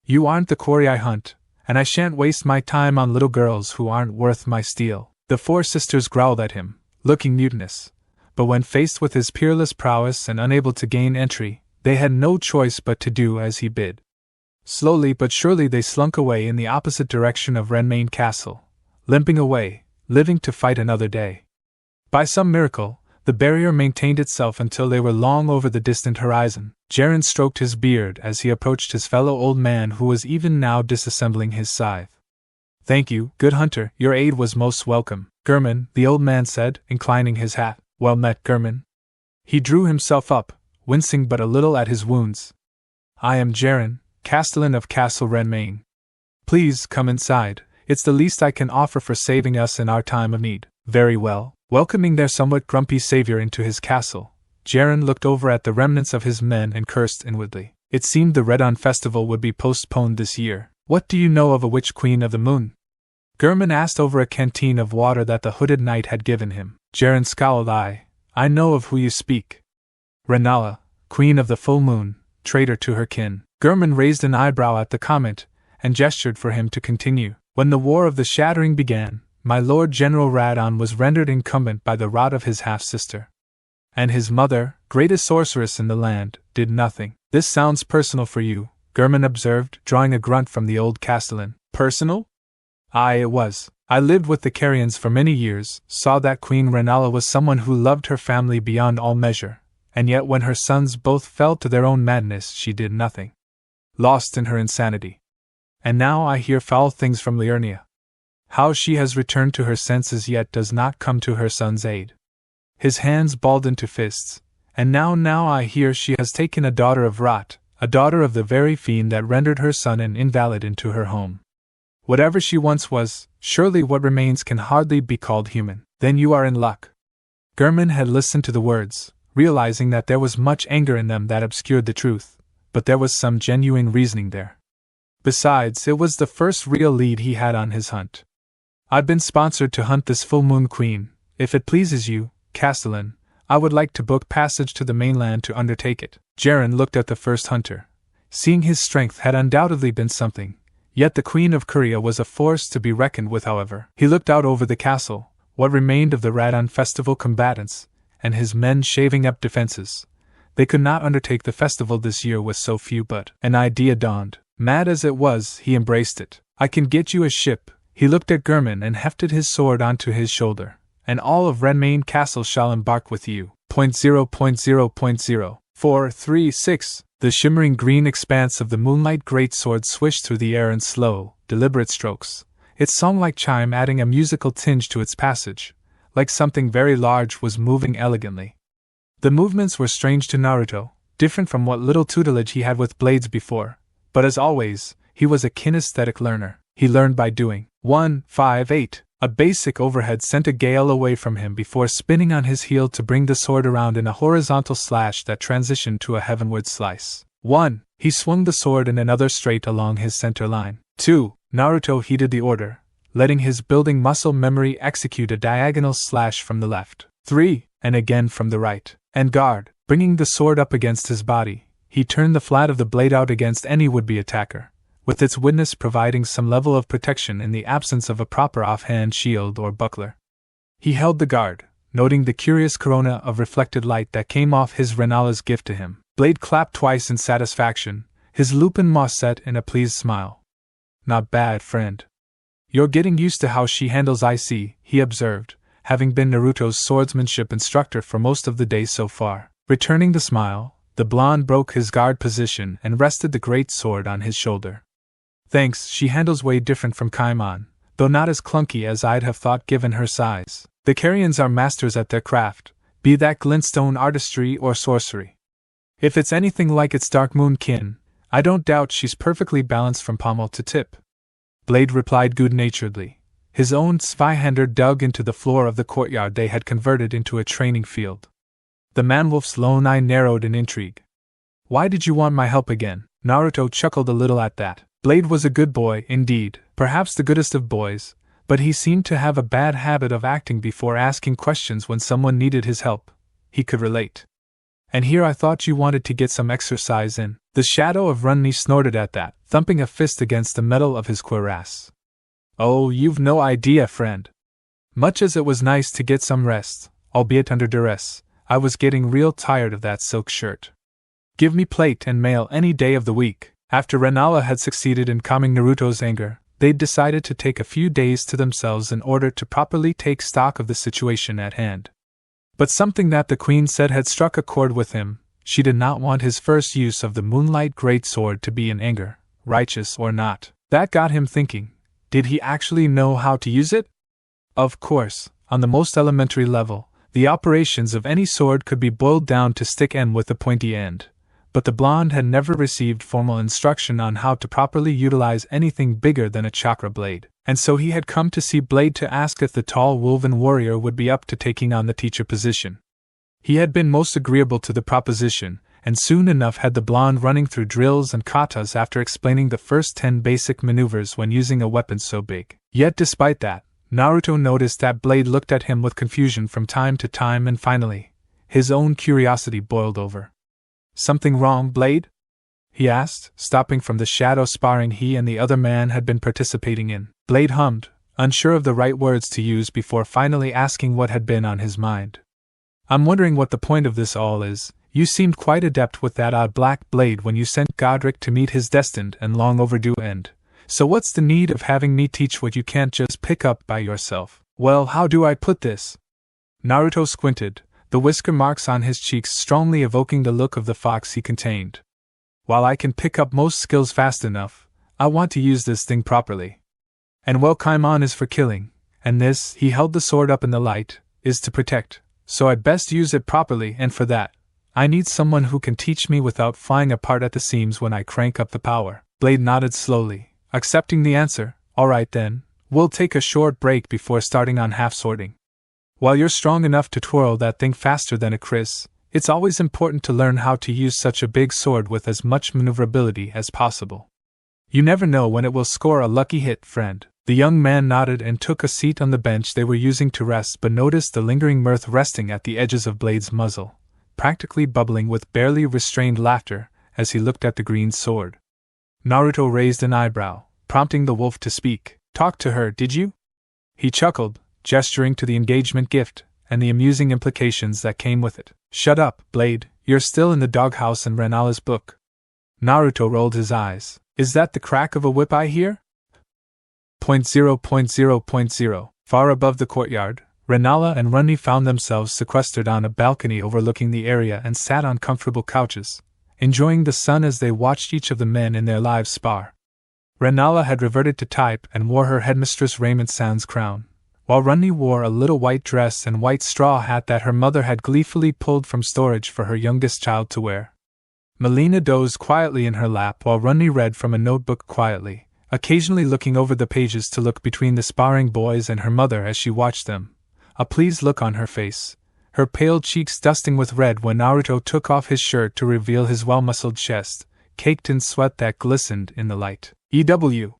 "You aren't the quarry I hunt, and I shan't waste my time on little girls who aren't worth my steel." The 4 sisters growled at him, looking mutinous, but when faced with his peerless prowess and unable to gain entry, they had no choice but to do as he bid. Slowly but surely they slunk away in the opposite direction of Renmane Castle, limping away, living to fight another day. By some miracle, the barrier maintained itself until they were long over the distant horizon. Jaren stroked his beard as he approached his fellow old man who was even now disassembling his scythe. "Thank you, good hunter, your aid was most welcome." "Gurman," the old man said, inclining his hat. "Well met, Gurman." He drew himself up, wincing but a little at his wounds. "I am Jaren, Castellan of Castle Renmane. Please come inside. It's the least I can offer for saving us in our time of need." "Very well." Welcoming their somewhat grumpy savior into his castle, Jaren looked over at the remnants of his men and cursed inwardly. It seemed the Redon festival would be postponed this year. "What do you know of a witch queen of the moon?" Gurman asked over a canteen of water that the hooded knight had given him. Jaren scowled. I know of who you speak. Rennala, queen of the full moon, traitor to her kin." Gurman raised an eyebrow at the comment, and gestured for him to continue. "When the War of the Shattering began, my Lord General Radon was rendered incumbent by the rot of his half-sister. And his mother, greatest sorceress in the land, did nothing." "This sounds personal for you," Gurman observed, drawing a grunt from the old castellan. "Personal?" "Aye, it was. I lived with the Carians for many years, saw that Queen Rennala was someone who loved her family beyond all measure, and yet when her sons both fell to their own madness she did nothing. Lost in her insanity. And now I hear foul things from Liurnia. How she has returned to her senses yet does not come to her son's aid." His hands balled into fists. "And now I hear she has taken a daughter of Rot, a daughter of the very fiend that rendered her son an invalid into her home." Whatever she once was, surely what remains can hardly be called human. Then you are in luck. Gehrman had listened to the words, realizing that there was much anger in them that obscured the truth, but there was some genuine reasoning there. Besides, it was the first real lead he had on his hunt. I've been sponsored to hunt this full moon queen. If it pleases you, Castellan, I would like to book passage to the mainland to undertake it. Jaren looked at the first hunter. Seeing his strength had undoubtedly been something, yet the Queen of Korea was a force to be reckoned with. However, he looked out over the castle, what remained of the Radon festival combatants, and his men shaving up defenses. They could not undertake the festival this year with so few, but an idea dawned. Mad as it was, he embraced it. I can get you a ship. He looked at Gehrman and hefted his sword onto his shoulder. And all of Renmain Castle shall embark with you. 0.0.0.0436. The shimmering green expanse of the moonlight greatsword swished through the air in slow, deliberate strokes, its song-like chime adding a musical tinge to its passage, like something very large was moving elegantly. The movements were strange to Naruto, different from what little tutelage he had with blades before, but as always, he was a kinesthetic learner. He learned by doing. 158. A basic overhead sent a gale away from him before spinning on his heel to bring the sword around in a horizontal slash that transitioned to a heavenward slice. 1. He swung the sword in another straight along his center line. 2. Naruto heeded the order, letting his building muscle memory execute a diagonal slash from the left. 3. And again from the right. And guard, bringing the sword up against his body, he turned the flat of the blade out against any would-be attacker, with its witness providing some level of protection in the absence of a proper offhand shield or buckler. He held the guard, noting the curious corona of reflected light that came off his Rennala's gift to him. Blade clapped twice in satisfaction, his lupin maw set in a pleased smile. Not bad, friend. You're getting used to how she handles I see, he observed, having been Naruto's swordsmanship instructor for most of the day so far. Returning the smile, the blonde broke his guard position and rested the great sword on his shoulder. Thanks, she handles way different from Kaimon, though not as clunky as I'd have thought given her size. The Carians are masters at their craft, be that glintstone artistry or sorcery. If it's anything like its Dark Moon kin, I don't doubt she's perfectly balanced from pommel to tip. Blade replied good-naturedly. His own Zweihander dug into the floor of the courtyard they had converted into a training field. The manwolf's lone eye narrowed in intrigue. Why did you want my help again? Naruto chuckled a little at that. Blade was a good boy, indeed, perhaps the goodest of boys, but he seemed to have a bad habit of acting before asking questions when someone needed his help. He could relate. And here I thought you wanted to get some exercise in. The shadow of Ranni snorted at that, thumping a fist against the metal of his cuirass. Oh, you've no idea, friend. Much as it was nice to get some rest, albeit under duress, I was getting real tired of that silk shirt. Give me plate and mail any day of the week. After Rennala had succeeded in calming Naruto's anger, they'd decided to take a few days to themselves in order to properly take stock of the situation at hand. But something that the Queen said had struck a chord with him. She did not want his first use of the moonlight greatsword to be in anger, righteous or not. That got him thinking. Did he actually know how to use it? Of course, on the most elementary level, the operations of any sword could be boiled down to stick end with the pointy end. But the blonde had never received formal instruction on how to properly utilize anything bigger than a chakra blade, and so he had come to see Blade to ask if the tall woven warrior would be up to taking on the teacher position. He had been most agreeable to the proposition, and soon enough had the blonde running through drills and katas after explaining the first 10 basic maneuvers when using a weapon so big. Yet despite that, Naruto noticed that Blade looked at him with confusion from time to time, and finally, his own curiosity boiled over. Something wrong, Blade? He asked, stopping from the shadow sparring he and the other man had been participating in. Blade hummed, unsure of the right words to use before finally asking what had been on his mind. I'm wondering what the point of this all is. You seemed quite adept with that odd black blade when you sent Godrick to meet his destined and long overdue end. So what's the need of having me teach what you can't just pick up by yourself? Well, how do I put this? Naruto squinted, the whisker marks on his cheeks strongly evoking the look of the fox he contained. While I can pick up most skills fast enough, I want to use this thing properly. And well, Kaimon is for killing, and this, he held the sword up in the light, is to protect, so I'd best use it properly, and for that, I need someone who can teach me without flying apart at the seams when I crank up the power. Blade nodded slowly, accepting the answer, Alright then, we'll take a short break before starting on half sorting. While you're strong enough to twirl that thing faster than a Chris, it's always important to learn how to use such a big sword with as much maneuverability as possible. You never know when it will score a lucky hit, friend. The young man nodded and took a seat on the bench they were using to rest, but noticed the lingering mirth resting at the edges of Blade's muzzle, practically bubbling with barely restrained laughter as he looked at the green sword. Naruto raised an eyebrow, prompting the wolf to speak. Talk to her, did you? He chuckled, gesturing to the engagement gift and the amusing implications that came with it. Shut up, Blade, you're still in the doghouse in Rennala's book. Naruto rolled his eyes. Is that the crack of a whip I hear? 0.0.0.0. Far above the courtyard, Rennala and Ranni found themselves sequestered on a balcony overlooking the area and sat on comfortable couches, enjoying the sun as they watched each of the men in their lives spar. Rennala had reverted to type and wore her headmistress Raymond Sans crown, while Ranni wore a little white dress and white straw hat that her mother had gleefully pulled from storage for her youngest child to wear. Molina dozed quietly in her lap while Ranni read from a notebook quietly, occasionally looking over the pages to look between the sparring boys and her mother as she watched them, a pleased look on her face, her pale cheeks dusting with red when Naruto took off his shirt to reveal his well-muscled chest, caked in sweat that glistened in the light. "EW!"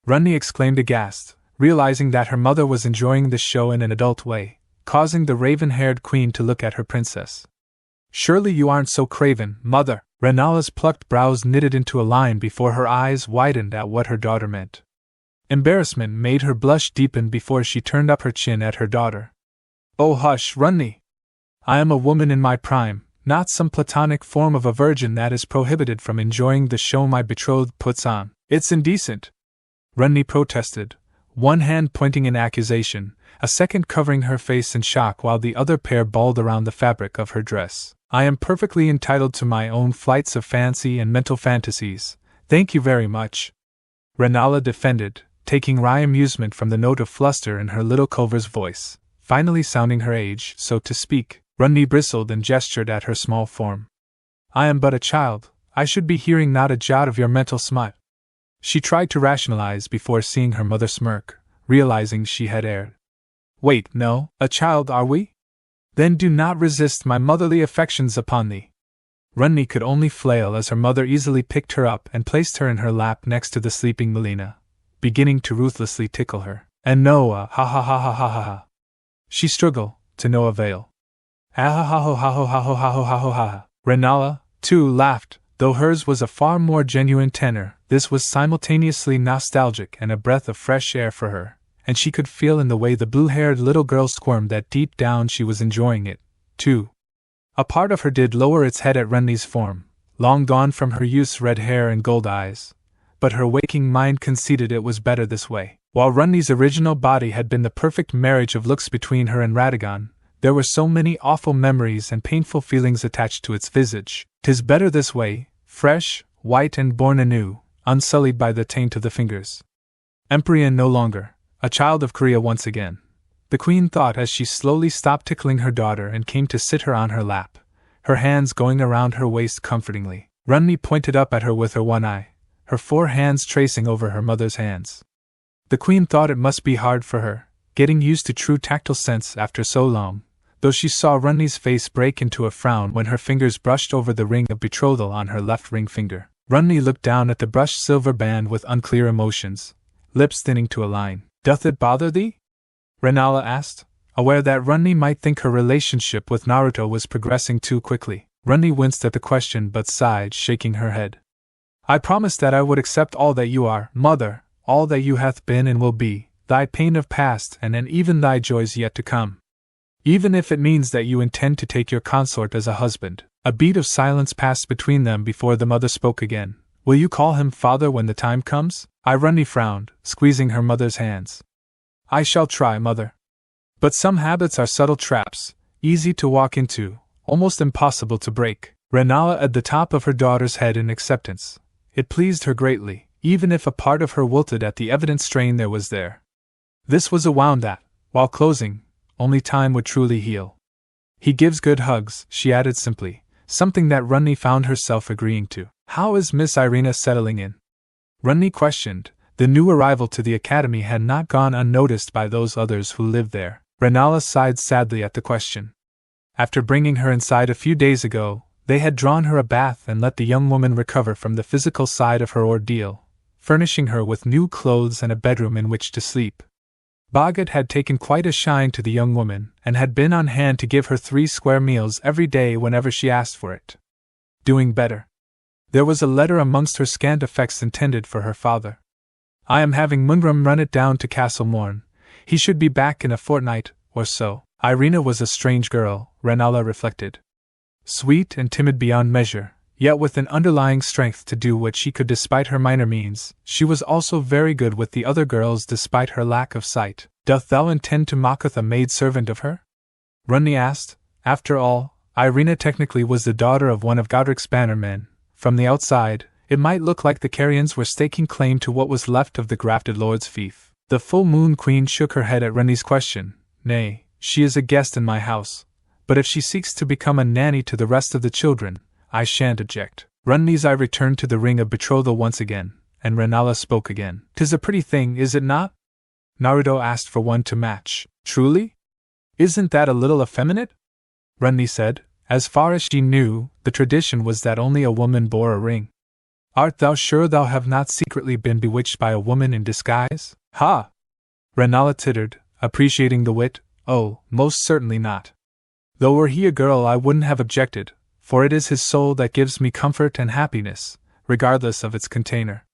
Ranni exclaimed aghast, realizing that her mother was enjoying the show in an adult way, causing the raven-haired queen to look at her princess. "Surely you aren't so craven, mother!" Rennala's plucked brows knitted into a line before her eyes widened at what her daughter meant. Embarrassment made her blush deepen before she turned up her chin at her daughter. "Oh hush, Ranni! I am a woman in my prime, not some platonic form of a virgin that is prohibited from enjoying the show my betrothed puts on. It's indecent!" Ranni protested, one hand pointing in accusation, a second covering her face in shock while the other pair balled around the fabric of her dress. "I am perfectly entitled to my own flights of fancy and mental fantasies, thank you very much," Rennala defended, taking wry amusement from the note of fluster in her little Culver's voice, finally sounding her age, so to speak. Ranni bristled and gestured at her small form. "I am but a child, I should be hearing not a jot of your mental smut." She tried to rationalize before seeing her mother smirk, realizing she had erred. "Wait, no, a child are we? Then do not resist my motherly affections upon thee." Ranni could only flail as her mother easily picked her up and placed her in her lap next to the sleeping Molina, beginning to ruthlessly tickle her. "And Noah, ha ha ha ha ha ha ha." She struggled, to no avail. "Ah ha ha ho ha ho ha ho ha ho ha ho ha." Rennala, too, laughed, though hers was a far more genuine tenor. This was simultaneously nostalgic and a breath of fresh air for her, and she could feel in the way the blue-haired little girl squirmed that deep down she was enjoying it, too. A part of her did lower its head at Ranni's form, long gone from her youth's red hair and gold eyes, but her waking mind conceded it was better this way. While Ranni's original body had been the perfect marriage of looks between her and Radagon, there were so many awful memories and painful feelings attached to its visage. "'Tis better this way, fresh, white and born anew, unsullied by the taint of the fingers. Empyrean no longer, a child of Korea once again," the queen thought as she slowly stopped tickling her daughter and came to sit her on her lap, her hands going around her waist comfortingly. Ranni pointed up at her with her one eye, her four hands tracing over her mother's hands. The queen thought it must be hard for her, getting used to true tactile sense after so long, though she saw Ranni's face break into a frown when her fingers brushed over the ring of betrothal on her left ring finger. Ranni looked down at the brushed silver band with unclear emotions, lips thinning to a line. "Doth it bother thee?" Rennala asked, aware that Ranni might think her relationship with Naruto was progressing too quickly. Ranni winced at the question but sighed, shaking her head. "I promised that I would accept all that you are, mother, all that you hath been and will be, thy pain of past and even thy joys yet to come. Even if it means that you intend to take your consort as a husband." A beat of silence passed between them before the mother spoke again. "Will you call him father when the time comes?" Ranni frowned, squeezing her mother's hands. "I shall try, mother. But some habits are subtle traps, easy to walk into, almost impossible to break." Rennala at the top of her daughter's head in acceptance. It pleased her greatly, even if a part of her wilted at the evident strain there was there. This was a wound that, while closing, only time would truly heal. "He gives good hugs," she added simply, something that Ranni found herself agreeing to. "How is Miss Irina settling in?" Ranni questioned, The new arrival to the academy had not gone unnoticed by those others who lived there. Rennala sighed sadly at the question. After bringing her inside a few days ago, they had drawn her a bath and let the young woman recover from the physical side of her ordeal, furnishing her with new clothes and a bedroom in which to sleep. Boggart had taken quite a shine to the young woman, and had been on hand to give her 3 square meals every day whenever she asked for it. Doing better. There was a letter amongst her scant effects intended for her father. I am having Mundrum run it down to Castle Morn. He should be back in a fortnight, or so. Irina was a strange girl, Rennala reflected. Sweet and timid beyond measure, yet with an underlying strength to do what she could despite her minor means. She was also very good with the other girls despite her lack of sight. Doth thou intend to mock with a maid-servant of her? Ranni asked. After all, Irina technically was the daughter of one of Godrick's bannermen. From the outside, it might look like the Carians were staking claim to what was left of the grafted lord's fief. The full moon queen shook her head at Ranni's question. Nay, she is a guest in my house, but if she seeks to become a nanny to the rest of the children, I shan't object. Ranni's eye returned to the ring of betrothal once again, and Rennala spoke again. 'Tis a pretty thing, is it not? Naruto asked for one to match. Truly? Isn't that a little effeminate? Ranni said. As far as she knew, the tradition was that only a woman bore a ring. Art thou sure thou have not secretly been bewitched by a woman in disguise? Ha! Rennala tittered, appreciating the wit. Oh, most certainly not. Though were he a girl I wouldn't have objected, for it is his soul that gives me comfort and happiness, regardless of its container.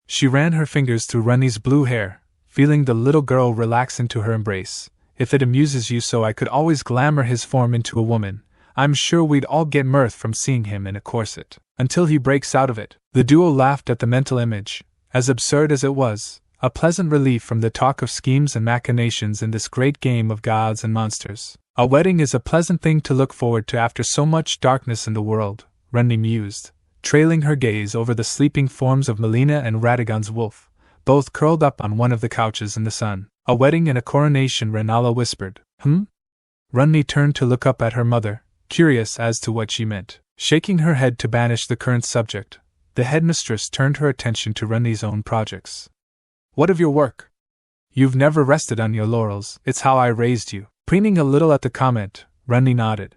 She ran her fingers through Ranni's blue hair, feeling the little girl relax into her embrace. If it amuses you so I could always glamour his form into a woman, I'm sure we'd all get mirth from seeing him in a corset, until he breaks out of it. The duo laughed at the mental image, as absurd as it was, a pleasant relief from the talk of schemes and machinations in this great game of gods and monsters. A wedding is a pleasant thing to look forward to after so much darkness in the world, Ranni mused, trailing her gaze over the sleeping forms of Molina and Radagon's wolf, both curled up on one of the couches in the sun. A wedding and a coronation, Rennala whispered. Ranni turned to look up at her mother, curious as to what she meant. Shaking her head to banish the current subject, the headmistress turned her attention to Ranni's own projects. What of your work? You've never rested on your laurels, it's how I raised you. Preening a little at the comment, Ranni nodded.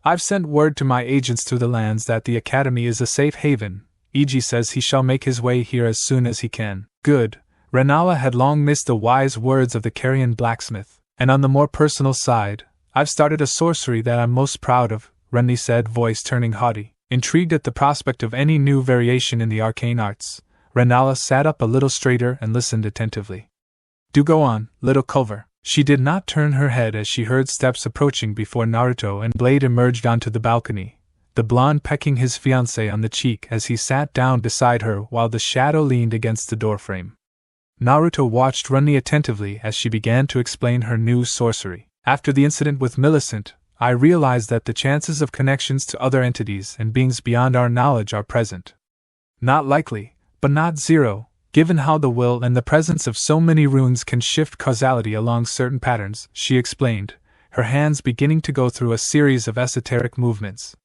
I've sent word to my agents through the lands that the academy is a safe haven. E.G. says he shall make his way here as soon as he can. Good. Rennala had long missed the wise words of the Carian blacksmith. And on the more personal side, I've started a sorcery that I'm most proud of, Ranni said, voice turning haughty. Intrigued at the prospect of any new variation in the arcane arts, Rennala sat up a little straighter and listened attentively. Do go on, little Culver. She did not turn her head as she heard steps approaching before Naruto and Blade emerged onto the balcony, the blonde pecking his fiancé on the cheek as he sat down beside her while the shadow leaned against the doorframe. Naruto watched Ranni attentively as she began to explain her new sorcery. After the incident with Millicent, I realized that the chances of connections to other entities and beings beyond our knowledge are present. Not likely, but not zero, given how the will and the presence of so many runes can shift causality along certain patterns, she explained, her hands beginning to go through a series of esoteric movements.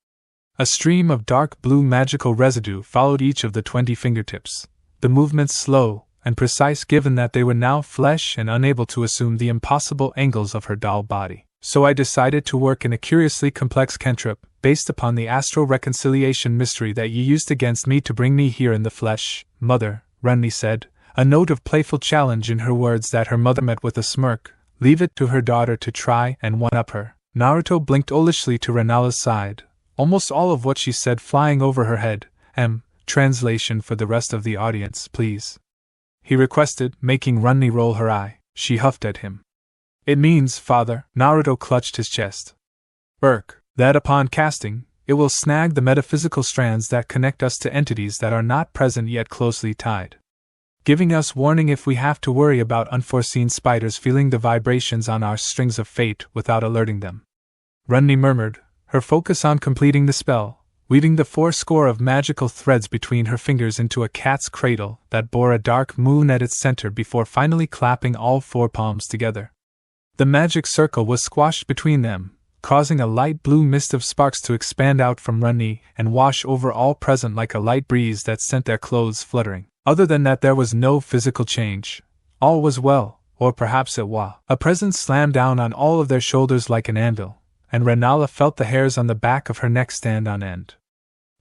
A stream of dark blue magical residue followed each of the 20 fingertips, the movements slow and precise given that they were now flesh and unable to assume the impossible angles of her doll body. So I decided to work in a curiously complex cantrip, based upon the astral reconciliation mystery that you used against me to bring me here in the flesh, Mother, Ranni said, a note of playful challenge in her words that her mother met with a smirk. Leave it to her daughter to try and one-up her. Naruto blinked olishly to Rennala's side, almost all of what she said flying over her head. Translation for the rest of the audience, please, he requested, making Ranni roll her eye. She huffed at him. It means, Father, Naruto clutched his chest. That upon casting, it will snag the metaphysical strands that connect us to entities that are not present yet closely tied, giving us warning if we have to worry about unforeseen spiders feeling the vibrations on our strings of fate without alerting them. Ranni murmured, her focus on completing the spell, weaving the 40 of magical threads between her fingers into a cat's cradle that bore a dark moon at its center before finally clapping all 4 palms together. The magic circle was squashed between them, causing a light blue mist of sparks to expand out from Ranni and wash over all present like a light breeze that sent their clothes fluttering. Other than that, there was no physical change. All was well, or perhaps it was. A presence slammed down on all of their shoulders like an anvil, and Rennala felt the hairs on the back of her neck stand on end.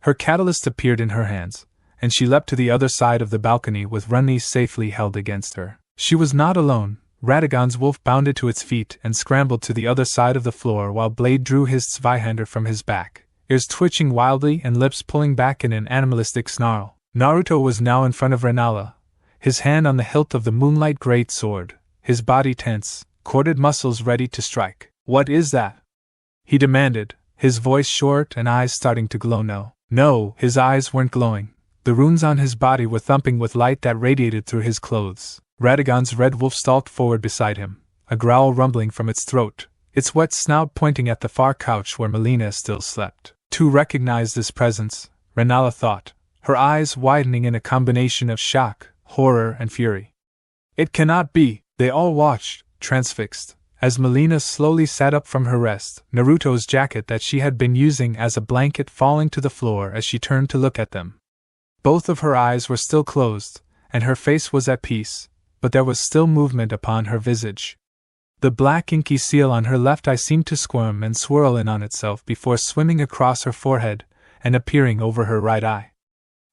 Her catalyst appeared in her hands, and she leapt to the other side of the balcony with Ranni safely held against her. She was not alone. Radagon's wolf bounded to its feet and scrambled to the other side of the floor while Blade drew his Zweihander from his back, ears twitching wildly and lips pulling back in an animalistic snarl. Naruto was now in front of Rennala, his hand on the hilt of the moonlight great sword, his body tense, corded muscles ready to strike. "What is that?" he demanded, his voice short and eyes starting to glow. No, his eyes weren't glowing. The runes on his body were thumping with light that radiated through his clothes. Radagon's red wolf stalked forward beside him, a growl rumbling from its throat, its wet snout pointing at the far couch where Molina still slept. To recognize this presence, Rennala thought, her eyes widening in a combination of shock, horror, and fury. It cannot be! They all watched, transfixed, as Molina slowly sat up from her rest, Naruto's jacket that she had been using as a blanket falling to the floor as she turned to look at them. Both of her eyes were still closed, and her face was at peace, but there was still movement upon her visage. The black inky seal on her left eye seemed to squirm and swirl in on itself before swimming across her forehead and appearing over her right eye.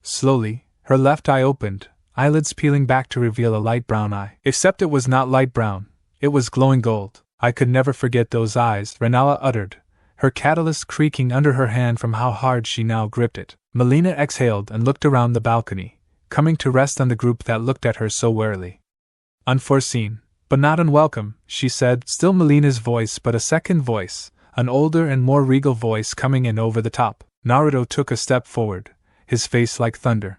Slowly, her left eye opened, eyelids peeling back to reveal a light brown eye. Except it was not light brown, it was glowing gold. "I could never forget those eyes," Rennala uttered, her catalyst creaking under her hand from how hard she now gripped it. Molina exhaled and looked around the balcony, coming to rest on the group that looked at her so warily. "Unforeseen, but not unwelcome," she said, still Molina's voice but a second voice, an older and more regal voice coming in over the top. Naruto took a step forward, his face like thunder.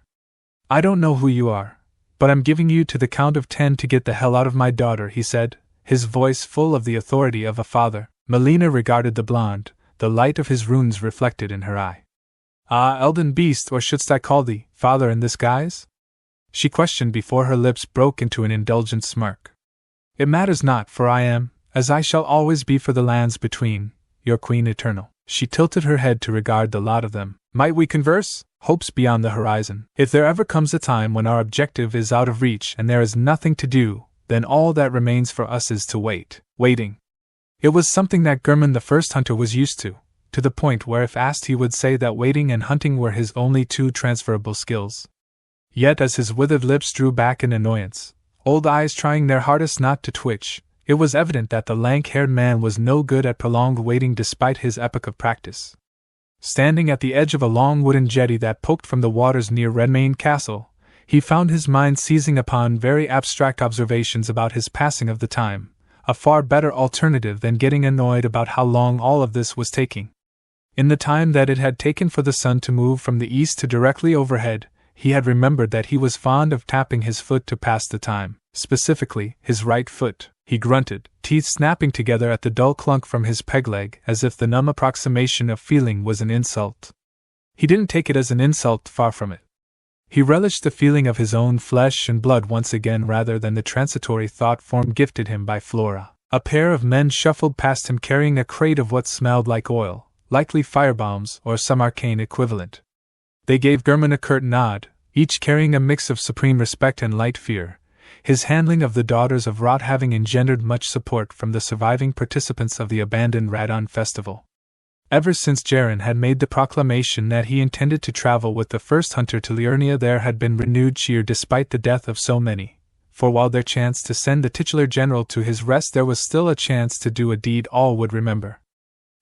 "I don't know who you are, but I'm giving you to the count of 10 to get the hell out of my daughter," he said, his voice full of the authority of a father. Molina regarded the blonde, the light of his runes reflected in her eye. "Ah, Elden Beast, or shouldst I call thee, father in this guise?" she questioned before her lips broke into an indulgent smirk. "It matters not, for I am, as I shall always be for the lands between, your queen eternal." She tilted her head to regard the lot of them. "Might we converse? Hopes beyond the horizon. If there ever comes a time when our objective is out of reach and there is nothing to do, then all that remains for us is to wait." Waiting. It was something that German the first hunter was used to the point where if asked he would say that waiting and hunting were his only two transferable skills. Yet as his withered lips drew back in annoyance, old eyes trying their hardest not to twitch, it was evident that the lank-haired man was no good at prolonged waiting despite his epoch of practice. Standing at the edge of a long wooden jetty that poked from the waters near Redmane Castle, he found his mind seizing upon very abstract observations about his passing of the time, a far better alternative than getting annoyed about how long all of this was taking. In the time that it had taken for the sun to move from the east to directly overhead, he had remembered that he was fond of tapping his foot to pass the time, specifically his right foot. He grunted, teeth snapping together at the dull clunk from his peg leg as if the numb approximation of feeling was an insult. He didn't take it as an insult, far from it. He relished the feeling of his own flesh and blood once again rather than the transitory thought form gifted him by Flora. A pair of men shuffled past him carrying a crate of what smelled like oil, likely firebombs or some arcane equivalent. They gave German a curt nod, each carrying a mix of supreme respect and light fear, his handling of the Daughters of Rot having engendered much support from the surviving participants of the abandoned Radon festival. Ever since Jaren had made the proclamation that he intended to travel with the first hunter to Liurnia, there had been renewed cheer despite the death of so many, for while there chanced to send the titular general to his rest, there was still a chance to do a deed all would remember.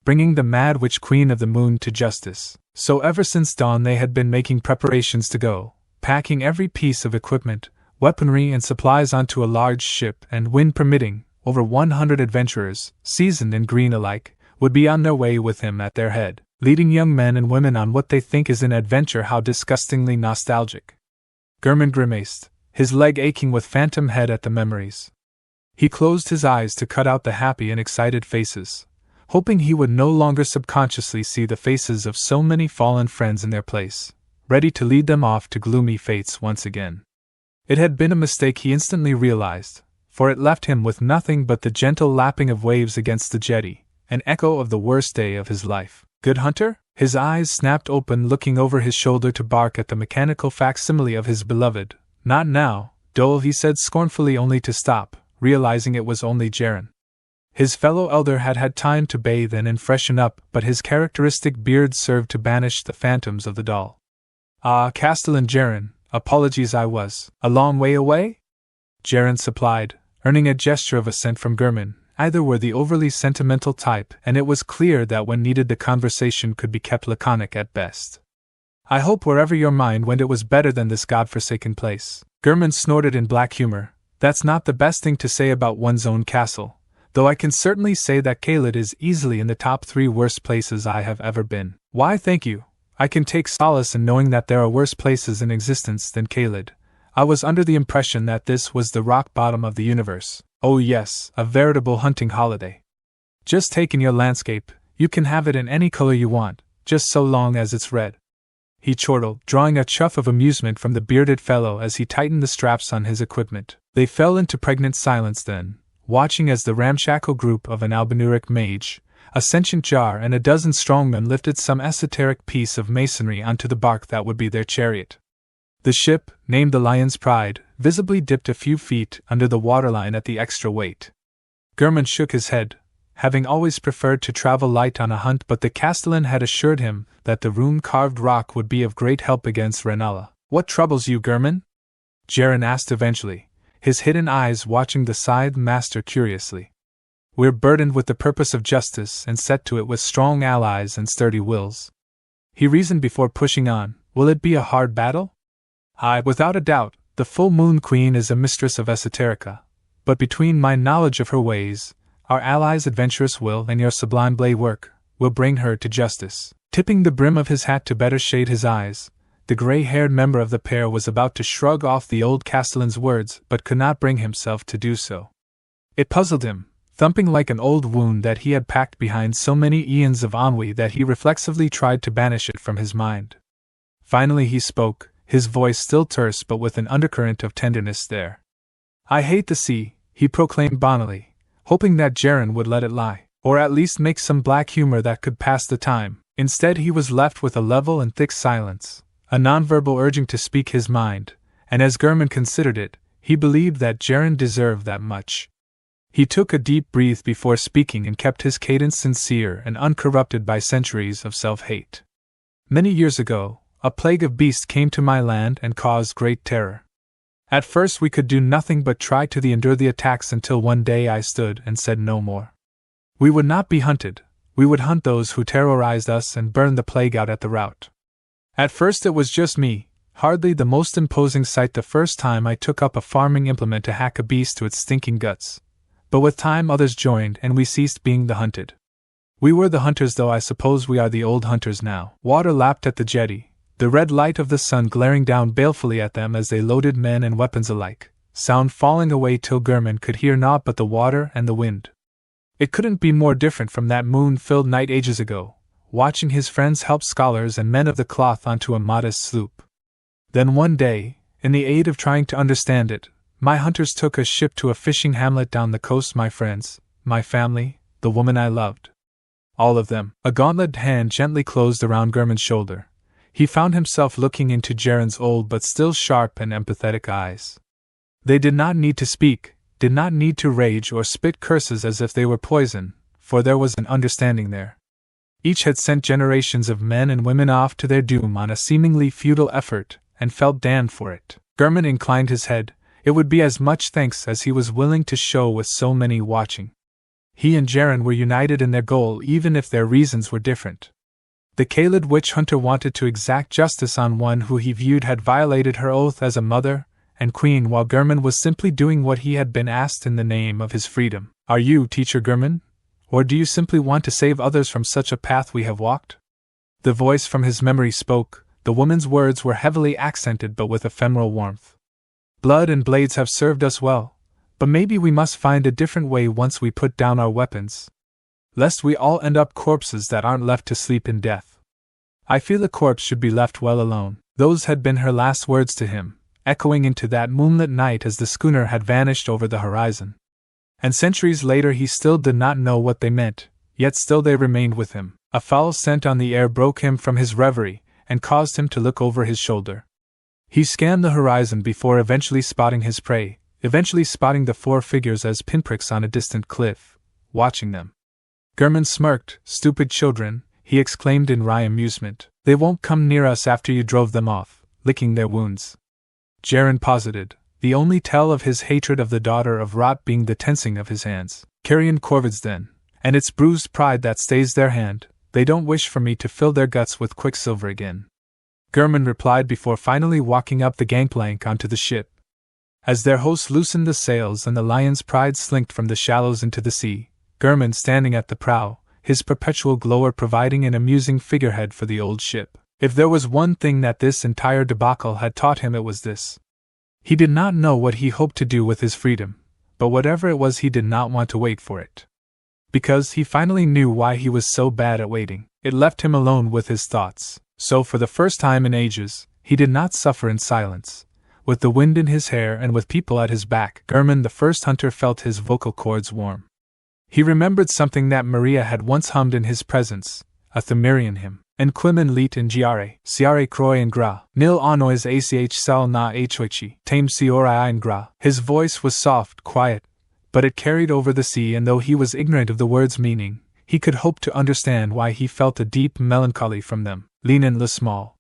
Bringing the Mad Witch Queen of the Moon to justice. So ever since dawn they had been making preparations to go, packing every piece of equipment, weaponry and supplies onto a large ship, and wind permitting, over 100 adventurers, seasoned and green alike, would be on their way with him at their head, leading young men and women on what they think is an adventure. How disgustingly nostalgic. German grimaced, his leg aching with phantom head at the memories. He closed his eyes to cut out the happy and excited faces, hoping he would no longer subconsciously see the faces of so many fallen friends in their place, ready to lead them off to gloomy fates once again. It had been a mistake, he instantly realized, for it left him with nothing but the gentle lapping of waves against the jetty, an echo of the worst day of his life. Good hunter? His eyes snapped open, looking over his shoulder to bark at the mechanical facsimile of his beloved, Not now, Dole, he said scornfully, only to stop, realizing it was only Jaren. His fellow elder had had time to bathe and freshen up, but his characteristic beard served to banish the phantoms of the doll. Ah, Castellan Jaren, apologies, I was a long way away? Jaren supplied, earning a gesture of assent from German. Either were the overly sentimental type, and it was clear that when needed the conversation could be kept laconic at best. I hope wherever your mind went it was better than this godforsaken place. German snorted in black humor. That's not the best thing to say about one's own castle, though I can certainly say that Caelid is easily in the top 3 worst places I have ever been. Why, thank you. I can take solace in knowing that there are worse places in existence than Caelid. I was under the impression that this was the rock bottom of the universe. Oh yes, a veritable hunting holiday. Just take in your landscape, you can have it in any color you want, just so long as it's red. He chortled, drawing a chuff of amusement from the bearded fellow as he tightened the straps on his equipment. They fell into pregnant silence then, watching as the ramshackle group of an albinuric mage, a sentient jar, and a dozen strongmen lifted some esoteric piece of masonry onto the bark that would be their chariot. The ship, named the Lion's Pride, visibly dipped a few feet under the waterline at the extra weight. German shook his head, having always preferred to travel light on a hunt, but the Castellan had assured him that the rune-carved rock would be of great help against Rennala. What troubles you, German? Jaren asked eventually, his hidden eyes watching the scythe master curiously. We're burdened with the purpose of justice and set to it with strong allies and sturdy wills. He reasoned before pushing on. Will it be a hard battle? Aye, without a doubt, the full moon queen is a mistress of esoterica, but between my knowledge of her ways, our allies' adventurous will, and your sublime blade work, will bring her to justice. Tipping the brim of his hat to better shade his eyes, the gray-haired member of the pair was about to shrug off the old Castellan's words, but could not bring himself to do so. It puzzled him, thumping like an old wound that he had packed behind so many eons of ennui that he reflexively tried to banish it from his mind. Finally he spoke, his voice still terse but with an undercurrent of tenderness there. I hate the sea, he proclaimed bonily, hoping that Jaren would let it lie, or at least make some black humor that could pass the time. Instead he was left with a level and thick silence, a nonverbal urging to speak his mind, and as German considered it, he believed that Jaren deserved that much. He took a deep breath before speaking and kept his cadence sincere and uncorrupted by centuries of self-hate. Many years ago, a plague of beasts came to my land and caused great terror. At first we could do nothing but try to endure the attacks until one day I stood and said no more. We would not be hunted, we would hunt those who terrorized us and burn the plague out at the rout. At first it was just me, hardly the most imposing sight the first time I took up a farming implement to hack a beast to its stinking guts. But with time others joined and we ceased being the hunted. We were the hunters, though I suppose we are the old hunters now. Water lapped at the jetty, the red light of the sun glaring down balefully at them as they loaded men and weapons alike, sound falling away till German could hear naught but the water and the wind. It couldn't be more different from that moon-filled night ages ago, watching his friends help scholars and men of the cloth onto a modest sloop. Then one day, in the aid of trying to understand it, my hunters took a ship to a fishing hamlet down the coast. My friends, my family, the woman I loved. All of them. A gauntleted hand gently closed around German's shoulder. He found himself looking into Jaren's old but still sharp and empathetic eyes. They did not need to speak, did not need to rage or spit curses as if they were poison, for there was an understanding there. Each had sent generations of men and women off to their doom on a seemingly futile effort, and felt damned for it. German inclined his head. It would be as much thanks as he was willing to show with so many watching. He and Jaren were united in their goal even if their reasons were different. The Caelid witch hunter wanted to exact justice on one who he viewed had violated her oath as a mother and queen, while German was simply doing what he had been asked in the name of his freedom. Are you, teacher German? Or do you simply want to save others from such a path we have walked? The voice from his memory spoke. The woman's words were heavily accented but with ephemeral warmth. Blood and blades have served us well, but maybe we must find a different way once we put down our weapons. Lest we all end up corpses that aren't left to sleep in death. I feel a corpse should be left well alone. Those had been her last words to him, echoing into that moonlit night as the schooner had vanished over the horizon. And centuries later he still did not know what they meant, yet still they remained with him. A foul scent on the air broke him from his reverie, and caused him to look over his shoulder. He scanned the horizon before eventually spotting his prey, eventually spotting the 4 figures as pinpricks on a distant cliff, watching them. German smirked. "Stupid children," he exclaimed in wry amusement. "They won't come near us after you drove them off," licking their wounds. Jaren posited, the only tell of his hatred of the daughter of Rot being the tensing of his hands. "Carrion corvids then, and it's bruised pride that stays their hand. They don't wish for me to fill their guts with quicksilver again," German replied before finally walking up the gangplank onto the ship. As their host loosened the sails and the lion's pride slinked from the shallows into the sea, German standing at the prow, his perpetual glower providing an amusing figurehead for the old ship. If there was one thing that this entire debacle had taught him, it was this. He did not know what he hoped to do with his freedom, but whatever it was, he did not want to wait for it. Because he finally knew why he was so bad at waiting. It left him alone with his thoughts. So for the first time in ages, he did not suffer in silence. With the wind in his hair and with people at his back, German the first hunter felt his vocal cords warm. He remembered something that Maria had once hummed in his presence, a Thumerian hymn. En quimen lit in giare, siare croy en gra, nil anois ach sal na hoichi, tame siori in gra. His voice was soft, quiet, but it carried over the sea, and though he was ignorant of the words' meaning, he could hope to understand why he felt a deep melancholy from them. Linen le small,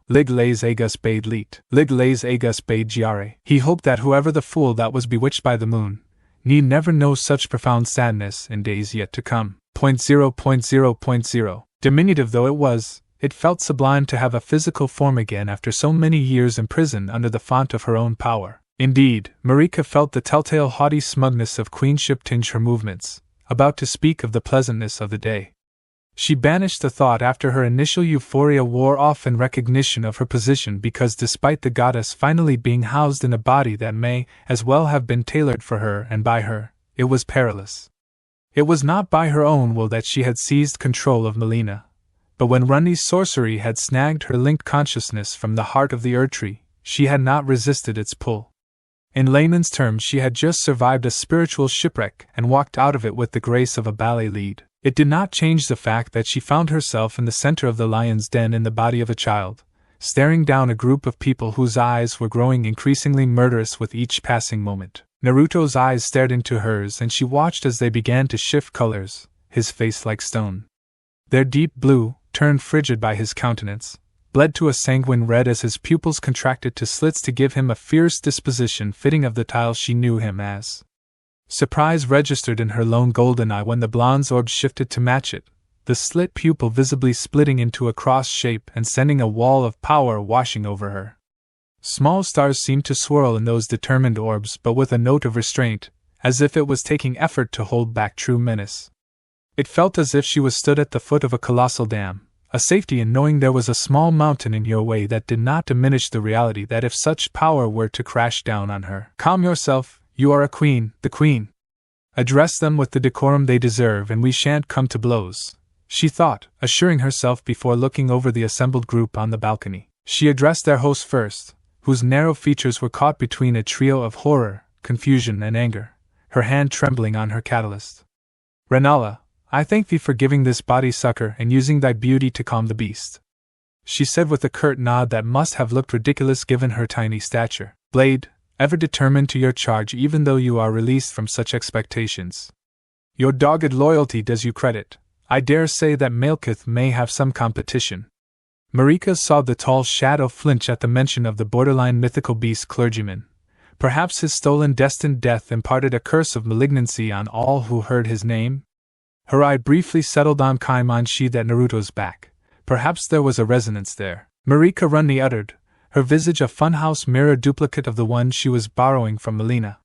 lig les agus bade lit, lig les agus bade giare. He hoped that whoever the fool that was bewitched by the moon need never know such profound sadness in days yet to come. 0.0.0.0. Diminutive though it was, it felt sublime to have a physical form again after so many years imprisoned under the font of her own power. Indeed, Marika felt the telltale haughty smugness of queenship tinge her movements, about to speak of the pleasantness of the day. She banished the thought after her initial euphoria wore off in recognition of her position, because despite the goddess finally being housed in a body that may as well have been tailored for her and by her, it was perilous. It was not by her own will that she had seized control of Molina, but when Ranni's sorcery had snagged her linked consciousness from the heart of the Erdtree, she had not resisted its pull. In layman's terms, she had just survived a spiritual shipwreck and walked out of it with the grace of a ballet lead. It did not change the fact that she found herself in the center of the lion's den in the body of a child, staring down a group of people whose eyes were growing increasingly murderous with each passing moment. Naruto's eyes stared into hers, and she watched as they began to shift colors, his face like stone. Their deep blue, turned frigid by his countenance, bled to a sanguine red as his pupils contracted to slits to give him a fierce disposition fitting of the tile she knew him as. Surprise registered in her lone golden eye when the blonde's orb shifted to match it, the slit pupil visibly splitting into a cross shape and sending a wall of power washing over her. Small stars seemed to swirl in those determined orbs, but with a note of restraint, as if it was taking effort to hold back true menace. It felt as if she was stood at the foot of a colossal dam, a safety in knowing there was a small mountain in your way that did not diminish the reality that if such power were to crash down on her. Calm yourself, you are a queen, the queen. Address them with the decorum they deserve and we shan't come to blows, she thought, assuring herself before looking over the assembled group on the balcony. She addressed their host first, whose narrow features were caught between a trio of horror, confusion, and anger, her hand trembling on her catalyst. Rennala, I thank thee for giving this body succor and using thy beauty to calm the beast, she said with a curt nod that must have looked ridiculous given her tiny stature. Blade, ever determined to your charge even though you are released from such expectations. Your dogged loyalty does you credit. I dare say that Malekith may have some competition. Marika saw the tall shadow flinch at the mention of the borderline mythical beast clergyman. Perhaps his stolen destined death imparted a curse of malignancy on all who heard his name? Her eye briefly settled on Kaimon sheathed at Naruto's back. Perhaps there was a resonance there. Marika Ranni uttered, her visage a funhouse mirror duplicate of the one she was borrowing from Molina.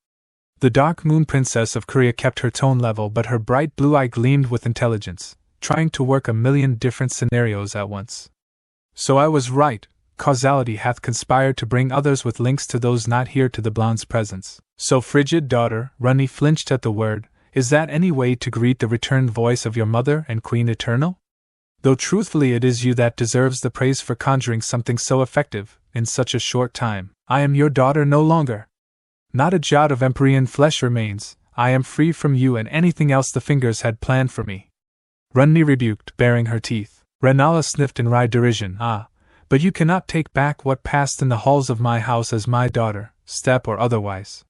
The dark moon princess of Korea kept her tone level, but her bright blue eye gleamed with intelligence, trying to work a million different scenarios at once. So I was right, causality hath conspired to bring others with links to those not here to the blonde's presence. So frigid daughter, Ranni flinched at the word, is that any way to greet the returned voice of your mother and Queen Eternal? Though truthfully it is you that deserves the praise for conjuring something so effective, in such a short time. I am your daughter no longer. Not a jot of Empyrean flesh remains, I am free from you and anything else the fingers had planned for me. Ranni rebuked, baring her teeth. Rennala sniffed in wry derision, but But you cannot take back what passed in the halls of my house as my daughter, step or otherwise.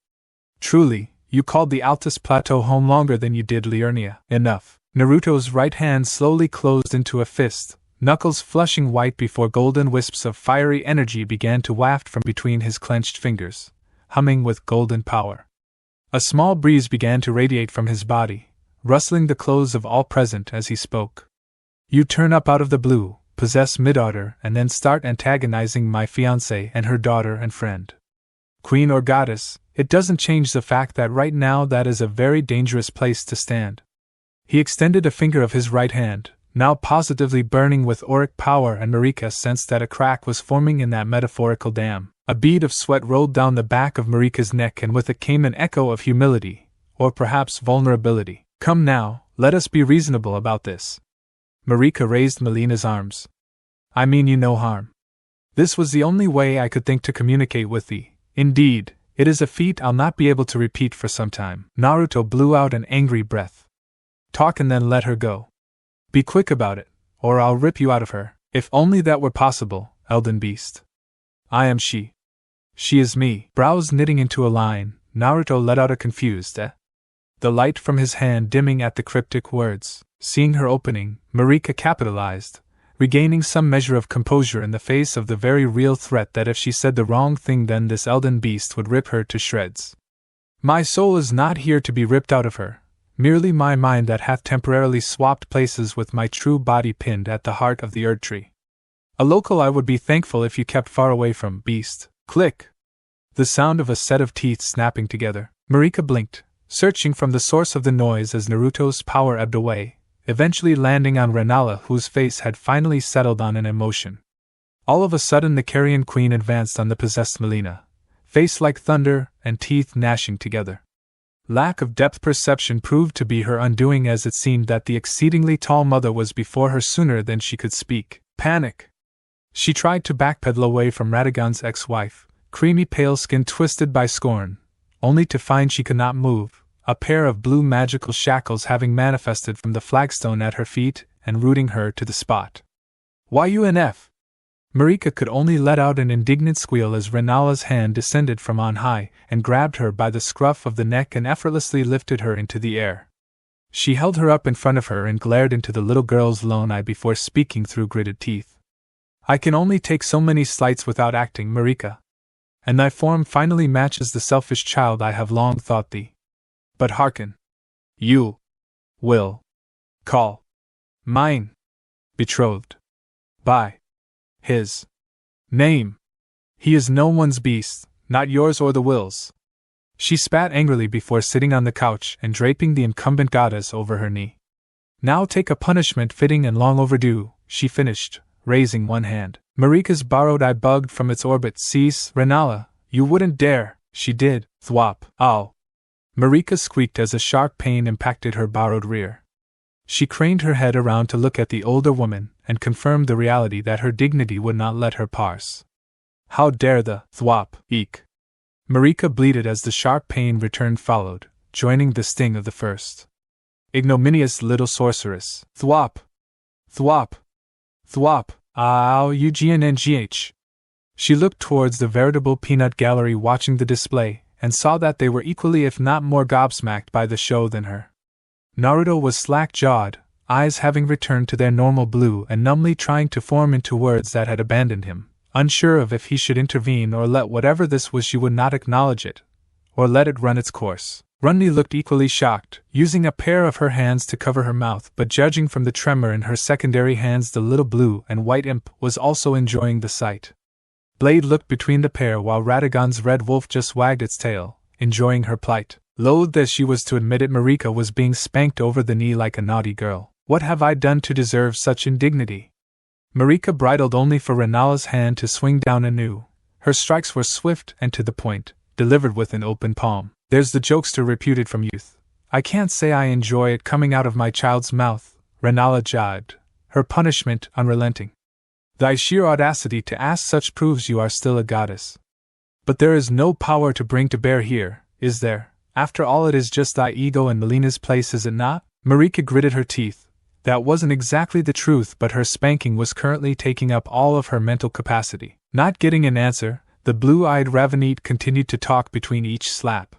Truly, you called the Altus Plateau home longer than you did Liurnia. Enough. Naruto's right hand slowly closed into a fist, knuckles flushing white before golden wisps of fiery energy began to waft from between his clenched fingers, humming with golden power. A small breeze began to radiate from his body, rustling the clothes of all present as he spoke. You turn up out of the blue, possess mid-order, and then start antagonizing my fiancée and her daughter and friend. Queen or goddess, it doesn't change the fact that right now that is a very dangerous place to stand. He extended a finger of his right hand, now positively burning with auric power, and Marika sensed that a crack was forming in that metaphorical dam. A bead of sweat rolled down the back of Marika's neck, and with it came an echo of humility, or perhaps vulnerability. Come now, let us be reasonable about this. Marika raised Molina's arms. I mean you no harm. This was the only way I could think to communicate with thee. Indeed, it is a feat I'll not be able to repeat for some time. Naruto blew out an angry breath. Talk and then let her go. Be quick about it, or I'll rip you out of her. If only that were possible, Elden Beast. I am she. She is me. Brows knitting into a line, Naruto let out a confused eh. The light from his hand dimming at the cryptic words. Seeing her opening, Marika capitalized, regaining some measure of composure in the face of the very real threat that if she said the wrong thing then this Elden Beast would rip her to shreds. My soul is not here to be ripped out of her, merely my mind that hath temporarily swapped places with my true body pinned at the heart of the Erd Tree. A local I would be thankful if you kept far away from, beast. Click! The sound of a set of teeth snapping together. Marika blinked, searching from the source of the noise as Naruto's power ebbed away, eventually landing on Rennala, whose face had finally settled on an emotion. All of a sudden the Carrion Queen advanced on the possessed Molina, face like thunder and teeth gnashing together. Lack of depth perception proved to be her undoing, as it seemed that the exceedingly tall mother was before her sooner than she could speak. Panic! She tried to backpedal away from Radagon's ex-wife, creamy pale skin twisted by scorn, only to find she could not move, a pair of blue magical shackles having manifested from the flagstone at her feet and rooting her to the spot. YUNF! Marika could only let out an indignant squeal as Rennala's hand descended from on high and grabbed her by the scruff of the neck and effortlessly lifted her into the air. She held her up in front of her and glared into the little girl's lone eye before speaking through gritted teeth. I can only take so many slights without acting, Marika. And thy form finally matches the selfish child I have long thought thee. But hearken. You will call mine betrothed by his name. He is no one's beast, not yours or the will's. She spat angrily before sitting on the couch and draping the incumbent goddess over her knee. Now take a punishment fitting and long overdue, she finished, raising one hand. Marika's borrowed eye bugged from its orbit. Cease, Rennala, you wouldn't dare. She did. Thwop. Ow. Marika squeaked as a sharp pain impacted her borrowed rear. She craned her head around to look at the older woman and confirmed the reality that her dignity would not let her parse. How dare the thwop, eek. Marika bleated as the sharp pain returned followed, joining the sting of the first. Ignominious little sorceress. Thwop. Thwop. Thwop. Ow, UGNNGH. She looked towards the veritable peanut gallery watching the display, and saw that they were equally if not more gobsmacked by the show than her. Naruto was slack-jawed, eyes having returned to their normal blue and numbly trying to form into words that had abandoned him, unsure of if he should intervene or let whatever this was she would not acknowledge it, or let it run its course. Ranni looked equally shocked, using a pair of her hands to cover her mouth, but judging from the tremor in her secondary hands the little blue and white imp was also enjoying the sight. Blade looked between the pair while Radagon's red wolf just wagged its tail, enjoying her plight. Loath as she was to admit it, Marika was being spanked over the knee like a naughty girl. What have I done to deserve such indignity? Marika bridled only for Rennala's hand to swing down anew. Her strikes were swift and to the point, delivered with an open palm. There's the jokester reputed from youth. I can't say I enjoy it coming out of my child's mouth, Rennala jibed, her punishment unrelenting. Thy sheer audacity to ask such proves you are still a goddess. But there is no power to bring to bear here, is there? After all, it is just thy ego and Molina's place, is it not? Marika gritted her teeth, That wasn't exactly the truth, but her spanking was currently taking up all of her mental capacity. Not getting an answer, the blue-eyed Ravenite continued to talk between each slap.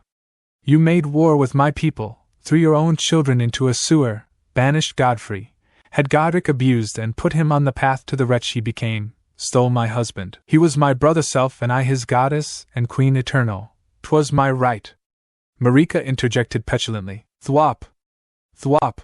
You made war with my people, threw your own children into a sewer, banished Godfrey, had Godrick abused and put him on the path to the wretch he became, stole my husband. He was my brother self and I his goddess and queen eternal. 'Twas my right. Marika interjected petulantly. Thwop! Thwop!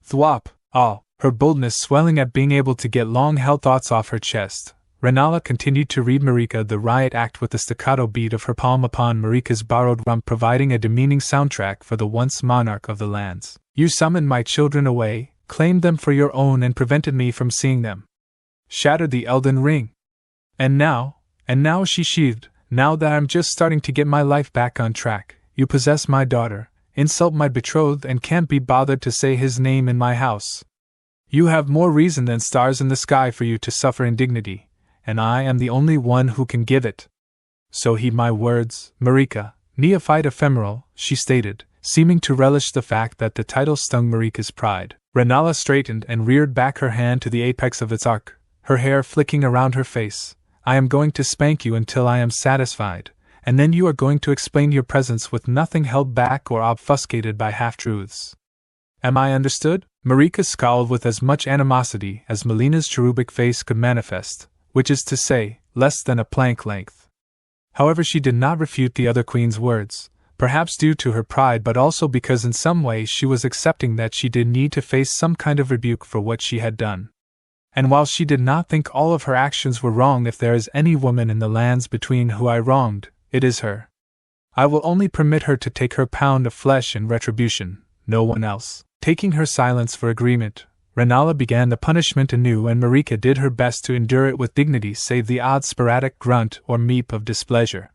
Thwop! All, her boldness swelling at being able to get long-held thoughts off her chest. Rennala continued to read Marika the riot act with the staccato beat of her palm upon Marika's borrowed rump, providing a demeaning soundtrack for the once monarch of the lands. You summoned my children away, claimed them for your own and prevented me from seeing them. Shattered the Elden Ring. And now she sheathed, now that I'm just starting to get my life back on track, you possess my daughter, insult my betrothed and can't be bothered to say his name in my house. You have more reason than stars in the sky for you to suffer indignity, and I am the only one who can give it. So heed my words, Marika, neophyte ephemeral, she stated, seeming to relish the fact that the title stung Marika's pride. Rennala straightened and reared back her hand to the apex of its arc, her hair flicking around her face. I am going to spank you until I am satisfied, and then you are going to explain your presence with nothing held back or obfuscated by half-truths. Am I understood? Marika scowled with as much animosity as Molina's cherubic face could manifest, which is to say, less than a plank length. However, she did not refute the other queen's words, perhaps due to her pride but also because in some way she was accepting that she did need to face some kind of rebuke for what she had done. And while she did not think all of her actions were wrong, if there is any woman in the lands between who I wronged, it is her. I will only permit her to take her pound of flesh in retribution, no one else. Taking her silence for agreement, Rennala began the punishment anew, and Marika did her best to endure it with dignity save the odd sporadic grunt or meep of displeasure.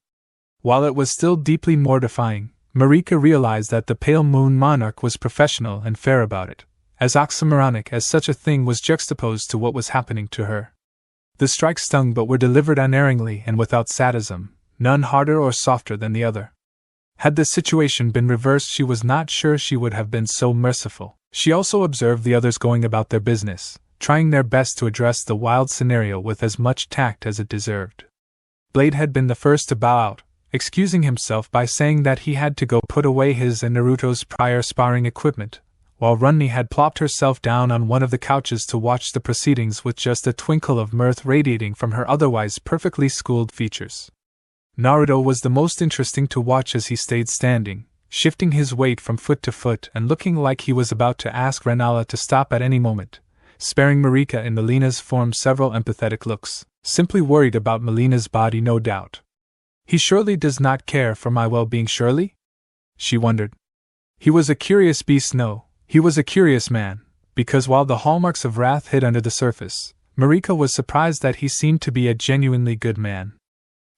While it was still deeply mortifying, Marika realized that the Pale Moon Monarch was professional and fair about it, as oxymoronic as such a thing was juxtaposed to what was happening to her. The strikes stung but were delivered unerringly and without sadism, none harder or softer than the other. Had the situation been reversed, she was not sure she would have been so merciful. She also observed the others going about their business, trying their best to address the wild scenario with as much tact as it deserved. Blade had been the first to bow out, excusing himself by saying that he had to go put away his and Naruto's prior sparring equipment, while Ranni had plopped herself down on one of the couches to watch the proceedings with just a twinkle of mirth radiating from her otherwise perfectly schooled features. Naruto was the most interesting to watch as he stayed standing, shifting his weight from foot to foot and looking like he was about to ask Rennala to stop at any moment, sparing Marika and Molina's form several empathetic looks, simply worried about Molina's body, no doubt. He surely does not care for my well-being, surely? She wondered. He was a curious beast, no, he was a curious man, because while the hallmarks of wrath hid under the surface, Marika was surprised that he seemed to be a genuinely good man.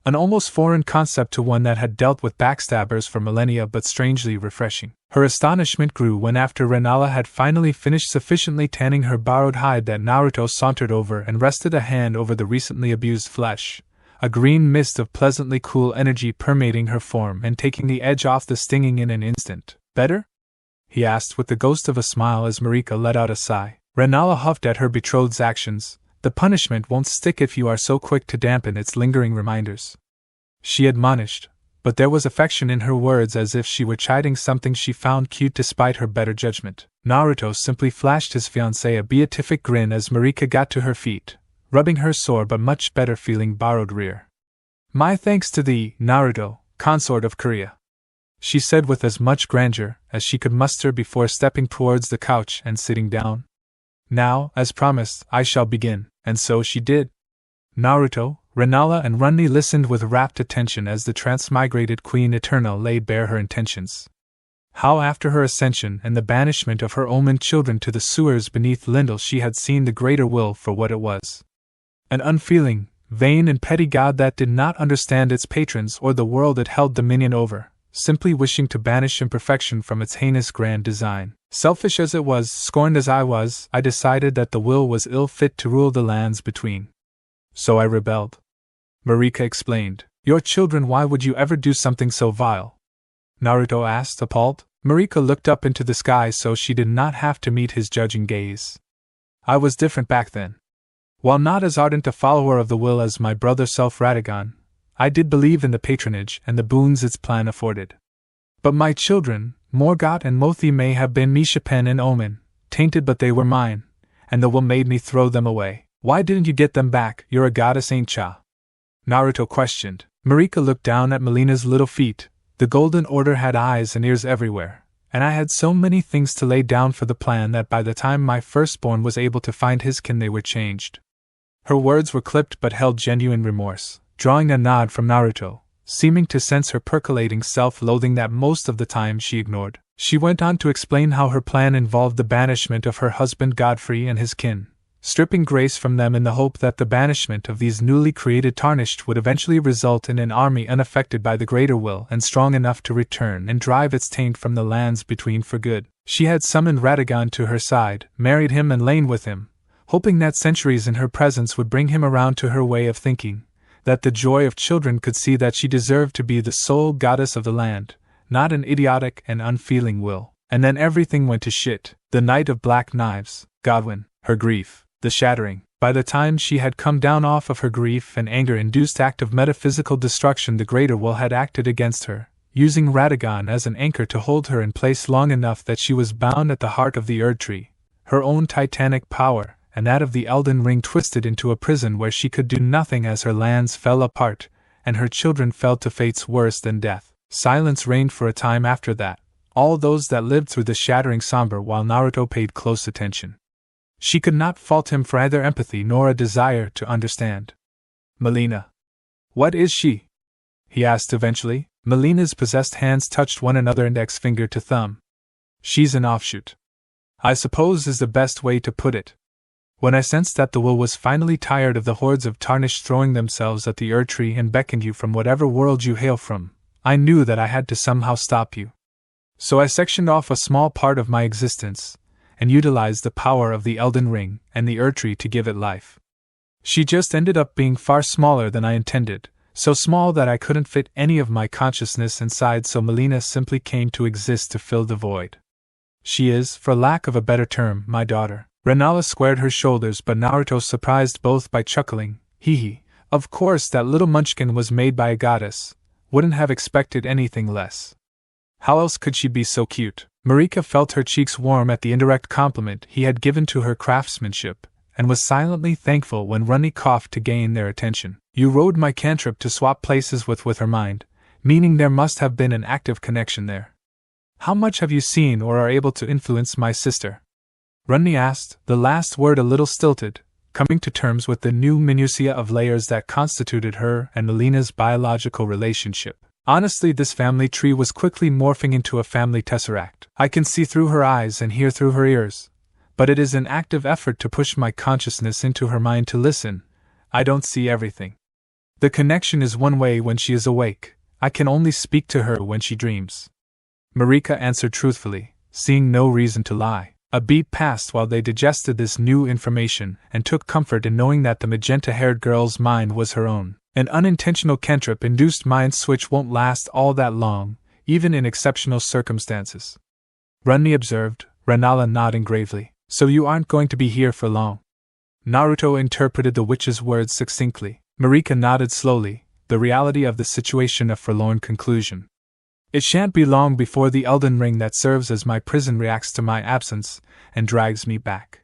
An almost foreign concept to one that had dealt with backstabbers for millennia, but strangely refreshing. Her astonishment grew when, after Rennala had finally finished sufficiently tanning her borrowed hide, that Naruto sauntered over and rested a hand over the recently abused flesh, a green mist of pleasantly cool energy permeating her form and taking the edge off the stinging in an instant. Better? He asked with the ghost of a smile as Marika let out a sigh. Rennala huffed at her betrothed's actions. The punishment won't stick if you are so quick to dampen its lingering reminders, she admonished, but there was affection in her words, as if she were chiding something she found cute despite her better judgment. Naruto simply flashed his fiancée a beatific grin as Marika got to her feet, rubbing her sore but much better feeling borrowed rear. My thanks to thee, Naruto, consort of Korea, she said with as much grandeur as she could muster before stepping towards the couch and sitting down. Now, as promised, I shall begin. And so she did. Naruto, Rennala and Ranni listened with rapt attention as the transmigrated Queen Eternal laid bare her intentions. How after her ascension and the banishment of her omened children to the sewers beneath Lindel she had seen the greater will for what it was. An unfeeling, vain and petty god that did not understand its patrons or the world it held dominion over, simply wishing to banish imperfection from its heinous grand design. Selfish as it was, scorned as I was, I decided that the will was ill-fit to rule the lands between. So I rebelled. Marika explained. Your children, why would you ever do something so vile? Naruto asked, appalled. Marika looked up into the sky so she did not have to meet his judging gaze. I was different back then. While not as ardent a follower of the will as my brother Radagon, I did believe in the patronage and the boons its plan afforded. But my children, Morgott and Mothi, may have been Mishapen and Omen, tainted, but they were mine, and the will made me throw them away. Why didn't you get them back? You're a goddess, ain't ya? Naruto questioned. Marika looked down at Melina's little feet. The Golden Order had eyes and ears everywhere, and I had so many things to lay down for the plan that by the time my firstborn was able to find his kin they were changed. Her words were clipped but held genuine remorse, drawing a nod from Naruto, seeming to sense her percolating self-loathing that most of the time she ignored. She went on to explain how her plan involved the banishment of her husband Godfrey and his kin, stripping grace from them in the hope that the banishment of these newly created tarnished would eventually result in an army unaffected by the greater will and strong enough to return and drive its taint from the lands between for good. She had summoned Radagon to her side, married him and lain with him, hoping that centuries in her presence would bring him around to her way of thinking, that the joy of children could see that she deserved to be the sole goddess of the land, not an idiotic and unfeeling will. And then everything went to shit. The Night of Black Knives, Godwin, her grief, the shattering. By the time she had come down off of her grief and anger-induced act of metaphysical destruction, the greater will had acted against her, using Radagon as an anchor to hold her in place long enough that she was bound at the heart of the Erd Tree. Her own titanic power, and that of the Elden Ring, twisted into a prison where she could do nothing as her lands fell apart, and her children fell to fates worse than death. Silence reigned for a time after that, all those that lived through the shattering somber, while Naruto paid close attention. She could not fault him for either empathy nor a desire to understand. Melina. What is she? He asked eventually. Melina's possessed hands touched one another, index finger to thumb. She's an offshoot, I suppose, is the best way to put it. When I sensed that the will was finally tired of the hordes of tarnished throwing themselves at the Erd Tree and beckoned you from whatever world you hail from, I knew that I had to somehow stop you. So I sectioned off a small part of my existence, and utilized the power of the Elden Ring and the Erd Tree to give it life. She just ended up being far smaller than I intended, so small that I couldn't fit any of my consciousness inside, so Melina simply came to exist to fill the void. She is, for lack of a better term, my daughter. Rennala squared her shoulders, but Naruto surprised both by chuckling. Hee hee, of course that little munchkin was made by a goddess, wouldn't have expected anything less. How else could she be so cute? Marika felt her cheeks warm at the indirect compliment he had given to her craftsmanship, and was silently thankful when Ranni coughed to gain their attention. You rode my cantrip to swap places with her mind, meaning there must have been an active connection there. How much have you seen or are able to influence my sister? Ranni asked, the last word a little stilted, coming to terms with the new minutiae of layers that constituted her and Melina's biological relationship. Honestly, this family tree was quickly morphing into a family tesseract. I can see through her eyes and hear through her ears, but it is an active effort to push my consciousness into her mind to listen. I don't see everything. The connection is one way when she is awake. I can only speak to her when she dreams. Marika answered truthfully, seeing no reason to lie. A beat passed while they digested this new information and took comfort in knowing that the magenta-haired girl's mind was her own. An unintentional cantrip-induced mind switch won't last all that long, even in exceptional circumstances. Ranni observed, Rennala nodding gravely. So you aren't going to be here for long? Naruto interpreted the witch's words succinctly. Marika nodded slowly, the reality of the situation a forlorn conclusion. It shan't be long before the Elden Ring that serves as my prison reacts to my absence and drags me back.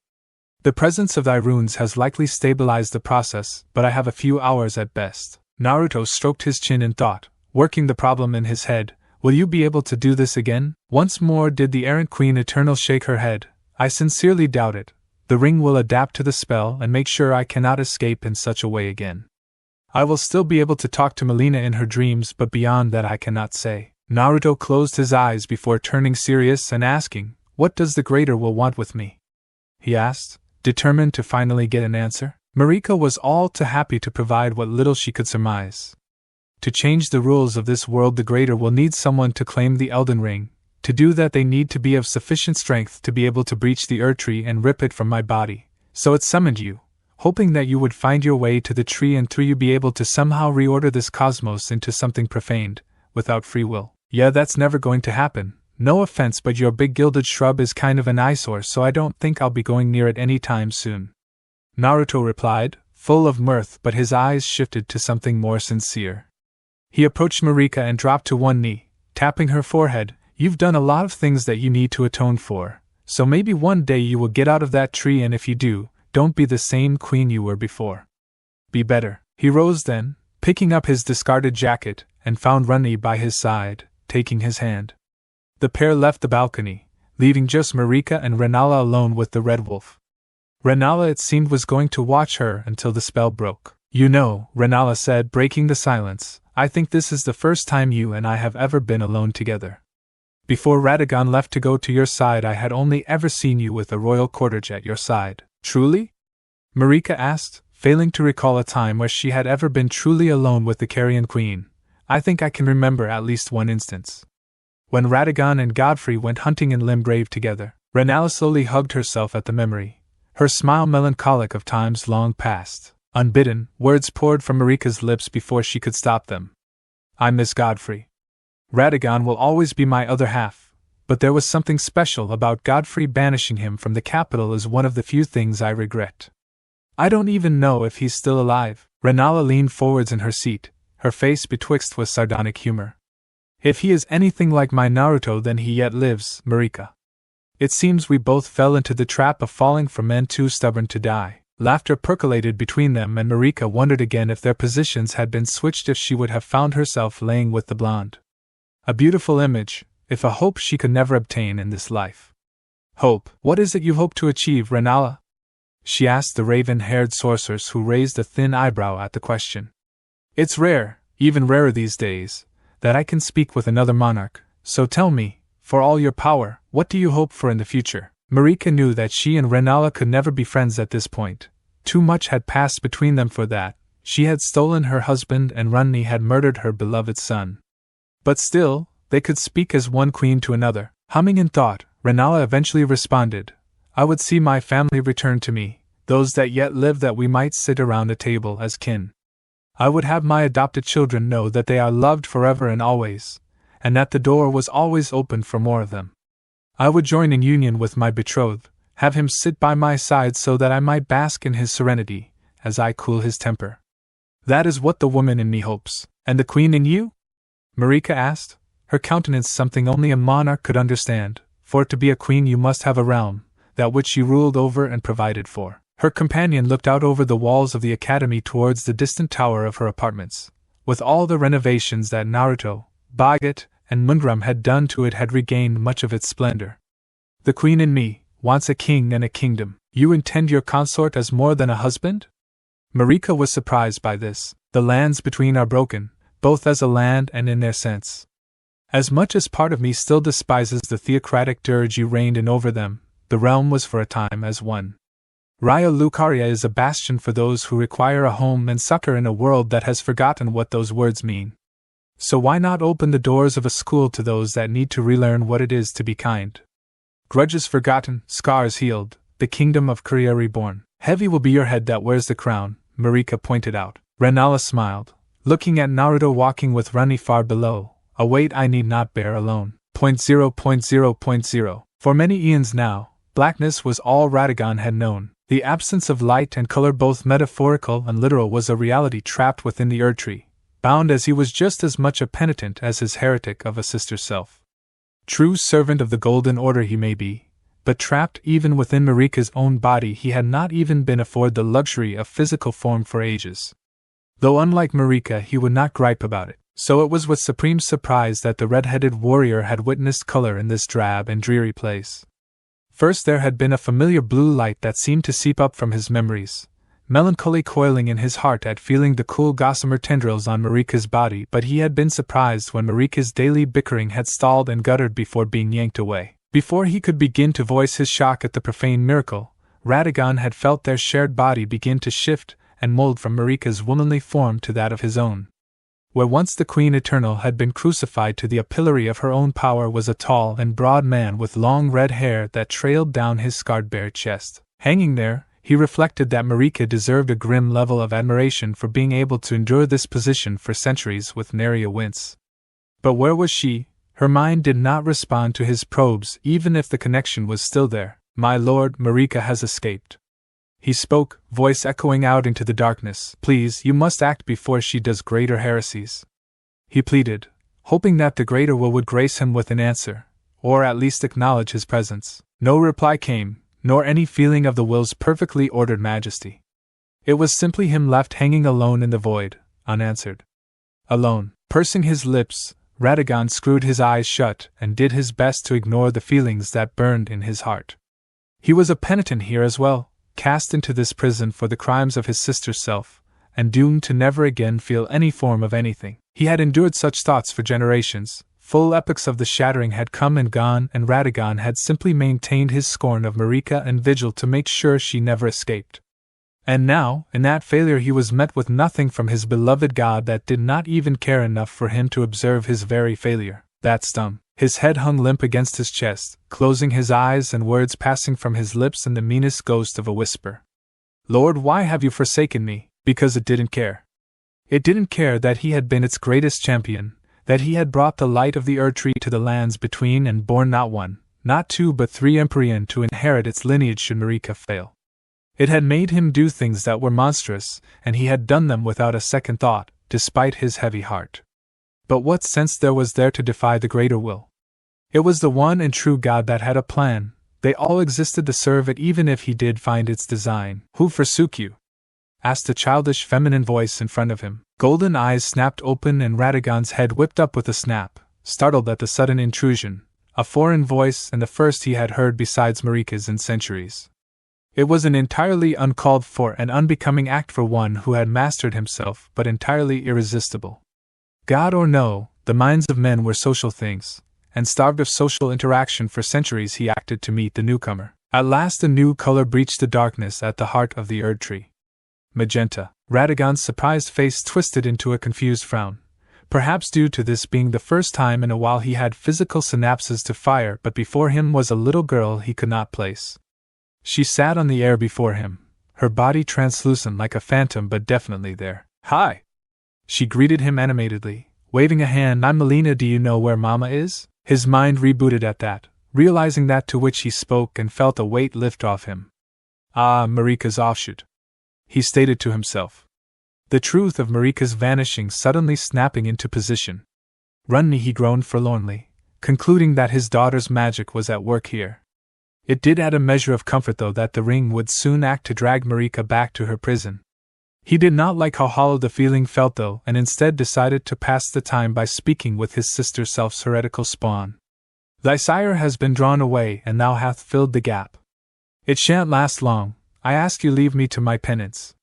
The presence of thy runes has likely stabilized the process, but I have a few hours at best. Naruto stroked his chin in thought, working the problem in his head. Will you be able to do this again? Once more did the errant Queen Eternal shake her head. I sincerely doubt it. The ring will adapt to the spell and make sure I cannot escape in such a way again. I will still be able to talk to Molina in her dreams, but beyond that I cannot say. Naruto closed his eyes before turning serious and asking, what does the Greater Will want with me? He asked, determined to finally get an answer. Marika was all too happy to provide what little she could surmise. To change the rules of this world, the Greater will need someone to claim the Elden Ring. To do that they need to be of sufficient strength to be able to breach the Erd Tree and rip it from my body. So it summoned you, hoping that you would find your way to the tree and through you be able to somehow reorder this cosmos into something profaned, without free will. Yeah, that's never going to happen, No offense, but your big gilded shrub is kind of an eyesore, so I don't think I'll be going near it any time soon. Naruto replied, full of mirth, but his eyes shifted to something more sincere. He approached Marika and dropped to one knee, tapping her forehead. You've done a lot of things that you need to atone for, so maybe one day you will get out of that tree, and if you do, don't be the same queen you were before. Be better. He rose then, picking up his discarded jacket, and found Ranni by his side, taking his hand. The pair left the balcony, leaving just Marika and Rennala alone with the Red Wolf. Rennala, it seemed, was going to watch her until the spell broke. You know, Rennala said, breaking the silence, I think this is the first time you and I have ever been alone together. Before Radagon left to go to your side, I had only ever seen you with a royal cortege at your side. Truly? Marika asked, failing to recall a time where she had ever been truly alone with the Carrion Queen. I think I can remember at least one instance. When Radagon and Godfrey went hunting in Limgrave together. Rennala slowly hugged herself at the memory, her smile melancholic of times long past. Unbidden, words poured from Marika's lips before she could stop them. I miss Godfrey. Radagon will always be my other half, but there was something special about Godfrey. Banishing him from the capital is one of the few things I regret. I don't even know if he's still alive. Rennala leaned forwards in her seat, her face betwixt with sardonic humor. If he is anything like my Naruto, then he yet lives, Marika. It seems we both fell into the trap of falling for men too stubborn to die. Laughter percolated between them, and Marika wondered again if their positions had been switched, if she would have found herself laying with the blonde. A beautiful image, if a hope she could never obtain in this life. Hope? What is it you hope to achieve, Rennala? She asked the raven-haired sorceress, who raised a thin eyebrow at the question. It's rare, even rarer these days, that I can speak with another monarch, so tell me, for all your power, what do you hope for in the future? Marika knew that she and Rennala could never be friends at this point. Too much had passed between them for that. She had stolen her husband and Ranni had murdered her beloved son. But still, they could speak as one queen to another. Humming in thought, Rennala eventually responded, I would see my family return to me, those that yet live, that we might sit around a table as kin. I would have my adopted children know that they are loved forever and always, and that the door was always open for more of them. I would join in union with my betrothed, have him sit by my side so that I might bask in his serenity, as I cool his temper. That is what the woman in me hopes. And the queen in you? Marika asked, her countenance something only a monarch could understand. For to be a queen you must have a realm, that which you ruled over and provided for. Her companion looked out over the walls of the academy towards the distant tower of her apartments. With all the renovations that Naruto, Boggart, and Mundrum had done to it, had regained much of its splendor. The queen in me wants a king and a kingdom. You intend your consort as more than a husband? Marika was surprised by this. The lands between are broken, both as a land and in their sense. As much as part of me still despises the theocratic dirge you reigned in over them, the realm was for a time as one. Raya Lucaria is a bastion for those who require a home and succor in a world that has forgotten what those words mean. So why not open the doors of a school to those that need to relearn what it is to be kind? Grudges forgotten, scars healed, the kingdom of Korea reborn. Heavy will be your head that wears the crown, Marika pointed out. Rennala smiled, looking at Naruto walking with Ranni far below, a weight I need not bear alone. 0.0.0.0. For many eons now, blackness was all Radagon had known. The absence of light and color, both metaphorical and literal, was a reality trapped within the Erdtree. Bound as he was just as much a penitent as his heretic of a sister self. True servant of the Golden Order he may be, but trapped even within Marika's own body, he had not even been afforded the luxury of physical form for ages. Though unlike Marika, he would not gripe about it, so it was with supreme surprise that the red-headed warrior had witnessed color in this drab and dreary place. First there had been a familiar blue light that seemed to seep up from his memories, melancholy coiling in his heart at feeling the cool gossamer tendrils on Marika's body, but he had been surprised when Marika's daily bickering had stalled and guttered before being yanked away. Before he could begin to voice his shock at the profane miracle, Radagon had felt their shared body begin to shift and mold from Marika's womanly form to that of his own. Where once the Queen Eternal had been crucified to the pillory of her own power was a tall and broad man with long red hair that trailed down his scarred bare chest. Hanging there, he reflected that Marika deserved a grim level of admiration for being able to endure this position for centuries with nary a wince. But where was she, Her mind did not respond to his probes even if the connection was still there. My lord, Marika has escaped. He spoke, voice echoing out into the darkness. Please, you must act before she does greater heresies. He pleaded, hoping that the greater will would grace him with an answer, or at least acknowledge his presence. No reply came, nor any feeling of the will's perfectly ordered majesty. It was simply him left hanging alone in the void, unanswered. Alone. Pursing his lips, Radagon screwed his eyes shut and did his best to ignore the feelings that burned in his heart. He was a penitent here as well, cast into this prison for the crimes of his sister's self, and doomed to never again feel any form of anything. He had endured such thoughts for generations. Full epochs of the shattering had come and gone, and Radagon had simply maintained his scorn of Marika and vigil to make sure she never escaped. And now, in that failure, he was met with nothing from his beloved god that did not even care enough for him to observe his very failure. That stung. His head hung limp against his chest, closing his eyes and words passing from his lips in the meanest ghost of a whisper. Lord, why have you forsaken me? Because it didn't care. It didn't care that he had been its greatest champion, that he had brought the light of the Erd-tree to the lands between and borne not one, not two but three Empyrean to inherit its lineage should Marika fail. It had made him do things that were monstrous, and he had done them without a second thought, despite his heavy heart. But what sense there was there to defy the greater will? It was the one and true God that had a plan. They all existed to serve it even if he did find its design. Who forsook you? Asked a childish feminine voice in front of him. Golden eyes snapped open and Radagon's head whipped up with a snap, startled at the sudden intrusion, a foreign voice and the first he had heard besides Marika's in centuries. It was an entirely uncalled for and unbecoming act for one who had mastered himself, but entirely irresistible. God or no, the minds of men were social things, and starved of social interaction for centuries he acted to meet the newcomer. At last a new color breached the darkness at the heart of the Erd-tree. Magenta. Radagon's surprised face twisted into a confused frown, perhaps due to this being the first time in a while he had physical synapses to fire, but before him was a little girl he could not place. She sat on the air before him, her body translucent like a phantom but definitely there. Hi! She greeted him animatedly, waving a hand. I'm Molina, do you know where Mama is? His mind rebooted at that, realizing that to which he spoke and felt a weight lift off him. Ah, Marika's offshoot, he stated to himself. The truth of Marika's vanishing suddenly snapping into position. Ranni, he groaned forlornly, concluding that his daughter's magic was at work here. It did add a measure of comfort though that the ring would soon act to drag Marika back to her prison. He did not like how hollow the feeling felt though, and instead decided to pass the time by speaking with his sister self's heretical spawn. Thy sire has been drawn away and thou hath filled the gap. It shan't last long, I ask you leave me to my penance.